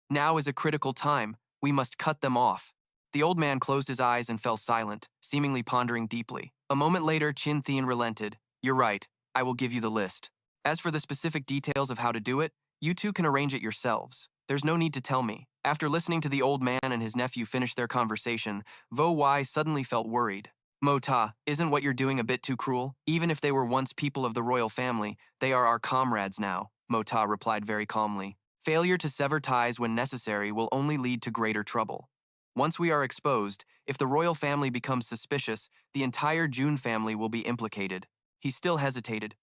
Now is a critical time. We must cut them off. The old man closed his eyes and fell silent, seemingly pondering deeply. A moment later, Qin relented. You're right. I will give you the list. As for the specific details of how to do it, you two can arrange it yourselves. There's no need to tell me. After listening to the old man and his nephew finish their conversation, Vo Wai suddenly felt worried. Mota, isn't what you're doing a bit too cruel? Even if they were once people of the royal family, they are our comrades now, Mota replied very calmly. Failure to sever ties when necessary will only lead to greater trouble. Once we are exposed, if the royal family becomes suspicious, the entire June family will be implicated. He still hesitated,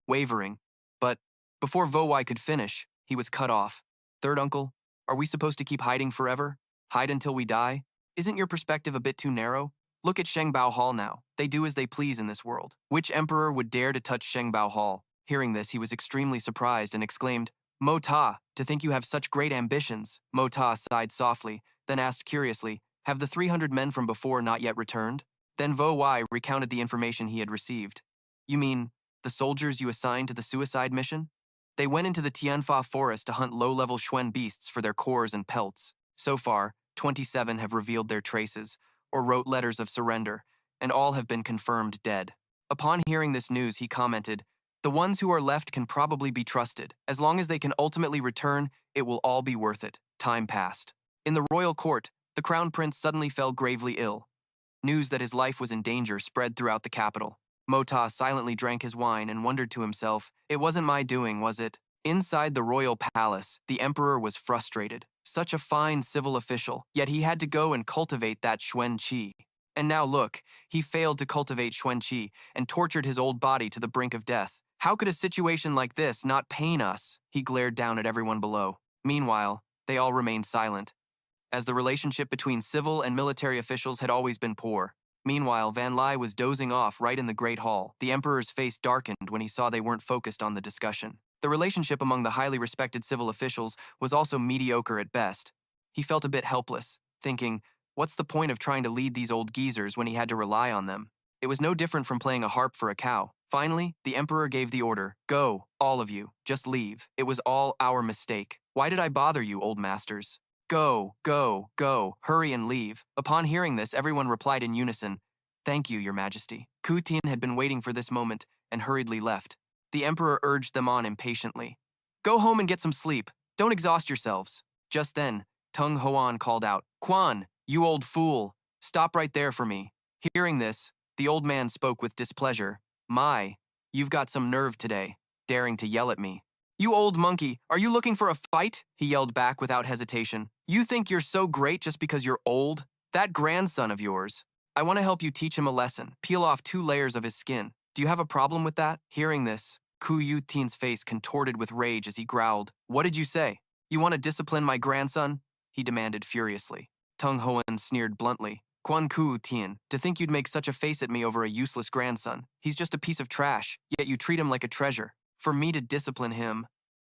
wavering. But before Vowai could finish, he was cut off. Third uncle, are we supposed to keep hiding forever? Hide until we die? Isn't your perspective a bit too narrow? Look at Shengbao Hall now. They do as they please in this world. Which emperor would dare to touch Shengbao Hall? Hearing this, he was extremely surprised and exclaimed, Mo Ta, to think you have such great ambitions. Mo Ta sighed softly, then asked curiously, have the 300 men from before not yet returned? Then Vo Wai recounted the information he had received. You mean, the soldiers you assigned to the suicide mission? They went into the Tianfa forest to hunt low-level Xuen beasts for their cores and pelts. So far, 27 have revealed their traces, or wrote letters of surrender, and all have been confirmed dead. Upon hearing this news, he commented, the ones who are left can probably be trusted. As long as they can ultimately return, it will all be worth it. Time passed. In the royal court, the crown prince suddenly fell gravely ill. News that his life was in danger spread throughout the capital. Mota silently drank his wine and wondered to himself, it wasn't my doing, was it? Inside the royal palace, the emperor was frustrated. Such a fine civil official, yet he had to go and cultivate that Xuen Qi. And now look, he failed to cultivate Xuen Qi and tortured his old body to the brink of death. How could a situation like this not pain us? He glared down at everyone below. Meanwhile, they all remained silent, as the relationship between civil and military officials had always been poor. Meanwhile, Van Lai was dozing off right in the Great Hall. The emperor's face darkened when he saw they weren't focused on the discussion. The relationship among the highly respected civil officials was also mediocre at best. He felt a bit helpless, thinking, what's the point of trying to lead these old geezers when he had to rely on them? It was no different from playing a harp for a cow. Finally, the emperor gave the order, go, all of you, just leave. It was all our mistake. Why did I bother you, old masters? Go, go, go, hurry and leave. Upon hearing this, everyone replied in unison, thank you, your majesty. Ku Tian had been waiting for this moment and hurriedly left. The emperor urged them on impatiently. Go home and get some sleep. Don't exhaust yourselves. Just then, Tung Hoan called out, Quan, you old fool, stop right there for me. Hearing this, the old man spoke with displeasure. My, you've got some nerve today, daring to yell at me. You old monkey, are you looking for a fight? He yelled back without hesitation. You think you're so great just because you're old? That grandson of yours. I want to help you teach him a lesson. Peel off 2 layers of his skin. Do you have a problem with that? Hearing this, Ku Yu Tian's face contorted with rage as he growled. What did you say? You want to discipline my grandson? He demanded furiously. Tung Hoan sneered bluntly. Quan Ku Tian, to think you'd make such a face at me over a useless grandson. He's just a piece of trash, yet you treat him like a treasure. For me to discipline him,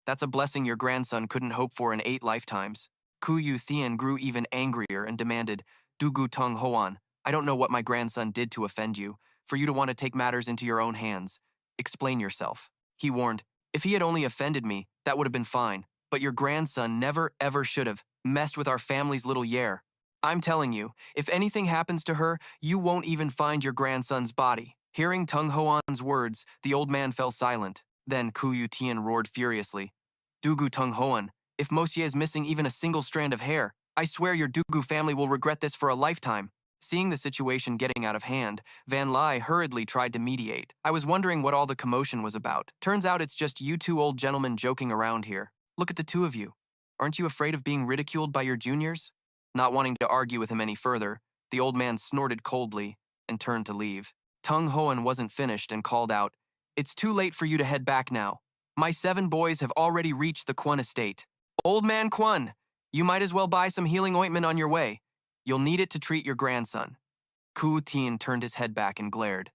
that's a blessing your grandson couldn't hope for in 8 lifetimes. Ku Yu Tian grew even angrier and demanded, Dugu Tung Hoan, I don't know what my grandson did to offend you, for you to want to take matters into your own hands. Explain yourself. He warned, if he had only offended me, that would have been fine, but your grandson never ever should have messed with our family's little Yer. I'm telling you, if anything happens to her, you won't even find your grandson's body. Hearing Tung Hoan's words, the old man fell silent. Then Ku Yu Tian roared furiously. Dugu Tung Hoan, if Mosier is missing even a single strand of hair, I swear your Dugu family will regret this for a lifetime. Seeing the situation getting out of hand, Van Lai hurriedly tried to mediate. I was wondering what all the commotion was about. Turns out it's just you 2 old gentlemen joking around here. Look at the 2 of you. Aren't you afraid of being ridiculed by your juniors? Not wanting to argue with him any further, the old man snorted coldly and turned to leave. Tung Hoan wasn't finished and called out, it's too late for you to head back now. My 7 boys have already reached the Quan estate. Old man Quan, you might as well buy some healing ointment on your way. You'll need it to treat your grandson. Ku Tian turned his head back and glared.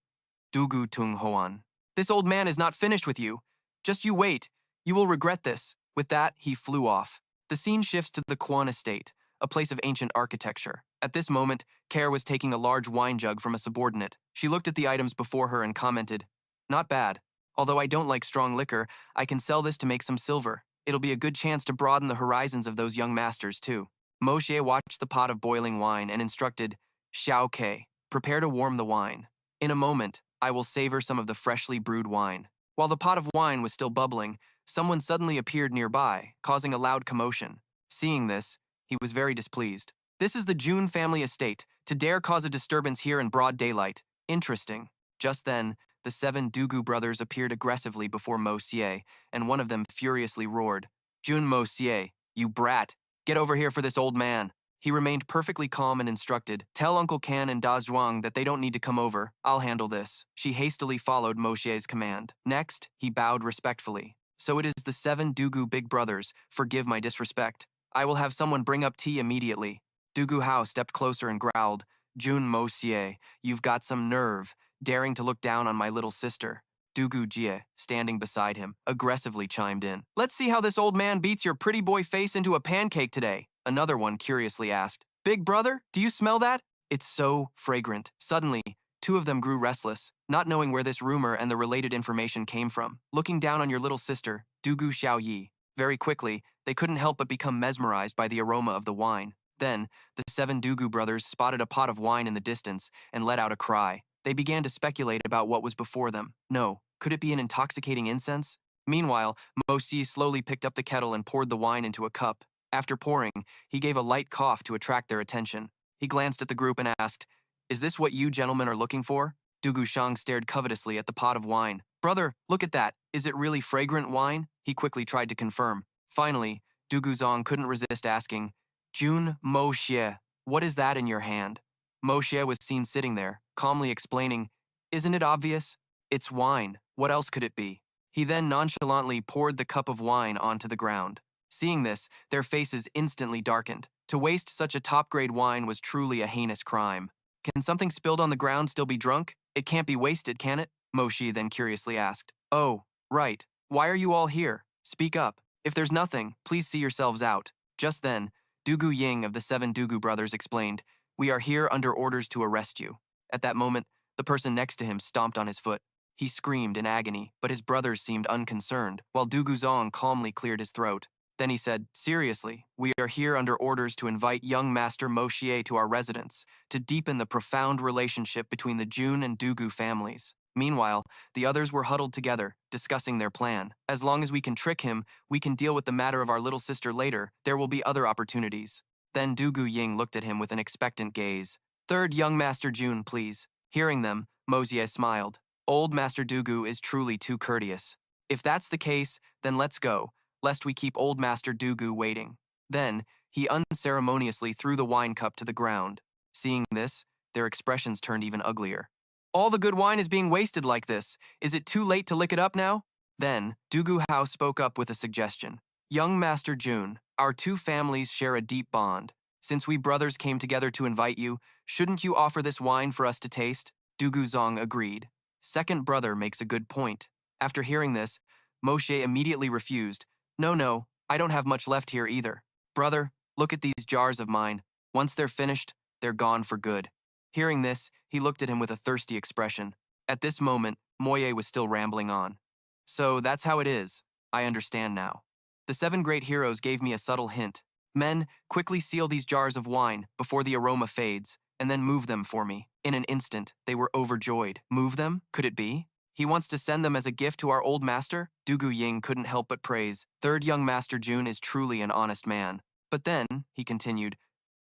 Dugu Tung Hoan, this old man is not finished with you. Just you wait. You will regret this. With that, he flew off. The scene shifts to the Quan estate, a place of ancient architecture. At this moment, Care was taking a large wine jug from a subordinate. She looked at the items before her and commented, not bad. Although I don't like strong liquor, I can sell this to make some silver. It'll be a good chance to broaden the horizons of those young masters, too. Moshe watched the pot of boiling wine and instructed, Xiao Ke, prepare to warm the wine. In a moment, I will savor some of the freshly brewed wine. While the pot of wine was still bubbling, someone suddenly appeared nearby, causing a loud commotion. Seeing this, he was very displeased. This is the June family estate. To dare cause a disturbance here in broad daylight. Interesting. Just then, the 7 Dugu brothers appeared aggressively before Mo Xie, and one of them furiously roared, Jun Mo-sie, you brat. Get over here for this old man. He remained perfectly calm and instructed. Tell Uncle Kan and Da Zhuang that they don't need to come over. I'll handle this. She hastily followed Moshe's command. Next, he bowed respectfully. So it is the 7 Dugu big brothers. Forgive my disrespect. I will have someone bring up tea immediately. Dugu Hao stepped closer and growled, Jun Mo-sie, you've got some nerve, daring to look down on my little sister. Dugu Jie, standing beside him, aggressively chimed in. Let's see how this old man beats your pretty boy face into a pancake today. Another one curiously asked, Big brother, do you smell that? It's so fragrant. Suddenly, 2 of them grew restless, not knowing where this rumor and the related information came from. Looking down on your little sister, Dugu Xiaoyi. Very quickly, they couldn't help but become mesmerized by the aroma of the wine. Then, the 7 Dugu brothers spotted a pot of wine in the distance and let out a cry. They began to speculate about what was before them. No, could it be an intoxicating incense? Meanwhile, Mo-si slowly picked up the kettle and poured the wine into a cup. After pouring, he gave a light cough to attract their attention. He glanced at the group and asked, Is this what you gentlemen are looking for? Dugu Shang stared covetously at the pot of wine. Brother, look at that. Is it really fragrant wine? He quickly tried to confirm. Finally, Dugu Zong couldn't resist asking, Jun Mo-xie, what is that in your hand? Mo-xie was seen sitting there, calmly explaining, Isn't it obvious? It's wine. What else could it be? He then nonchalantly poured the cup of wine onto the ground. Seeing this, their faces instantly darkened. To waste such a top-grade wine was truly a heinous crime. Can something spilled on the ground still be drunk? It can't be wasted, can it? Mo-xie then curiously asked. Oh, right. Why are you all here? Speak up. If there's nothing, please see yourselves out. Just then, Dugu Ying of the 7 Dugu brothers explained, We are here under orders to arrest you. At that moment, the person next to him stomped on his foot. He screamed in agony, but his brothers seemed unconcerned, while Dugu Zong calmly cleared his throat. Then he said, Seriously, we are here under orders to invite young Master Mo-xie to our residence to deepen the profound relationship between the Jun and Dugu families. Meanwhile, the others were huddled together, discussing their plan. As long as we can trick him, we can deal with the matter of our little sister later. There will be other opportunities. Then Dugu Ying looked at him with an expectant gaze. Third young Master Jun, please. Hearing them, Mo-xie smiled. Old Master Dugu is truly too courteous. If that's the case, then let's go, lest we keep old Master Dugu waiting. Then, he unceremoniously threw the wine cup to the ground. Seeing this, their expressions turned even uglier. All the good wine is being wasted like this. Is it too late to lick it up now? Then, Dugu Hao spoke up with a suggestion. Young Master Jun, our 2 families share a deep bond. Since we brothers came together to invite you, shouldn't you offer this wine for us to taste? Dugu Zong agreed. Second brother makes a good point. After hearing this, Moshe immediately refused. No, I don't have much left here either. Brother, look at these jars of mine. Once they're finished, they're gone for good. Hearing this, he looked at him with a thirsty expression. At this moment, Moye was still rambling on. So that's how it is. I understand now. The 7 great heroes gave me a subtle hint. Men, quickly seal these jars of wine before the aroma fades, and then move them for me. In an instant, they were overjoyed. Move them? Could it be? He wants to send them as a gift to our old master? Dugu Ying couldn't help but praise. Third young Master Jun is truly an honest man. But then, he continued,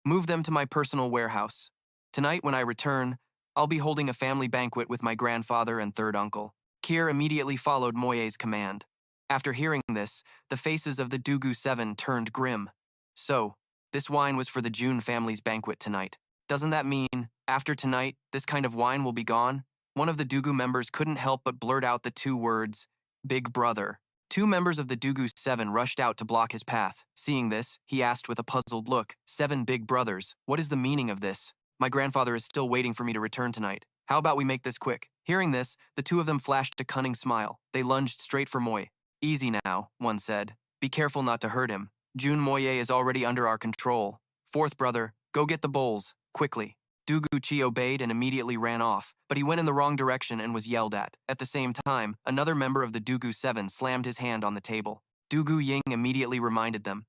move them to my personal warehouse. Tonight, when I return, I'll be holding a family banquet with my grandfather and third uncle. Kier immediately followed Moye's command. After hearing this, the faces of the Dugu 7 turned grim. So, this wine was for the Jun family's banquet tonight. Doesn't that mean, after tonight, this kind of wine will be gone? One of the Dugu members couldn't help but blurt out the 2 words, Big Brother. 2 members of the Dugu 7 rushed out to block his path. Seeing this, he asked with a puzzled look, 7 big brothers, what is the meaning of this? My grandfather is still waiting for me to return tonight. How about we make this quick? Hearing this, the 2 of them flashed a cunning smile. They lunged straight for Moye. Easy now, one said. Be careful not to hurt him. Jun Moye is already under our control. Fourth brother, go get the bowls, quickly. Dugu Chi obeyed and immediately ran off, but he went in the wrong direction and was yelled at. At the same time, another member of the Dugu 7 slammed his hand on the table. Dugu Ying immediately reminded them,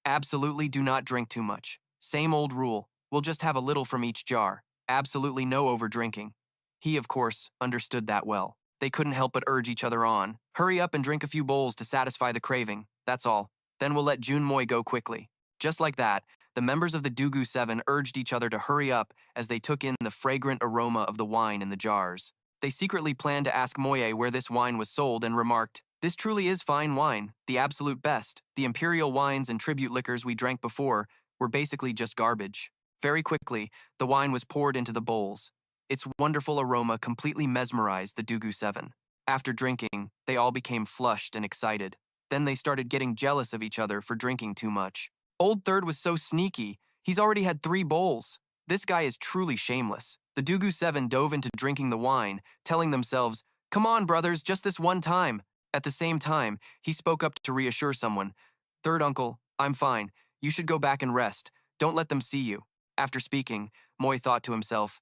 Absolutely do not drink too much. Same old rule, we'll just have a little from each jar. Absolutely no over-drinking. He, of course, understood that well. They couldn't help but urge each other on. Hurry up and drink a few bowls to satisfy the craving, that's all. Then we'll let Jun Moy go quickly. Just like that, the members of the Dugu 7 urged each other to hurry up as they took in the fragrant aroma of the wine in the jars. They secretly planned to ask Moye where this wine was sold and remarked, This truly is fine wine, the absolute best. The imperial wines and tribute liquors we drank before were basically just garbage. Very quickly, the wine was poured into the bowls. Its wonderful aroma completely mesmerized the Dugu Seven. After drinking, they all became flushed and excited. Then they started getting jealous of each other for drinking too much. Old Third was so sneaky, he's already had 3 bowls. This guy is truly shameless. The Dugu Seven dove into drinking the wine, telling themselves, "Come on, brothers, just this one time." At the same time, he spoke up to reassure someone. "Third uncle, I'm fine. You should go back and rest. Don't let them see you." After speaking, Moy thought to himself,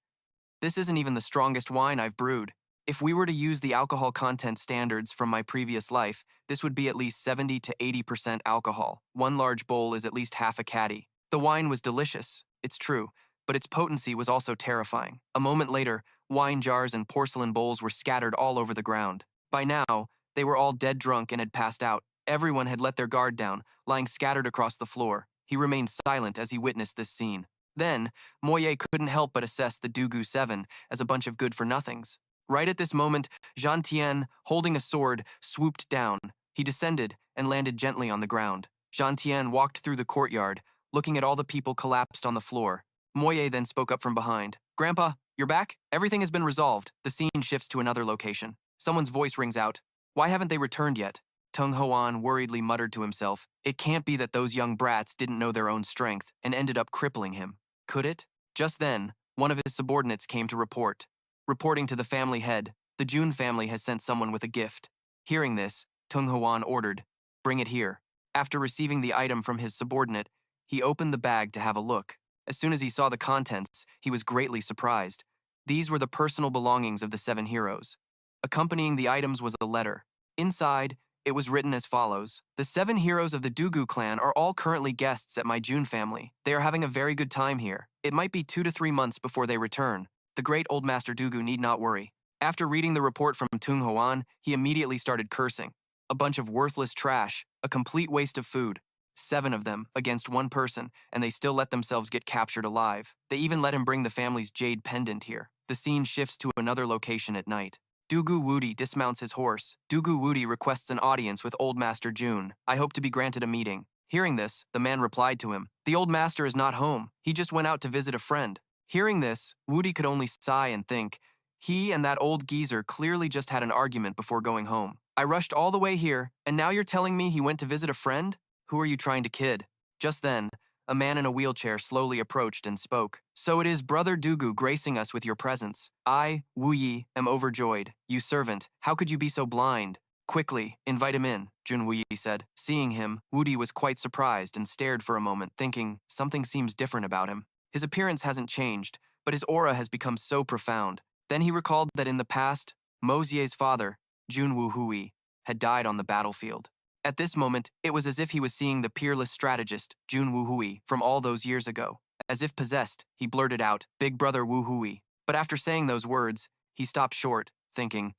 "This isn't even the strongest wine I've brewed. If we were to use the alcohol content standards from my previous life, this would be at least 70 to 80% alcohol. One large bowl is at least half a caddy." The wine was delicious, it's true, but its potency was also terrifying. A moment later, wine jars and porcelain bowls were scattered all over the ground. By now, they were all dead drunk and had passed out. Everyone had let their guard down, lying scattered across the floor. He remained silent as he witnessed this scene. Then, Moye couldn't help but assess the Dugu Seven as a bunch of good-for-nothings. Right at this moment, Jean Tien, holding a sword, swooped down. He descended and landed gently on the ground. Jean Tien walked through the courtyard, looking at all the people collapsed on the floor. Moye then spoke up from behind. "Grandpa, you're back? Everything has been resolved." The scene shifts to another location. Someone's voice rings out. "Why haven't they returned yet?" Tung Hoan worriedly muttered to himself. It can't be that those young brats didn't know their own strength and ended up crippling him. Could it? Just then, one of his subordinates came to report. Reporting to the family head, "The Jun family has sent someone with a gift." Hearing this, Tung Hoan ordered, "Bring it here." After receiving the item from his subordinate, he opened the bag to have a look. As soon as he saw the contents, he was greatly surprised. These were the personal belongings of the 7 heroes. Accompanying the items was a letter. Inside, it was written as follows: "The 7 heroes of the Dugu clan are all currently guests at my Jun family. They are having a very good time here. It might be 2 to 3 months before they return. The great old Master Dugu need not worry." After reading the report from Tung Hoan, he immediately started cursing. A bunch of worthless trash, a complete waste of food. 7 of them against 1 person, and they still let themselves get captured alive. They even let him bring the family's jade pendant here. The scene shifts to another location at night. Dugu Wudi dismounts his horse. Dugu Wudi requests an audience with Old Master Jun. "I hope to be granted a meeting." Hearing this, the man replied to him, "The old master is not home. He just went out to visit a friend." Hearing this, Wudi could only sigh and think, he and that old geezer clearly just had an argument before going home. "I rushed all the way here, and now you're telling me he went to visit a friend? Who are you trying to kid?" Just then, a man in a wheelchair slowly approached and spoke. "So it is Brother Dugu gracing us with your presence. I, Wu Yi, am overjoyed. You servant, how could you be so blind? Quickly, invite him in," Jun Wu Yi said. Seeing him, Wudi was quite surprised and stared for a moment, thinking, something seems different about him. His appearance hasn't changed, but his aura has become so profound. Then he recalled that in the past, Mosier's father, Jun Wu Hui, had died on the battlefield. At this moment, it was as if he was seeing the peerless strategist, Jun Wu Hui, from all those years ago. As if possessed, he blurted out, "Big brother Wu Hui." But after saying those words, he stopped short, thinking,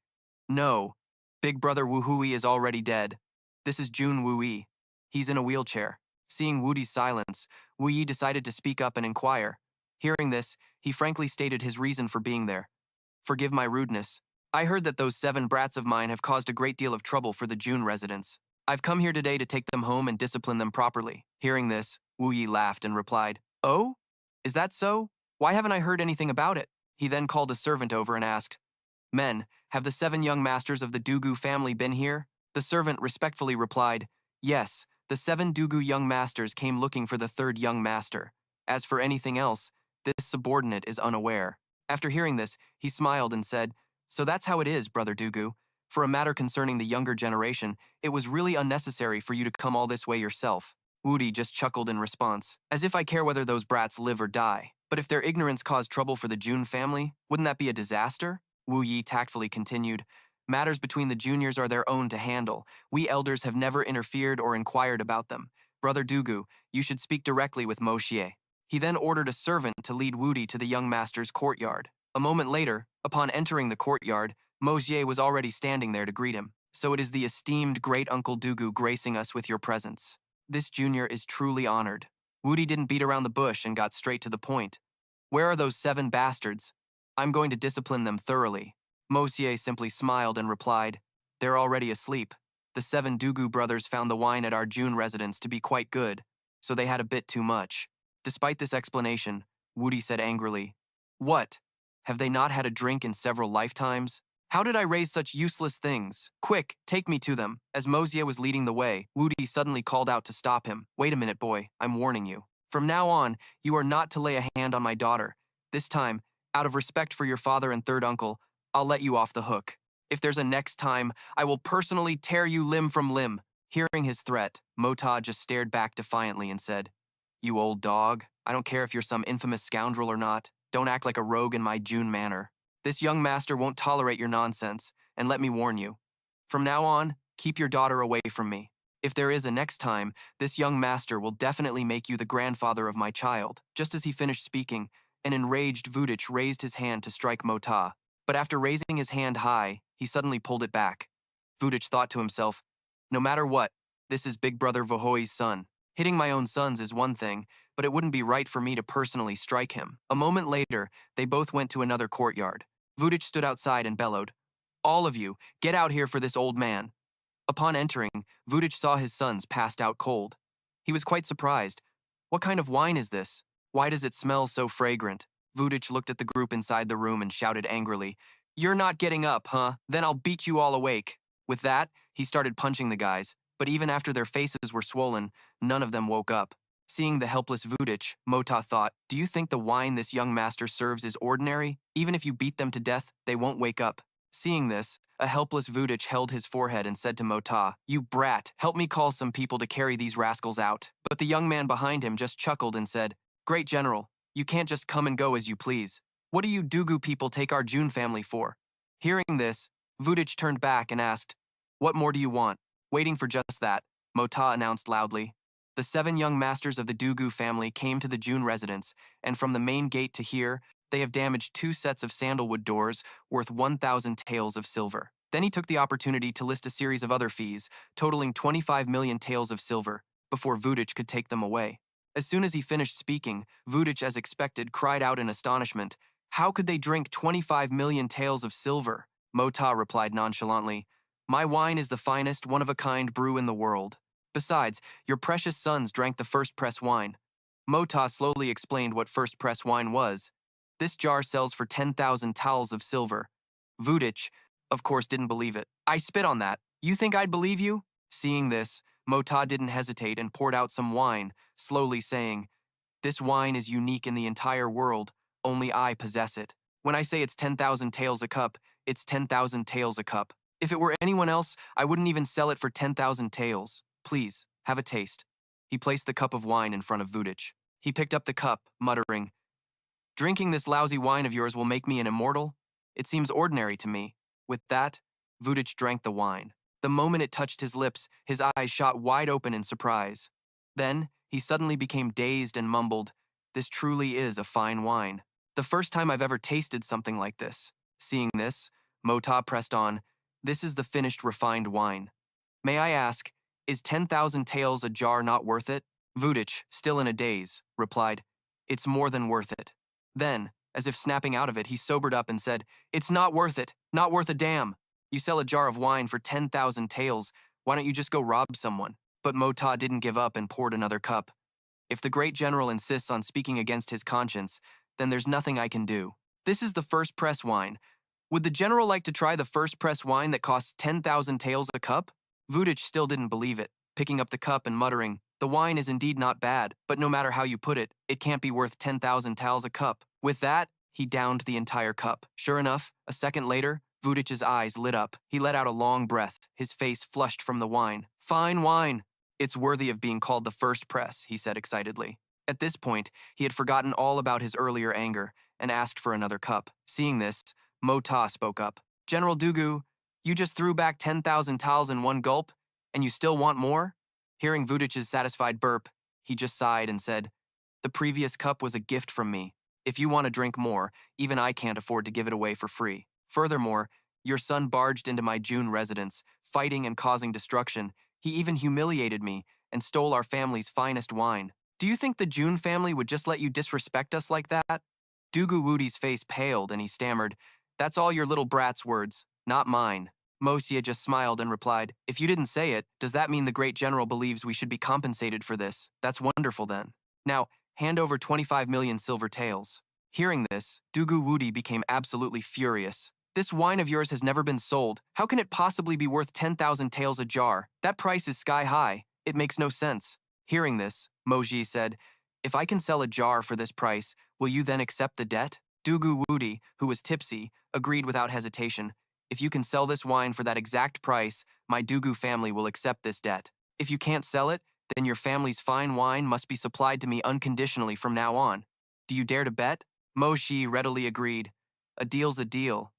"No, Big brother Wu Hui is already dead. This is Jun Wu Yi. He's in a wheelchair." Seeing Wudi's silence, Wu Yi decided to speak up and inquire. Hearing this, he frankly stated his reason for being there. "Forgive my rudeness. I heard that those 7 brats of mine have caused a great deal of trouble for the Jun residents. I've come here today to take them home and discipline them properly." Hearing this, Wu Yi laughed and replied, "Oh? Is that so? Why haven't I heard anything about it?" He then called a servant over and asked, "Men, have the 7 young masters of the Dugu family been here?" The servant respectfully replied, "Yes, the 7 Dugu young masters came looking for the 3rd young master. As for anything else, this subordinate is unaware." After hearing this, he smiled and said, "So that's how it is, Brother Dugu. For a matter concerning the younger generation, it was really unnecessary for you to come all this way yourself." Wudi just chuckled in response, "As if I care whether those brats live or die. But if their ignorance caused trouble for the Jun family, wouldn't that be a disaster?" Wu Yi tactfully continued, "Matters between the juniors are their own to handle. We elders have never interfered or inquired about them. Brother Dugu, you should speak directly with Mo Xie." He then ordered a servant to lead Wudi to the young master's courtyard. A moment later, upon entering the courtyard, Mo Xie was already standing there to greet him. "So it is the esteemed great-uncle Dugu gracing us with your presence. This junior is truly honored." Wudi didn't beat around the bush and got straight to the point. "Where are those 7 bastards? I'm going to discipline them thoroughly." Mo Xie simply smiled and replied, "They're already asleep." The 7 Dugu brothers found the wine at our June residence to be quite good, so they had a bit too much. Despite this explanation, Woody said angrily, "What? Have they not had a drink in several lifetimes? How did I raise such useless things? Quick, take me to them." As Mosier was leading the way, Woody suddenly called out to stop him. "Wait a minute, boy, I'm warning you. From now on, you are not to lay a hand on my daughter. This time, out of respect for your father and third uncle, I'll let you off the hook. If there's a next time, I will personally tear you limb from limb." Hearing his threat, Mota just stared back defiantly and said, "You old dog, I don't care if you're some infamous scoundrel or not. Don't act like a rogue in my June manner. This young master won't tolerate your nonsense, and let me warn you. From now on, keep your daughter away from me. If there is a next time, this young master will definitely make you the grandfather of my child." Just as he finished speaking, an enraged Vudich raised his hand to strike Mota, but after raising his hand high, he suddenly pulled it back. Vudich thought to himself, "No matter what, this is Big Brother Vohoi's son. Hitting my own sons is one thing, but it wouldn't be right for me to personally strike him." A moment later, they both went to another courtyard. Vudich stood outside and bellowed, "All of you, get out here for this old man." Upon entering, Vudich saw his sons passed out cold. He was quite surprised. "What kind of wine is this? Why does it smell so fragrant?" Vudich looked at the group inside the room and shouted angrily, "You're not getting up, huh? Then I'll beat you all awake." With that, he started punching the guys, but even after their faces were swollen, none of them woke up. Seeing the helpless Vudich, Mota thought, "Do you think the wine this young master serves is ordinary? Even if you beat them to death, they won't wake up." Seeing this, a helpless Vudich held his forehead and said to Mota, "You brat, help me call some people to carry these rascals out." But the young man behind him just chuckled and said, "Great General, you can't just come and go as you please. What do you Dugu people take our June family for?" Hearing this, Vudich turned back and asked, "What more do you want?" Waiting for just that, Mota announced loudly, "The 7 young masters of the Dugu family came to the June residence, and from the main gate to here, they have damaged 2 sets of sandalwood doors worth 1,000 taels of silver." Then he took the opportunity to list a series of other fees, totaling 25 million taels of silver, before Vudich could take them away. As soon as he finished speaking, Vudich, as expected, cried out in astonishment, "How could they drink 25 million taels of silver?" Mota replied nonchalantly, "My wine is the finest, one-of-a-kind brew in the world. Besides, your precious sons drank the first press wine." Mota slowly explained what first press wine was. "This jar sells for 10,000 taels of silver." Vudich, of course, didn't believe it. "I spit on that. You think I'd believe you?" Seeing this, Mota didn't hesitate and poured out some wine, slowly saying, "This wine is unique in the entire world. Only I possess it. When I say it's 10,000 taels a cup, it's 10,000 taels a cup. If it were anyone else, I wouldn't even sell it for 10,000 taels. Please, have a taste." He placed the cup of wine in front of Vudich. He picked up the cup, muttering, "Drinking this lousy wine of yours will make me an immortal? It seems ordinary to me." With that, Vudich drank the wine. The moment it touched his lips, his eyes shot wide open in surprise. Then, he suddenly became dazed and mumbled, "This truly is a fine wine. The first time I've ever tasted something like this." Seeing this, Mota pressed on, "This is the finished refined wine. May I ask, is 10,000 taels a jar not worth it?" Vudich, still in a daze, replied, "It's more than worth it." Then, as if snapping out of it, he sobered up and said, "It's not worth it, not worth a damn. You sell a jar of wine for 10,000 taels, why don't you just go rob someone?" But Mota didn't give up and poured another cup. "If the great general insists on speaking against his conscience, then there's nothing I can do. This is the first press wine. Would the general like to try the first press wine that costs 10,000 taels a cup?" Vudich still didn't believe it, picking up the cup and muttering, "The wine is indeed not bad, but no matter how you put it, it can't be worth 10,000 taels a cup." With that, he downed the entire cup. Sure enough, a second later, Vudich's eyes lit up. He let out a long breath, his face flushed from the wine. "Fine wine. It's worthy of being called the first press," he said excitedly. At this point, he had forgotten all about his earlier anger and asked for another cup. Seeing this, Mota spoke up. "General Dugu, you just threw back 10,000 taels in one gulp, and you still want more?" Hearing Vudich's satisfied burp, he just sighed and said, "The previous cup was a gift from me. If you want to drink more, even I can't afford to give it away for free. Furthermore, your son barged into my June residence, fighting and causing destruction. He even humiliated me and stole our family's finest wine. Do you think the June family would just let you disrespect us like that?" Dugu Woody's face paled and he stammered, "That's all your little brat's words, not mine." Mo Xie just smiled and replied, if you didn't say it, does that mean the great general believes we should be compensated for this? That's wonderful then. Now, hand over 25 million silver taels. Hearing this, Dugu Wudi became absolutely furious. This wine of yours has never been sold. How can it possibly be worth 10,000 taels a jar? That price is sky high. It makes no sense. Hearing this, Mo Xie said, if I can sell a jar for this price, will you then accept the debt? Dugu Wudi, who was tipsy, agreed without hesitation. If you can sell this wine for that exact price, my Dugu family will accept this debt. If you can't sell it, then your family's fine wine must be supplied to me unconditionally from now on. Do you dare to bet? Mo Xie readily agreed. A deal's a deal.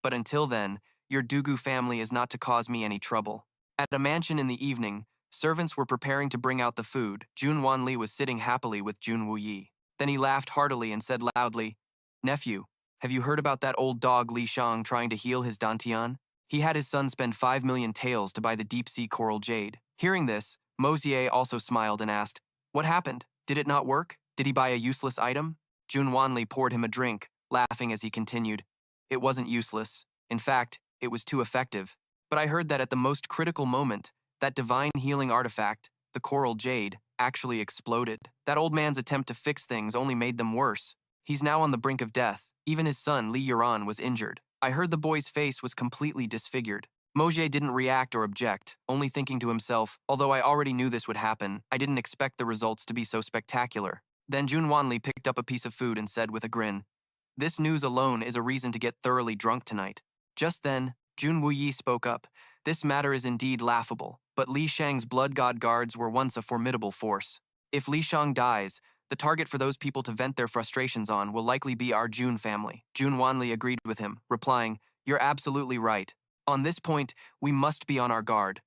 But until then, your Dugu family is not to cause me any trouble. At a mansion in the evening, servants were preparing to bring out the food. Jun Wanli was sitting happily with Jun Wuyi. Then he laughed heartily and said loudly, Nephew, have you heard about that old dog Li Shang trying to heal his Dantian? He had his son spend 5 million taels to buy the deep-sea coral jade. Hearing this, Mo Xie also smiled and asked, what happened? Did it not work? Did he buy a useless item? Jun Wanli poured him a drink, laughing as he continued, it wasn't useless. In fact, it was too effective. But I heard that at the most critical moment, that divine healing artifact, the coral jade, actually exploded. That old man's attempt to fix things only made them worse. He's now on the brink of death. Even his son, Li Yuran, was injured. I heard the boy's face was completely disfigured. Mo Xie didn't react or object, only thinking to himself, although I already knew this would happen, I didn't expect the results to be so spectacular. Then Jun Wanli picked up a piece of food and said with a grin, this news alone is a reason to get thoroughly drunk tonight. Just then, Jun Wuyi spoke up. This matter is indeed laughable, but Li Shang's blood god guards were once a formidable force. If Li Shang dies, the target for those people to vent their frustrations on will likely be our Jun family. Jun Wanli agreed with him, replying, you're absolutely right. On this point, we must be on our guard.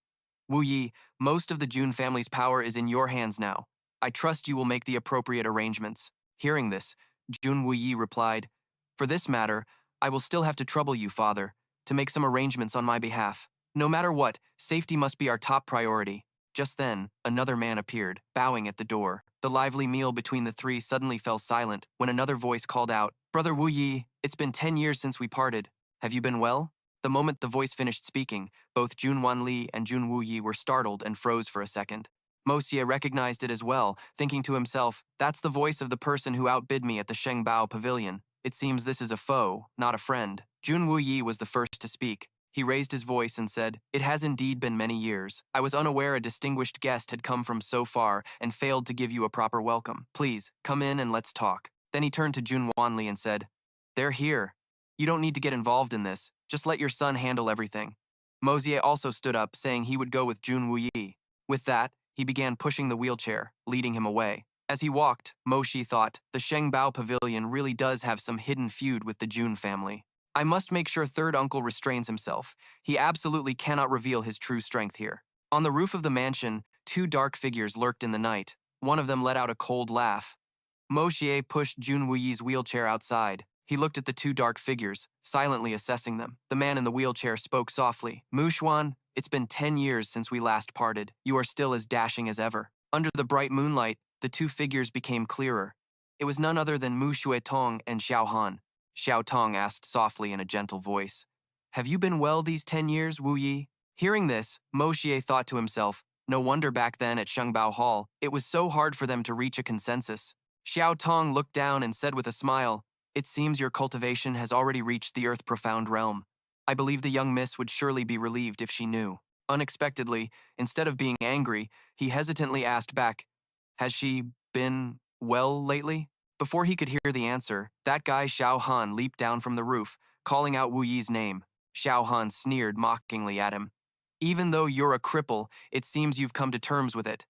Wu Yi, most of the Jun family's power is in your hands now. I trust you will make the appropriate arrangements. Hearing this, Jun Wu Yi replied, for this matter, I will still have to trouble you, father, to make some arrangements on my behalf. No matter what, safety must be our top priority. Just then, another man appeared, bowing at the door. The lively meal between the three suddenly fell silent when another voice called out, Brother Wu Yi, it's been 10 years since we parted. Have you been well? The moment the voice finished speaking, both Jun Wanli and Jun Wu Yi were startled and froze for a second. Mo Xie recognized it as well, thinking to himself, that's the voice of the person who outbid me at the Shengbao Pavilion. It seems this is a foe, not a friend. Jun Wu Yi was the first to speak. He raised his voice and said, it has indeed been many years. I was unaware a distinguished guest had come from so far and failed to give you a proper welcome. Please, come in and let's talk. Then he turned to Jun Wanli and said, they're here. You don't need to get involved in this. Just let your son handle everything. Mo Xie also stood up, saying he would go with Jun Wu Yi. With that, he began pushing the wheelchair, leading him away. As he walked, Mo Xie thought, the Shengbao Pavilion really does have some hidden feud with the Jun family. I must make sure third uncle restrains himself. He absolutely cannot reveal his true strength here. On the roof of the mansion, two dark figures lurked in the night. One of them let out a cold laugh. Mo Xie pushed Jun Wuyi's wheelchair outside. He looked at the two dark figures, silently assessing them. The man in the wheelchair spoke softly. Mu Xuan, it's been 10 years since we last parted. You are still as dashing as ever. Under the bright moonlight, the two figures became clearer. It was none other than Mu Shuetong and Xiao Han. Xiao Tong asked softly in a gentle voice, have you been well these 10 years, Wu Yi? Hearing this, Mo Xie thought to himself, no wonder back then at Shengbao Hall, it was so hard for them to reach a consensus. Xiao Tong looked down and said with a smile, it seems your cultivation has already reached the earth-profound realm. I believe the young miss would surely be relieved if she knew. Unexpectedly, instead of being angry, he hesitantly asked back, has she been well lately? Before he could hear the answer, that guy Xiao Han leaped down from the roof, calling out Wu Yi's name. Xiao Han sneered mockingly at him. Even though you're a cripple, it seems you've come to terms with it.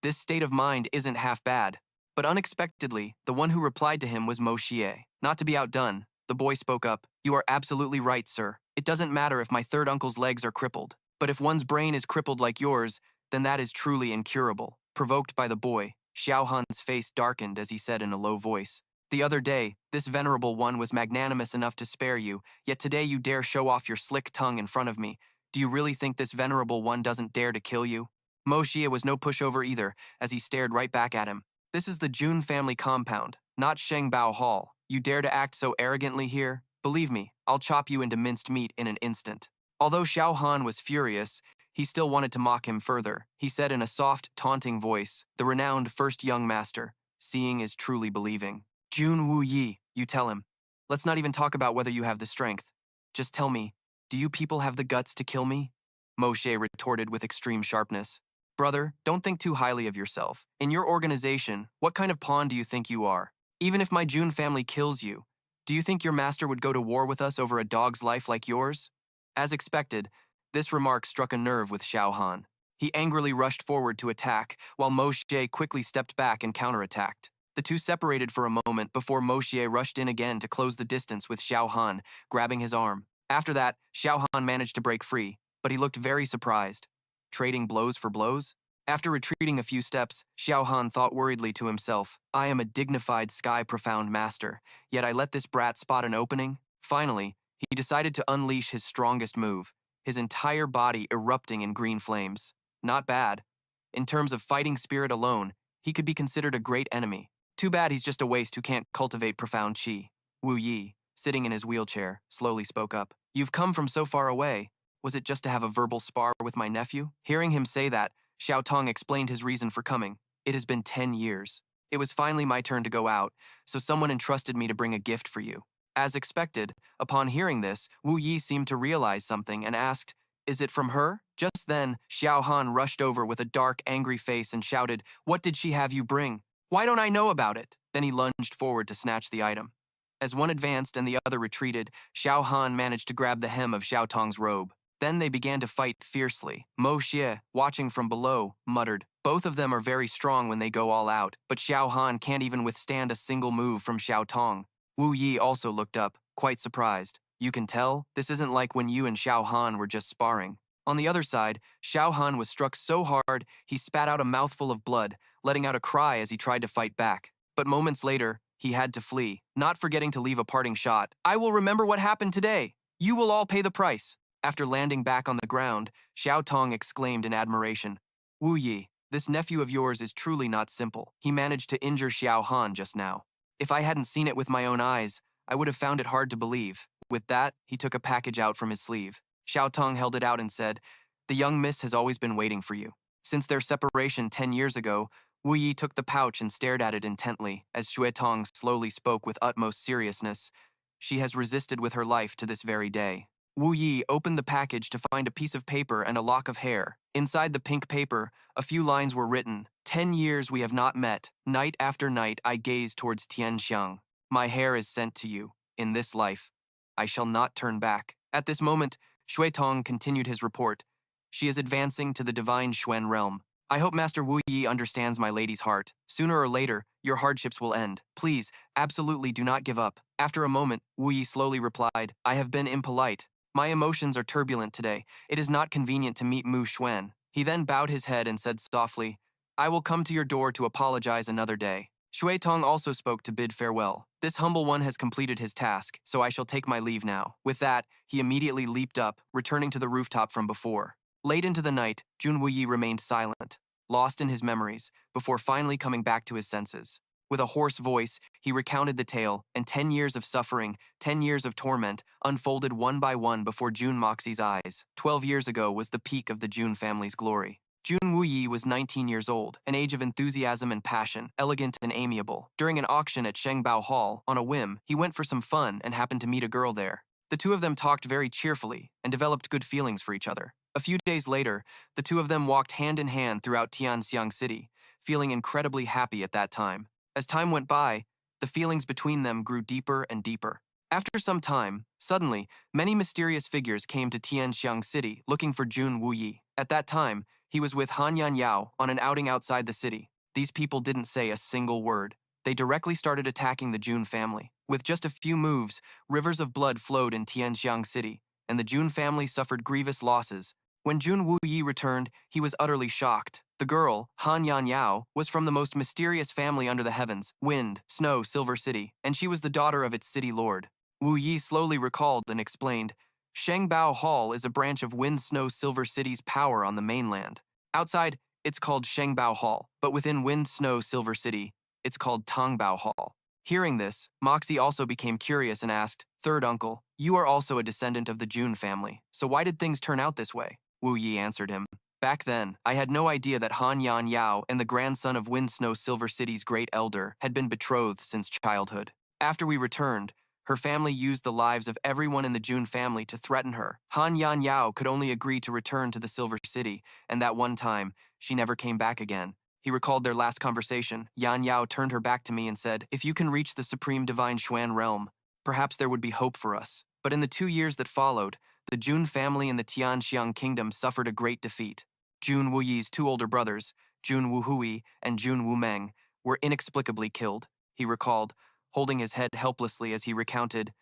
This state of mind isn't half bad. But unexpectedly, the one who replied to him was Mo Xie. Not to be outdone, the boy spoke up. You are absolutely right, sir. It doesn't matter if my third uncle's legs are crippled. But if one's brain is crippled like yours, then that is truly incurable. Provoked by the boy, Xiao Han's face darkened as he said in a low voice, the other day, this venerable one was magnanimous enough to spare you, yet today you dare show off your slick tongue in front of me. Do you really think this venerable one doesn't dare to kill you? Mo Xie was no pushover either, as he stared right back at him. This is the Jun family compound, not Shengbao Hall. You dare to act so arrogantly here? Believe me, I'll chop you into minced meat in an instant. Although Xiao Han was furious, he still wanted to mock him further. He said in a soft, taunting voice, "The renowned first young master, seeing is truly believing. Jun Wu Yi, you tell him. Let's not even talk about whether you have the strength. Just tell me, do you people have the guts to kill me?" Moshe retorted with extreme sharpness. "Brother, don't think too highly of yourself. In your organization, what kind of pawn do you think you are? Even if my Jun family kills you, do you think your master would go to war with us over a dog's life like yours?" As expected, this remark struck a nerve with Xiao Han. He angrily rushed forward to attack, while Moshe quickly stepped back and counterattacked. The two separated for a moment before Moshe rushed in again to close the distance with Xiao Han, grabbing his arm. After that, Xiao Han managed to break free, but he looked very surprised. Trading blows for blows? After retreating a few steps, Xiao Han thought worriedly to himself, "I am a dignified sky-profound master, yet I let this brat spot an opening?" Finally, he decided to unleash his strongest move, his entire body erupting in green flames. Not bad. In terms of fighting spirit alone, he could be considered a great enemy. Too bad he's just a waste who can't cultivate profound chi. Wu Yi, sitting in his wheelchair, slowly spoke up. "You've come from so far away. Was it just to have a verbal spar with my nephew?" Hearing him say that, Xiao Tong explained his reason for coming. "It has been 10 years. It was finally my turn to go out, so someone entrusted me to bring a gift for you." As expected, upon hearing this, Wu Yi seemed to realize something and asked, "Is it from her?" Just then, Xiao Han rushed over with a dark, angry face and shouted, "What did she have you bring? Why don't I know about it?" Then he lunged forward to snatch the item. As one advanced and the other retreated, Xiao Han managed to grab the hem of Xiao Tong's robe. Then they began to fight fiercely. Mo Xie, watching from below, muttered, "Both of them are very strong when they go all out, but Xiao Han can't even withstand a single move from Xiao Tong." Wu Yi also looked up, quite surprised. "You can tell, this isn't like when you and Xiao Han were just sparring." On the other side, Xiao Han was struck so hard he spat out a mouthful of blood, letting out a cry as he tried to fight back. But moments later, he had to flee, not forgetting to leave a parting shot. "I will remember what happened today. You will all pay the price." After landing back on the ground, Xiao Tong exclaimed in admiration, "Wu Yi, this nephew of yours is truly not simple. He managed to injure Xiao Han just now. If I hadn't seen it with my own eyes, I would have found it hard to believe." With that, he took a package out from his sleeve. Xiao Tong held it out and said, "The young miss has always been waiting for you." Since their separation 10 years ago, Wu Yi took the pouch and stared at it intently, as Xue Tong slowly spoke with utmost seriousness. "She has resisted with her life to this very day." Wu Yi opened the package to find a piece of paper and a lock of hair. Inside the pink paper, a few lines were written. 10 years we have not met. Night after night I gaze towards Tianxiang. My hair is sent to you. In this life, I shall not turn back." At this moment, Xue Tong continued his report. "She is advancing to the divine Xuan realm. I hope Master Wu Yi understands my lady's heart. Sooner or later, your hardships will end. Please, absolutely do not give up." After a moment, Wu Yi slowly replied, "I have been impolite. My emotions are turbulent today. It is not convenient to meet Mu Xuan." He then bowed his head and said softly, "I will come to your door to apologize another day." Xue Tong also spoke to bid farewell. "This humble one has completed his task, so I shall take my leave now." With that, he immediately leaped up, returning to the rooftop from before. Late into the night, Jun Wuyi remained silent, lost in his memories, before finally coming back to his senses. With a hoarse voice, he recounted the tale, and 10 years of suffering, 10 years of torment, unfolded one by one before Jun Moxie's eyes. 12 years ago was the peak of the Jun family's glory. Jun Wuyi was 19 years old, an age of enthusiasm and passion, elegant and amiable. During an auction at Shengbao Hall, on a whim, he went for some fun and happened to meet a girl there. The two of them talked very cheerfully and developed good feelings for each other. A few days later, the two of them walked hand in hand throughout Tianxiang City, feeling incredibly happy at that time. As time went by, the feelings between them grew deeper and deeper. After some time, suddenly, many mysterious figures came to Tianxiang City looking for Jun Wuyi. At that time, he was with Han Yan Yao on an outing outside the city. These people didn't say a single word. They directly started attacking the Jun family. With just a few moves, rivers of blood flowed in Tianxiang City, and the Jun family suffered grievous losses. When Jun Wuyi returned, he was utterly shocked. The girl, Han Yan Yao, was from the most mysterious family under the heavens, Wind, Snow, Silver City, and she was the daughter of its city lord. Wu Yi slowly recalled and explained, "Shengbao Hall is a branch of Wind, Snow, Silver City's power on the mainland. Outside, it's called Shengbao Hall, but within Wind, Snow, Silver City, it's called Tongbao Hall. Hearing this, Moxie also became curious and asked, "Third uncle, you are also a descendant of the June family, so why did things turn out this way?" Wu Yi answered him. Back then, I had no idea that Han Yan Yao and the grandson of Wind Snow Silver City's great elder had been betrothed since childhood. After we returned, her family used the lives of everyone in the June family to threaten her. Han Yan Yao could only agree to return to the Silver City, and that one time, she never came back again. He recalled their last conversation. Yan Yao turned her back to me and said, "If you can reach the supreme divine Xuan realm, perhaps there would be hope for us." But in the 2 years that followed, the Jun family in the Tianxiang kingdom suffered a great defeat. Jun Wuyi's two older brothers, Jun Wuhui and Jun Wumeng, were inexplicably killed, he recalled, holding his head helplessly as he recounted,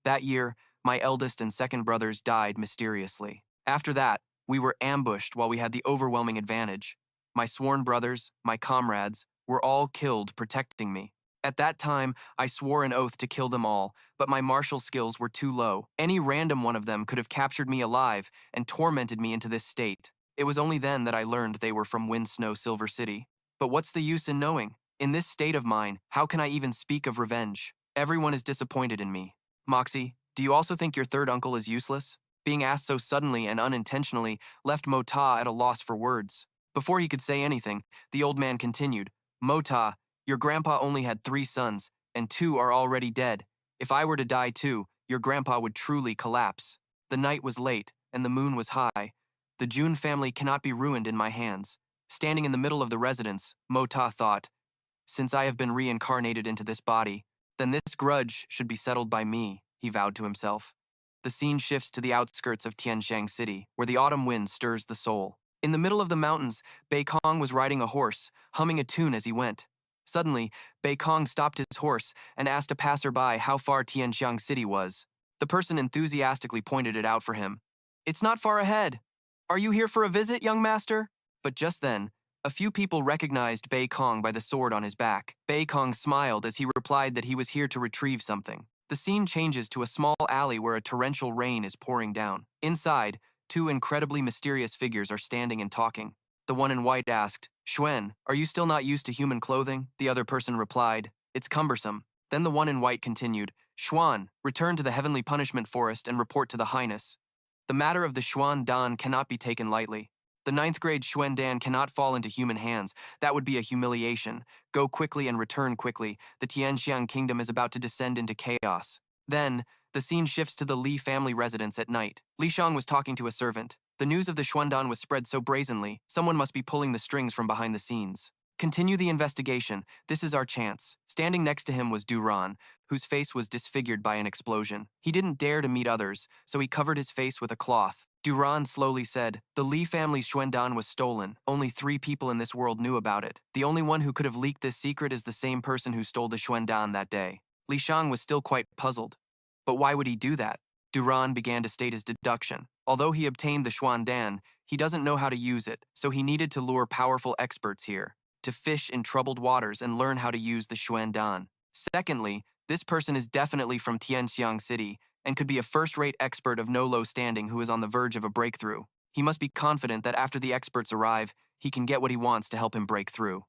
"That year, my eldest and second brothers died mysteriously. After that, we were ambushed while we had the overwhelming advantage. My sworn brothers, my comrades, were all killed protecting me. At that time, I swore an oath to kill them all, but my martial skills were too low. Any random one of them could have captured me alive and tormented me into this state. It was only then that I learned they were from Wind Snow Silver City. But what's the use in knowing? In this state of mine, how can I even speak of revenge? Everyone is disappointed in me." Moxie, do you also think your third uncle is useless? Being asked so suddenly and unintentionally left Mota at a loss for words. Before he could say anything, the old man continued, "Mota, your grandpa only had 3 sons, and 2 are already dead. If I were to die too, your grandpa would truly collapse. The night was late, and the moon was high. The Jun family cannot be ruined in my hands." Standing in the middle of the residence, Mota thought, "Since I have been reincarnated into this body, then this grudge should be settled by me," he vowed to himself. The scene shifts to the outskirts of Tianxiang City, where the autumn wind stirs the soul. In the middle of the mountains, Bei Kong was riding a horse, humming a tune as he went. Suddenly, Bei Kong stopped his horse and asked a passerby how far Tianxiang City was. The person enthusiastically pointed it out for him. "It's not far ahead. Are you here for a visit, young master?" But just then, a few people recognized Bei Kong by the sword on his back. Bei Kong smiled as he replied that he was here to retrieve something. The scene changes to a small alley where a torrential rain is pouring down. Inside, 2 incredibly mysterious figures are standing and talking. The one in white asked, "Xuan, are you still not used to human clothing?" The other person replied, "It's cumbersome." Then the one in white continued, "Xuan, return to the heavenly punishment forest and report to the Highness. The matter of the Xuan Dan cannot be taken lightly. The 9th grade Xuan Dan cannot fall into human hands. That would be a humiliation. Go quickly and return quickly. The Tianxiang kingdom is about to descend into chaos." Then, the scene shifts to the Li family residence at night. Li Shang was talking to a servant. The news of the Xuandan was spread so brazenly, someone must be pulling the strings from behind the scenes. "Continue the investigation. This is our chance." Standing next to him was Duran, whose face was disfigured by an explosion. He didn't dare to meet others, so he covered his face with a cloth. Duran slowly said, "The Li family's Xuandan was stolen. Only 3 people in this world knew about it. The only one who could have leaked this secret is the same person who stole the Xuandan that day." Li Shang was still quite puzzled. But why would he do that? Duran began to state his deduction. Although he obtained the Xuandan, he doesn't know how to use it, so he needed to lure powerful experts here, to fish in troubled waters and learn how to use the Xuandan. Secondly, this person is definitely from Tianxiang City and could be a first-rate expert of no low standing who is on the verge of a breakthrough. He must be confident that after the experts arrive, he can get what he wants to help him break through.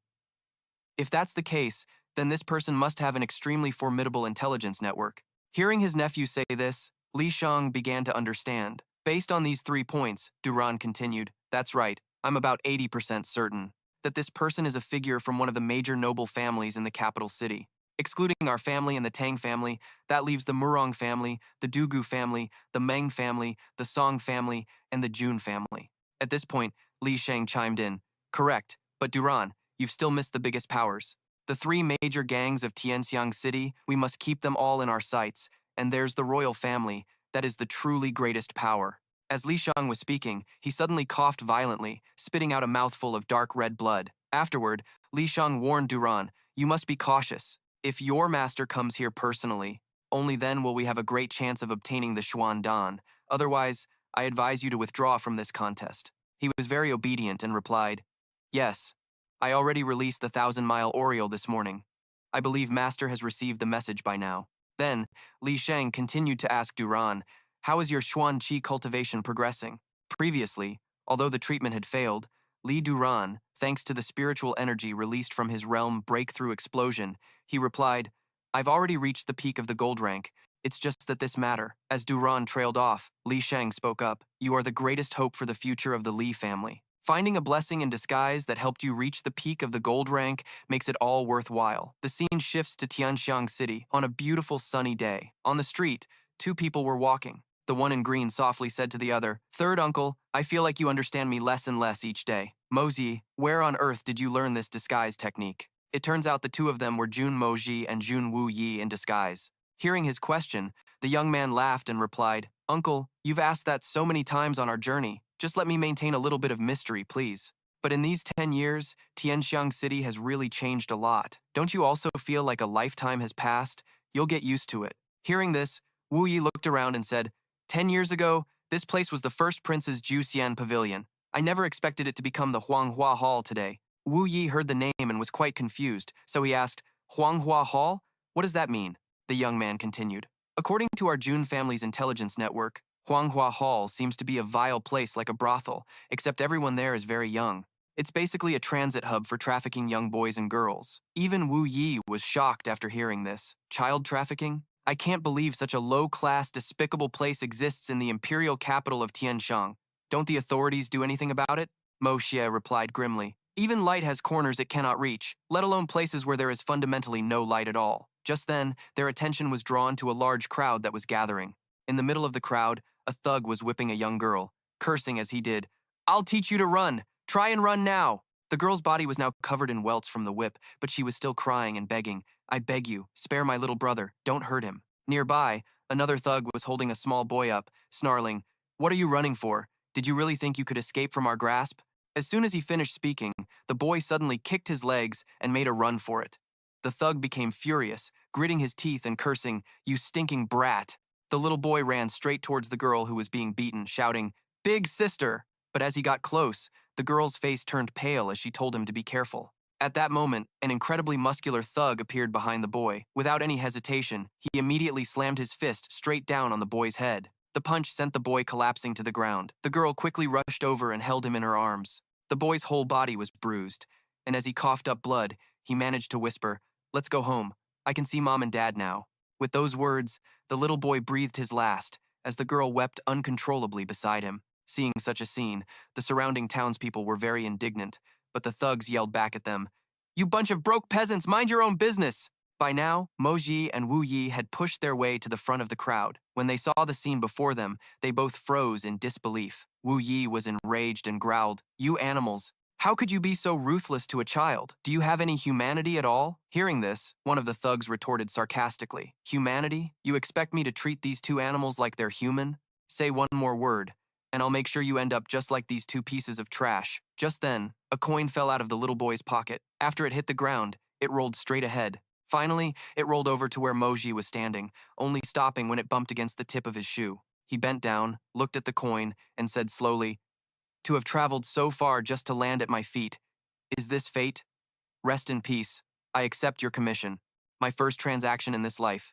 If that's the case, then this person must have an extremely formidable intelligence network. Hearing his nephew say this, Li Shang began to understand. Based on these 3 points, Duran continued, "That's right, I'm about 80% certain that this person is a figure from one of the major noble families in the capital city. Excluding our family and the Tang family, that leaves the Murong family, the Dugu family, the Meng family, the Song family, and the Jun family." At this point, Li Shang chimed in, "Correct, but Duran, you've still missed the biggest powers. The 3 major gangs of Tianxiang City, we must keep them all in our sights, and there's the royal family, that is the truly greatest power." As Li Shang was speaking, he suddenly coughed violently, spitting out a mouthful of dark red blood. Afterward, Li Shang warned Duran, "You must be cautious. If your master comes here personally, only then will we have a great chance of obtaining the Xuandan. Otherwise, I advise you to withdraw from this contest." He was very obedient and replied, "Yes, I already released the 1,000-mile Oriole this morning. I believe Master has received the message by now." Then, Li Shang continued to ask Duran, "How is your Xuan Qi cultivation progressing?" Previously, although the treatment had failed, Li Duran, thanks to the spiritual energy released from his realm breakthrough explosion, he replied, I've already reached the peak of the gold rank. It's just that this matter. As Duran trailed off, Li Shang spoke up. You are the greatest hope for the future of the Li family. Finding a blessing in disguise that helped you reach the peak of the gold rank makes it all worthwhile. The scene shifts to Tianxiang City on a beautiful sunny day. On the street, two people were walking. The one in green softly said to the other, "Third uncle, I feel like you understand me less and less each day. Moji, where on earth did you learn this disguise technique?" It turns out the two of them were Jun Moji and Jun Wu Yi in disguise. Hearing his question, the young man laughed and replied, "Uncle, you've asked that so many times on our journey. Just let me maintain a little bit of mystery, please." But in these 10 years, Tianxiang City has really changed a lot. Don't you also feel like a lifetime has passed? You'll get used to it. Hearing this, Wu Yi looked around and said, 10 years ago, this place was the first prince's Juxian pavilion. I never expected it to become the Huanghua Hall today. Wu Yi heard the name and was quite confused, so he asked, Huanghua Hall? What does that mean? The young man continued. According to our Jun family's intelligence network, Huanghua Hall seems to be a vile place like a brothel, except everyone there is very young. It's basically a transit hub for trafficking young boys and girls. Even Wu Yi was shocked after hearing this. Child trafficking? I can't believe such a low-class, despicable place exists in the imperial capital of Tianshang. Don't the authorities do anything about it? Mo Xie replied grimly. Even light has corners it cannot reach, let alone places where there is fundamentally no light at all. Just then, their attention was drawn to a large crowd that was gathering. In the middle of the crowd, a thug was whipping a young girl, cursing as he did. "I'll teach you to run! Try and run now!" The girl's body was now covered in welts from the whip, but she was still crying and begging, "I beg you, spare my little brother, don't hurt him." Nearby, another thug was holding a small boy up, snarling, "What are you running for? Did you really think you could escape from our grasp?" As soon as he finished speaking, the boy suddenly kicked his legs and made a run for it. The thug became furious, gritting his teeth and cursing, "You stinking brat." The little boy ran straight towards the girl who was being beaten, shouting, "Big sister!" But as he got close, the girl's face turned pale as she told him to be careful. At that moment, an incredibly muscular thug appeared behind the boy. Without any hesitation, he immediately slammed his fist straight down on the boy's head. The punch sent the boy collapsing to the ground. The girl quickly rushed over and held him in her arms. The boy's whole body was bruised, and as he coughed up blood, he managed to whisper, "Let's go home. I can see Mom and Dad now." With those words, the little boy breathed his last, as the girl wept uncontrollably beside him. Seeing such a scene, the surrounding townspeople were very indignant, but the thugs yelled back at them, "You bunch of broke peasants, mind your own business!" By now, Moji and Wu Yi had pushed their way to the front of the crowd. When they saw the scene before them, they both froze in disbelief. Wu Yi was enraged and growled, "You animals! How could you be so ruthless to a child? Do you have any humanity at all?" Hearing this, one of the thugs retorted sarcastically, "Humanity? You expect me to treat these two animals like they're human? Say one more word, and I'll make sure you end up just like these two pieces of trash." Just then, a coin fell out of the little boy's pocket. After it hit the ground, it rolled straight ahead. Finally, it rolled over to where Moji was standing, only stopping when it bumped against the tip of his shoe. He bent down, looked at the coin, and said slowly, "To have traveled so far just to land at my feet. Is this fate? Rest in peace. I accept your commission. My first transaction in this life.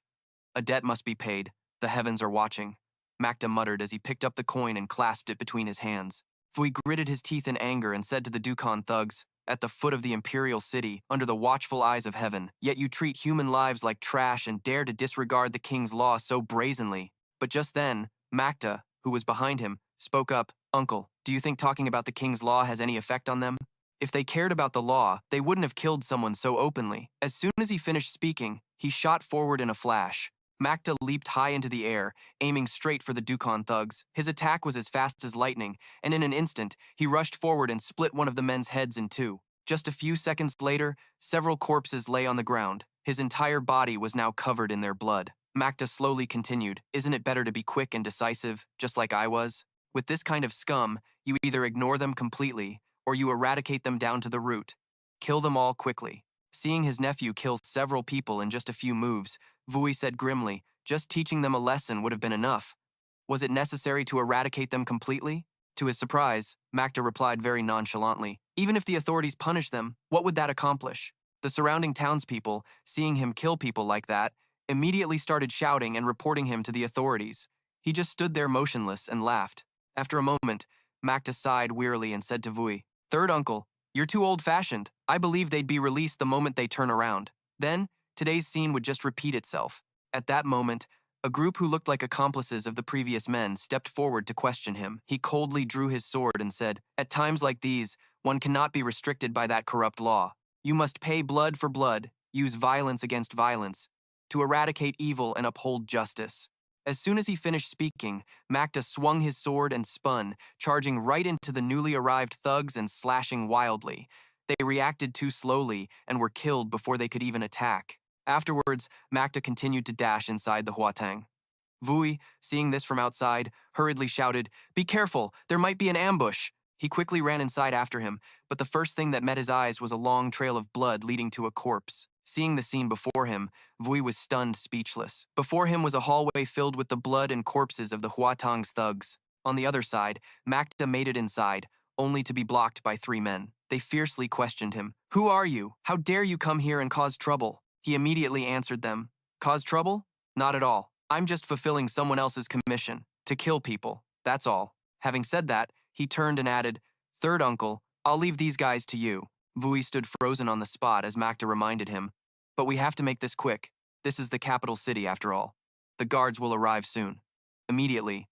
A debt must be paid. The heavens are watching." Makta muttered as he picked up the coin and clasped it between his hands. Fui gritted his teeth in anger and said to the Dukan thugs, "At the foot of the imperial city, under the watchful eyes of heaven, yet you treat human lives like trash and dare to disregard the king's law so brazenly." But just then, Makta, who was behind him, spoke up, "Uncle, do you think talking about the king's law has any effect on them? If they cared about the law, they wouldn't have killed someone so openly." As soon as he finished speaking, he shot forward in a flash. Makta leaped high into the air, aiming straight for the Dukan thugs. His attack was as fast as lightning, and in an instant, he rushed forward and split one of the men's heads in two. Just a few seconds later, several corpses lay on the ground. His entire body was now covered in their blood. Makta slowly continued, "Isn't it better to be quick and decisive, just like I was? With this kind of scum, you either ignore them completely, or you eradicate them down to the root. Kill them all quickly." Seeing his nephew kill several people in just a few moves, Vui said grimly, "Just teaching them a lesson would have been enough. Was it necessary to eradicate them completely?" To his surprise, Makta replied very nonchalantly, "Even if the authorities punish them, what would that accomplish?" The surrounding townspeople, seeing him kill people like that, immediately started shouting and reporting him to the authorities. He just stood there motionless and laughed. After a moment, Makta sighed wearily and said to Vui, "Third uncle, you're too old-fashioned. I believe they'd be released the moment they turn around." Then, today's scene would just repeat itself. At that moment, a group who looked like accomplices of the previous men stepped forward to question him. He coldly drew his sword and said, "At times like these, one cannot be restricted by that corrupt law. You must pay blood for blood, use violence against violence, to eradicate evil and uphold justice." As soon as he finished speaking, Makta swung his sword and spun, charging right into the newly arrived thugs and slashing wildly. They reacted too slowly and were killed before they could even attack. Afterwards, Makta continued to dash inside the Huatang. Vui, seeing this from outside, hurriedly shouted, "Be careful, there might be an ambush." He quickly ran inside after him, but the first thing that met his eyes was a long trail of blood leading to a corpse. Seeing the scene before him, Vui was stunned speechless. Before him was a hallway filled with the blood and corpses of the Huatang's thugs. On the other side, Makta made it inside, only to be blocked by 3 men. They fiercely questioned him. "Who are you? How dare you come here and cause trouble?" He immediately answered them, "Cause trouble? Not at all. I'm just fulfilling someone else's commission, to kill people, that's all." Having said that, he turned and added, "Third uncle, I'll leave these guys to you." Vui stood frozen on the spot as Makta reminded him, "But we have to make this quick. This is the capital city, after all. The guards will arrive soon." Immediately,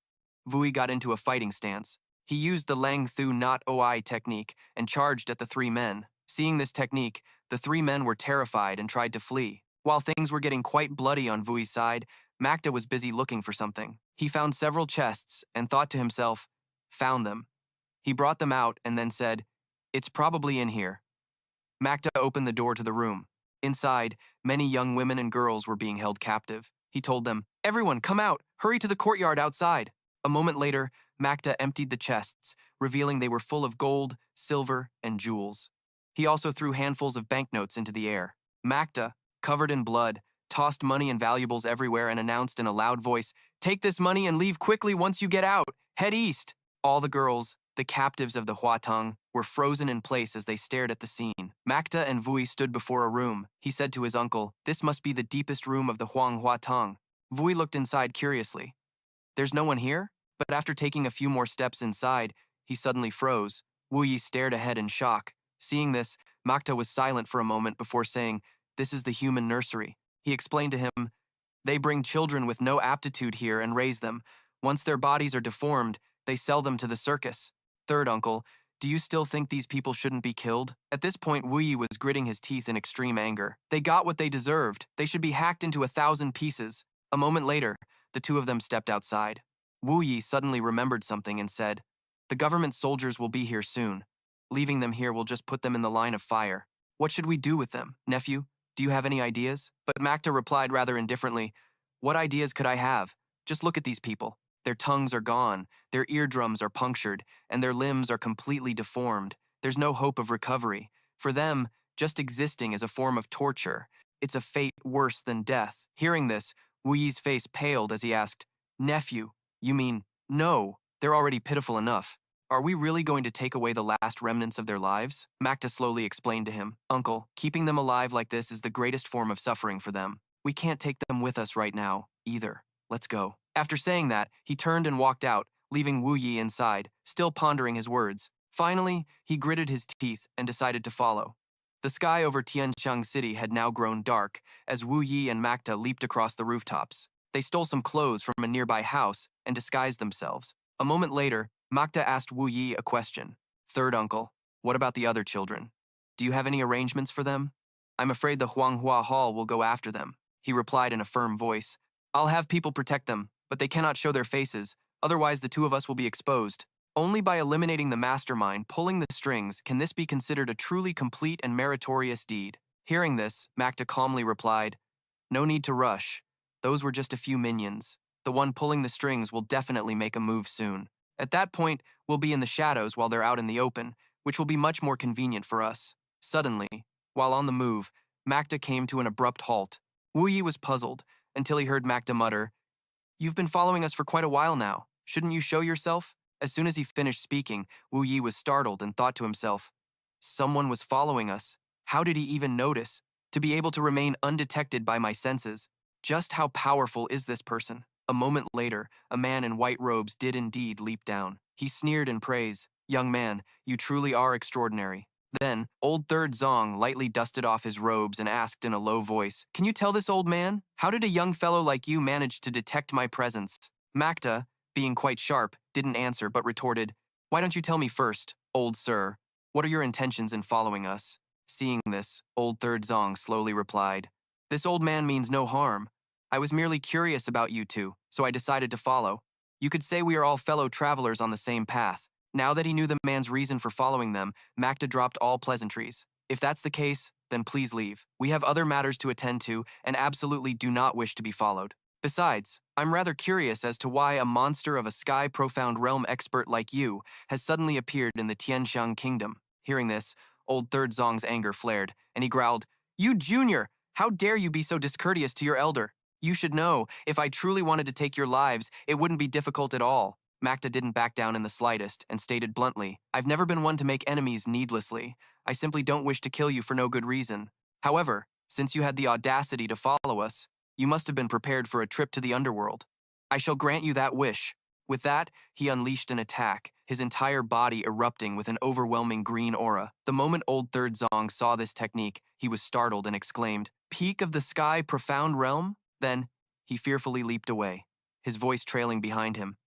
Vui got into a fighting stance. He used the Lang Thu Not Oi technique and charged at the 3 men. Seeing this technique, the 3 men were terrified and tried to flee. While things were getting quite bloody on Vui's side, Makta was busy looking for something. He found several chests and thought to himself, "Found them." He brought them out and then said, "It's probably in here." Makta opened the door to the room. Inside, many young women and girls were being held captive. He told them, "Everyone, come out! Hurry to the courtyard outside!" A moment later, Makta emptied the chests, revealing they were full of gold, silver, and jewels. He also threw handfuls of banknotes into the air. Makta, covered in blood, tossed money and valuables everywhere and announced in a loud voice, "Take this money and leave quickly once you get out. Head east." All the girls, the captives of the Huatang, were frozen in place as they stared at the scene. Makta and Vui stood before a room. He said to his uncle, "This must be the deepest room of the Huang Huatang." Vui looked inside curiously. "There's no one here?" But after taking a few more steps inside, he suddenly froze. Wu stared ahead in shock. Seeing this, Makta was silent for a moment before saying, "This is the human nursery." He explained to him, "They bring children with no aptitude here and raise them. Once their bodies are deformed, they sell them to the circus." "Third uncle, do you still think these people shouldn't be killed?" At this point, Wu was gritting his teeth in extreme anger. They got what they deserved. They should be hacked into 1,000 pieces. A moment later, the 2 of them stepped outside. Wu suddenly remembered something and said, "The government soldiers will be here soon. Leaving them here will just put them in the line of fire. What should we do with them? Nephew, do you have any ideas?" But Makta replied rather indifferently, "What ideas could I have? Just look at these people. Their tongues are gone, their eardrums are punctured, and their limbs are completely deformed. There's no hope of recovery. For them, just existing is a form of torture. It's a fate worse than death." Hearing this, Wu's face paled as he asked, "Nephew, you mean, no, they're already pitiful enough. Are we really going to take away the last remnants of their lives?" Makta slowly explained to him, "Uncle, keeping them alive like this is the greatest form of suffering for them. We can't take them with us right now, either. Let's go." After saying that, he turned and walked out, leaving Wu inside, still pondering his words. Finally, he gritted his teeth and decided to follow. The sky over Tianshang City had now grown dark as Wu and Makta leaped across the rooftops. They stole some clothes from a nearby house and disguised themselves. A moment later, Makta asked Wu a question. "Third uncle, what about the other children? Do you have any arrangements for them?" "I'm afraid the Huanghua Hall will go after them," he replied in a firm voice. "I'll have people protect them, but they cannot show their faces, otherwise the 2 of us will be exposed. Only by eliminating the mastermind pulling the strings can this be considered a truly complete and meritorious deed." Hearing this, Makta calmly replied, "No need to rush. Those were just a few minions. The one pulling the strings will definitely make a move soon. At that point, we'll be in the shadows while they're out in the open, which will be much more convenient for us." Suddenly, while on the move, Makta came to an abrupt halt. Wu was puzzled until he heard Makta mutter, "You've been following us for quite a while now. Shouldn't you show yourself?" As soon as he finished speaking, Wu was startled and thought to himself, "Someone was following us. How did he even notice? To be able to remain undetected by my senses. Just how powerful is this person?" A moment later, a man in white robes did indeed leap down. He sneered in praise, "Young man, you truly are extraordinary." Then, old Third Zong lightly dusted off his robes and asked in a low voice, "Can you tell this old man? How did a young fellow like you manage to detect my presence?" Makta, being quite sharp, didn't answer but retorted, "Why don't you tell me first, old sir? What are your intentions in following us?" Seeing this, old Third Zong slowly replied, "This old man means no harm. I was merely curious about you two, so I decided to follow. You could say we are all fellow travelers on the same path." Now that he knew the man's reason for following them, Makta dropped all pleasantries. "If that's the case, then please leave. We have other matters to attend to and absolutely do not wish to be followed. Besides, I'm rather curious as to why a monster of a sky-profound realm expert like you has suddenly appeared in the Tianxiang kingdom." Hearing this, old Third Zong's anger flared, and he growled, "You junior! How dare you be so discourteous to your elder? You should know, if I truly wanted to take your lives, it wouldn't be difficult at all." Makta didn't back down in the slightest and stated bluntly, "I've never been one to make enemies needlessly. I simply don't wish to kill you for no good reason. However, since you had the audacity to follow us, you must have been prepared for a trip to the underworld. I shall grant you that wish." With that, he unleashed an attack, his entire body erupting with an overwhelming green aura. The moment old Third Zong saw this technique, he was startled and exclaimed, "Peak of the sky, profound realm?" Then, he fearfully leaped away, his voice trailing behind him.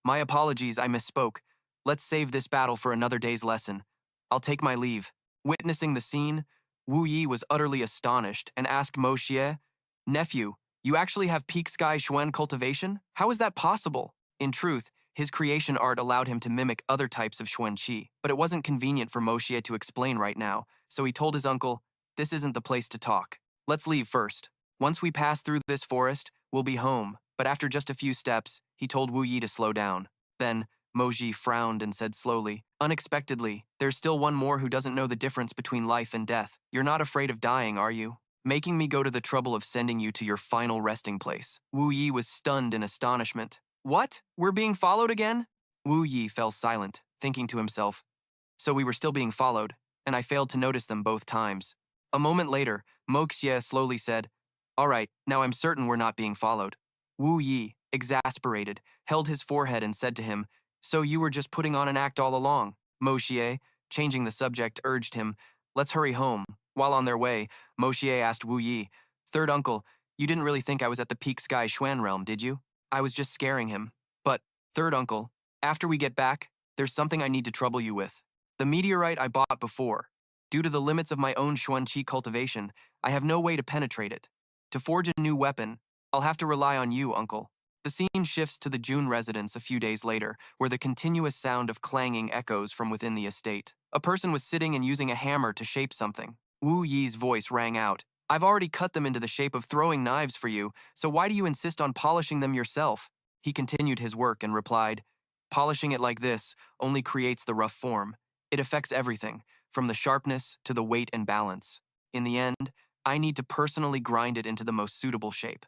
"My apologies, I misspoke. Let's save this battle for another day's lesson. I'll take my leave." Witnessing the scene, Wu Yi was utterly astonished and asked Mo Xie, "Nephew, you actually have peak sky Xuan cultivation? How is that possible?" In truth, his creation art allowed him to mimic other types of Xuan Qi, but it wasn't convenient for Mo Xie to explain right now, so he told his uncle, "This isn't the place to talk. Let's leave first. Once we pass through this forest, we'll be home." But after just a few steps, he told Wu Yi to slow down. Then, Mo Ji frowned and said slowly, "Unexpectedly, there's still one more who doesn't know the difference between life and death. You're not afraid of dying, are you? Making me go to the trouble of sending you to your final resting place." Wu Yi was stunned in astonishment. "What? We're being followed again?" Wu Yi fell silent, thinking to himself, "So we were still being followed, and I failed to notice them both times." A moment later, Mo Xie slowly said, "All right, now I'm certain we're not being followed." Wu Yi, exasperated, held his forehead and said to him, "So you were just putting on an act all along?" Mo Xie, changing the subject, urged him, "Let's hurry home." While on their way, Mo Xie asked Wu Yi, "Third uncle, you didn't really think I was at the peak sky Xuan realm, did you?" "I was just scaring him." "But, third uncle, after we get back, there's something I need to trouble you with. The meteorite I bought before. Due to the limits of my own Xuan Qi cultivation, I have no way to penetrate it. To forge a new weapon, I'll have to rely on you, uncle." The scene shifts to the June residence a few days later, where the continuous sound of clanging echoes from within the estate. A person was sitting and using a hammer to shape something. Wu Yi's voice rang out, "I've already cut them into the shape of throwing knives for you, so why do you insist on polishing them yourself?" He continued his work and replied, "Polishing it like this only creates the rough form. It affects everything, from the sharpness to the weight and balance. In the end, I need to personally grind it into the most suitable shape.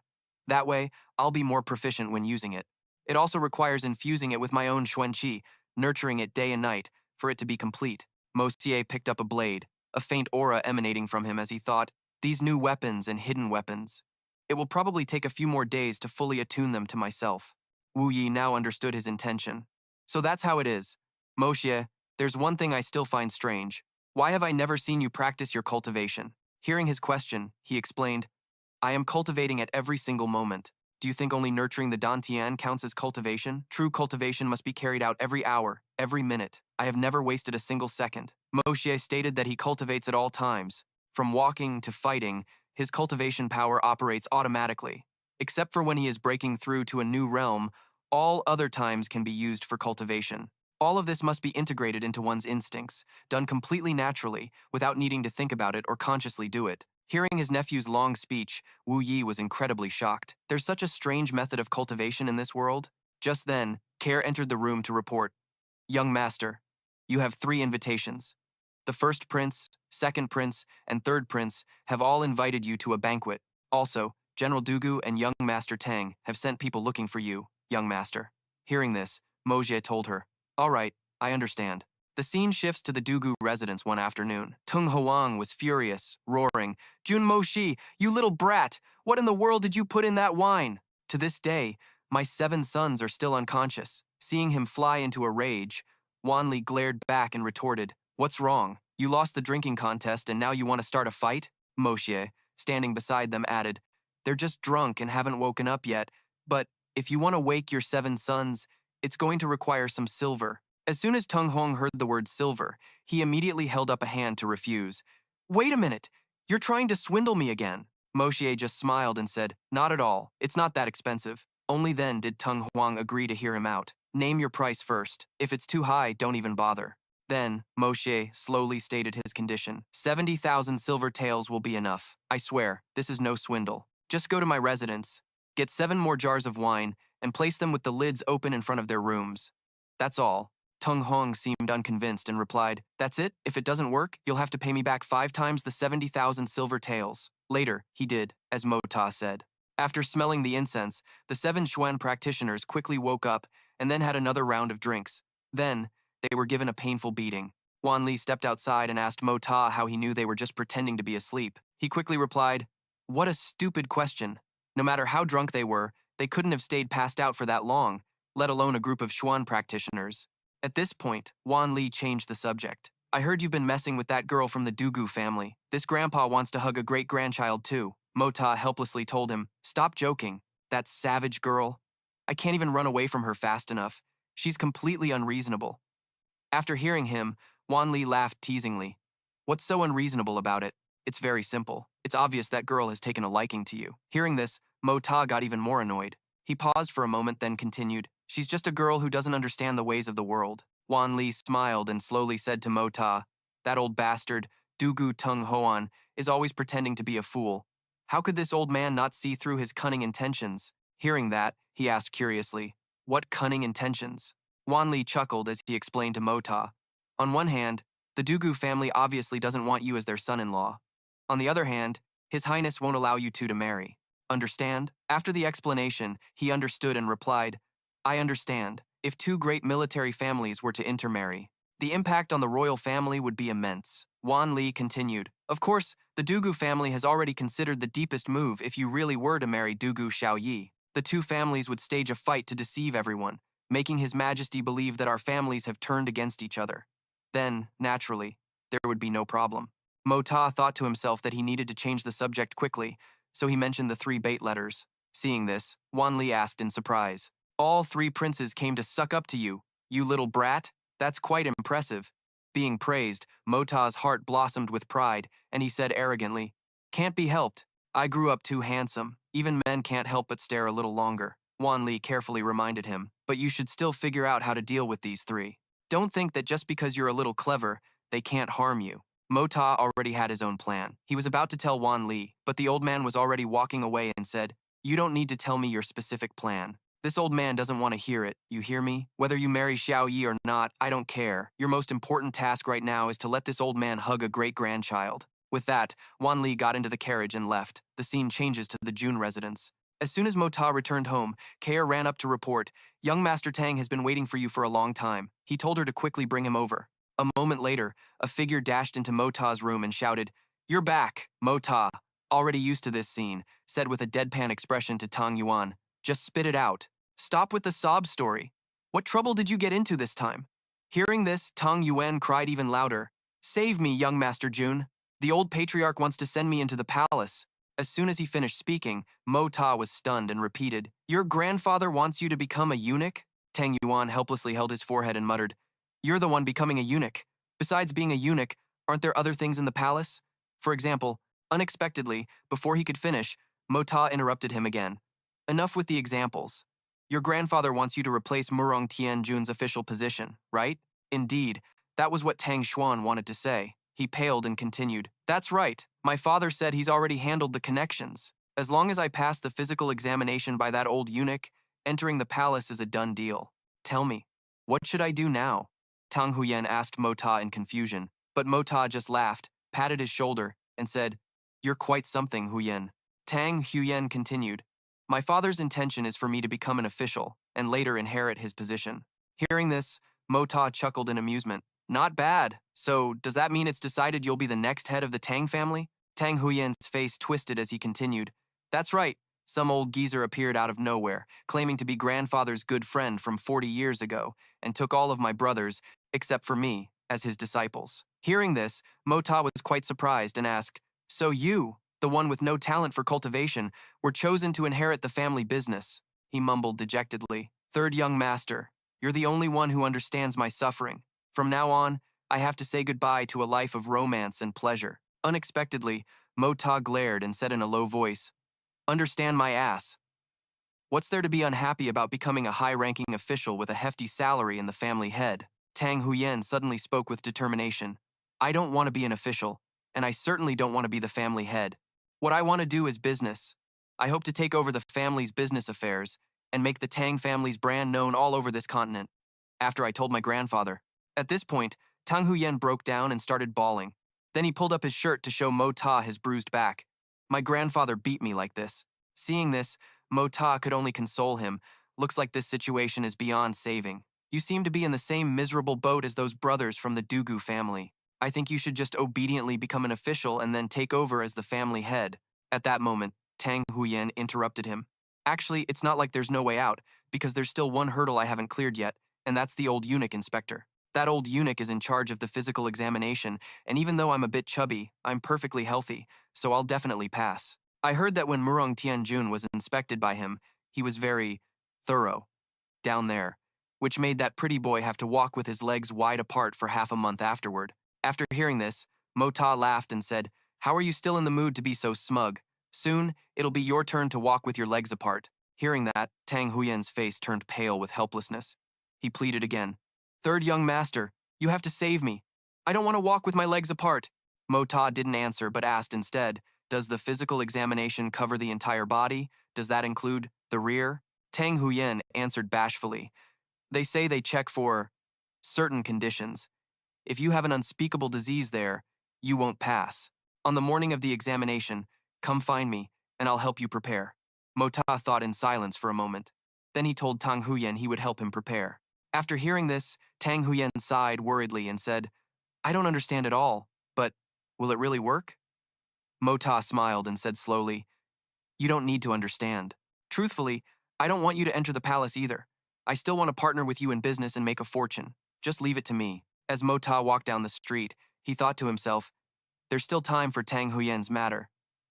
That way, I'll be more proficient when using it. It also requires infusing it with my own Xuan Qi, nurturing it day and night, for it to be complete." Mo Xie picked up a blade, a faint aura emanating from him as he thought, "These new weapons and hidden weapons. It will probably take a few more days to fully attune them to myself." Wu Yi now understood his intention. "So that's how it is. Mo Xie, there's one thing I still find strange. Why have I never seen you practice your cultivation?" Hearing his question, he explained, "I am cultivating at every single moment. Do you think only nurturing the Dantian counts as cultivation? True cultivation must be carried out every hour, every minute. I have never wasted a single second." Mo Xie stated that he cultivates at all times. From walking to fighting, his cultivation power operates automatically. Except for when he is breaking through to a new realm, all other times can be used for cultivation. All of this must be integrated into one's instincts, done completely naturally, without needing to think about it or consciously do it. Hearing his nephew's long speech, Wu Yi was incredibly shocked. There's such a strange method of cultivation in this world. Just then, Care entered the room to report, "Young master, you have 3 invitations. The first prince, second prince, and third prince have all invited you to a banquet. Also, General Dugu and young master Tang have sent people looking for you, young master." Hearing this, Mo Jie told her, "All right, I understand." The scene shifts to the Dugu residence one afternoon. Tung Hoang was furious, roaring, "Jun Mo Shi, you little brat! What in the world did you put in that wine?" To this day, my 7 sons are still unconscious. Seeing him fly into a rage, Wan Li glared back and retorted, "What's wrong? You lost the drinking contest and now you want to start a fight? Moshe, standing beside them, added, They're just drunk and haven't woken up yet, but if you want to wake your 7 sons, it's going to require some silver. As soon as Tung Hong heard the word silver, he immediately held up a hand to refuse. Wait a minute! You're trying to swindle me again. Moshe just smiled and said, Not at all. It's not that expensive. Only then did Tung Huang agree to hear him out. Name your price first. If it's too high, don't even bother. Then, Moshe slowly stated his condition. 70,000 silver taels will be enough. I swear, this is no swindle. Just go to my residence, get 7 more jars of wine, and place them with the lids open in front of their rooms. That's all. Tung Hong seemed unconvinced and replied, That's it? If it doesn't work, you'll have to pay me back 5 times the 70,000 silver taels. Later, he did, as Mo Ta said. After smelling the incense, the 7 Xuan practitioners quickly woke up and then had another round of drinks. Then, they were given a painful beating. Wan Li stepped outside and asked Mo Ta how he knew they were just pretending to be asleep. He quickly replied, What a stupid question. No matter how drunk they couldn't have stayed passed out for that long, let alone a group of Xuan practitioners. At this point, Wan Li changed the subject. I heard you've been messing with that girl from the Dugu family. This grandpa wants to hug a great-grandchild too. Mo Ta helplessly told him, Stop joking. That savage girl. I can't even run away from her fast enough. She's completely unreasonable. After hearing him, Wan Li laughed teasingly. What's so unreasonable about it? It's very simple. It's obvious that girl has taken a liking to you. Hearing this, Mo Ta got even more annoyed. He paused for a moment, then continued, She's just a girl who doesn't understand the ways of the world. Wan Li smiled and slowly said to Mo Ta, That old bastard, Dugu Tung Hoan, is always pretending to be a fool. How could this old man not see through his cunning intentions? Hearing that, he asked curiously, What cunning intentions? Wan Li chuckled as he explained to Mo Ta. On one hand, the Dugu family obviously doesn't want you as their son-in-law. On the other hand, His Highness won't allow you two to marry. Understand? After the explanation, he understood and replied, I understand. If 2 great military families were to intermarry, the impact on the royal family would be immense. Wan Li continued, Of course, the Dugu family has already considered the deepest move if you really were to marry Dugu Xiaoyi. The 2 families would stage a fight to deceive everyone, making His Majesty believe that our families have turned against each other. Then, naturally, there would be no problem. Mo Ta thought to himself that he needed to change the subject quickly, so he mentioned the 3 bait letters. Seeing this, Wan Li asked in surprise, All 3 princes came to suck up to you, you little brat? That's quite impressive. Being praised, Mo Ta's heart blossomed with pride, and he said arrogantly, Can't be helped. I grew up too handsome. Even men can't help but stare a little longer. Wan Li carefully reminded him, But you should still figure out how to deal with these 3. Don't think that just because you're a little clever, they can't harm you. Mo Ta already had his own plan. He was about to tell Wan Li, but the old man was already walking away and said, You don't need to tell me your specific plan. This old man doesn't want to hear it, you hear me? Whether you marry Xiao Yi or not, I don't care. Your most important task right now is to let this old man hug a great-grandchild. With that, Wan Li got into the carriage and left. The scene changes to the June residence. As soon as Mo Ta returned home, Kair ran up to report, Young Master Tang has been waiting for you for a long time. He told her to quickly bring him over. A moment later, a figure dashed into Mo Ta's room and shouted, You're back, Mo Ta. Already used to this scene, said with a deadpan expression to Tang Yuan, Just spit it out. Stop with the sob story. What trouble did you get into this time? Hearing this, Tang Yuan cried even louder, Save me, young Master Jun. The old patriarch wants to send me into the palace. As soon as he finished speaking, Mo Ta was stunned and repeated, Your grandfather wants you to become a eunuch? Tang Yuan helplessly held his forehead and muttered, You're the one becoming a eunuch. Besides being a eunuch, aren't there other things in the palace? For example, unexpectedly, before he could finish, Mo Ta interrupted him again. Enough with the examples. Your grandfather wants you to replace Murong Tianjun's official position, right? Indeed, that was what Tang Xuan wanted to say. He paled and continued, That's right. My father said he's already handled the connections. As long as I pass the physical examination by that old eunuch, entering the palace is a done deal. Tell me, what should I do now? Tang Huyen asked Mo Ta in confusion, but Mo Ta just laughed, patted his shoulder, and said, You're quite something, Huyen. Tang Huyen continued, My father's intention is for me to become an official and later inherit his position. Hearing this, Mo Ta chuckled in amusement. Not bad. So, does that mean it's decided you'll be the next head of the Tang family? Tang Huyen's face twisted as he continued. That's right. Some old geezer appeared out of nowhere, claiming to be grandfather's good friend from 40 years ago, and took all of my brothers, except for me, as his disciples. Hearing this, Mota was quite surprised and asked, "So you, the one with no talent for cultivation, were chosen to inherit the family business?" He mumbled dejectedly. "Third young master, you're the only one who understands my suffering. From now on, I have to say goodbye to a life of romance and pleasure." Unexpectedly, Mota glared and said in a low voice, "Understand my ass. What's there to be unhappy about becoming a high-ranking official with a hefty salary in the family head?" Tang Huyen suddenly spoke with determination. "I don't want to be an official, and I certainly don't want to be the family head. What I want to do is business. I hope to take over the family's business affairs and make the Tang family's brand known all over this continent." After I told my grandfather. At this point, Tang Huyen broke down and started bawling. Then he pulled up his shirt to show Mo Ta his bruised back. "My grandfather beat me like this." Seeing this, Mo Ta could only console him. "Looks like this situation is beyond saving. You seem to be in the same miserable boat as those brothers from the Dugu family. I think you should just obediently become an official and then take over as the family head." At that moment, Tang Huyen interrupted him. "Actually, it's not like there's no way out, because there's still one hurdle I haven't cleared yet, and that's the old eunuch inspector. That old eunuch is in charge of the physical examination, and even though I'm a bit chubby, I'm perfectly healthy, so I'll definitely pass. I heard that when Murong Tianjun was inspected by him, he was very thorough down there, which made that pretty boy have to walk with his legs wide apart for half a month afterward." After hearing this, Mo Ta laughed and said, "How are you still in the mood to be so smug? Soon, it'll be your turn to walk with your legs apart." Hearing that, Tang Huyen's face turned pale with helplessness. He pleaded again, "Third young master, you have to save me. I don't want to walk with my legs apart." Mo Ta didn't answer but asked instead, "Does the physical examination cover the entire body? Does that include the rear?" Tang Huyen answered bashfully, "They say they check for certain conditions. If you have an unspeakable disease there, you won't pass. On the morning of the examination, come find me, and I'll help you prepare." Mo Ta thought in silence for a moment. Then he told Tang Huyen he would help him prepare. After hearing this, Tang Huyen sighed worriedly and said, "I don't understand at all, but will it really work?" Mo Ta smiled and said slowly, "You don't need to understand. Truthfully, I don't want you to enter the palace either. I still want to partner with you in business and make a fortune. Just leave it to me." As Mo Ta walked down the street, he thought to himself, "There's still time for Tang Huyen's matter.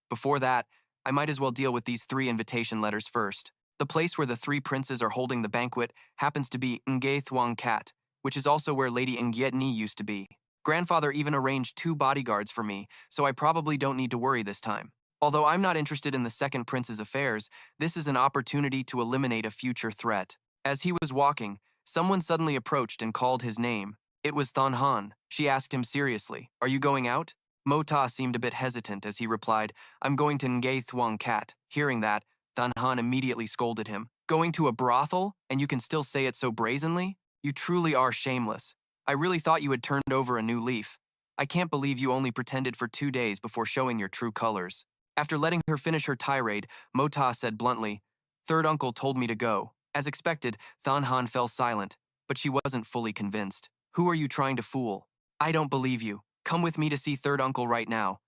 Before that, I might as well deal with these 3 invitation letters first." The place where the 3 princes are holding the banquet happens to be Nge Thuong Cat, which is also where Lady Ngyetni used to be. Grandfather even arranged 2 bodyguards for me, so I probably don't need to worry this time. Although I'm not interested in the second prince's affairs, this is an opportunity to eliminate a future threat. As he was walking, someone suddenly approached and called his name. It was Thon Han. She asked him seriously, "Are you going out?" Mo Ta seemed a bit hesitant as he replied, "I'm going to Nge Thuong Cat." Hearing that, Thon Han immediately scolded him. "Going to a brothel, and you can still say it so brazenly? You truly are shameless. I really thought you had turned over a new leaf. I can't believe you only pretended for 2 days before showing your true colors." After letting her finish her tirade, Mo Ta said bluntly, "Third uncle told me to go." As expected, Thon Han fell silent, but she wasn't fully convinced. "Who are you trying to fool? I don't believe you. Come with me to see third uncle right now."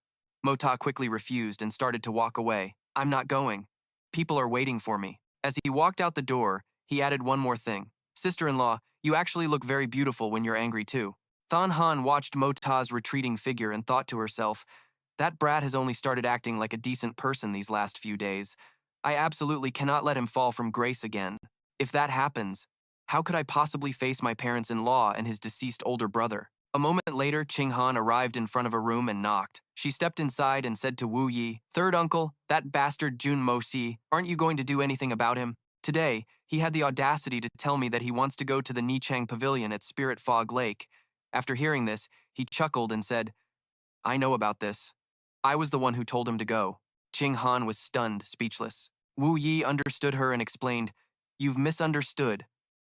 Mo Ta quickly refused and started to walk away. "I'm not going. People are waiting for me." As he walked out the door, he added one more thing. "Sister-in-law, you actually look very beautiful when you're angry too." Thon Han watched Mo Ta's retreating figure and thought to herself, "That brat has only started acting like a decent person these last few days. I absolutely cannot let him fall from grace again. If that happens, how could I possibly face my parents-in-law and his deceased older brother?" A moment later, Ching Han arrived in front of a room and knocked. She stepped inside and said to Wu Yi, "Third uncle, that bastard Jun Mo Si, aren't you going to do anything about him? Today, he had the audacity to tell me that he wants to go to the Nichang Pavilion at Spirit Fog Lake." After hearing this, he chuckled and said, "I know about this. I was the one who told him to go." Ching Han was stunned, speechless. Wu Yi understood her and explained, "You've misunderstood.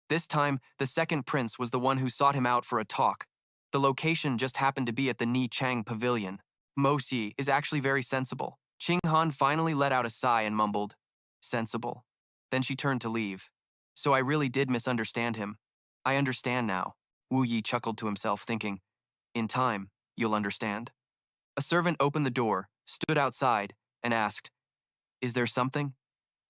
This time, the second prince was the one who sought him out for a talk. The location just happened to be at the Ni Chang Pavilion. Mo Si is actually very sensible." Ching Han finally let out a sigh and mumbled, "Sensible." Then she turned to leave. "So I really did misunderstand him. I understand now." Wu Yi chuckled to himself, thinking, "In time, you'll understand." A servant opened the door, stood outside, and asked, "Is there something?"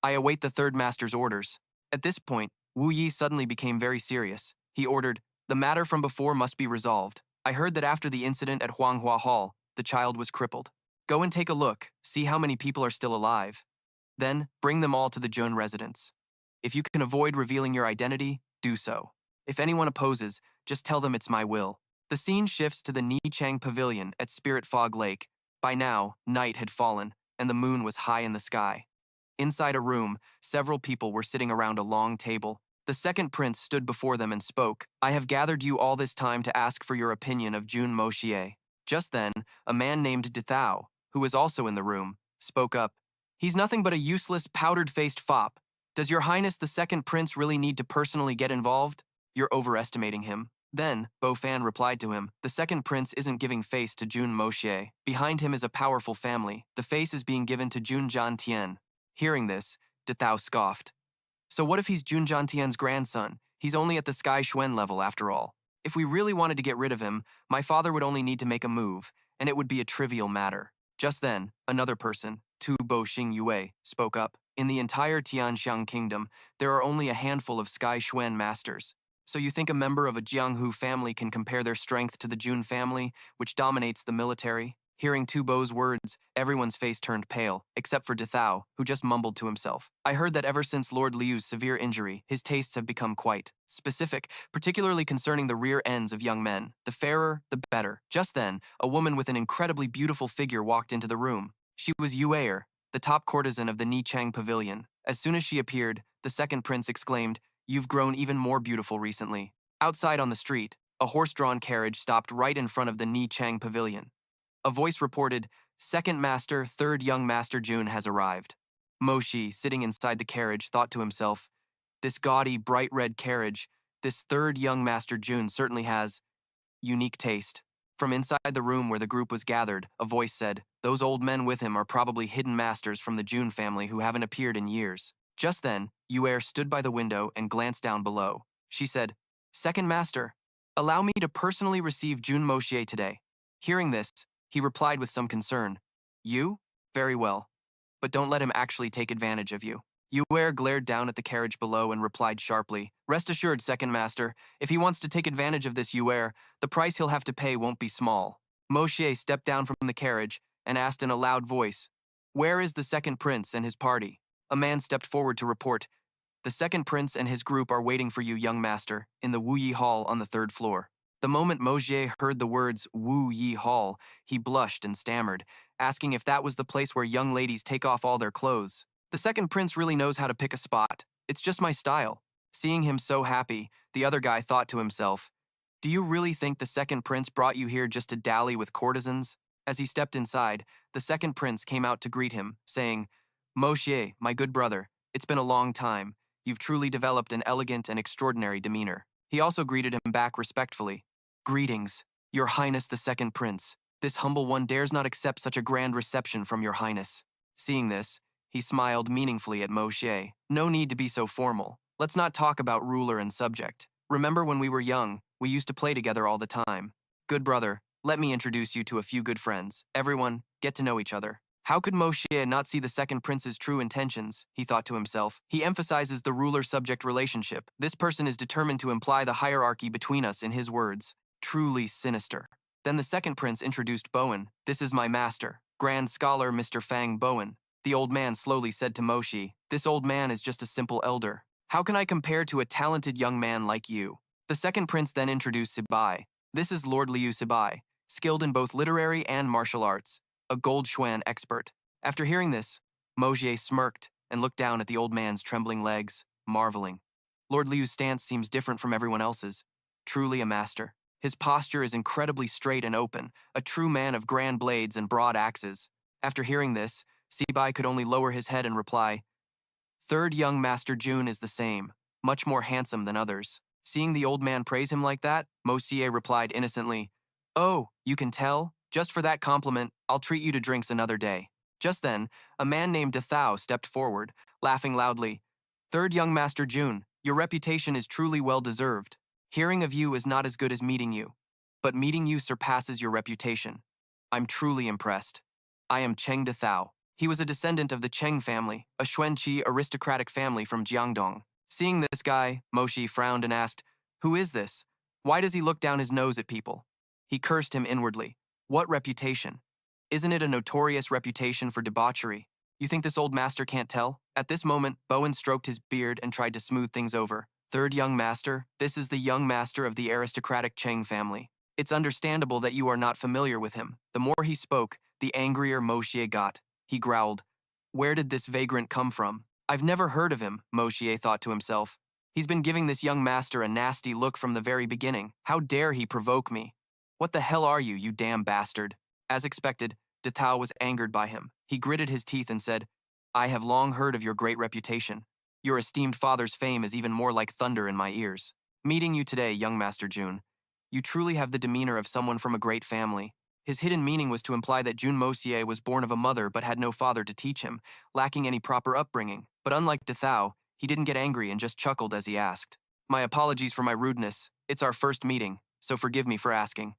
"I await the third master's orders." At this point, Wu Yi suddenly became very serious. He ordered, "The matter from before must be resolved. I heard that after the incident at Huanghua Hall, the child was crippled. Go and take a look, see how many people are still alive. Then, bring them all to the Jun residence. If you can avoid revealing your identity, do so. If anyone opposes, just tell them it's my will. The scene shifts to the Nichang Pavilion at Spirit Fog Lake. By now, night had fallen, and the moon was high in the sky. Inside a room, several people were sitting around a long table. The second prince stood before them and spoke. I have gathered you all this time to ask for your opinion of Jun Moxie. Just then, a man named Dithao, who was also in the room, spoke up. He's nothing but a useless, powdered-faced fop. Does your highness the second prince really need to personally get involved? You're overestimating him. Then, Bo Fan replied to him, the second prince isn't giving face to Jun Moxie. Behind him is a powerful family. The face is being given to Jun Jiantian. Hearing this, Dithao scoffed. So what if he's Jun Jiantian's grandson? He's only at the Sky Xuan level after all. If we really wanted to get rid of him, my father would only need to make a move, and it would be a trivial matter. Just then, another person, Tu Bo Xing Yue, spoke up. In the entire Tianxiang kingdom, there are only a handful of Sky Xuan masters. So you think a member of a Jianghu family can compare their strength to the Jun family, which dominates the military? Hearing Tu Bo's words, everyone's face turned pale, except for Dithao, who just mumbled to himself. I heard that ever since Lord Liu's severe injury, his tastes have become quite specific, particularly concerning the rear ends of young men. The fairer, the better. Just then, a woman with an incredibly beautiful figure walked into the room. She was Yuer, the top courtesan of the Nichang Pavilion. As soon as she appeared, the second prince exclaimed, You've grown even more beautiful recently. Outside on the street, a horse-drawn carriage stopped right in front of the Nichang Pavilion. A voice reported, Second Master, Third Young Master Jun has arrived. Moshi, sitting inside the carriage, thought to himself, This gaudy, bright red carriage, this Third Young Master Jun certainly has unique taste. From inside the room where the group was gathered, a voice said, Those old men with him are probably hidden masters from the Jun family who haven't appeared in years. Just then, Yuer stood by the window and glanced down below. She said, Second Master, allow me to personally receive Jun Moxie today. Hearing this, he replied with some concern. You? Very well. But don't let him actually take advantage of you. Yuer glared down at the carriage below and replied sharply, Rest assured, Second Master, if he wants to take advantage of this Yuer, the price he'll have to pay won't be small. Moxie stepped down from the carriage and asked in a loud voice, Where is the second prince and his party? A man stepped forward to report, The second prince and his group are waiting for you, young master, in the Wu Yi Hall on the third floor. The moment Moxie heard the words Wu Yi Hall, he blushed and stammered, asking if that was the place where young ladies take off all their clothes. The second prince really knows how to pick a spot. It's just my style. Seeing him so happy, the other guy thought to himself, Do you really think the second prince brought you here just to dally with courtesans? As he stepped inside, the second prince came out to greet him, saying, Moxie, my good brother, it's been a long time. You've truly developed an elegant and extraordinary demeanor. He also greeted him back respectfully. Greetings, Your Highness the Second Prince. This humble one dares not accept such a grand reception from Your Highness. Seeing this, he smiled meaningfully at Moxie. No need to be so formal. Let's not talk about ruler and subject. Remember when we were young, we used to play together all the time. Good brother, let me introduce you to a few good friends. Everyone, get to know each other. How could Moxie not see the second prince's true intentions, he thought to himself. He emphasizes the ruler-subject relationship. This person is determined to imply the hierarchy between us in his words. Truly sinister. Then the second prince introduced Bowen. This is my master, Grand Scholar Mr. Fang Bowen. The old man slowly said to Moxie, This old man is just a simple elder. How can I compare to a talented young man like you? The second prince then introduced Sibai. This is Lord Liu Sibai, skilled in both literary and martial arts, a Gold Xuan expert. After hearing this, Moxie smirked and looked down at the old man's trembling legs, marveling. Lord Liu's stance seems different from everyone else's. Truly a master. His posture is incredibly straight and open, a true man of grand blades and broad axes. After hearing this, Sibai could only lower his head and reply, Third young Master Jun is the same, much more handsome than others. Seeing the old man praise him like that, Moxie replied innocently, Oh, you can tell? Just for that compliment, I'll treat you to drinks another day. Just then, a man named Dithao stepped forward, laughing loudly. Third young Master Jun, your reputation is truly well deserved. Hearing of you is not as good as meeting you, but meeting you surpasses your reputation. I'm truly impressed. I am Cheng Dithao. He was a descendant of the Cheng family, a Xuanqi aristocratic family from Jiangdong. Seeing this guy, Moxie frowned and asked, Who is this? Why does he look down his nose at people? He cursed him inwardly. What reputation? Isn't it a notorious reputation for debauchery? You think this old master can't tell? At this moment, Bowen stroked his beard and tried to smooth things over. Third young master, this is the young master of the aristocratic Cheng family. It's understandable that you are not familiar with him. The more he spoke, the angrier Moshe got. He growled, "Where did this vagrant come from? I've never heard of him," Moshe thought to himself. He's been giving this young master a nasty look from the very beginning. How dare he provoke me? What the hell are you, you damn bastard? As expected, Detao was angered by him. He gritted his teeth and said, "I have long heard of your great reputation. Your esteemed father's fame is even more like thunder in my ears. Meeting you today, young Master Jun, you truly have the demeanor of someone from a great family." His hidden meaning was to imply that Jun Mosier was born of a mother but had no father to teach him, lacking any proper upbringing. But unlike Dethao, he didn't get angry and just chuckled as he asked, "My apologies for my rudeness. It's our first meeting, so forgive me for asking.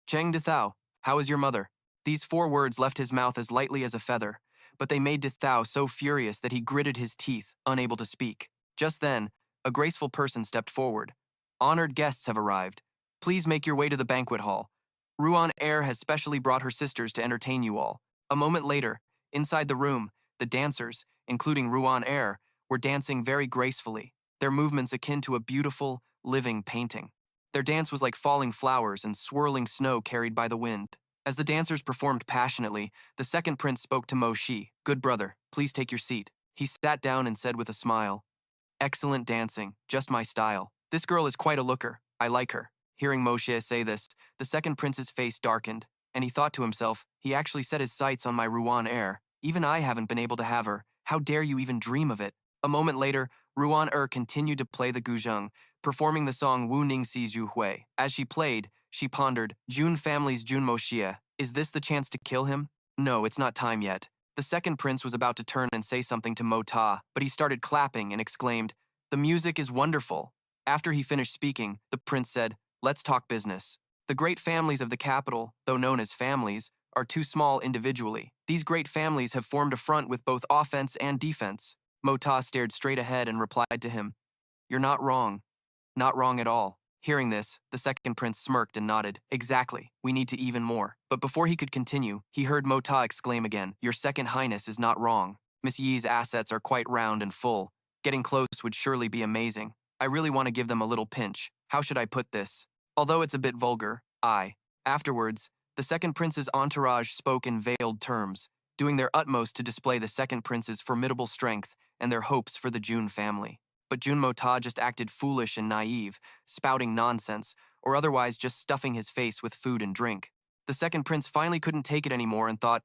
Cheng Dethao, how is your mother?" These 4 words left his mouth as lightly as a feather, but they made Dethao so furious that he gritted his teeth, unable to speak. Just then, a graceful person stepped forward. "Honored guests have arrived. Please make your way to the banquet hall. Ruan Air has specially brought her sisters to entertain you all." A moment later, inside the room, the dancers, including Ruan Air, were dancing very gracefully, their movements akin to a beautiful, living painting. Their dance was like falling flowers and swirling snow carried by the wind. As the dancers performed passionately, the second prince spoke to Mo Shi. "Good brother, please take your seat." He sat down and said with a smile, "Excellent dancing, just my style. This girl is quite a looker. I like her." Hearing Moshe say this, the second prince's face darkened, and he thought to himself, he actually set his sights on my Ruan Air. Even I haven't been able to have her. How dare you even dream of it? A moment later, Ruan Er continued to play the guzheng, performing the song Wu Ning Si Zhu Hui. As she played, she pondered, "Jun family's Jun Moshe. Is this the chance to kill him? No, it's not time yet." The second prince was about to turn and say something to Mo Ta, but he started clapping and exclaimed, "The music is wonderful." After he finished speaking, the prince said, "Let's talk business. The great families of the capital, though known as families, are too small individually. These great families have formed a front with both offense and defense." Mo Ta stared straight ahead and replied to him, "You're not wrong. Not wrong at all." Hearing this, the second prince smirked and nodded. "Exactly, we need to even more." But before he could continue, he heard Mo Ta exclaim again, "Your second highness is not wrong. Miss Yi's assets are quite round and full. Getting close would surely be amazing. I really want to give them a little pinch. How should I put this? Although it's a bit vulgar, I." Afterwards, the second prince's entourage spoke in veiled terms, doing their utmost to display the second prince's formidable strength and their hopes for the Jun family. But Jun Mota just acted foolish and naive, spouting nonsense, or otherwise just stuffing his face with food and drink. The second prince finally couldn't take it anymore and thought,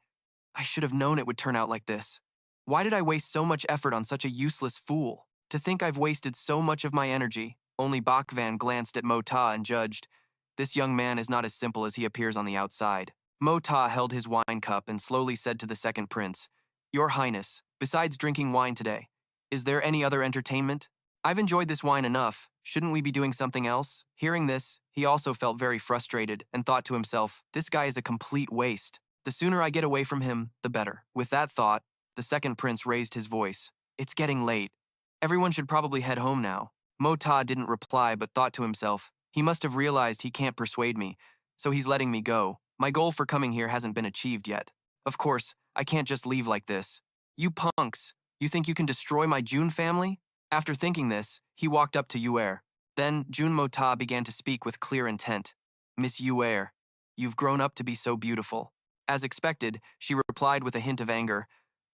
"I should have known it would turn out like this. Why did I waste so much effort on such a useless fool? To think I've wasted so much of my energy." Only Bakvan glanced at Mota and judged, "This young man is not as simple as he appears on the outside." Mota held his wine cup and slowly said to the second prince, "Your Highness, besides drinking wine today, is there any other entertainment? I've enjoyed this wine enough. Shouldn't we be doing something else?" Hearing this, he also felt very frustrated and thought to himself, "This guy is a complete waste. The sooner I get away from him, the better." With that thought, the second prince raised his voice, "It's getting late. Everyone should probably head home now." Mota didn't reply but thought to himself, he must have realized he can't persuade me, so he's letting me go. My goal for coming here hasn't been achieved yet. Of course, I can't just leave like this. "You punks, you think you can destroy my Jun family?" After thinking this, he walked up to Yuer. Then Jun Mota began to speak with clear intent. "Miss Yuer, you've grown up to be so beautiful." As expected, she replied with a hint of anger,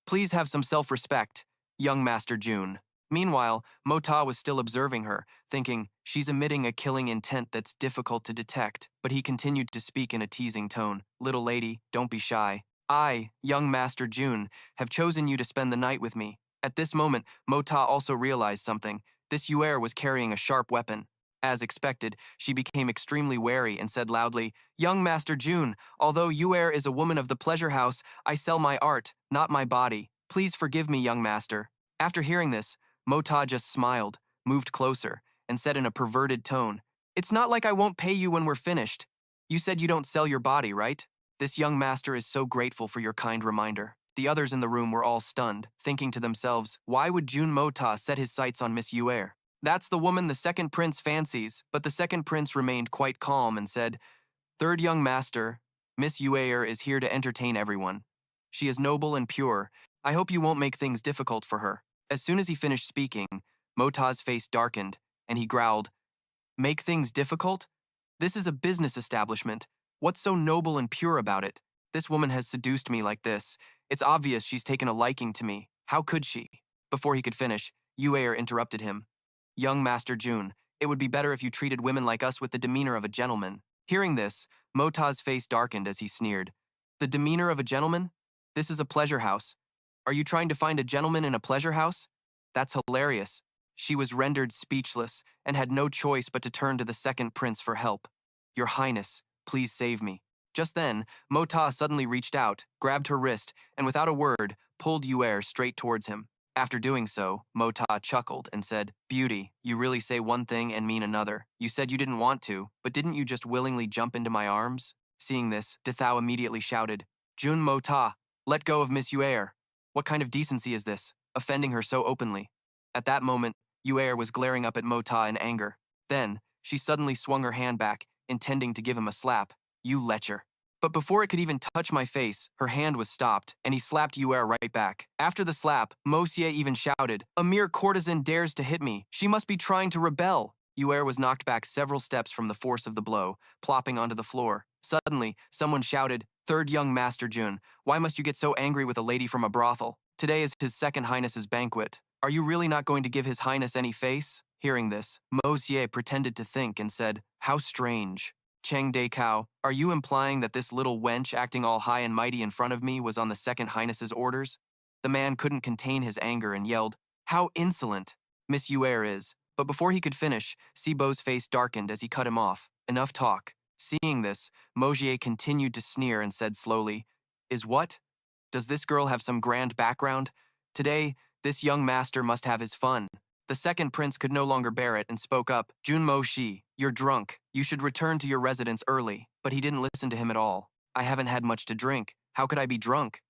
"Please have some self-respect, young Master Jun." Meanwhile, Mota was still observing her, thinking, she's emitting a killing intent that's difficult to detect, but he continued to speak in a teasing tone. "Little lady, don't be shy. I, young Master Jun, have chosen you to spend the night with me." At this moment, Mota also realized something. This Yuer was carrying a sharp weapon. As expected, she became extremely wary and said loudly, "Young Master Jun, although Yuer is a woman of the pleasure house, I sell my art, not my body. Please forgive me, young master." After hearing this, Mota just smiled, moved closer, and said in a perverted tone, "It's not like I won't pay you when we're finished. You said you don't sell your body, right? This young master is so grateful for your kind reminder." The others in the room were all stunned, thinking to themselves, why would Jun Mota set his sights on Miss Yuer? That's the woman the second prince fancies, but the second prince remained quite calm and said, Third young master, Miss Yue'er is here to entertain everyone. She is noble and pure. I hope you won't make things difficult for her. As soon as he finished speaking, Mota's face darkened, and he growled, "Make things difficult? This is a business establishment. What's so noble and pure about it? This woman has seduced me like this. It's obvious she's taken a liking to me. How could she?" Before he could finish, Yue'er interrupted him. "Young Master Jun, it would be better if you treated women like us with the demeanor of a gentleman." Hearing this, Mota's face darkened as he sneered. "The demeanor of a gentleman? This is a pleasure house. Are you trying to find a gentleman in a pleasure house? That's hilarious." She was rendered speechless and had no choice but to turn to the second prince for help. "Your Highness, please save me." Just then, Mota suddenly reached out, grabbed her wrist, and without a word, pulled Yuer straight towards him. After doing so, Mota chuckled and said, "Beauty, you really say one thing and mean another. You said you didn't want to, but didn't you just willingly jump into my arms?" Seeing this, Dethau immediately shouted, "Jun Mota, let go of Miss Yuer. What kind of decency is this, offending her so openly?" At that moment, Yuer was glaring up at Mota in anger. Then, she suddenly swung her hand back, intending to give him a slap. "You lecher." But before it could even touch my face, her hand was stopped, and he slapped Yuer right back. After the slap, Mosie even shouted, "A mere courtesan dares to hit me. She must be trying to rebel." Yuer was knocked back several steps from the force of the blow, plopping onto the floor. Suddenly, someone shouted, "Third young Master Jun, why must you get so angry with a lady from a brothel? Today is His Second Highness's banquet. Are you really not going to give His Highness any face?" Hearing this, Mosie pretended to think and said, "How strange. Cheng De Kao, are you implying that this little wench acting all high and mighty in front of me was on the Second Highness's orders?" The man couldn't contain his anger and yelled, "How insolent Miss Yuer is." But before he could finish, Sibo's face darkened as he cut him off. "Enough talk." Seeing this, Mogier continued to sneer and said slowly, "Is what? Does this girl have some grand background? Today, this young master must have his fun." The second prince could no longer bear it and spoke up, "Junmo Shi, you're drunk. You should return to your residence early." But he didn't listen to him at all. "I haven't had much to drink. How could I be drunk?"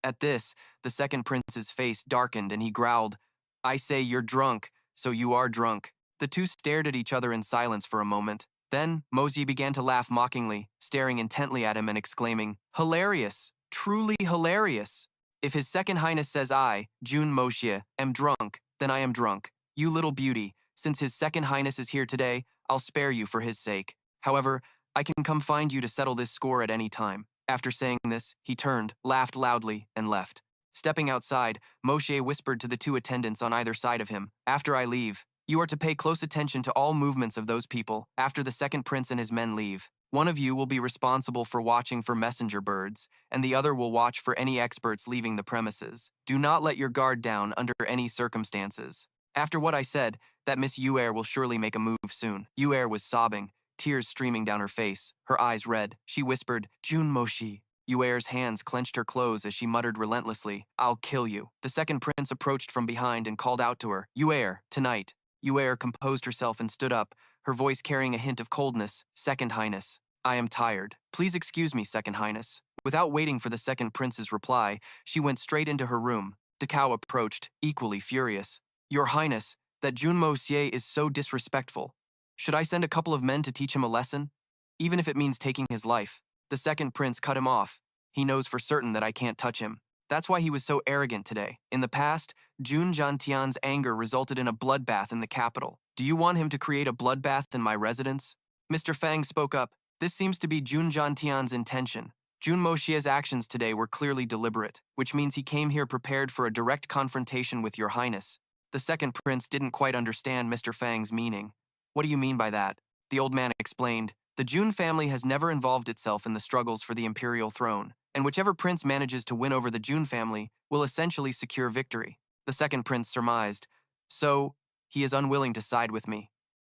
At this, the second prince's face darkened and he growled, "I say you're drunk, so you are drunk." The two stared at each other in silence for a moment. Then, Mosey began to laugh mockingly, staring intently at him and exclaiming, "Hilarious! Truly hilarious! If His Second Highness says I, Jun Moshie, am drunk, then I am drunk. You little beauty, since His Second Highness is here today, I'll spare you for his sake. However, I can come find you to settle this score at any time." After saying this, he turned, laughed loudly, and left. Stepping outside, Moshe whispered to the two attendants on either side of him, "After I leave, you are to pay close attention to all movements of those people after the second prince and his men leave. One of you will be responsible for watching for messenger birds, and the other will watch for any experts leaving the premises. Do not let your guard down under any circumstances." After what I said, that Miss Yuer will surely make a move soon. Yuer was sobbing, tears streaming down her face, her eyes red. She whispered, "Jun Moshi." Yuer's hands clenched her clothes as she muttered relentlessly, "I'll kill you." The second prince approached from behind and called out to her, "Yuer, tonight." Yuer composed herself and stood up, her voice carrying a hint of coldness. "Second Highness, I am tired. Please excuse me, Second Highness." Without waiting for the second prince's reply, she went straight into her room. Dekau approached, equally furious. "Your Highness, that Junmo Xie is so disrespectful. Should I send a couple of men to teach him a lesson? Even if it means taking his life." The second prince cut him off. "He knows for certain that I can't touch him. That's why he was so arrogant today. In the past, Jun Jantian's anger resulted in a bloodbath in the capital. Do you want him to create a bloodbath in my residence?" Mr. Fang spoke up. "This seems to be Jun Jantian's intention. Jun Moshie's actions today were clearly deliberate, which means he came here prepared for a direct confrontation with your Highness." The second prince didn't quite understand Mr. Fang's meaning. "What do you mean by that?" The old man explained, "The Jun family has never involved itself in the struggles for the imperial throne, and whichever prince manages to win over the Jun family will essentially secure victory." The second prince surmised, "So, he is unwilling to side with me."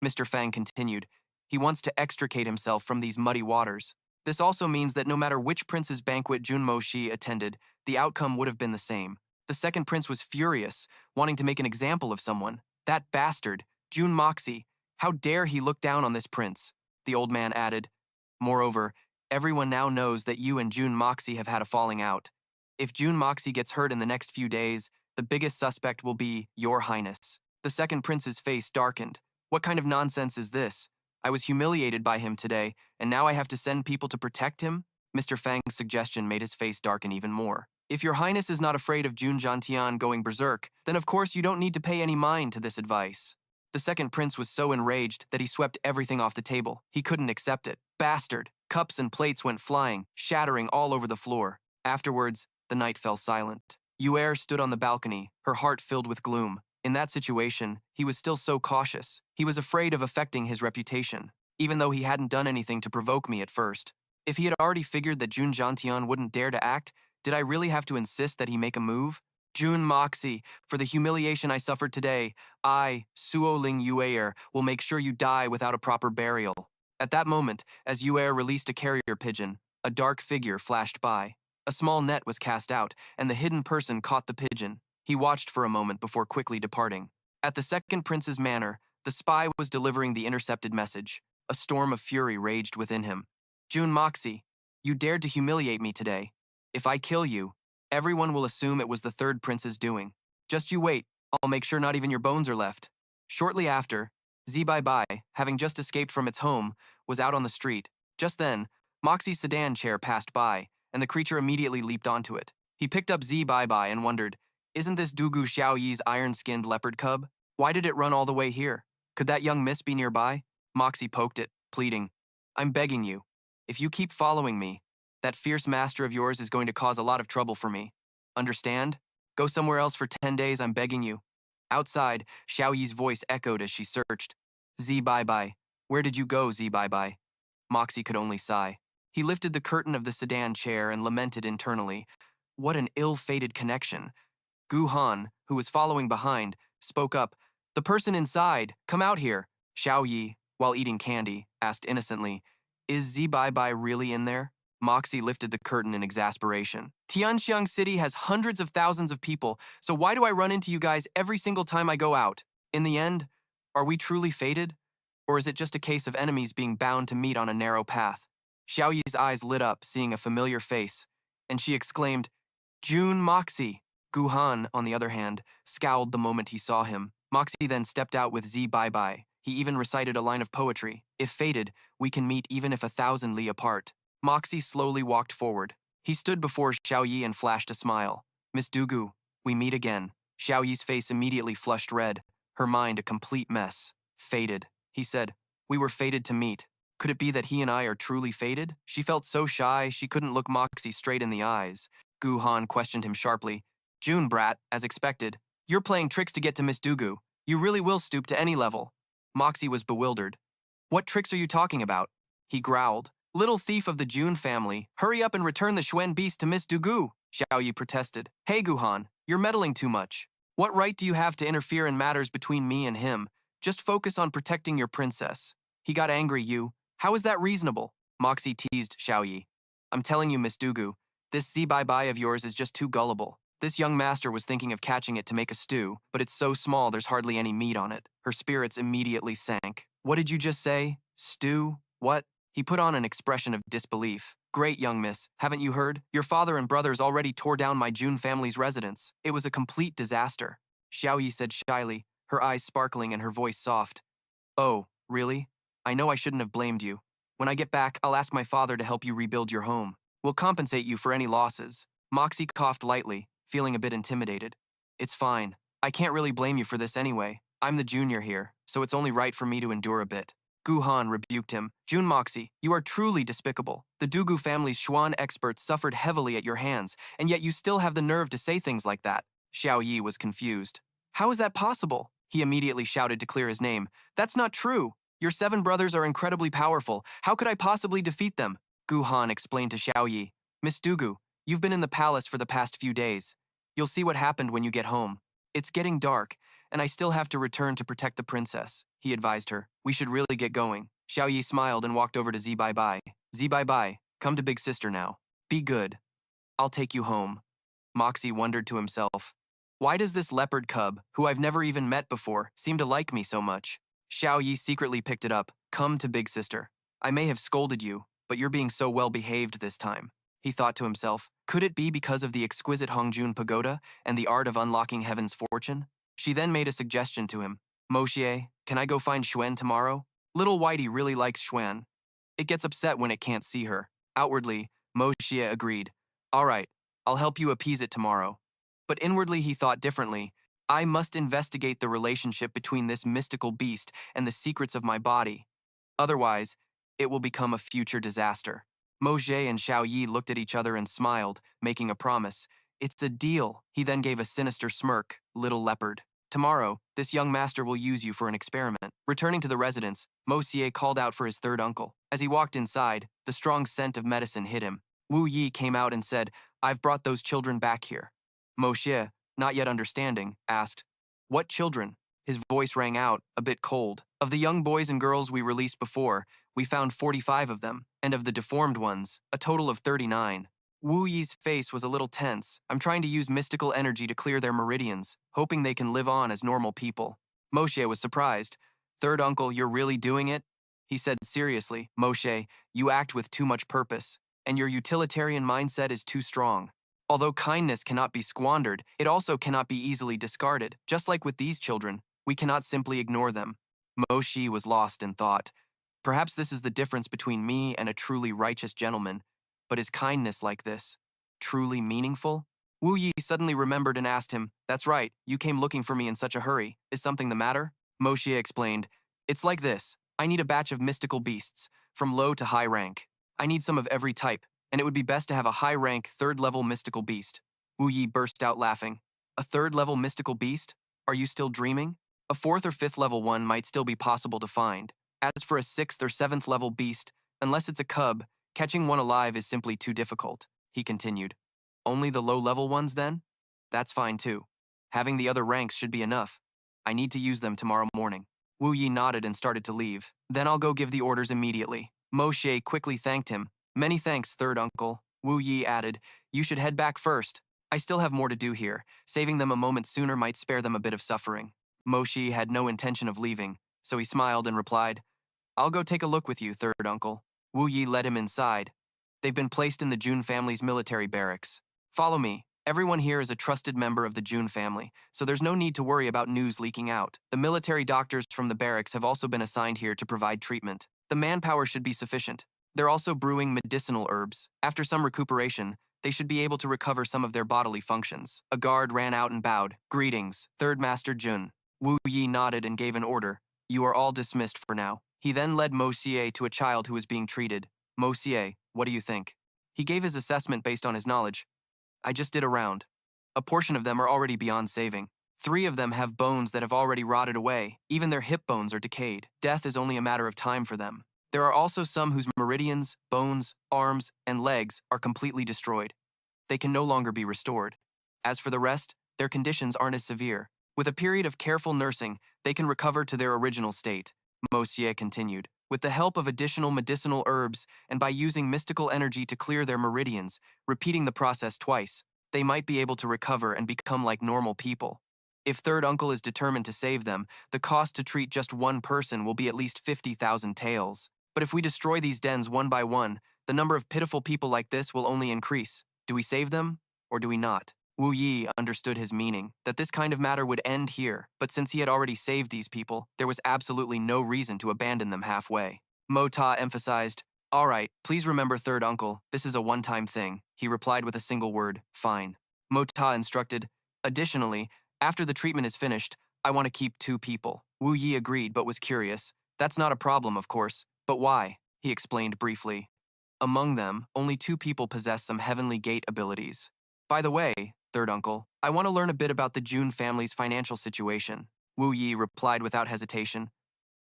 Mr. Fang continued, "He wants to extricate himself from these muddy waters. This also means that no matter which prince's banquet Junmo Shi attended, the outcome would have been the same." The second prince was furious, wanting to make an example of someone. "That bastard, Jun Moxie, how dare he look down on this prince?" The old man added, "Moreover, everyone now knows that you and Jun Moxie have had a falling out. If Jun Moxie gets hurt in the next few days, the biggest suspect will be your Highness." The second prince's face darkened. "What kind of nonsense is this? I was humiliated by him today, and now I have to send people to protect him? Mr. Fang's suggestion made his face darken even more. If your highness is not afraid of Jun Jiantian going berserk, then of course you don't need to pay any mind to this advice. The second prince was so enraged that he swept everything off the table. He couldn't accept it. Bastard! Cups and plates went flying, shattering all over the floor. Afterwards, the night fell silent. Yuer stood on the balcony, her heart filled with gloom. In that situation, he was still so cautious. He was afraid of affecting his reputation, even though he hadn't done anything to provoke me at first. If he had already figured that Jun Jiantian wouldn't dare to act, did I really have to insist that he make a move? Jun Moxie, for the humiliation I suffered today, I, Suo Ling Yuer, will make sure you die without a proper burial. At that moment, as Yuer released a carrier pigeon, a dark figure flashed by. A small net was cast out, and the hidden person caught the pigeon. He watched for a moment before quickly departing. At the second prince's manor, the spy was delivering the intercepted message. A storm of fury raged within him. Jun Moxie, you dared to humiliate me today. If I kill you, everyone will assume it was the third prince's doing. Just you wait, I'll make sure not even your bones are left. Shortly after, Zibai, having just escaped from its home, was out on the street. Just then, Moxie's sedan chair passed by, and the creature immediately leaped onto it. He picked up Zibai and wondered, isn't this Dugu Xiaoyi's iron-skinned leopard cub? Why did it run all the way here? Could that young miss be nearby? Moxie poked it, pleading, I'm begging you. If you keep following me, that fierce master of yours is going to cause a lot of trouble for me. Understand? Go somewhere else for 10 days, I'm begging you. Outside, Xiaoyi's voice echoed as she searched. Zibai, where did you go, Zibai? Moxie could only sigh. He lifted the curtain of the sedan chair and lamented internally. What an ill-fated connection. Gu Han, who was following behind, spoke up. The person inside, come out here. Xiaoyi, while eating candy, asked innocently, is Zibai really in there? Moxie lifted the curtain in exasperation. Tianxiang City has hundreds of thousands of people, so why do I run into you guys every single time I go out? In the end, are we truly fated? Or is it just a case of enemies being bound to meet on a narrow path? Xiaoyi's eyes lit up, seeing a familiar face, and she exclaimed, Jun Moxie. Gu Han, on the other hand, scowled the moment he saw him. Moxie then stepped out with Zibai. He even recited a line of poetry. If fated, we can meet even if 1,000 li apart. Moxie slowly walked forward. He stood before Xiaoyi and flashed a smile. Miss Dugu, we meet again. Xiaoyi's face immediately flushed red, her mind a complete mess. Fated, he said. We were fated to meet. Could it be that he and I are truly fated? She felt so shy she couldn't look Moxie straight in the eyes. Gu Han questioned him sharply. June, brat, as expected. You're playing tricks to get to Miss Dugu. You really will stoop to any level. Moxie was bewildered. What tricks are you talking about? He growled. Little thief of the June family, hurry up and return the Xuan beast to Miss Dugu, Xiaoyi protested. Hey Guhan, you're meddling too much. What right do you have to interfere in matters between me and him? Just focus on protecting your princess. He got angry, you. How is that reasonable? Moxie teased Xiaoyi. I'm telling you, Miss Dugu, this Zibai of yours is just too gullible. This young master was thinking of catching it to make a stew, but it's so small there's hardly any meat on it. Her spirits immediately sank. What did you just say? Stew? What? He put on an expression of disbelief. Great, young miss. Haven't you heard? Your father and brothers already tore down my June family's residence. It was a complete disaster. Xiaoyi said shyly, her eyes sparkling and her voice soft. Oh, really? I know I shouldn't have blamed you. When I get back, I'll ask my father to help you rebuild your home. We'll compensate you for any losses. Moxie coughed lightly, feeling a bit intimidated. It's fine. I can't really blame you for this anyway. I'm the junior here, so it's only right for me to endure a bit. Gu Han rebuked him. Jun Moxie, you are truly despicable. The Dugu family's Xuan experts suffered heavily at your hands, and yet you still have the nerve to say things like that. Xiaoyi was confused. How is that possible? He immediately shouted to clear his name. That's not true. Your 7 brothers are incredibly powerful. How could I possibly defeat them? Gu Han explained to Xiaoyi. Miss Dugu, you've been in the palace for the past few days. You'll see what happened when you get home. It's getting dark, and I still have to return to protect the princess, he advised her. We should really get going. Xiaoyi smiled and walked over to Zibai. Zibai, come to big sister now. Be good. I'll take you home. Moxie wondered to himself. Why does this leopard cub, who I've never even met before, seem to like me so much? Xiaoyi secretly picked it up. Come to big sister. I may have scolded you, but you're being so well behaved this time. He thought to himself, could it be because of the exquisite Hongjun pagoda and the art of unlocking heaven's fortune? She then made a suggestion to him. Moshe, can I go find Xuan tomorrow? Little Whitey really likes Xuan. It gets upset when it can't see her. Outwardly, Mo Xie agreed. All right, I'll help you appease it tomorrow. But inwardly he thought differently. I must investigate the relationship between this mystical beast and the secrets of my body. Otherwise, it will become a future disaster. Mo Xie and Xiao Yi looked at each other and smiled, making a promise. It's a deal. He then gave a sinister smirk, little leopard. Tomorrow, this young master will use you for an experiment. Returning to the residence, Mo Xie called out for his third uncle. As he walked inside, the strong scent of medicine hit him. Wu Yi came out and said, I've brought those children back here. Mo Xie, not yet understanding, asked, What children? His voice rang out, a bit cold. Of the young boys and girls we released before, we found 45 of them, and of the deformed ones, a total of 39. Wu Yi's face was a little tense. I'm trying to use mystical energy to clear their meridians, hoping they can live on as normal people. Moshe was surprised. Third uncle, you're really doing it? He said seriously, Moshe, you act with too much purpose, and your utilitarian mindset is too strong. Although kindness cannot be squandered, it also cannot be easily discarded. Just like with these children, we cannot simply ignore them. Moshe was lost in thought. Perhaps this is the difference between me and a truly righteous gentleman, but is kindness like this truly meaningful? Wu Yi suddenly remembered and asked him, That's right, you came looking for me in such a hurry. Is something the matter? Moshe explained, It's like this. I need a batch of mystical beasts, from low to high rank. I need some of every type, and it would be best to have a high-rank, third-level mystical beast. Wu Yi burst out laughing. A third-level mystical beast? Are you still dreaming? A fourth or fifth-level one might still be possible to find. As for a sixth or seventh-level beast, unless it's a cub, catching one alive is simply too difficult, he continued. Only the low-level ones, then? That's fine, too. Having the other ranks should be enough. I need to use them tomorrow morning. Wu Yi nodded and started to leave. Then I'll go give the orders immediately. Moshe quickly thanked him. Many thanks, third uncle. Wu Yi added, You should head back first. I still have more to do here. Saving them a moment sooner might spare them a bit of suffering. Moshe had no intention of leaving, so he smiled and replied, I'll go take a look with you, third uncle. Wu Yi led him inside. They've been placed in the Jun family's military barracks. Follow me. Everyone here is a trusted member of the Jun family, so there's no need to worry about news leaking out. The military doctors from the barracks have also been assigned here to provide treatment. The manpower should be sufficient. They're also brewing medicinal herbs. After some recuperation, they should be able to recover some of their bodily functions. A guard ran out and bowed. Greetings, Third Master Jun. Wu Yi nodded and gave an order. You are all dismissed for now. He then led Mo Xie to a child who was being treated. Mo Xie, what do you think? He gave his assessment based on his knowledge. I just did a round. A portion of them are already beyond saving. 3 of them have bones that have already rotted away. Even their hip bones are decayed. Death is only a matter of time for them. There are also some whose meridians, bones, arms, and legs are completely destroyed. They can no longer be restored. As for the rest, their conditions aren't as severe. With a period of careful nursing, they can recover to their original state. Mo Xie continued. With the help of additional medicinal herbs and by using mystical energy to clear their meridians, repeating the process twice, they might be able to recover and become like normal people. If third uncle is determined to save them, the cost to treat just one person will be at least 50,000 taels. But if we destroy these dens one by one, the number of pitiful people like this will only increase. Do we save them, or do we not? Wu Yi understood his meaning, that this kind of matter would end here, but since he had already saved these people, there was absolutely no reason to abandon them halfway. Mo Ta emphasized, All right, please remember third uncle, this is a one-time thing. He replied with a single word, fine. Mo Ta instructed, Additionally, after the treatment is finished, I want to keep 2 people. Wu Yi agreed but was curious. That's not a problem, of course, but why? He explained briefly. Among them, only 2 people possess some heavenly gate abilities. By the way, third uncle, I want to learn a bit about the Jun family's financial situation. Wu Yi replied without hesitation.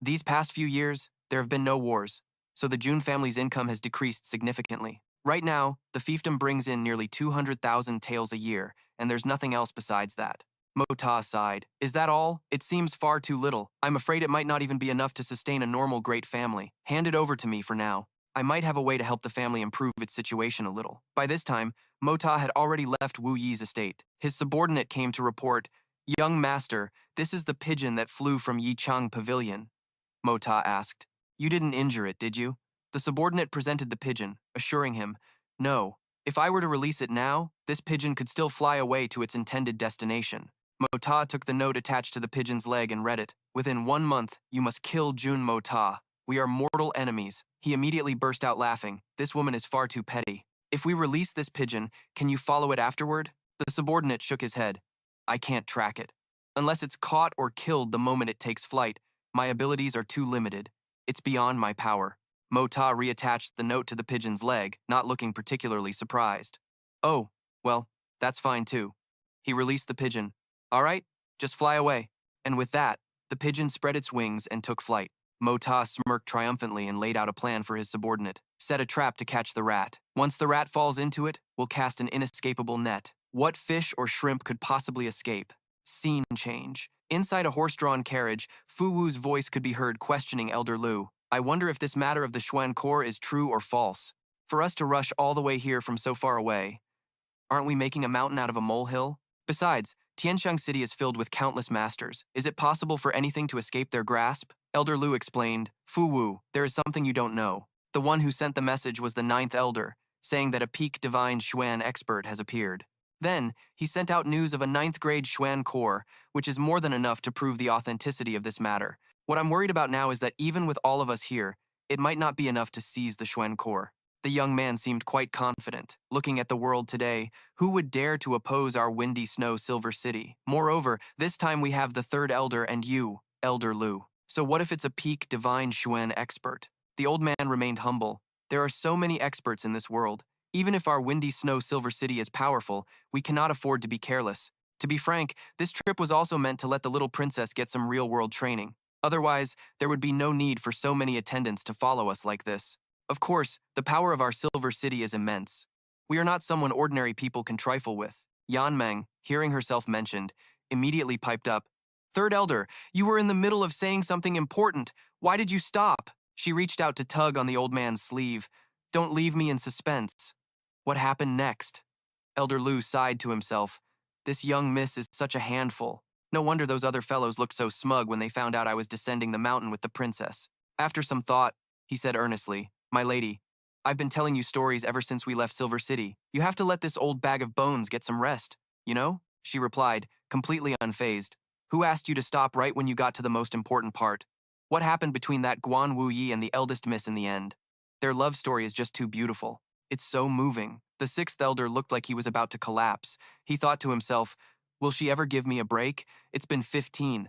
These past few years, there have been no wars, so the Jun family's income has decreased significantly. Right now, the fiefdom brings in nearly 200,000 taels a year, and there's nothing else besides that. Mo Ta sighed. Is that all? It seems far too little. I'm afraid it might not even be enough to sustain a normal great family. Hand it over to me for now. I might have a way to help the family improve its situation a little. By this time, Mo Ta had already left Wu Yi's estate. His subordinate came to report, Young master, this is the pigeon that flew from Yichang Pavilion. Mo Ta asked, You didn't injure it, did you? The subordinate presented the pigeon, assuring him, No, if I were to release it now, this pigeon could still fly away to its intended destination. Mo Ta took the note attached to the pigeon's leg and read it. Within 1 month, you must kill Jun Mo Ta. We are mortal enemies. He immediately burst out laughing. This woman is far too petty. If we release this pigeon, can you follow it afterward? The subordinate shook his head. I can't track it. Unless it's caught or killed the moment it takes flight, my abilities are too limited. It's beyond my power. Mota reattached the note to the pigeon's leg, not looking particularly surprised. Oh, well, that's fine too. He released the pigeon. All right, just fly away. And with that, the pigeon spread its wings and took flight. Mota smirked triumphantly and laid out a plan for his subordinate. Set a trap to catch the rat. Once the rat falls into it, we'll cast an inescapable net. What fish or shrimp could possibly escape? Scene change. Inside a horse-drawn carriage, Fu Wu's voice could be heard questioning Elder Lu. I wonder if this matter of the Xuan Core is true or false. For us to rush all the way here from so far away, aren't we making a mountain out of a molehill? Besides, Tianxiang City is filled with countless masters. Is it possible for anything to escape their grasp? Elder Lu explained, Fu Wu, there is something you don't know. The one who sent the message was the ninth elder, saying that a peak divine Xuan expert has appeared. Then, he sent out news of a 9th grade Xuan core, which is more than enough to prove the authenticity of this matter. What I'm worried about now is that even with all of us here, it might not be enough to seize the Xuan core. The young man seemed quite confident. Looking at the world today, who would dare to oppose our windy snow Silver City? Moreover, this time we have the third elder and you, Elder Lu. So what if it's a peak divine Xuan expert? The old man remained humble. There are so many experts in this world. Even if our windy snow Silver City is powerful, we cannot afford to be careless. To be frank, this trip was also meant to let the little princess get some real-world training. Otherwise, there would be no need for so many attendants to follow us like this. Of course, the power of our Silver City is immense. We are not someone ordinary people can trifle with. Yan Meng, hearing herself mentioned, immediately piped up, Third Elder, you were in the middle of saying something important. Why did you stop? She reached out to tug on the old man's sleeve. Don't leave me in suspense. What happened next? Elder Lu sighed to himself. This young miss is such a handful. No wonder those other fellows looked so smug when they found out I was descending the mountain with the princess. After some thought, he said earnestly, My lady, I've been telling you stories ever since we left Silver City. You have to let this old bag of bones get some rest, you know? She replied, completely unfazed. Who asked you to stop right when you got to the most important part? What happened between that Guan Wu Yi and the eldest miss in the end? Their love story is just too beautiful. It's so moving. The sixth elder looked like he was about to collapse. He thought to himself, will she ever give me a break? It's been 16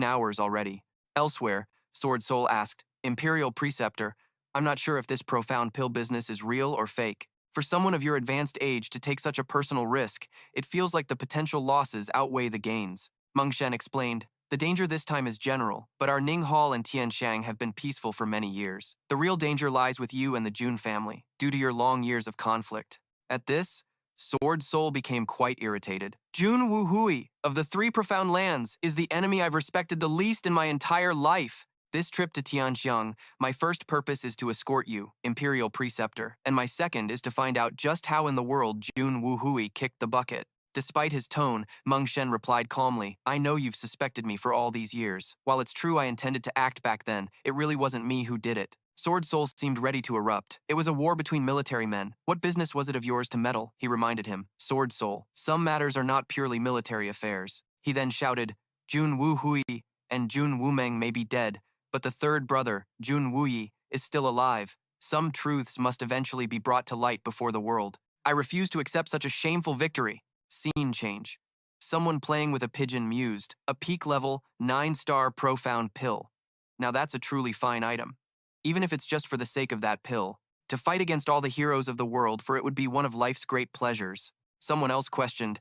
hours already. Elsewhere, Sword Soul asked, Imperial Preceptor, I'm not sure if this profound pill business is real or fake. For someone of your advanced age to take such a personal risk, it feels like the potential losses outweigh the gains. Meng Shen explained, the danger this time is general, but our Ning Hall and Tianxiang have been peaceful for many years. The real danger lies with you and the Jun family, due to your long years of conflict. At this, Sword Soul became quite irritated. Jun Wu Hui, of the 3 profound lands, is the enemy I've respected the least in my entire life. This trip to Tianxiang, my first purpose is to escort you, Imperial Preceptor, and my second is to find out just how in the world Jun Wu Hui kicked the bucket. Despite his tone, Meng Shen replied calmly, I know you've suspected me for all these years. While it's true I intended to act back then, it really wasn't me who did it. Sword Soul seemed ready to erupt. It was a war between military men. What business was it of yours to meddle? He reminded him. Sword Soul, some matters are not purely military affairs. He then shouted, Jun Wu Hui and Jun Wu Meng may be dead, but the third brother, Jun Wu Yi, is still alive. Some truths must eventually be brought to light before the world. I refuse to accept such a shameful victory. Scene change. Someone playing with a pigeon mused. A peak level, 9-star profound pill. Now that's a truly fine item. Even if it's just for the sake of that pill. To fight against all the heroes of the world, for it would be one of life's great pleasures. Someone else questioned,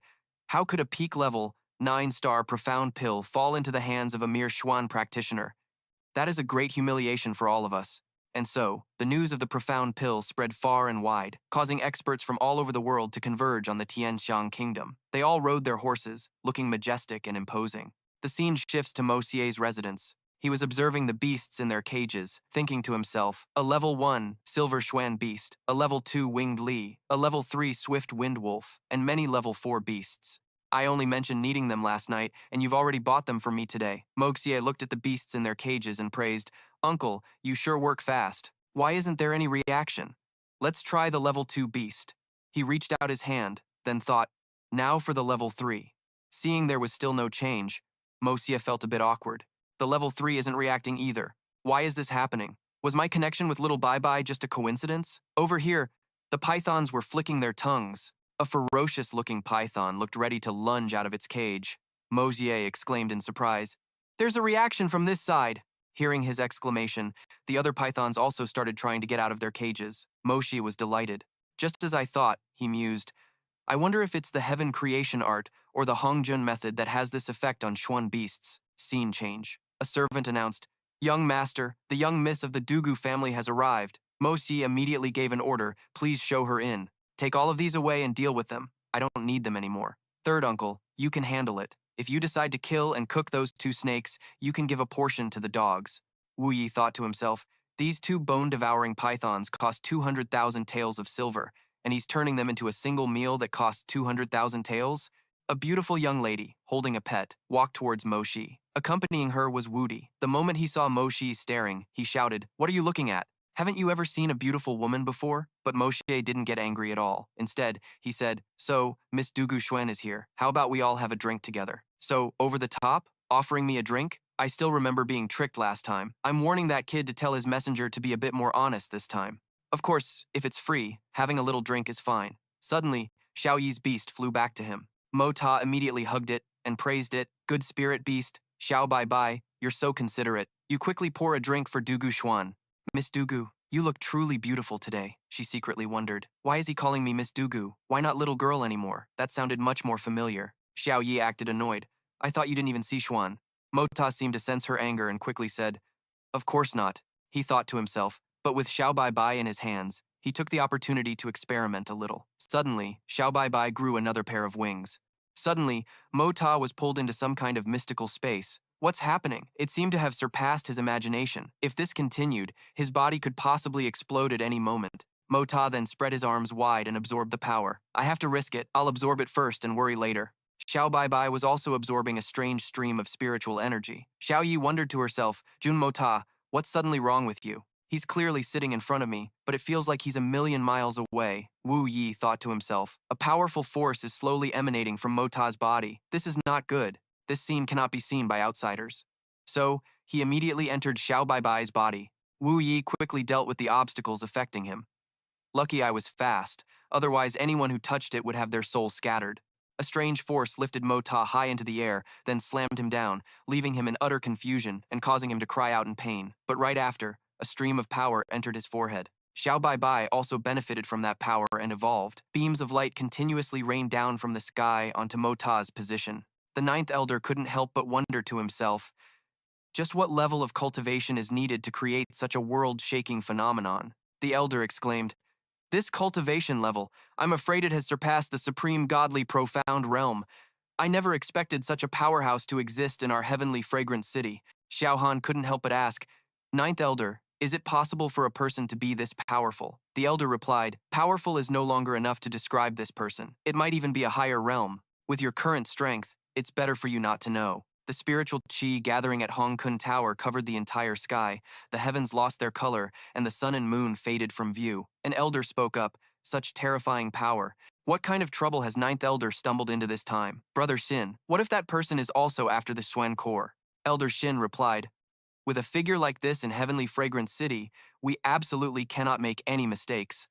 how could a peak level, 9-star profound pill fall into the hands of a mere Xuan practitioner? That is a great humiliation for all of us. And so, the news of the profound pill spread far and wide, causing experts from all over the world to converge on the Tianxiang kingdom. They all rode their horses, looking majestic and imposing. The scene shifts to Mo Xie's residence. He was observing the beasts in their cages, thinking to himself, a level 1 silver Xuan beast, a level 2 winged Li, a level 3 swift wind wolf, and many level 4 beasts. I only mentioned needing them last night, and you've already bought them for me today. Mo Xie looked at the beasts in their cages and praised, Uncle, you sure work fast. Why isn't there any reaction? Let's try the level 2 beast. He reached out his hand, then thought, now for the level 3. Seeing there was still no change, Mo Xie felt a bit awkward. The level 3 isn't reacting either. Why is this happening? Was my connection with little Bye-Bye just a coincidence? Over here, the pythons were flicking their tongues. A ferocious-looking python looked ready to lunge out of its cage. Mosier exclaimed in surprise, "There's a reaction from this side." Hearing his exclamation, the other pythons also started trying to get out of their cages. Moshe was delighted. "Just as I thought," he mused. "I wonder if it's the heaven creation art or the Hongjun method that has this effect on Xuan beasts." Scene change. A servant announced, "Young master, the young miss of the Dugu family has arrived." Mosi immediately gave an order, "Please show her in. Take all of these away and deal with them. I don't need them anymore. Third uncle, you can handle it. If you decide to kill and cook those two snakes, you can give a portion to the dogs." Wu Yi thought to himself, "These two bone-devouring pythons cost 200,000 taels of silver, and he's turning them into a single meal that costs 200,000 taels?" A beautiful young lady, holding a pet, walked towards Moshi. Accompanying her was Wudi. The moment he saw Moshi staring, he shouted, "What are you looking at? Haven't you ever seen a beautiful woman before?" But Moshe didn't get angry at all. Instead, he said, "So, Miss Dugu Xuan is here. How about we all have a drink together?" "So, over the top? Offering me a drink? I still remember being tricked last time. I'm warning that kid to tell his messenger to be a bit more honest this time. Of course, if it's free, having a little drink is fine." Suddenly, Xiao Yi's beast flew back to him. Mo Ta immediately hugged it and praised it. "Good spirit, beast. Xiao Bai, you're so considerate. You quickly pour a drink for Dugu Xuan." "Miss Dugu, you look truly beautiful today," she secretly wondered. "Why is he calling me Miss Dugu? Why not little girl anymore? That sounded much more familiar." Xiao Yi acted annoyed. "I thought you didn't even see Xuan." Mo Ta seemed to sense her anger and quickly said, "Of course not," he thought to himself, but with Xiao Bai in his hands, he took the opportunity to experiment a little. Suddenly, Xiao Bai grew another pair of wings. Suddenly, Mo Ta was pulled into some kind of mystical space. What's happening? It seemed to have surpassed his imagination. If this continued, his body could possibly explode at any moment. Mo Ta then spread his arms wide and absorbed the power. "I have to risk it. I'll absorb it first and worry later." Xiao Bai was also absorbing a strange stream of spiritual energy. Xiao Yi wondered to herself, "Jun Mo Ta, what's suddenly wrong with you? He's clearly sitting in front of me, but it feels like he's a million miles away." Wu Yi thought to himself, "A powerful force is slowly emanating from Mo Ta's body. This is not good. This scene cannot be seen by outsiders." So, he immediately entered Xiao Bai's body. Wu Yi quickly dealt with the obstacles affecting him. "Lucky I was fast, otherwise anyone who touched it would have their soul scattered." A strange force lifted Mo Ta high into the air, then slammed him down, leaving him in utter confusion and causing him to cry out in pain. But right after, a stream of power entered his forehead. Xiao Bai also benefited from that power and evolved. Beams of light continuously rained down from the sky onto Mo Ta's position. The ninth elder couldn't help but wonder to himself, just what level of cultivation is needed to create such a world-shaking phenomenon? The elder exclaimed, "This cultivation level, I'm afraid it has surpassed the supreme godly profound realm. I never expected such a powerhouse to exist in our heavenly fragrant city." Xiao Han couldn't help but ask, "Ninth elder, is it possible for a person to be this powerful?" The elder replied, "Powerful is no longer enough to describe this person. It might even be a higher realm. With your current strength, it's better for you not to know." The spiritual qi gathering at Hong Kun Tower covered the entire sky. The heavens lost their color, and the sun and moon faded from view. An elder spoke up, "Such terrifying power. What kind of trouble has Ninth Elder stumbled into this time?" "Brother Shin, what if that person is also after the Suen core?" Elder Shin replied, "With a figure like this in Heavenly Fragrant City, we absolutely cannot make any mistakes.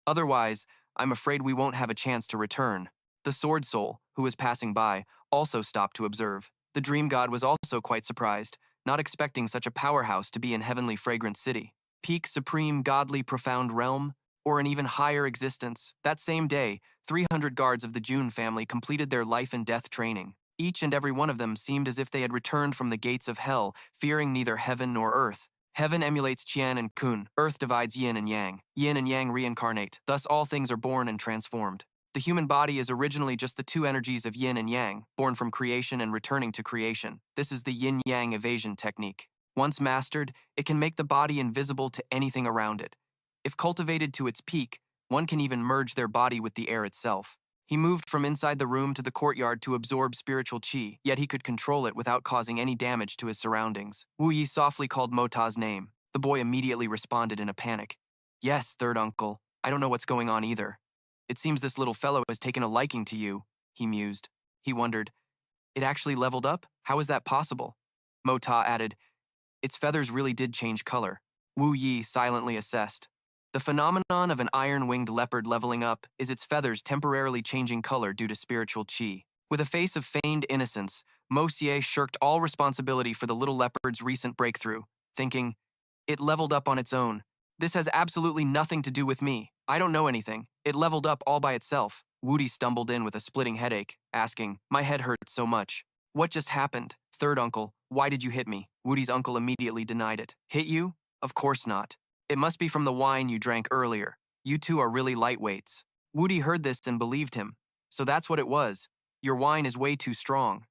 Otherwise, I'm afraid we won't have a chance to return." The Sword Soul, who was passing by, also stopped to observe. The Dream God was also quite surprised, not expecting such a powerhouse to be in Heavenly Fragrant City. Peak supreme godly profound realm, or an even higher existence. That same day, 300 guards of the Jun family completed their life and death training. Each and every one of them seemed as if they had returned from the gates of hell, fearing neither heaven nor earth. Heaven emulates Qian and Kun. Earth divides yin and yang. Yin and yang reincarnate. Thus all things are born and transformed. The human body is originally just the two energies of yin and yang, born from creation and returning to creation. This is the yin-yang evasion technique. Once mastered, it can make the body invisible to anything around it. If cultivated to its peak, one can even merge their body with the air itself. He moved from inside the room to the courtyard to absorb spiritual qi, yet he could control it without causing any damage to his surroundings. Wu Yi softly called Mo Ta's name. The boy immediately responded in a panic. "Yes, third uncle. I don't know what's going on either. It seems this little fellow has taken a liking to you," he mused. He wondered, "It actually leveled up? How is that possible?" Mo Ta added, its feathers really did change color. Wu Yi silently assessed. The phenomenon of an iron-winged leopard leveling up is its feathers temporarily changing color due to spiritual qi. With a face of feigned innocence, Mo Xie shirked all responsibility for the little leopard's recent breakthrough, thinking, "It leveled up on its own. This has absolutely nothing to do with me. I don't know anything. It leveled up all by itself." Woody stumbled in with a splitting headache, asking, "My head hurts so much. What just happened? Third uncle, why did you hit me?" Woody's uncle immediately denied it. "Hit you? Of course not. It must be from the wine you drank earlier. You two are really lightweights." Woody heard this and believed him. "So that's what it was. Your wine is way too strong."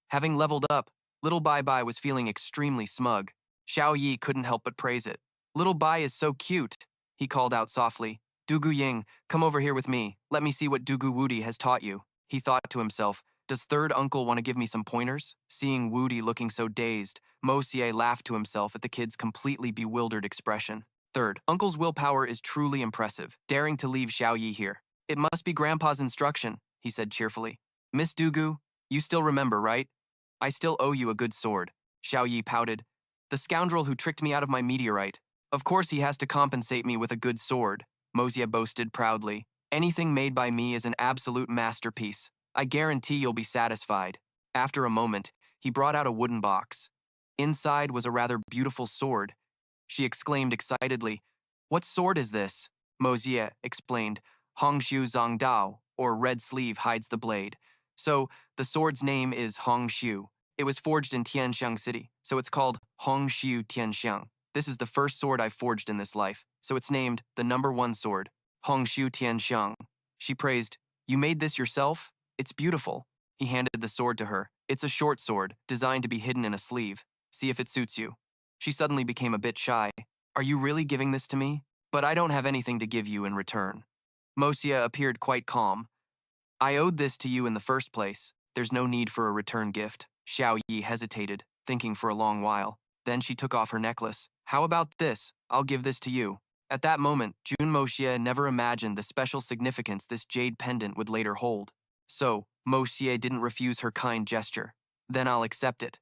Having leveled up, Little Bai Bai was feeling extremely smug. Xiao Yi couldn't help but praise it. "Little Bai is so cute," he called out softly. "Dugu Ying, come over here with me. Let me see what Dugu Woody has taught you." He thought to himself, "Does third uncle want to give me some pointers?" Seeing Woody looking so dazed, Mo Xie laughed to himself at the kid's completely bewildered expression. Third, uncle's willpower is truly impressive, daring to leave Xiao Yi here. "It must be Grandpa's instruction," he said cheerfully. "Miss Dugu, you still remember, right? I still owe you a good sword." Xiao Yi pouted. "The scoundrel who tricked me out of my meteorite. Of course he has to compensate me with a good sword," Mo Xie boasted proudly. "Anything made by me is an absolute masterpiece. I guarantee you'll be satisfied." After a moment, he brought out a wooden box. Inside was a rather beautiful sword. She exclaimed excitedly, "What sword is this?" Mo Xie explained, "Hongshu Zong Dao, or red sleeve hides the blade. So, the sword's name is Hongshu. It was forged in Tianxiang City, so it's called Hongshu Tianxiang. This is the first sword I've forged in this life, so it's named the #1 sword, Hongshu Tianxiang." She praised, "You made this yourself? It's beautiful." He handed the sword to her. "It's a short sword, designed to be hidden in a sleeve. See if it suits you." She suddenly became a bit shy. "Are you really giving this to me? But I don't have anything to give you in return." Mo Xie appeared quite calm. "I owed this to you in the first place. There's no need for a return gift." Xiao Yi hesitated, thinking for a long while. Then she took off her necklace. "How about this? I'll give this to you." At that moment, Jun Mo Xie never imagined the special significance this jade pendant would later hold. So, Mo Xie didn't refuse her kind gesture. "Then I'll accept it."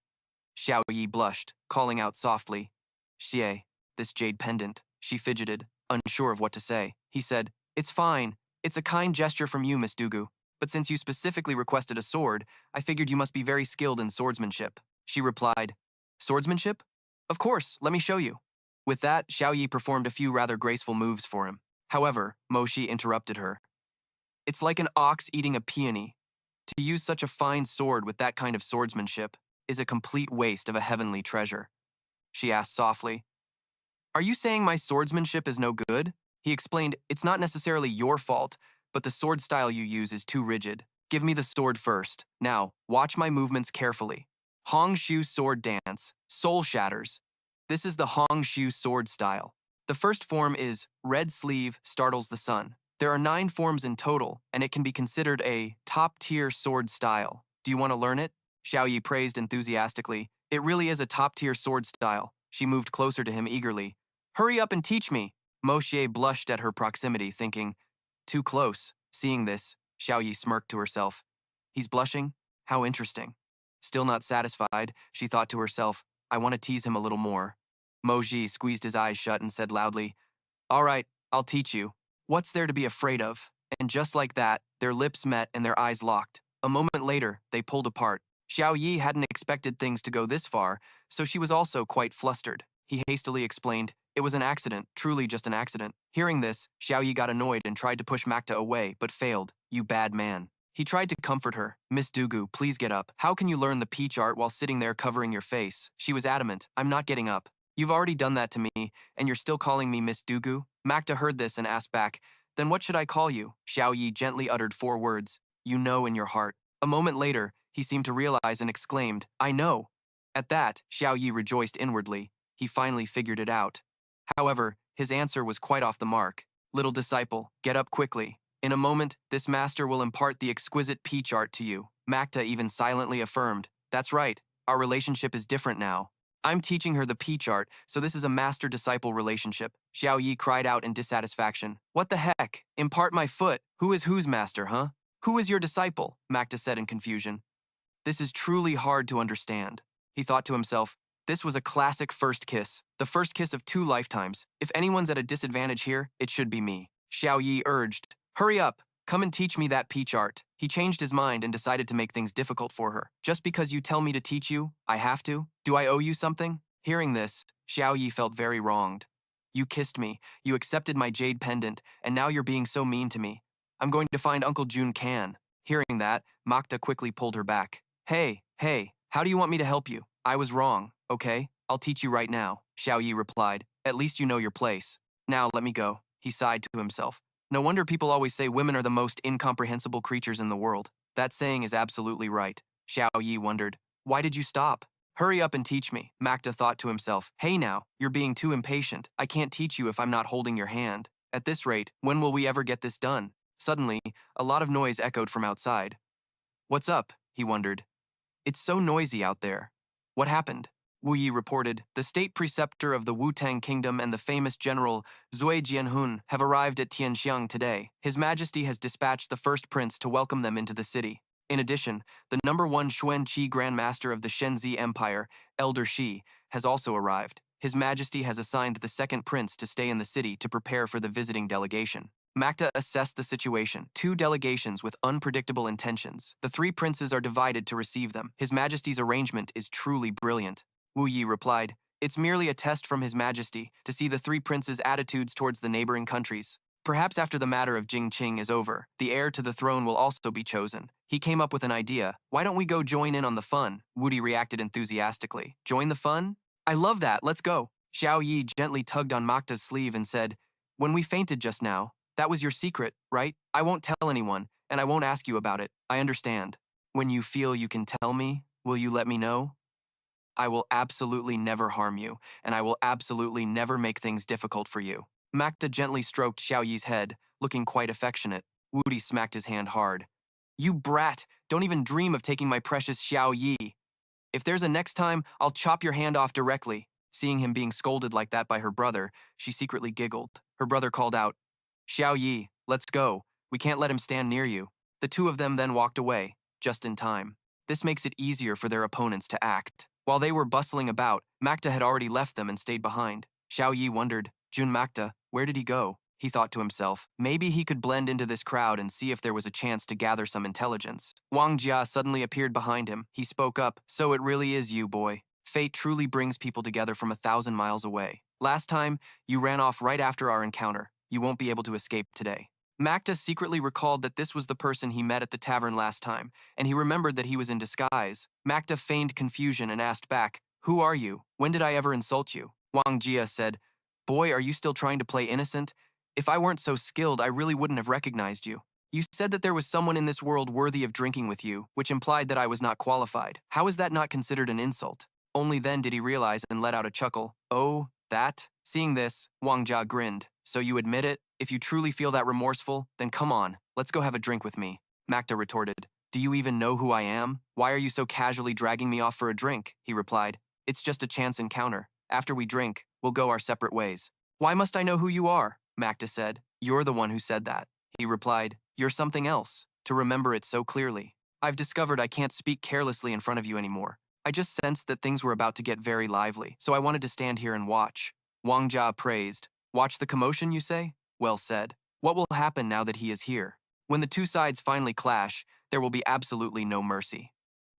Xiao Yi blushed, calling out softly, "Xie, this jade pendant." She fidgeted, unsure of what to say. He said, "It's fine. It's a kind gesture from you, Miss Dugu. But since you specifically requested a sword, I figured you must be very skilled in swordsmanship." She replied, "Swordsmanship? Of course, let me show you." With that, Xiao Yi performed a few rather graceful moves for him. However, Mo Xie interrupted her. "It's like an ox eating a peony. To use such a fine sword with that kind of swordsmanship is a complete waste of a heavenly treasure." She asked softly, "Are you saying my swordsmanship is no good?" He explained, "It's not necessarily your fault, but the sword style you use is too rigid. Give me the sword first. Now, watch my movements carefully. Hong Shu sword dance, soul shatters. This is the Hong Shu sword style. The first form is red sleeve startles the sun. There are 9 forms in total, and it can be considered a top-tier sword style. Do you want to learn it?" Xiao Yi praised enthusiastically. "It really is a top-tier sword style." She moved closer to him eagerly. "Hurry up and teach me." Mo Xie blushed at her proximity, thinking, "Too close." Seeing this, Xiao Yi smirked to herself. "He's blushing? How interesting." Still not satisfied, she thought to herself, "I want to tease him a little more." Mo Xie squeezed his eyes shut and said loudly, "All right, I'll teach you. What's there to be afraid of?" And just like that, their lips met and their eyes locked. A moment later, they pulled apart. Xiao Yi hadn't expected things to go this far, so she was also quite flustered. He hastily explained, "It was an accident, truly just an accident." Hearing this, Xiao Yi got annoyed and tried to push Makta away, but failed. "You bad man." He tried to comfort her. "Miss Dugu, please get up. How can you learn the peach art while sitting there covering your face?" She was adamant, "I'm not getting up. You've already done that to me, and you're still calling me Miss Dugu?" Makta heard this and asked back, "Then what should I call you?" Xiao Yi gently uttered 4 words, "You know in your heart." A moment later, he seemed to realize and exclaimed, "I know." At that, Xiao Yi rejoiced inwardly. He finally figured it out. However, his answer was quite off the mark. "Little disciple, get up quickly. In a moment, this master will impart the exquisite peach art to you." Makta even silently affirmed, "That's right, our relationship is different now. I'm teaching her the peach art, so this is a master-disciple relationship." Xiao Yi cried out in dissatisfaction. "What the heck? Impart my foot? Who is whose master, huh? Who is your disciple?" Makta said in confusion. "This is truly hard to understand." He thought to himself, This was a classic first kiss, the first kiss of 2 lifetimes. If anyone's at a disadvantage here, it should be me. Xiao Yi urged. Hurry up, come and teach me that peach art. He changed his mind and decided to make things difficult for her. Just because you tell me to teach you, I have to? Do I owe you something? Hearing this, Xiao Yi felt very wronged. You kissed me, you accepted my jade pendant, and now you're being so mean to me. I'm going to find Uncle Jun Can. Hearing that, Makta quickly pulled her back. Hey, how do you want me to help you? I was wrong, okay? I'll teach you right now, Xiao Yi replied. At least you know your place. Now let me go, he sighed to himself. No wonder people always say women are the most incomprehensible creatures in the world. That saying is absolutely right. Xiao Yi wondered. Why did you stop? Hurry up and teach me, Makta thought to himself. Hey now, you're being too impatient. I can't teach you if I'm not holding your hand. At this rate, when will we ever get this done? Suddenly, a lot of noise echoed from outside. What's up? He wondered. It's so noisy out there. What happened? Wu Yi reported, the state preceptor of the Wu-Tang Kingdom and the famous general Zui Jianhun have arrived at Tianxiang today. His Majesty has dispatched the first prince to welcome them into the city. In addition, the #1 Xuan Qi Grand Master of the Shenzi Empire, Elder Shi, has also arrived. His Majesty has assigned the second prince to stay in the city to prepare for the visiting delegation. Makta assessed the situation. 2 delegations with unpredictable intentions. The 3 princes are divided to receive them. His Majesty's arrangement is truly brilliant. Wu Yi replied, it's merely a test from His Majesty to see the 3 princes' attitudes towards the neighboring countries. Perhaps after the matter of Jingqing is over, the heir to the throne will also be chosen. He came up with an idea. Why don't we go join in on the fun? Wudi reacted enthusiastically. Join the fun? I love that, let's go. Xiao Yi gently tugged on Makta's sleeve and said, when we fainted just now, that was your secret, right? I won't tell anyone, and I won't ask you about it. I understand. When you feel you can tell me, will you let me know? I will absolutely never harm you, and I will absolutely never make things difficult for you. Makta gently stroked Xiao Yi's head, looking quite affectionate. Wudi smacked his hand hard. You brat! Don't even dream of taking my precious Xiao Yi. If there's a next time, I'll chop your hand off directly. Seeing him being scolded like that by her brother, she secretly giggled. Her brother called out, Xiao Yi, let's go. We can't let him stand near you. The 2 of them then walked away, just in time. This makes it easier for their opponents to act. While they were bustling about, Makta had already left them and stayed behind. Xiao Yi wondered, Jun Makta, where did he go? He thought to himself, maybe he could blend into this crowd and see if there was a chance to gather some intelligence. Wang Jia suddenly appeared behind him. He spoke up, so it really is you, boy. Fate truly brings people together from 1,000 miles away. Last time, you ran off right after our encounter. You won't be able to escape today. Makta secretly recalled that this was the person he met at the tavern last time, and he remembered that he was in disguise. Makta feigned confusion and asked back, who are you? When did I ever insult you? Wang Jia said, boy, are you still trying to play innocent? If I weren't so skilled, I really wouldn't have recognized you. You said that there was someone in this world worthy of drinking with you, which implied that I was not qualified. How is that not considered an insult? Only then did he realize and let out a chuckle. Oh, that? Seeing this, Wang Jia grinned. So you admit it? If you truly feel that remorseful, then come on, let's go have a drink with me. Makta retorted. Do you even know who I am? Why are you so casually dragging me off for a drink? He replied. It's just a chance encounter. After we drink, we'll go our separate ways. Why must I know who you are? Makta said. You're the one who said that. He replied. You're something else. To remember it so clearly. I've discovered I can't speak carelessly in front of you anymore. I just sensed that things were about to get very lively, so I wanted to stand here and watch. Wang Jia praised. Watch the commotion, you say? Well said. What will happen now that he is here? When the 2 sides finally clash, there will be absolutely no mercy.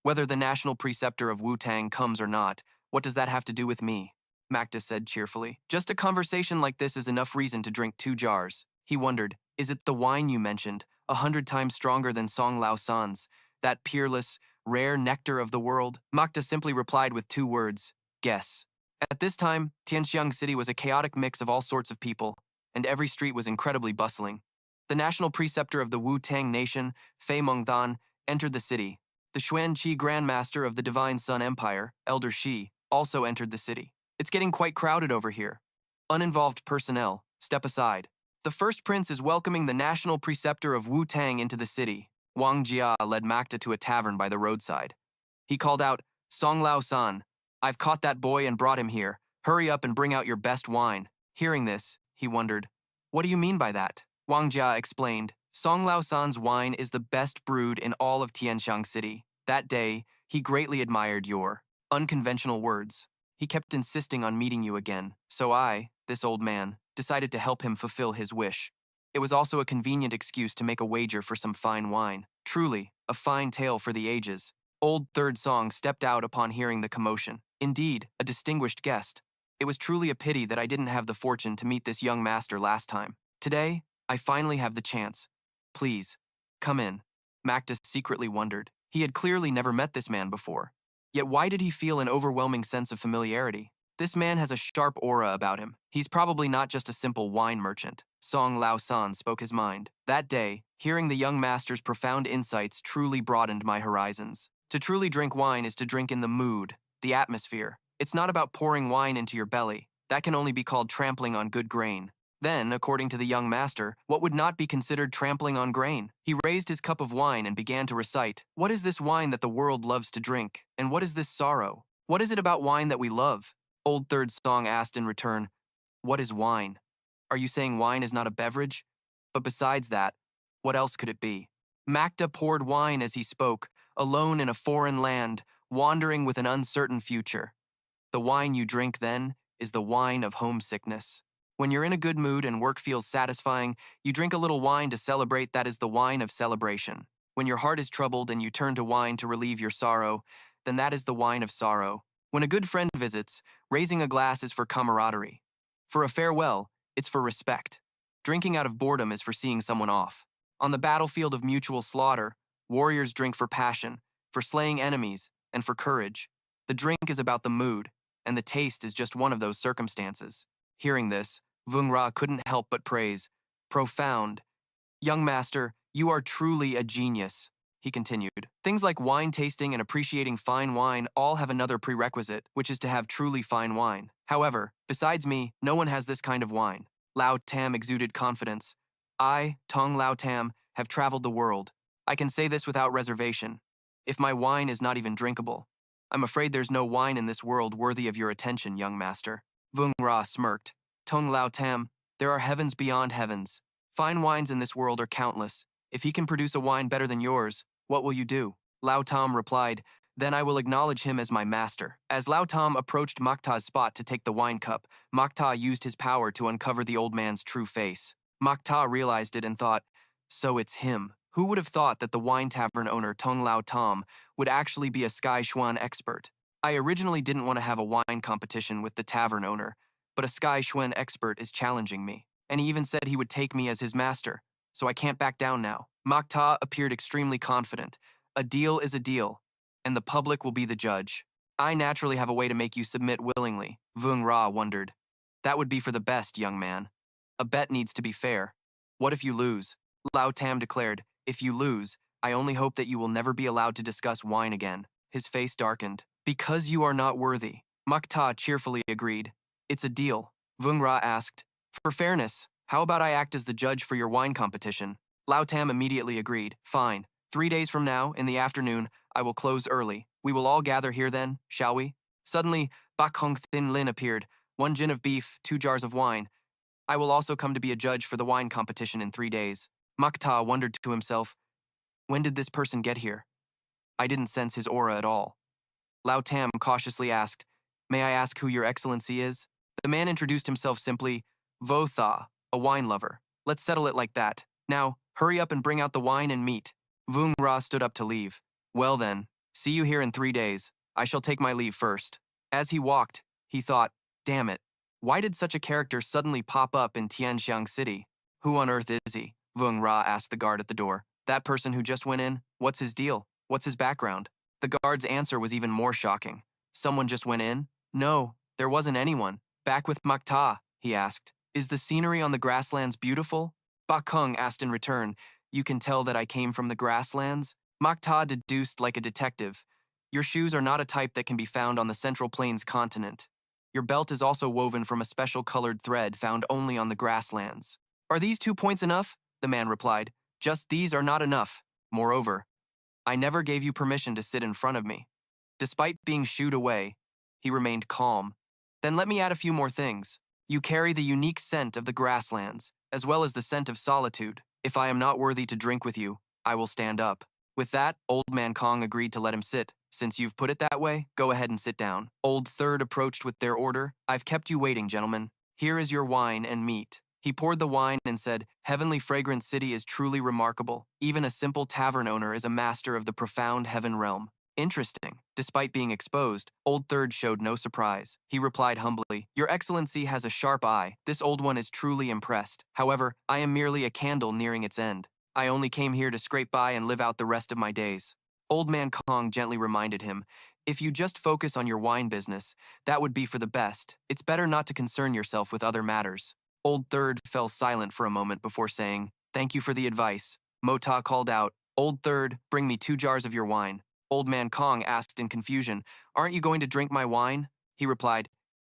Whether the national preceptor of Wu-Tang comes or not, what does that have to do with me? Makta said cheerfully. Just a conversation like this is enough reason to drink 2 jars. He wondered, is it the wine you mentioned, 100 times stronger than Song Lao San's, that peerless, rare nectar of the world? Makta simply replied with 2 words, guess. At this time, Tianxiang City was a chaotic mix of all sorts of people, and every street was incredibly bustling. The national preceptor of the Wu-Tang nation, Fei Mengdan, entered the city. The Xuan Qi Grand Master of the Divine Sun Empire, Elder Shi, also entered the city. It's getting quite crowded over here. Uninvolved personnel, step aside. The first prince is welcoming the national preceptor of Wu-Tang into the city. Wang Jia led Makta to a tavern by the roadside. He called out, Song Lao San, I've caught that boy and brought him here. Hurry up and bring out your best wine. Hearing this, he wondered, what do you mean by that? Wang Jia explained, Song Lao San's wine is the best brewed in all of Tianxiang City. That day, he greatly admired your unconventional words. He kept insisting on meeting you again, so I, this old man, decided to help him fulfill his wish. It was also a convenient excuse to make a wager for some fine wine. Truly, a fine tale for the ages. Old Third Song stepped out upon hearing the commotion. Indeed, a distinguished guest. It was truly a pity that I didn't have the fortune to meet this young master last time. Today, I finally have the chance. Please, come in. Mactus secretly wondered. He had clearly never met this man before. Yet why did he feel an overwhelming sense of familiarity? This man has a sharp aura about him. He's probably not just a simple wine merchant. Song Lao San spoke his mind. That day, hearing the young master's profound insights truly broadened my horizons. To truly drink wine is to drink in the mood, the atmosphere. It's not about pouring wine into your belly. That can only be called trampling on good grain. Then, according to the young master, what would not be considered trampling on grain? He raised his cup of wine and began to recite, "What is this wine that the world loves to drink? And what is this sorrow? What is it about wine that we love?" Old Third Song asked in return, "What is wine? Are you saying wine is not a beverage? But besides that, what else could it be?" Macta poured wine as he spoke, alone in a foreign land, wandering with an uncertain future. The wine you drink then is the wine of homesickness. When you're in a good mood and work feels satisfying, you drink a little wine to celebrate. That is the wine of celebration. When your heart is troubled and you turn to wine to relieve your sorrow, then that is the wine of sorrow. When a good friend visits, raising a glass is for camaraderie. For a farewell, it's for respect. Drinking out of boredom is for seeing someone off. On the battlefield of mutual slaughter, warriors drink for passion, for slaying enemies, and for courage. The drink is about the mood, and the taste is just one of those circumstances. Hearing this, Vung Ra couldn't help but praise. Profound. Young master, you are truly a genius, he continued. Things like wine tasting and appreciating fine wine all have another prerequisite, which is to have truly fine wine. However, besides me, no one has this kind of wine. Lao Tam exuded confidence. I, Tong Lao Tam, have traveled the world. I can say this without reservation. If my wine is not even drinkable, I'm afraid there's no wine in this world worthy of your attention, young master. Vung Ra smirked. Tong Lao Tam, there are heavens beyond heavens. Fine wines in this world are countless. If he can produce a wine better than yours, what will you do? Lao Tam replied, then I will acknowledge him as my master. As Lao Tam approached Makta's spot to take the wine cup, Makta used his power to uncover the old man's true face. Makta realized it and thought, so it's him. Who would have thought that the wine tavern owner Tong Lao Tam would actually be a Sky Xuan expert? I originally didn't want to have a wine competition with the tavern owner, but a Sky Xuan expert is challenging me, and he even said he would take me as his master, so I can't back down now. Makta appeared extremely confident. A deal is a deal, and the public will be the judge. I naturally have a way to make you submit willingly, Vung Ra wondered. That would be for the best, young man. A bet needs to be fair. What if you lose? Lao Tam declared, if you lose, I only hope that you will never be allowed to discuss wine again. His face darkened. Because you are not worthy. Makta cheerfully agreed. It's a deal. Vung Ra asked, for fairness, how about I act as the judge for your wine competition? Lao Tam immediately agreed. Fine. 3 days from now, in the afternoon, I will close early. We will all gather here then, shall we? Suddenly, Bak Hong Thin Lin appeared. 1 gin of beef, 2 jars of wine. I will also come to be a judge for the wine competition in 3 days. Makta wondered to himself, when did this person get here? I didn't sense his aura at all. Lao Tam cautiously asked, may I ask who your excellency is? The man introduced himself simply, Vo Tha, a wine lover. Let's settle it like that. Now, hurry up and bring out the wine and meat. Vung Ra stood up to leave. Well then, see you here in 3 days. I shall take my leave first. As he walked, he thought, damn it, why did such a character suddenly pop up in Tianxiang City? Who on earth is he? Vung Ra asked the guard at the door. That person who just went in? What's his deal? What's his background? The guard's answer was even more shocking. Someone just went in? No, there wasn't anyone. Back with Makta, he asked. Is the scenery on the grasslands beautiful? Bakung asked in return. You can tell that I came from the grasslands? Makta deduced like a detective. Your shoes are not a type that can be found on the Central Plains continent. Your belt is also woven from a special colored thread found only on the grasslands. Are these 2 points enough? The man replied. Just these are not enough. Moreover, I never gave you permission to sit in front of me. Despite being shooed away, he remained calm. Then let me add a few more things. You carry the unique scent of the grasslands, as well as the scent of solitude. If I am not worthy to drink with you, I will stand up. With that, Old Man Kong agreed to let him sit. Since you've put it that way, go ahead and sit down. Old Third approached with their order. I've kept you waiting, gentlemen. Here is your wine and meat. He poured the wine and said, Heavenly fragrant city is truly remarkable. Even a simple tavern owner is a master of the profound heaven realm. Interesting. Despite being exposed, Old Third showed no surprise. He replied humbly, Your Excellency has a sharp eye. This old one is truly impressed. However, I am merely a candle nearing its end. I only came here to scrape by and live out the rest of my days. Old Man Kong gently reminded him, If you just focus on your wine business, that would be for the best. It's better not to concern yourself with other matters. Old Third fell silent for a moment before saying, Thank you for the advice. Mota called out, Old Third, bring me 2 jars of your wine. Old Man Kong asked in confusion, Aren't you going to drink my wine? He replied,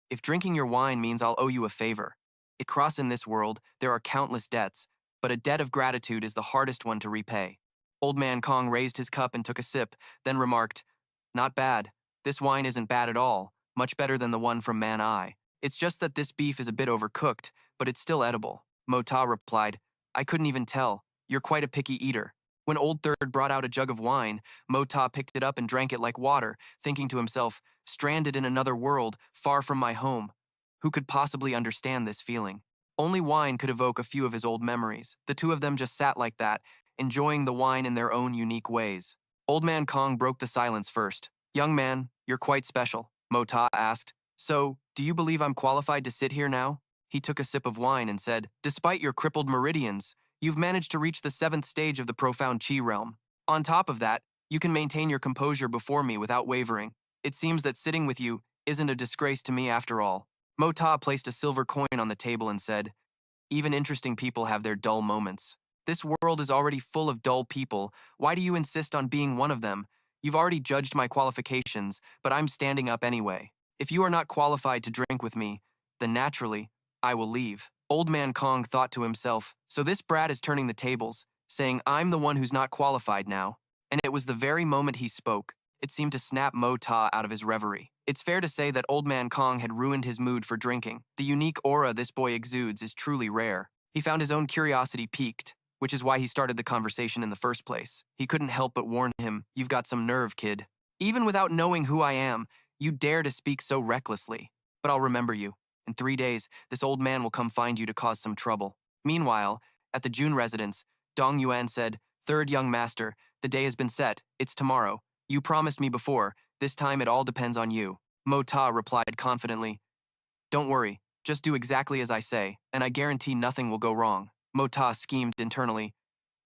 If drinking your wine means I'll owe you a favor. Across in this world, there are countless debts, but a debt of gratitude is the hardest one to repay. Old Man Kong raised his cup and took a sip, then remarked, Not bad. This wine isn't bad at all, much better than the one from Man Eye. It's just that this beef is a bit overcooked, but it's still edible. Mota replied, I couldn't even tell. You're quite a picky eater. When Old Third brought out a jug of wine, Mota picked it up and drank it like water, thinking to himself, stranded in another world, far from my home. Who could possibly understand this feeling? Only wine could evoke a few of his old memories. The two of them just sat like that, enjoying the wine in their own unique ways. Old Man Kong broke the silence first. Young man, you're quite special, Mota asked. So, do you believe I'm qualified to sit here now? He took a sip of wine and said, Despite your crippled meridians, you've managed to reach the 7th stage of the profound Chi realm. On top of that, you can maintain your composure before me without wavering. It seems that sitting with you isn't a disgrace to me after all. Mota placed a silver coin on the table and said, Even interesting people have their dull moments. This world is already full of dull people. Why do you insist on being one of them? You've already judged my qualifications, but I'm standing up anyway. If you are not qualified to drink with me, then naturally, I will leave. Old Man Kong thought to himself, so this brat is turning the tables, saying I'm the one who's not qualified now. And it was the very moment he spoke. It seemed to snap Mota out of his reverie. It's fair to say that Old Man Kong had ruined his mood for drinking. The unique aura this boy exudes is truly rare. He found his own curiosity piqued, which is why he started the conversation in the first place. He couldn't help but warn him, You've got some nerve, kid. Even without knowing who I am, you dare to speak so recklessly. But I'll remember you. In 3 days, this old man will come find you to cause some trouble. Meanwhile, at the June residence, Dong Yuan said, Third young master, the day has been set. It's tomorrow. You promised me before. This time it all depends on you. Mota replied confidently, Don't worry. Just do exactly as I say, and I guarantee nothing will go wrong. Mota schemed internally.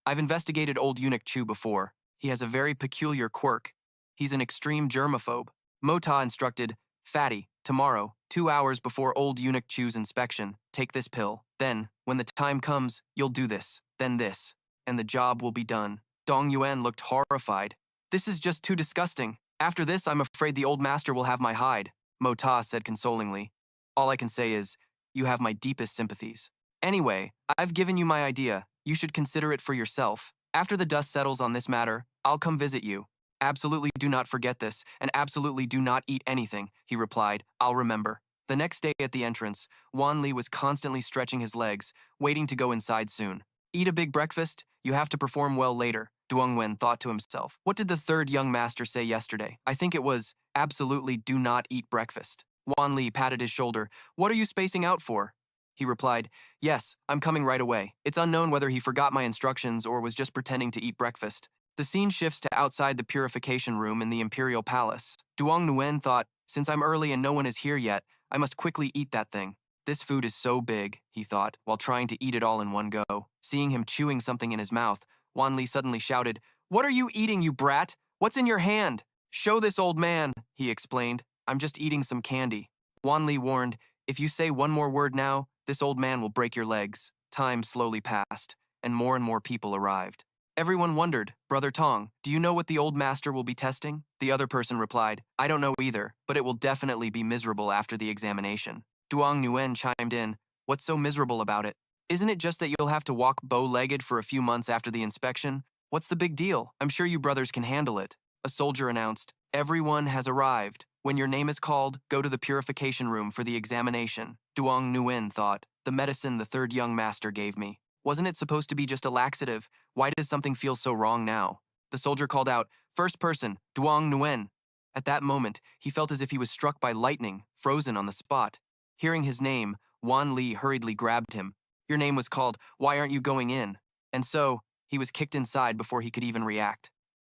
I've investigated old eunuch Chu before. He has a very peculiar quirk. He's an extreme germaphobe. Mota instructed, Fatty, tomorrow, 2 hours before old eunuch Chu's inspection, take this pill. Then, when the time comes, you'll do this, then this, and the job will be done. Dong Yuan looked horrified. This is just too disgusting. After this, I'm afraid the old master will have my hide, Mota said consolingly. All I can say is, you have my deepest sympathies. Anyway, I've given you my idea. You should consider it for yourself. After the dust settles on this matter, I'll come visit you. Absolutely do not forget this, and absolutely do not eat anything, he replied. I'll remember. The next day at the entrance, Wan Li was constantly stretching his legs, waiting to go inside soon. Eat a big breakfast? You have to perform well later, Duong Wen thought to himself. What did the third young master say yesterday? I think it was, absolutely do not eat breakfast. Wan Li patted his shoulder. What are you spacing out for? He replied, Yes, I'm coming right away. It's unknown whether he forgot my instructions or was just pretending to eat breakfast. The scene shifts to outside the purification room in the Imperial Palace. Duong Nguyen thought, Since I'm early and no one is here yet, I must quickly eat that thing. This food is so big, he thought, while trying to eat it all in one go. Seeing him chewing something in his mouth, Wan Li suddenly shouted, What are you eating, you brat? What's in your hand? Show this old man, he explained. I'm just eating some candy. Wan Li warned, If you say one more word now, this old man will break your legs. Time slowly passed, and more people arrived. Everyone wondered, Brother Tong, do you know what the old master will be testing? The other person replied, I don't know either, but it will definitely be miserable after the examination. Duong Nguyen chimed in, What's so miserable about it? Isn't it just that you'll have to walk bow-legged for a few months after the inspection? What's the big deal? I'm sure you brothers can handle it. A soldier announced, Everyone has arrived. When your name is called, go to the purification room for the examination. Duong Nguyen thought, the medicine the third young master gave me. Wasn't it supposed to be just a laxative? Why does something feel so wrong now? The soldier called out, First person, Duong Nguyen. At that moment, he felt as if he was struck by lightning, frozen on the spot. Hearing his name, Wan Li hurriedly grabbed him. Your name was called, why aren't you going in? And so, he was kicked inside before he could even react.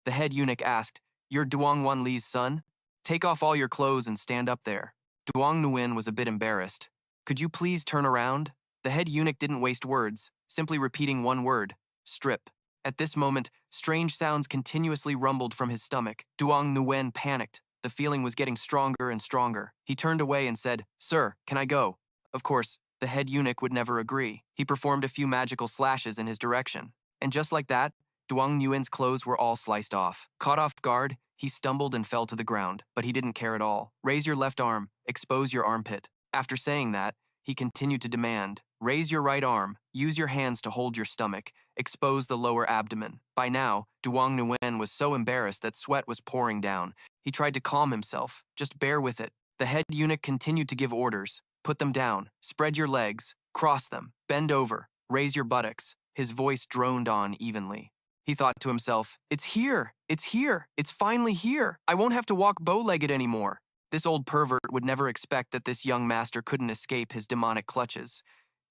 The head eunuch asked, you're Duong Wan Li's son? Take off all your clothes and stand up there. Duong Nguyen was a bit embarrassed. Could you please turn around? The head eunuch didn't waste words, simply repeating one word, strip. At this moment, strange sounds continuously rumbled from his stomach. Duong Nguyen panicked. The feeling was getting stronger and stronger. He turned away and said, sir, can I go? Of course, the head eunuch would never agree. He performed a few magical slashes in his direction. And just like that, Duong Nguyen's clothes were all sliced off. Caught off guard, he stumbled and fell to the ground, but he didn't care at all. Raise your left arm, expose your armpit. After saying that, he continued to demand, raise your right arm, use your hands to hold your stomach, expose the lower abdomen. By now, Duong Nguyen was so embarrassed that sweat was pouring down. He tried to calm himself. Just bear with it. The head eunuch continued to give orders. Put them down, spread your legs, cross them, bend over, raise your buttocks. His voice droned on evenly. He thought to himself, it's here, it's finally here. I won't have to walk bow-legged anymore. This old pervert would never expect that this young master couldn't escape his demonic clutches.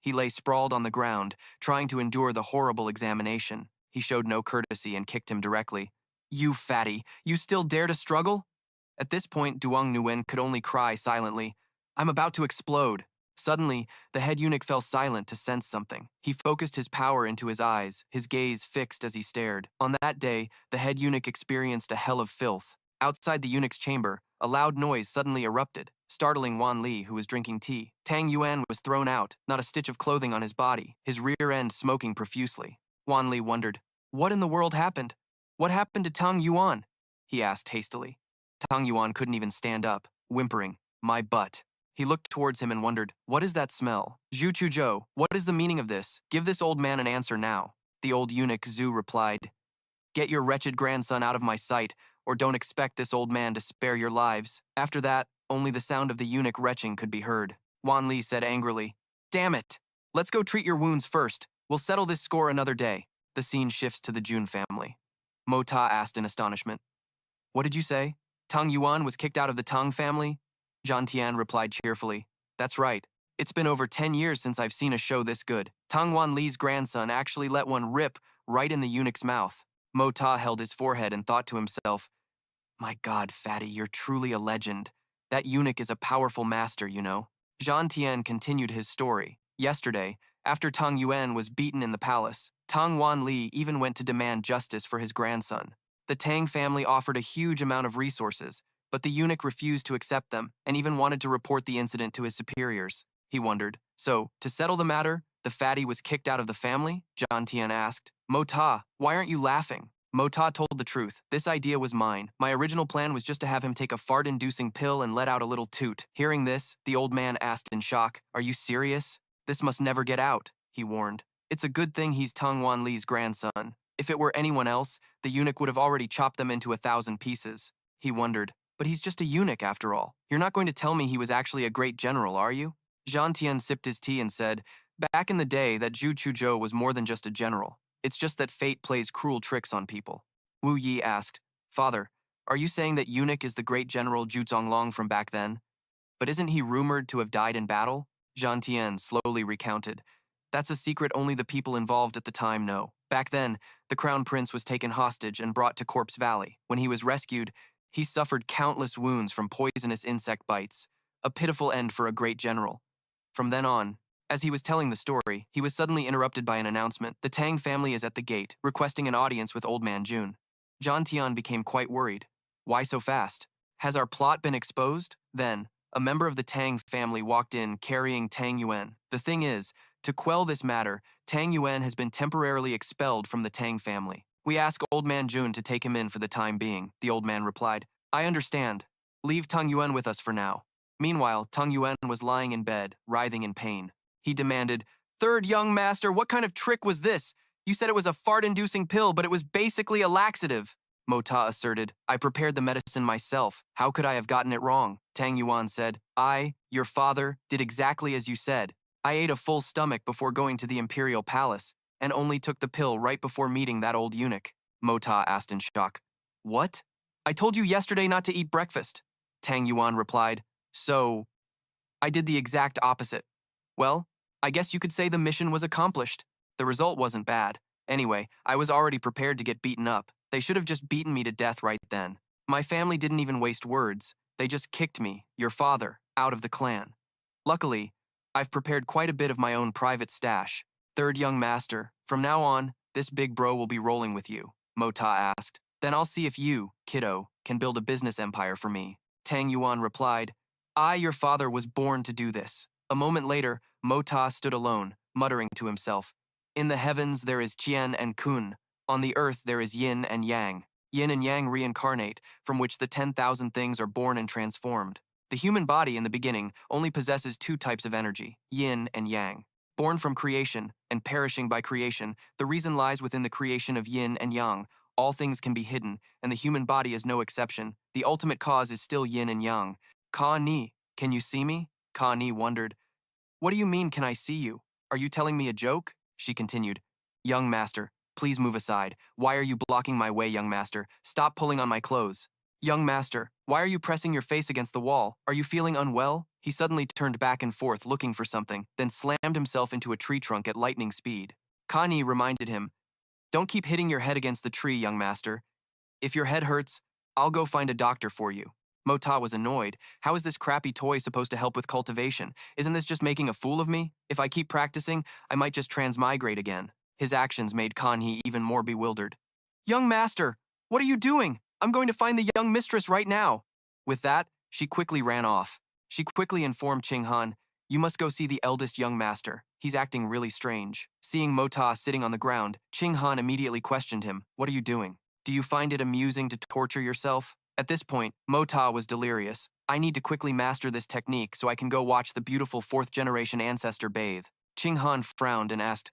He lay sprawled on the ground, trying to endure the horrible examination. He showed no courtesy and kicked him directly. You fatty, you still dare to struggle? At this point, Duong Nguyen could only cry silently. I'm about to explode. Suddenly, the head eunuch fell silent to sense something. He focused his power into his eyes, his gaze fixed as he stared. On that day, the head eunuch experienced a hell of filth. Outside the eunuch's chamber, a loud noise suddenly erupted, startling Wan Li, who was drinking tea. Tang Yuan was thrown out, not a stitch of clothing on his body, his rear end smoking profusely. Wan Li wondered, what in the world happened? What happened to Tang Yuan? He asked hastily. Tang Yuan couldn't even stand up, whimpering, my butt. He looked towards him and wondered, what is that smell? Zhu Chuzhou, what is the meaning of this? Give this old man an answer now. The old eunuch Zhu replied, get your wretched grandson out of my sight, or don't expect this old man to spare your lives. After that, only the sound of the eunuch retching could be heard. Wan Li said angrily, damn it! Let's go treat your wounds first. We'll settle this score another day. The scene shifts to the Jun family. Mo Ta asked in astonishment, what did you say? Tang Yuan was kicked out of the Tang family? Zhan Tian replied cheerfully, that's right. It's been over 10 years since I've seen a show this good. Tang Wan Li's grandson actually let one rip right in the eunuch's mouth. Mo Ta held his forehead and thought to himself, my God, fatty, you're truly a legend. That eunuch is a powerful master, you know. Zhan Tian continued his story. Yesterday, after Tang Yuan was beaten in the palace, Tang Wan Li even went to demand justice for his grandson. The Tang family offered a huge amount of resources, but the eunuch refused to accept them and even wanted to report the incident to his superiors. He wondered, so, to settle the matter, the fatty was kicked out of the family? Zhan Tian asked. Mo Ta, why aren't you laughing? Mo Ta told the truth. This idea was mine. My original plan was just to have him take a fart-inducing pill and let out a little toot. Hearing this, the old man asked in shock, are you serious? This must never get out, he warned. It's a good thing he's Tang Wan Li's grandson. If it were anyone else, the eunuch would have already chopped them into 1,000 pieces. He wondered, but he's just a eunuch after all. You're not going to tell me he was actually a great general, are you? Zhan Tian sipped his tea and said, back in the day, that Zhu Chuzhou was more than just a general. It's just that fate plays cruel tricks on people. Wu Yi asked, Father, are you saying that eunuch is the great general Zhu Zonglong from back then? But isn't he rumored to have died in battle? Zhan Tian slowly recounted. That's a secret only the people involved at the time know. Back then, the crown prince was taken hostage and brought to Corpse Valley. When he was rescued, he suffered countless wounds from poisonous insect bites, a pitiful end for a great general. From then on, as he was telling the story, he was suddenly interrupted by an announcement. The Tang family is at the gate, requesting an audience with Old Man Jun. Zhan Tian became quite worried. Why so fast? Has our plot been exposed? Then, a member of the Tang family walked in carrying Tang Yuan. The thing is, to quell this matter, Tang Yuan has been temporarily expelled from the Tang family. We ask Old Man Jun to take him in for the time being, the old man replied. I understand. Leave Tang Yuan with us for now. Meanwhile, Tang Yuan was lying in bed, writhing in pain. He demanded, Third young master, what kind of trick was this? You said it was a fart-inducing pill, but it was basically a laxative. Mo Ta asserted, I prepared the medicine myself. How could I have gotten it wrong? Tang Yuan said, I, your father, did exactly as you said. I ate a full stomach before going to the imperial palace, and only took the pill right before meeting that old eunuch. Mo Ta asked in shock, What? I told you yesterday not to eat breakfast, Tang Yuan replied. So, I did the exact opposite. Well, I guess you could say the mission was accomplished. The result wasn't bad. Anyway, I was already prepared to get beaten up. They should have just beaten me to death right then. My family didn't even waste words. They just kicked me, your father, out of the clan. Luckily, I've prepared quite a bit of my own private stash. Third young master, from now on, this big bro will be rolling with you, Mota asked. Then I'll see if you, kiddo, can build a business empire for me. Tang Yuan replied, I, your father, was born to do this. A moment later, Mota stood alone, muttering to himself, In the heavens there is Qian and Kun. On the earth there is Yin and Yang. Yin and Yang reincarnate, from which the 10,000 things are born and transformed. The human body in the beginning only possesses two types of energy, Yin and Yang. Born from creation and perishing by creation, the reason lies within the creation of Yin and Yang. All things can be hidden, and the human body is no exception. The ultimate cause is still Yin and Yang. Ka Ni, can you see me? Ka Ni wondered. What do you mean, can I see you? Are you telling me a joke? She continued. Young master, please move aside. Why are you blocking my way, young master? Stop pulling on my clothes. Young master, why are you pressing your face against the wall? Are you feeling unwell? He suddenly turned back and forth looking for something, then slammed himself into a tree trunk at lightning speed. Ka Ni reminded him, Don't keep hitting your head against the tree, young master. If your head hurts, I'll go find a doctor for you. Mota was annoyed. How is this crappy toy supposed to help with cultivation? Isn't this just making a fool of me? If I keep practicing, I might just transmigrate again. His actions made Kanhi even more bewildered. Young master, what are you doing? I'm going to find the young mistress right now. With that, she quickly ran off. She quickly informed Qing Han, You must go see the eldest young master. He's acting really strange. Seeing Mota sitting on the ground, Qing Han immediately questioned him, What are you doing? Do you find it amusing to torture yourself? At this point, Mota was delirious. I need to quickly master this technique so I can go watch the beautiful fourth-generation ancestor bathe. Qing Han frowned and asked,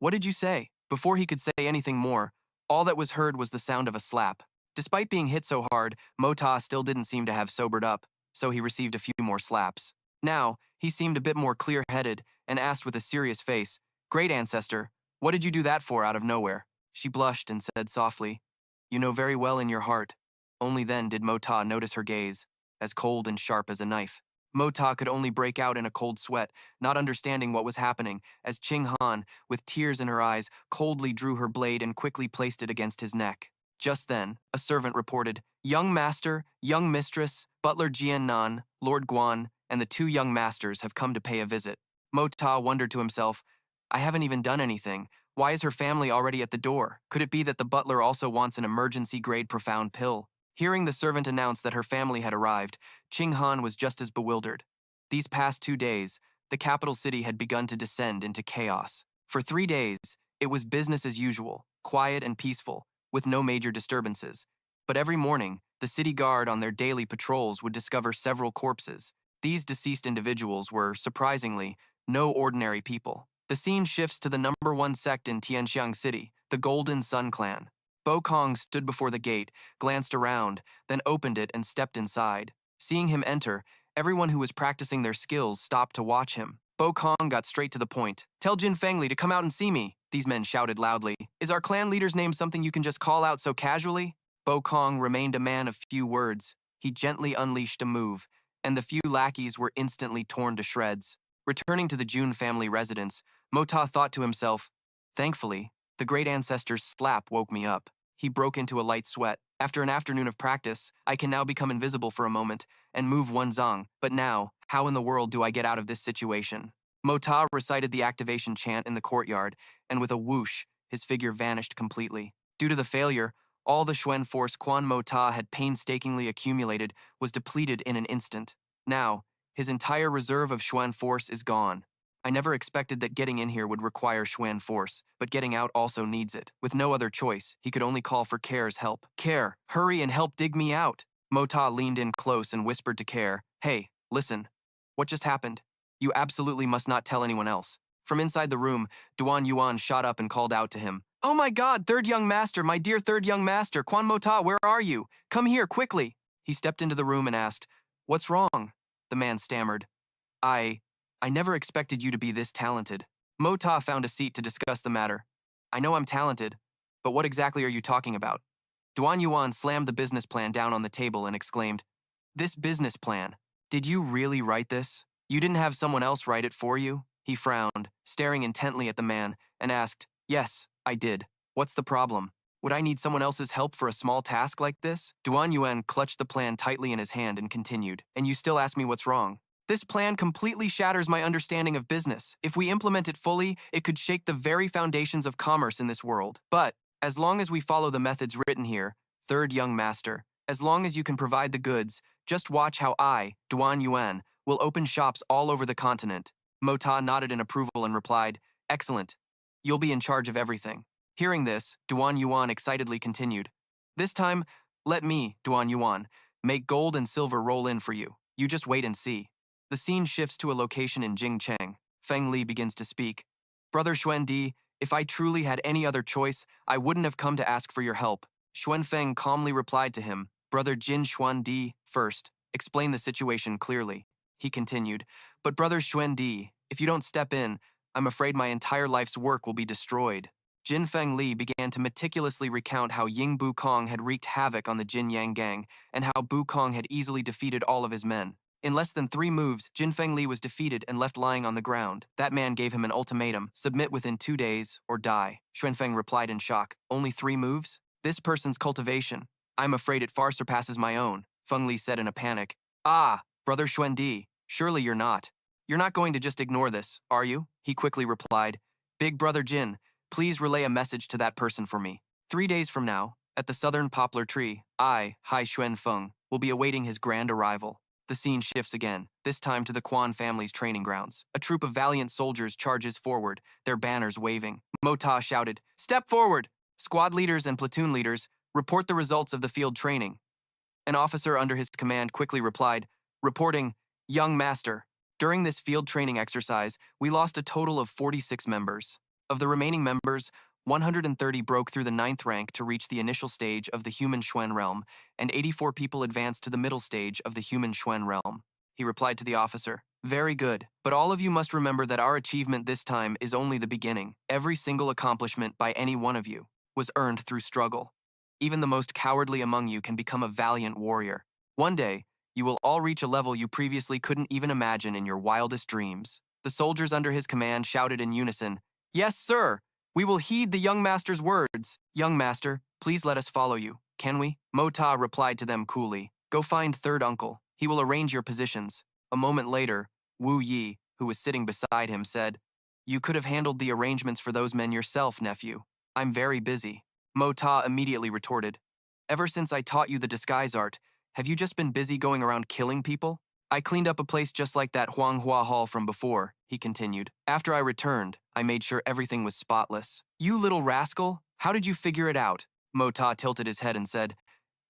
What did you say? Before he could say anything more, all that was heard was the sound of a slap. Despite being hit so hard, Mota still didn't seem to have sobered up, so he received a few more slaps. Now, he seemed a bit more clear-headed and asked with a serious face, Great ancestor, what did you do that for out of nowhere? She blushed and said softly, You know very well in your heart. Only then did Mota notice her gaze, as cold and sharp as a knife. Mota could only break out in a cold sweat, not understanding what was happening, as Qing Han, with tears in her eyes, coldly drew her blade and quickly placed it against his neck. Just then, a servant reported, Young master, young mistress, butler Jian Nan, Lord Guan, and the two young masters have come to pay a visit. Mota wondered to himself, I haven't even done anything. Why is her family already at the door? Could it be that the butler also wants an emergency-grade profound pill? Hearing the servant announce that her family had arrived, Qing Han was just as bewildered. These past 2 days, the capital city had begun to descend into chaos. For 3 days, it was business as usual, quiet and peaceful, with no major disturbances. But every morning, the city guard on their daily patrols would discover several corpses. These deceased individuals were, surprisingly, no ordinary people. The scene shifts to the #1 sect in Tianxiang City, the Golden Sun Clan. Bo Kong stood before the gate, glanced around, then opened it and stepped inside. Seeing him enter, everyone who was practicing their skills stopped to watch him. Bo Kong got straight to the point. Tell Jin Fengli to come out and see me, these men shouted loudly. Is our clan leader's name something you can just call out so casually? Bo Kong remained a man of few words. He gently unleashed a move, and the few lackeys were instantly torn to shreds. Returning to the Jun family residence, Mota thought to himself, Thankfully, the great ancestor's slap woke me up. He broke into a light sweat. After an afternoon of practice, I can now become invisible for a moment and move one zong. But now, how in the world do I get out of this situation? Mota recited the activation chant in the courtyard, and with a whoosh, his figure vanished completely. Due to the failure, all the Xuan force Quan Mota had painstakingly accumulated was depleted in an instant. Now, his entire reserve of Xuan force is gone. I never expected that getting in here would require Xuan force, but getting out also needs it. With no other choice, he could only call for Care's help. Care, hurry and help dig me out. Mota leaned in close and whispered to Care, Hey, listen. What just happened? You absolutely must not tell anyone else. From inside the room, Duan Yuan shot up and called out to him. Oh my god, third young master, my dear third young master, Quan Mota, where are you? Come here, quickly. He stepped into the room and asked, What's wrong? The man stammered. I never expected you to be this talented. Mota found a seat to discuss the matter. I know I'm talented, but what exactly are you talking about? Duan Yuan slammed the business plan down on the table and exclaimed, "This business plan? Did you really write this? You didn't have someone else write it for you?" He frowned, staring intently at the man, and asked, "Yes, I did. What's the problem? Would I need someone else's help for a small task like this?" Duan Yuan clutched the plan tightly in his hand and continued, "And you still ask me what's wrong? This plan completely shatters my understanding of business. If we implement it fully, it could shake the very foundations of commerce in this world. But, as long as we follow the methods written here, third young master, as long as you can provide the goods, just watch how I, Duan Yuan, will open shops all over the continent." Mota nodded in approval and replied, "Excellent. You'll be in charge of everything." Hearing this, Duan Yuan excitedly continued, "This time, let me, Duan Yuan, make gold and silver roll in for you. You just wait and see." The scene shifts to a location in Jingcheng. Feng Li begins to speak. "Brother Xuandi, if I truly had any other choice, I wouldn't have come to ask for your help." Xuanfeng calmly replied to him, "Brother Jin Xuandi, first, explain the situation clearly." He continued, "But Brother Xuandi, if you don't step in, I'm afraid my entire life's work will be destroyed." Jin Feng Li began to meticulously recount how Ying Bukong had wreaked havoc on the Jin Yang gang, and how Bukong had easily defeated all of his men. In less than 3 moves, Jin Feng Li was defeated and left lying on the ground. That man gave him an ultimatum: submit within 2 days or die. Xuanfeng replied in shock, "Only 3 moves? This person's cultivation. I'm afraid it far surpasses my own," Feng Li said in a panic. "Ah, Brother Xuandi, surely you're not. You're not going to just ignore this, are you?" He quickly replied, "Big Brother Jin, please relay a message to that person for me. 3 days from now, at the southern poplar tree, I, Hai Xuanfeng, will be awaiting his grand arrival." The scene shifts again, this time to the Quan family's training grounds. A troop of valiant soldiers charges forward, their banners waving. Mota shouted, "Step forward! Squad leaders and platoon leaders, report the results of the field training." An officer under his command quickly replied, reporting, "Young master, during this field training exercise, we lost a total of 46 members. Of the remaining members, 130 broke through the 9th rank to reach the initial stage of the human Xuan realm, and 84 people advanced to the middle stage of the human Xuan realm." He replied to the officer, "Very good, but all of you must remember that our achievement this time is only the beginning. Every single accomplishment by any one of you was earned through struggle. Even the most cowardly among you can become a valiant warrior. One day, you will all reach a level you previously couldn't even imagine in your wildest dreams." The soldiers under his command shouted in unison, "Yes, sir! We will heed the young master's words. Young master, please let us follow you, can we?" Mota replied to them coolly, "Go find third uncle. He will arrange your positions." A moment later, Wu Yi, who was sitting beside him, said, "You could have handled the arrangements for those men yourself, nephew. I'm very busy." Mota immediately retorted, "Ever since I taught you the disguise art, have you just been busy going around killing people?" "I cleaned up a place just like that Huanghua Hall from before," he continued. "After I returned, I made sure everything was spotless." "You little rascal, how did you figure it out?" Mota tilted his head and said,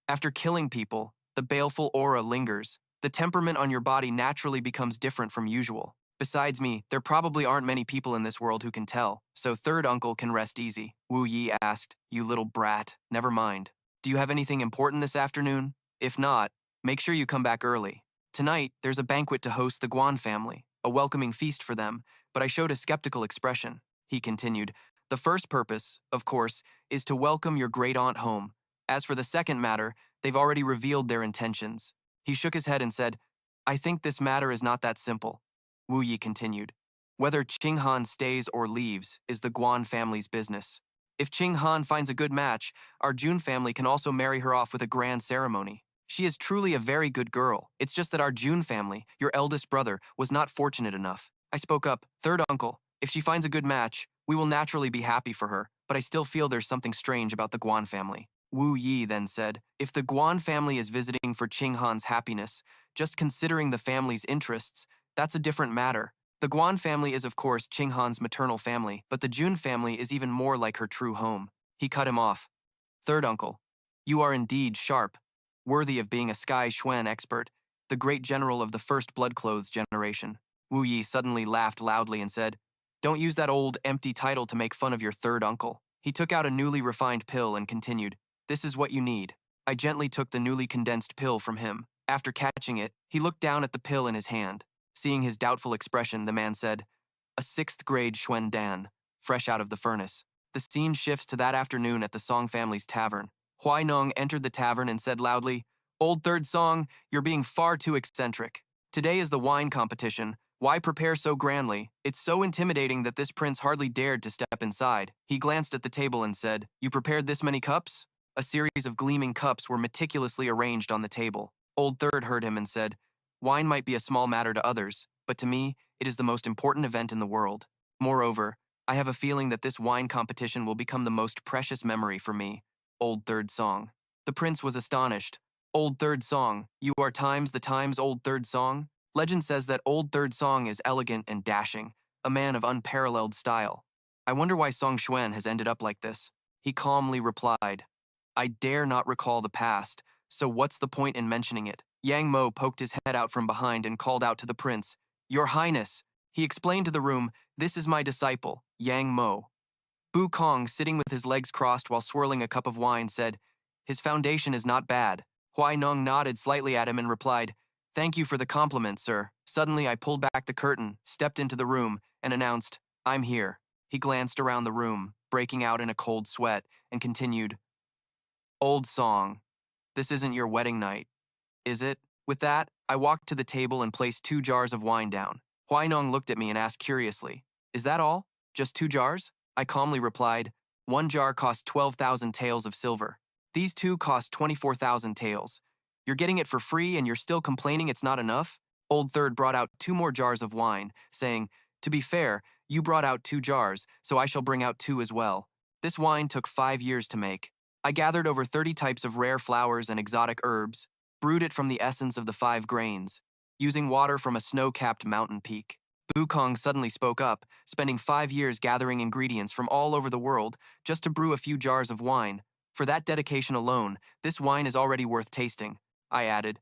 "After killing people, the baleful aura lingers. The temperament on your body naturally becomes different from usual. Besides me, there probably aren't many people in this world who can tell, so third uncle can rest easy." Wu Yi asked, "You little brat, never mind. Do you have anything important this afternoon? If not, make sure you come back early. Tonight, there's a banquet to host the Guan family, a welcoming feast for them, but I showed a skeptical expression." He continued, "The first purpose, of course, is to welcome your great-aunt home. As for the second matter, they've already revealed their intentions." He shook his head and said, "I think this matter is not that simple." Wu Yi continued, "Whether Qing Han stays or leaves is the Guan family's business. If Qing Han finds a good match, our Jun family can also marry her off with a grand ceremony. She is truly a very good girl. It's just that our Jun family, your eldest brother, was not fortunate enough." I spoke up, "Third uncle, if she finds a good match, we will naturally be happy for her, but I still feel there's something strange about the Guan family." Wu Yi then said, "If the Guan family is visiting for Qing Han's happiness, just considering the family's interests, that's a different matter. The Guan family is of course Qing Han's maternal family, but the Jun family is even more like her true home." He cut him off. "Third uncle, you are indeed sharp, worthy of being a Sky Xuan expert, the great general of the first blood-clothes generation." Wu Yi suddenly laughed loudly and said, "Don't use that old, empty title to make fun of your third uncle." He took out a newly refined pill and continued, "This is what you need." I gently took the newly condensed pill from him. After catching it, he looked down at the pill in his hand. Seeing his doubtful expression, the man said, "A 6th-grade Xuan Dan, fresh out of the furnace." The scene shifts to that afternoon at the Song family's tavern. Huai entered the tavern and said loudly, "Old Third Song, you're being far too eccentric. Today is the wine competition. Why prepare so grandly? It's so intimidating that this prince hardly dared to step inside. He glanced at the table and said, "You prepared this many cups?" A series of gleaming cups were meticulously arranged on the table. Old Third heard him and said, "Wine might be a small matter to others, but to me, it is the most important event in the world. Moreover, I have a feeling that this wine competition will become the most precious memory for me." Old Third Song. The prince was astonished. "Old Third Song, you are the times Old Third Song?" Legend says that Old Third Song is elegant and dashing, a man of unparalleled style. I wonder why Song Xuan has ended up like this. He calmly replied, "I dare not recall the past, so what's the point in mentioning it?" Yang Mo poked his head out from behind and called out to the prince, "Your Highness." He explained to the room, "This is my disciple, Yang Mo." Bu Kong, sitting with his legs crossed while swirling a cup of wine, said, "His foundation is not bad." Huai Nong nodded slightly at him and replied, "Thank you for the compliment, sir." Suddenly, I pulled back the curtain, stepped into the room, and announced, "I'm here." He glanced around the room, breaking out in a cold sweat, and continued, "Old Song, this isn't your wedding night, is it?" With that, I walked to the table and placed 2 jars of wine down. Huainong looked at me and asked curiously, "Is that all? Just 2 jars?" I calmly replied, "1 jar costs 12,000 taels of silver. These 2 cost 24,000 taels. You're getting it for free and you're still complaining it's not enough?" Old Third brought out 2 more jars of wine, saying, "To be fair, you brought out 2 jars, so I shall bring out 2 as well." This wine took 5 years to make. I gathered over 30 types of rare flowers and exotic herbs, brewed it from the essence of the 5 grains, using water from a snow-capped mountain peak. Wukong suddenly spoke up, spending 5 years gathering ingredients from all over the world just to brew a few jars of wine. For that dedication alone, this wine is already worth tasting. I added,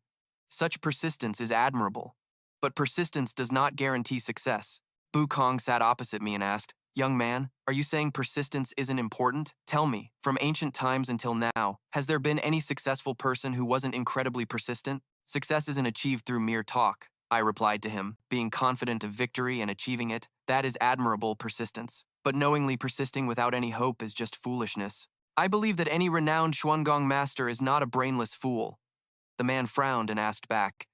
"Such persistence is admirable. But persistence does not guarantee success." Wukong sat opposite me and asked, "Young man, are you saying persistence isn't important? Tell me, from ancient times until now, has there been any successful person who wasn't incredibly persistent? Success isn't achieved through mere talk." I replied to him, "Being confident of victory and achieving it, that is admirable persistence. But knowingly persisting without any hope is just foolishness. I believe that any renowned Xuangong master is not a brainless fool." The man frowned and asked back,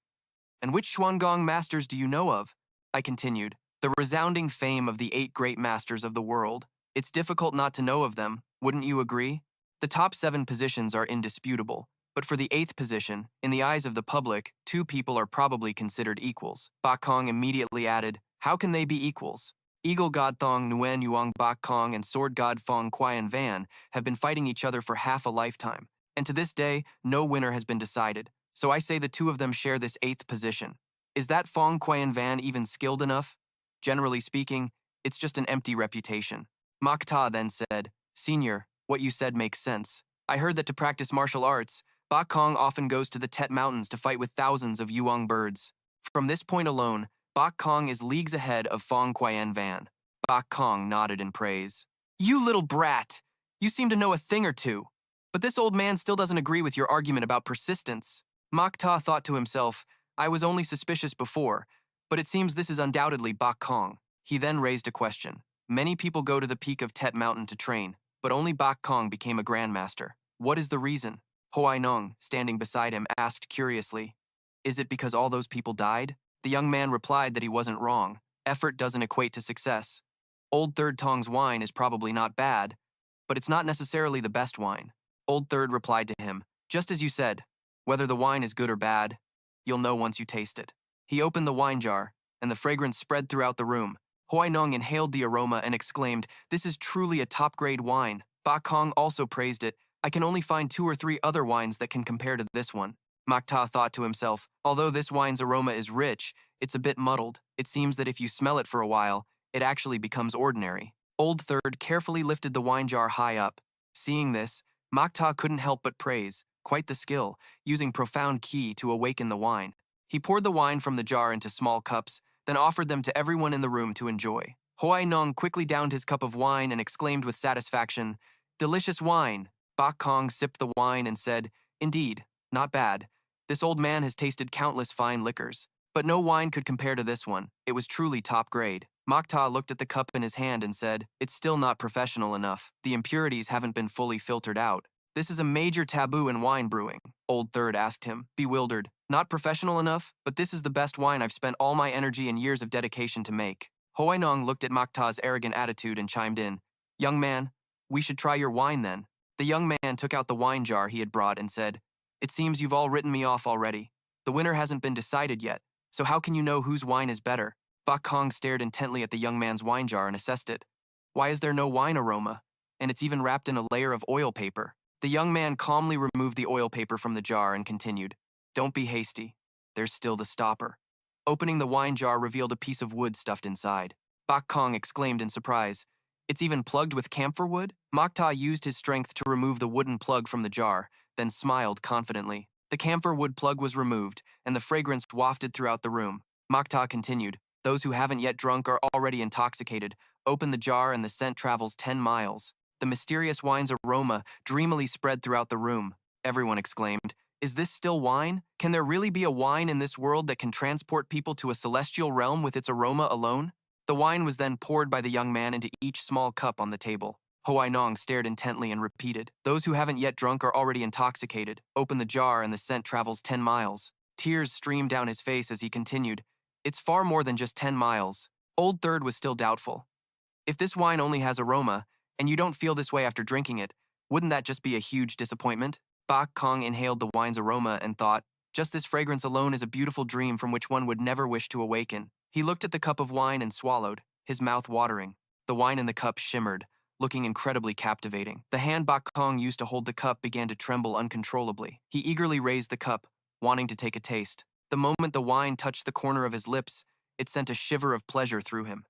"And which Xuangong masters do you know of?" I continued, "The resounding fame of the 8 great masters of the world. It's difficult not to know of them, wouldn't you agree? The top 7 positions are indisputable, but for the 8th position, in the eyes of the public, 2 people are probably considered equals." Bak Kong immediately added, "How can they be equals? Eagle God Thong Nguyen Yuang Bak Kong and Sword God Fong Quian Van have been fighting each other for half a lifetime, and to this day, no winner has been decided. So I say the 2 of them share this 8th position. Is that Fong Quian Van even skilled enough? Generally speaking, it's just an empty reputation." Mak Ta then said, "Senior, what you said makes sense. I heard that to practice martial arts, Bak Kong often goes to the Tet Mountains to fight with thousands of Yuang birds. From this point alone, Bak Kong is leagues ahead of Fong Quian Van." Bak Kong nodded in praise. "You little brat! You seem to know a thing or two. But this old man still doesn't agree with your argument about persistence." Mak Ta thought to himself, "I was only suspicious before, but it seems this is undoubtedly Bak Kong." He then raised a question. "Many people go to the peak of Tet Mountain to train, but only Bak Kong became a grandmaster. What is the reason?" Hoai Nong, standing beside him, asked curiously, "Is it because all those people died?" The young man replied that he wasn't wrong. Effort doesn't equate to success. Old Third Tong's wine is probably not bad, but it's not necessarily the best wine. Old Third replied to him, "Just as you said, whether the wine is good or bad, you'll know once you taste it." He opened the wine jar, and the fragrance spread throughout the room. Hoi Nong inhaled the aroma and exclaimed, "This is truly a top-grade wine." Ba Kong also praised it. "I can only find 2 or 3 other wines that can compare to this one." Mak Ta thought to himself, "Although this wine's aroma is rich, it's a bit muddled. It seems that if you smell it for a while, it actually becomes ordinary." Old Third carefully lifted the wine jar high up. Seeing this, Mak Ta couldn't help but praise. Quite the skill, using profound ki to awaken the wine. He poured the wine from the jar into small cups, then offered them to everyone in the room to enjoy. Hoai Nong quickly downed his cup of wine and exclaimed with satisfaction, "Delicious wine." Bak Kong sipped the wine and said, "Indeed, not bad. This old man has tasted countless fine liquors, but no wine could compare to this one. It was truly top grade." Makta looked at the cup in his hand and said, "It's still not professional enough. The impurities haven't been fully filtered out." This is a major taboo in wine brewing, Old Third asked him, bewildered. Not professional enough, but this is the best wine I've spent all my energy and years of dedication to make. Hoainong looked at Makta's arrogant attitude and chimed in. Young man, we should try your wine then. The young man took out the wine jar he had brought and said, It seems you've all written me off already. The winner hasn't been decided yet, so how can you know whose wine is better? Bak Kong stared intently at the young man's wine jar and assessed it. Why is there no wine aroma? And it's even wrapped in a layer of oil paper. The young man calmly removed the oil paper from the jar and continued, Don't be hasty. There's still the stopper. Opening the wine jar revealed a piece of wood stuffed inside. Bak Kong exclaimed in surprise, It's even plugged with camphor wood? Makta used his strength to remove the wooden plug from the jar, then smiled confidently. The camphor wood plug was removed, and the fragrance wafted throughout the room. Makta continued, Those who haven't yet drunk are already intoxicated. Open the jar and the scent travels 10 miles. The mysterious wine's aroma dreamily spread throughout the room. Everyone exclaimed, Is this still wine? Can there really be a wine in this world that can transport people to a celestial realm with its aroma alone? The wine was then poured by the young man into each small cup on the table. Hoainong stared intently and repeated, Those who haven't yet drunk are already intoxicated. Open the jar and the scent travels 10 miles. Tears streamed down his face as he continued, It's far more than just 10 miles. Old Third was still doubtful. If this wine only has aroma, and you don't feel this way after drinking it, wouldn't that just be a huge disappointment? Bak Kong inhaled the wine's aroma and thought, Just this fragrance alone is a beautiful dream from which one would never wish to awaken. He looked at the cup of wine and swallowed, his mouth watering. The wine in the cup shimmered, looking incredibly captivating. The hand Bak Kong used to hold the cup began to tremble uncontrollably. He eagerly raised the cup, wanting to take a taste. The moment the wine touched the corner of his lips, it sent a shiver of pleasure through him.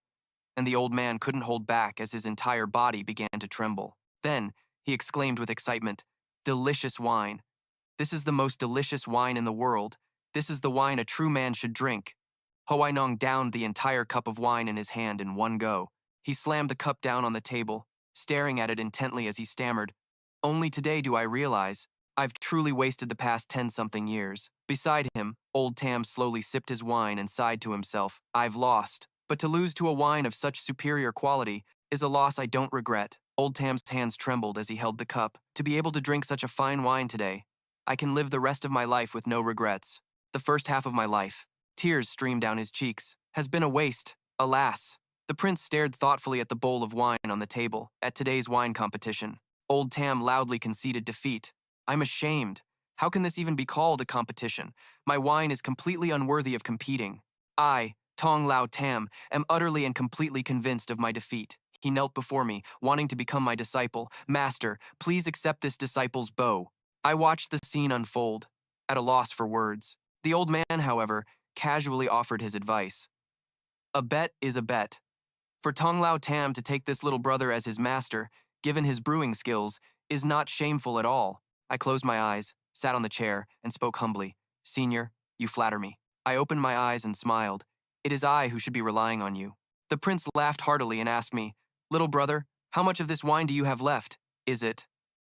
And the old man couldn't hold back as his entire body began to tremble. Then, he exclaimed with excitement, Delicious wine. This is the most delicious wine in the world. This is the wine a true man should drink. Hoainong downed the entire cup of wine in his hand in one go. He slammed the cup down on the table, staring at it intently as he stammered, Only today do I realize I've truly wasted the past 10-something years. Beside him, old Tam slowly sipped his wine and sighed to himself, I've lost. But to lose to a wine of such superior quality is a loss I don't regret. Old Tam's hands trembled as he held the cup. To be able to drink such a fine wine today, I can live the rest of my life with no regrets. The first half of my life, tears streamed down his cheeks, has been a waste, alas. The prince stared thoughtfully at the bowl of wine on the table. At today's wine competition, Old Tam loudly conceded defeat. I'm ashamed. How can this even be called a competition? My wine is completely unworthy of competing. I, Tong Lao Tam, am utterly and completely convinced of my defeat. He knelt before me, wanting to become my disciple. Master, please accept this disciple's bow. I watched the scene unfold, at a loss for words. The old man, however, casually offered his advice. A bet is a bet. For Tong Lao Tam to take this little brother as his master, given his brewing skills, is not shameful at all. I closed my eyes, sat on the chair, and spoke humbly. Senior, you flatter me. I opened my eyes and smiled. It is I who should be relying on you. The prince laughed heartily and asked me, Little brother, how much of this wine do you have left? Is it?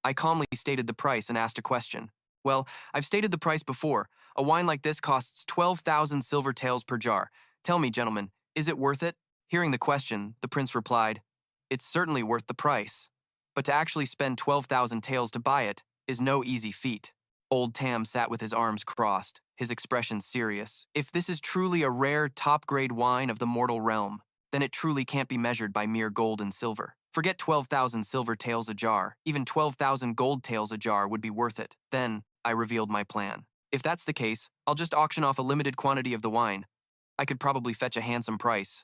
I calmly stated the price and asked a question. Well, I've stated the price before. A wine like this costs 12,000 silver taels per jar. Tell me, gentlemen, is it worth it? Hearing the question, the prince replied, It's certainly worth the price. But to actually spend 12,000 taels to buy it is no easy feat. Old Tam sat with his arms crossed, his expression serious. If this is truly a rare, top-grade wine of the mortal realm, then it truly can't be measured by mere gold and silver. Forget 12,000 silver taels a jar. Even 12,000 gold taels a jar would be worth it. Then, I revealed my plan. If that's the case, I'll just auction off a limited quantity of the wine. I could probably fetch a handsome price.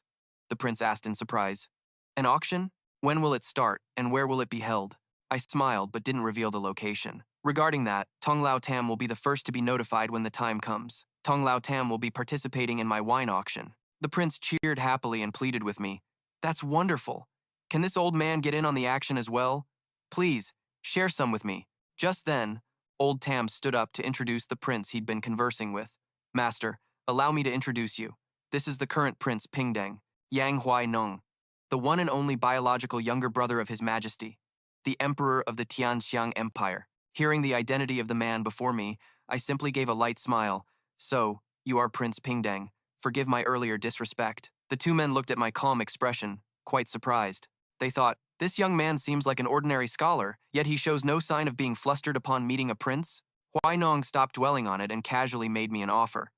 The prince asked in surprise. An auction? When will it start, and where will it be held? I smiled but didn't reveal the location. Regarding that, Tong Lao Tam will be the first to be notified when the time comes. Tong Lao Tam will be participating in my wine auction. The prince cheered happily and pleaded with me. That's wonderful. Can this old man get in on the action as well? Please, share some with me. Just then, old Tam stood up to introduce the prince he'd been conversing with. Master, allow me to introduce you. This is the current Prince Pingdeng, Yang Huai Nong, the one and only biological younger brother of His Majesty, the Emperor of the Tianxiang Empire. Hearing the identity of the man before me, I simply gave a light smile. So, you are Prince Pingdeng. Forgive my earlier disrespect. The two men looked at my calm expression, quite surprised. They thought, This young man seems like an ordinary scholar, yet he shows no sign of being flustered upon meeting a prince. Huainong stopped dwelling on it and casually made me an offer.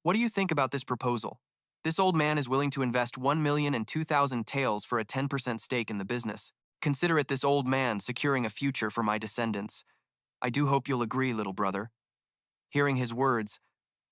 What do you think about this proposal? This old man is willing to invest 1,002,000 taels for a 10% stake in the business. Consider it this old man securing a future for my descendants. I do hope you'll agree, little brother. Hearing his words,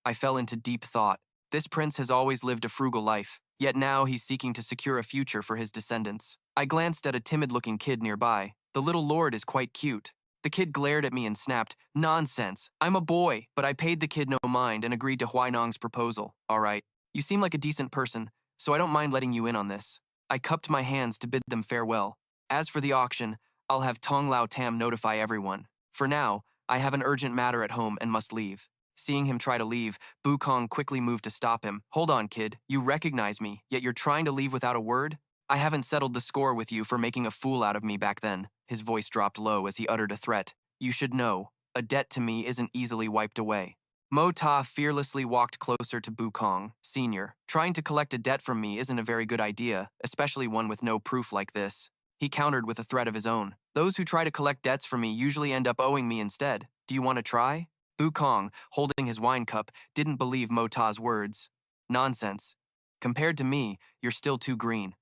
I fell into deep thought. This prince has always lived a frugal life, yet now he's seeking to secure a future for his descendants. I glanced at a timid-looking kid nearby. The little lord is quite cute. The kid glared at me and snapped, "Nonsense! I'm a boy!" But I paid the kid no mind and agreed to Huainong's proposal. All right, you seem like a decent person, so I don't mind letting you in on this. I cupped my hands to bid them farewell. As for the auction, I'll have Tong Lao Tam notify everyone. For now, I have an urgent matter at home and must leave. Seeing him try to leave, Bu Kong quickly moved to stop him. Hold on, kid. You recognize me, yet you're trying to leave without a word? I haven't settled the score with you for making a fool out of me back then. His voice dropped low as he uttered a threat. You should know, a debt to me isn't easily wiped away. Mo Ta fearlessly walked closer to Bu Kong, Sr. Trying to collect a debt from me isn't a very good idea, especially one with no proof like this. He countered with a threat of his own. Those who try to collect debts from me usually end up owing me instead. Do you want to try? Bu Kong, holding his wine cup, didn't believe Mo Ta's words. Nonsense. Compared to me, you're still too green.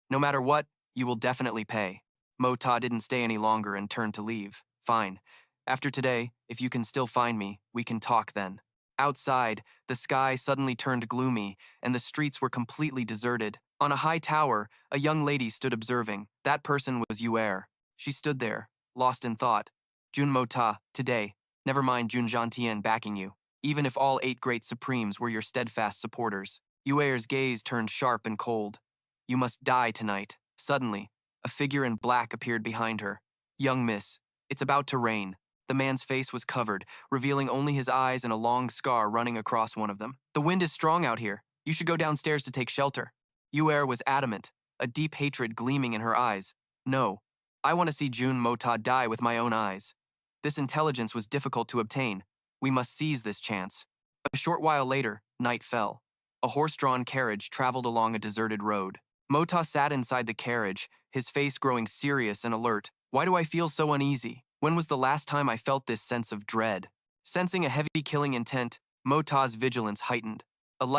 No matter what, you will definitely pay. Mo Ta didn't stay any longer and turned to leave. Fine. After today, if you can still find me, we can talk then. Outside, the sky suddenly turned gloomy, and the streets were completely deserted. On a high tower, a young lady stood observing. That person was Yue. She stood there, lost in thought. Jun Mo Ta, today. Never mind Jun Zhantian backing you. Even if all 8 great supremes were your steadfast supporters. Yue's gaze turned sharp and cold. You must die tonight. Suddenly, a figure in black appeared behind her. Young miss, it's about to rain. The man's face was covered, revealing only his eyes and a long scar running across one of them. The wind is strong out here. You should go downstairs to take shelter. Yue was adamant, a deep hatred gleaming in her eyes. No, I want to see Jun Mo Ta die with my own eyes. This intelligence was difficult to obtain. We must seize this chance. A short while later, night fell. A horse-drawn carriage traveled along a deserted road. Mo Ta sat inside the carriage, his face growing serious and alert. Why do I feel so uneasy? When was the last time I felt this sense of dread? Sensing a heavy killing intent, Mo Ta's vigilance heightened.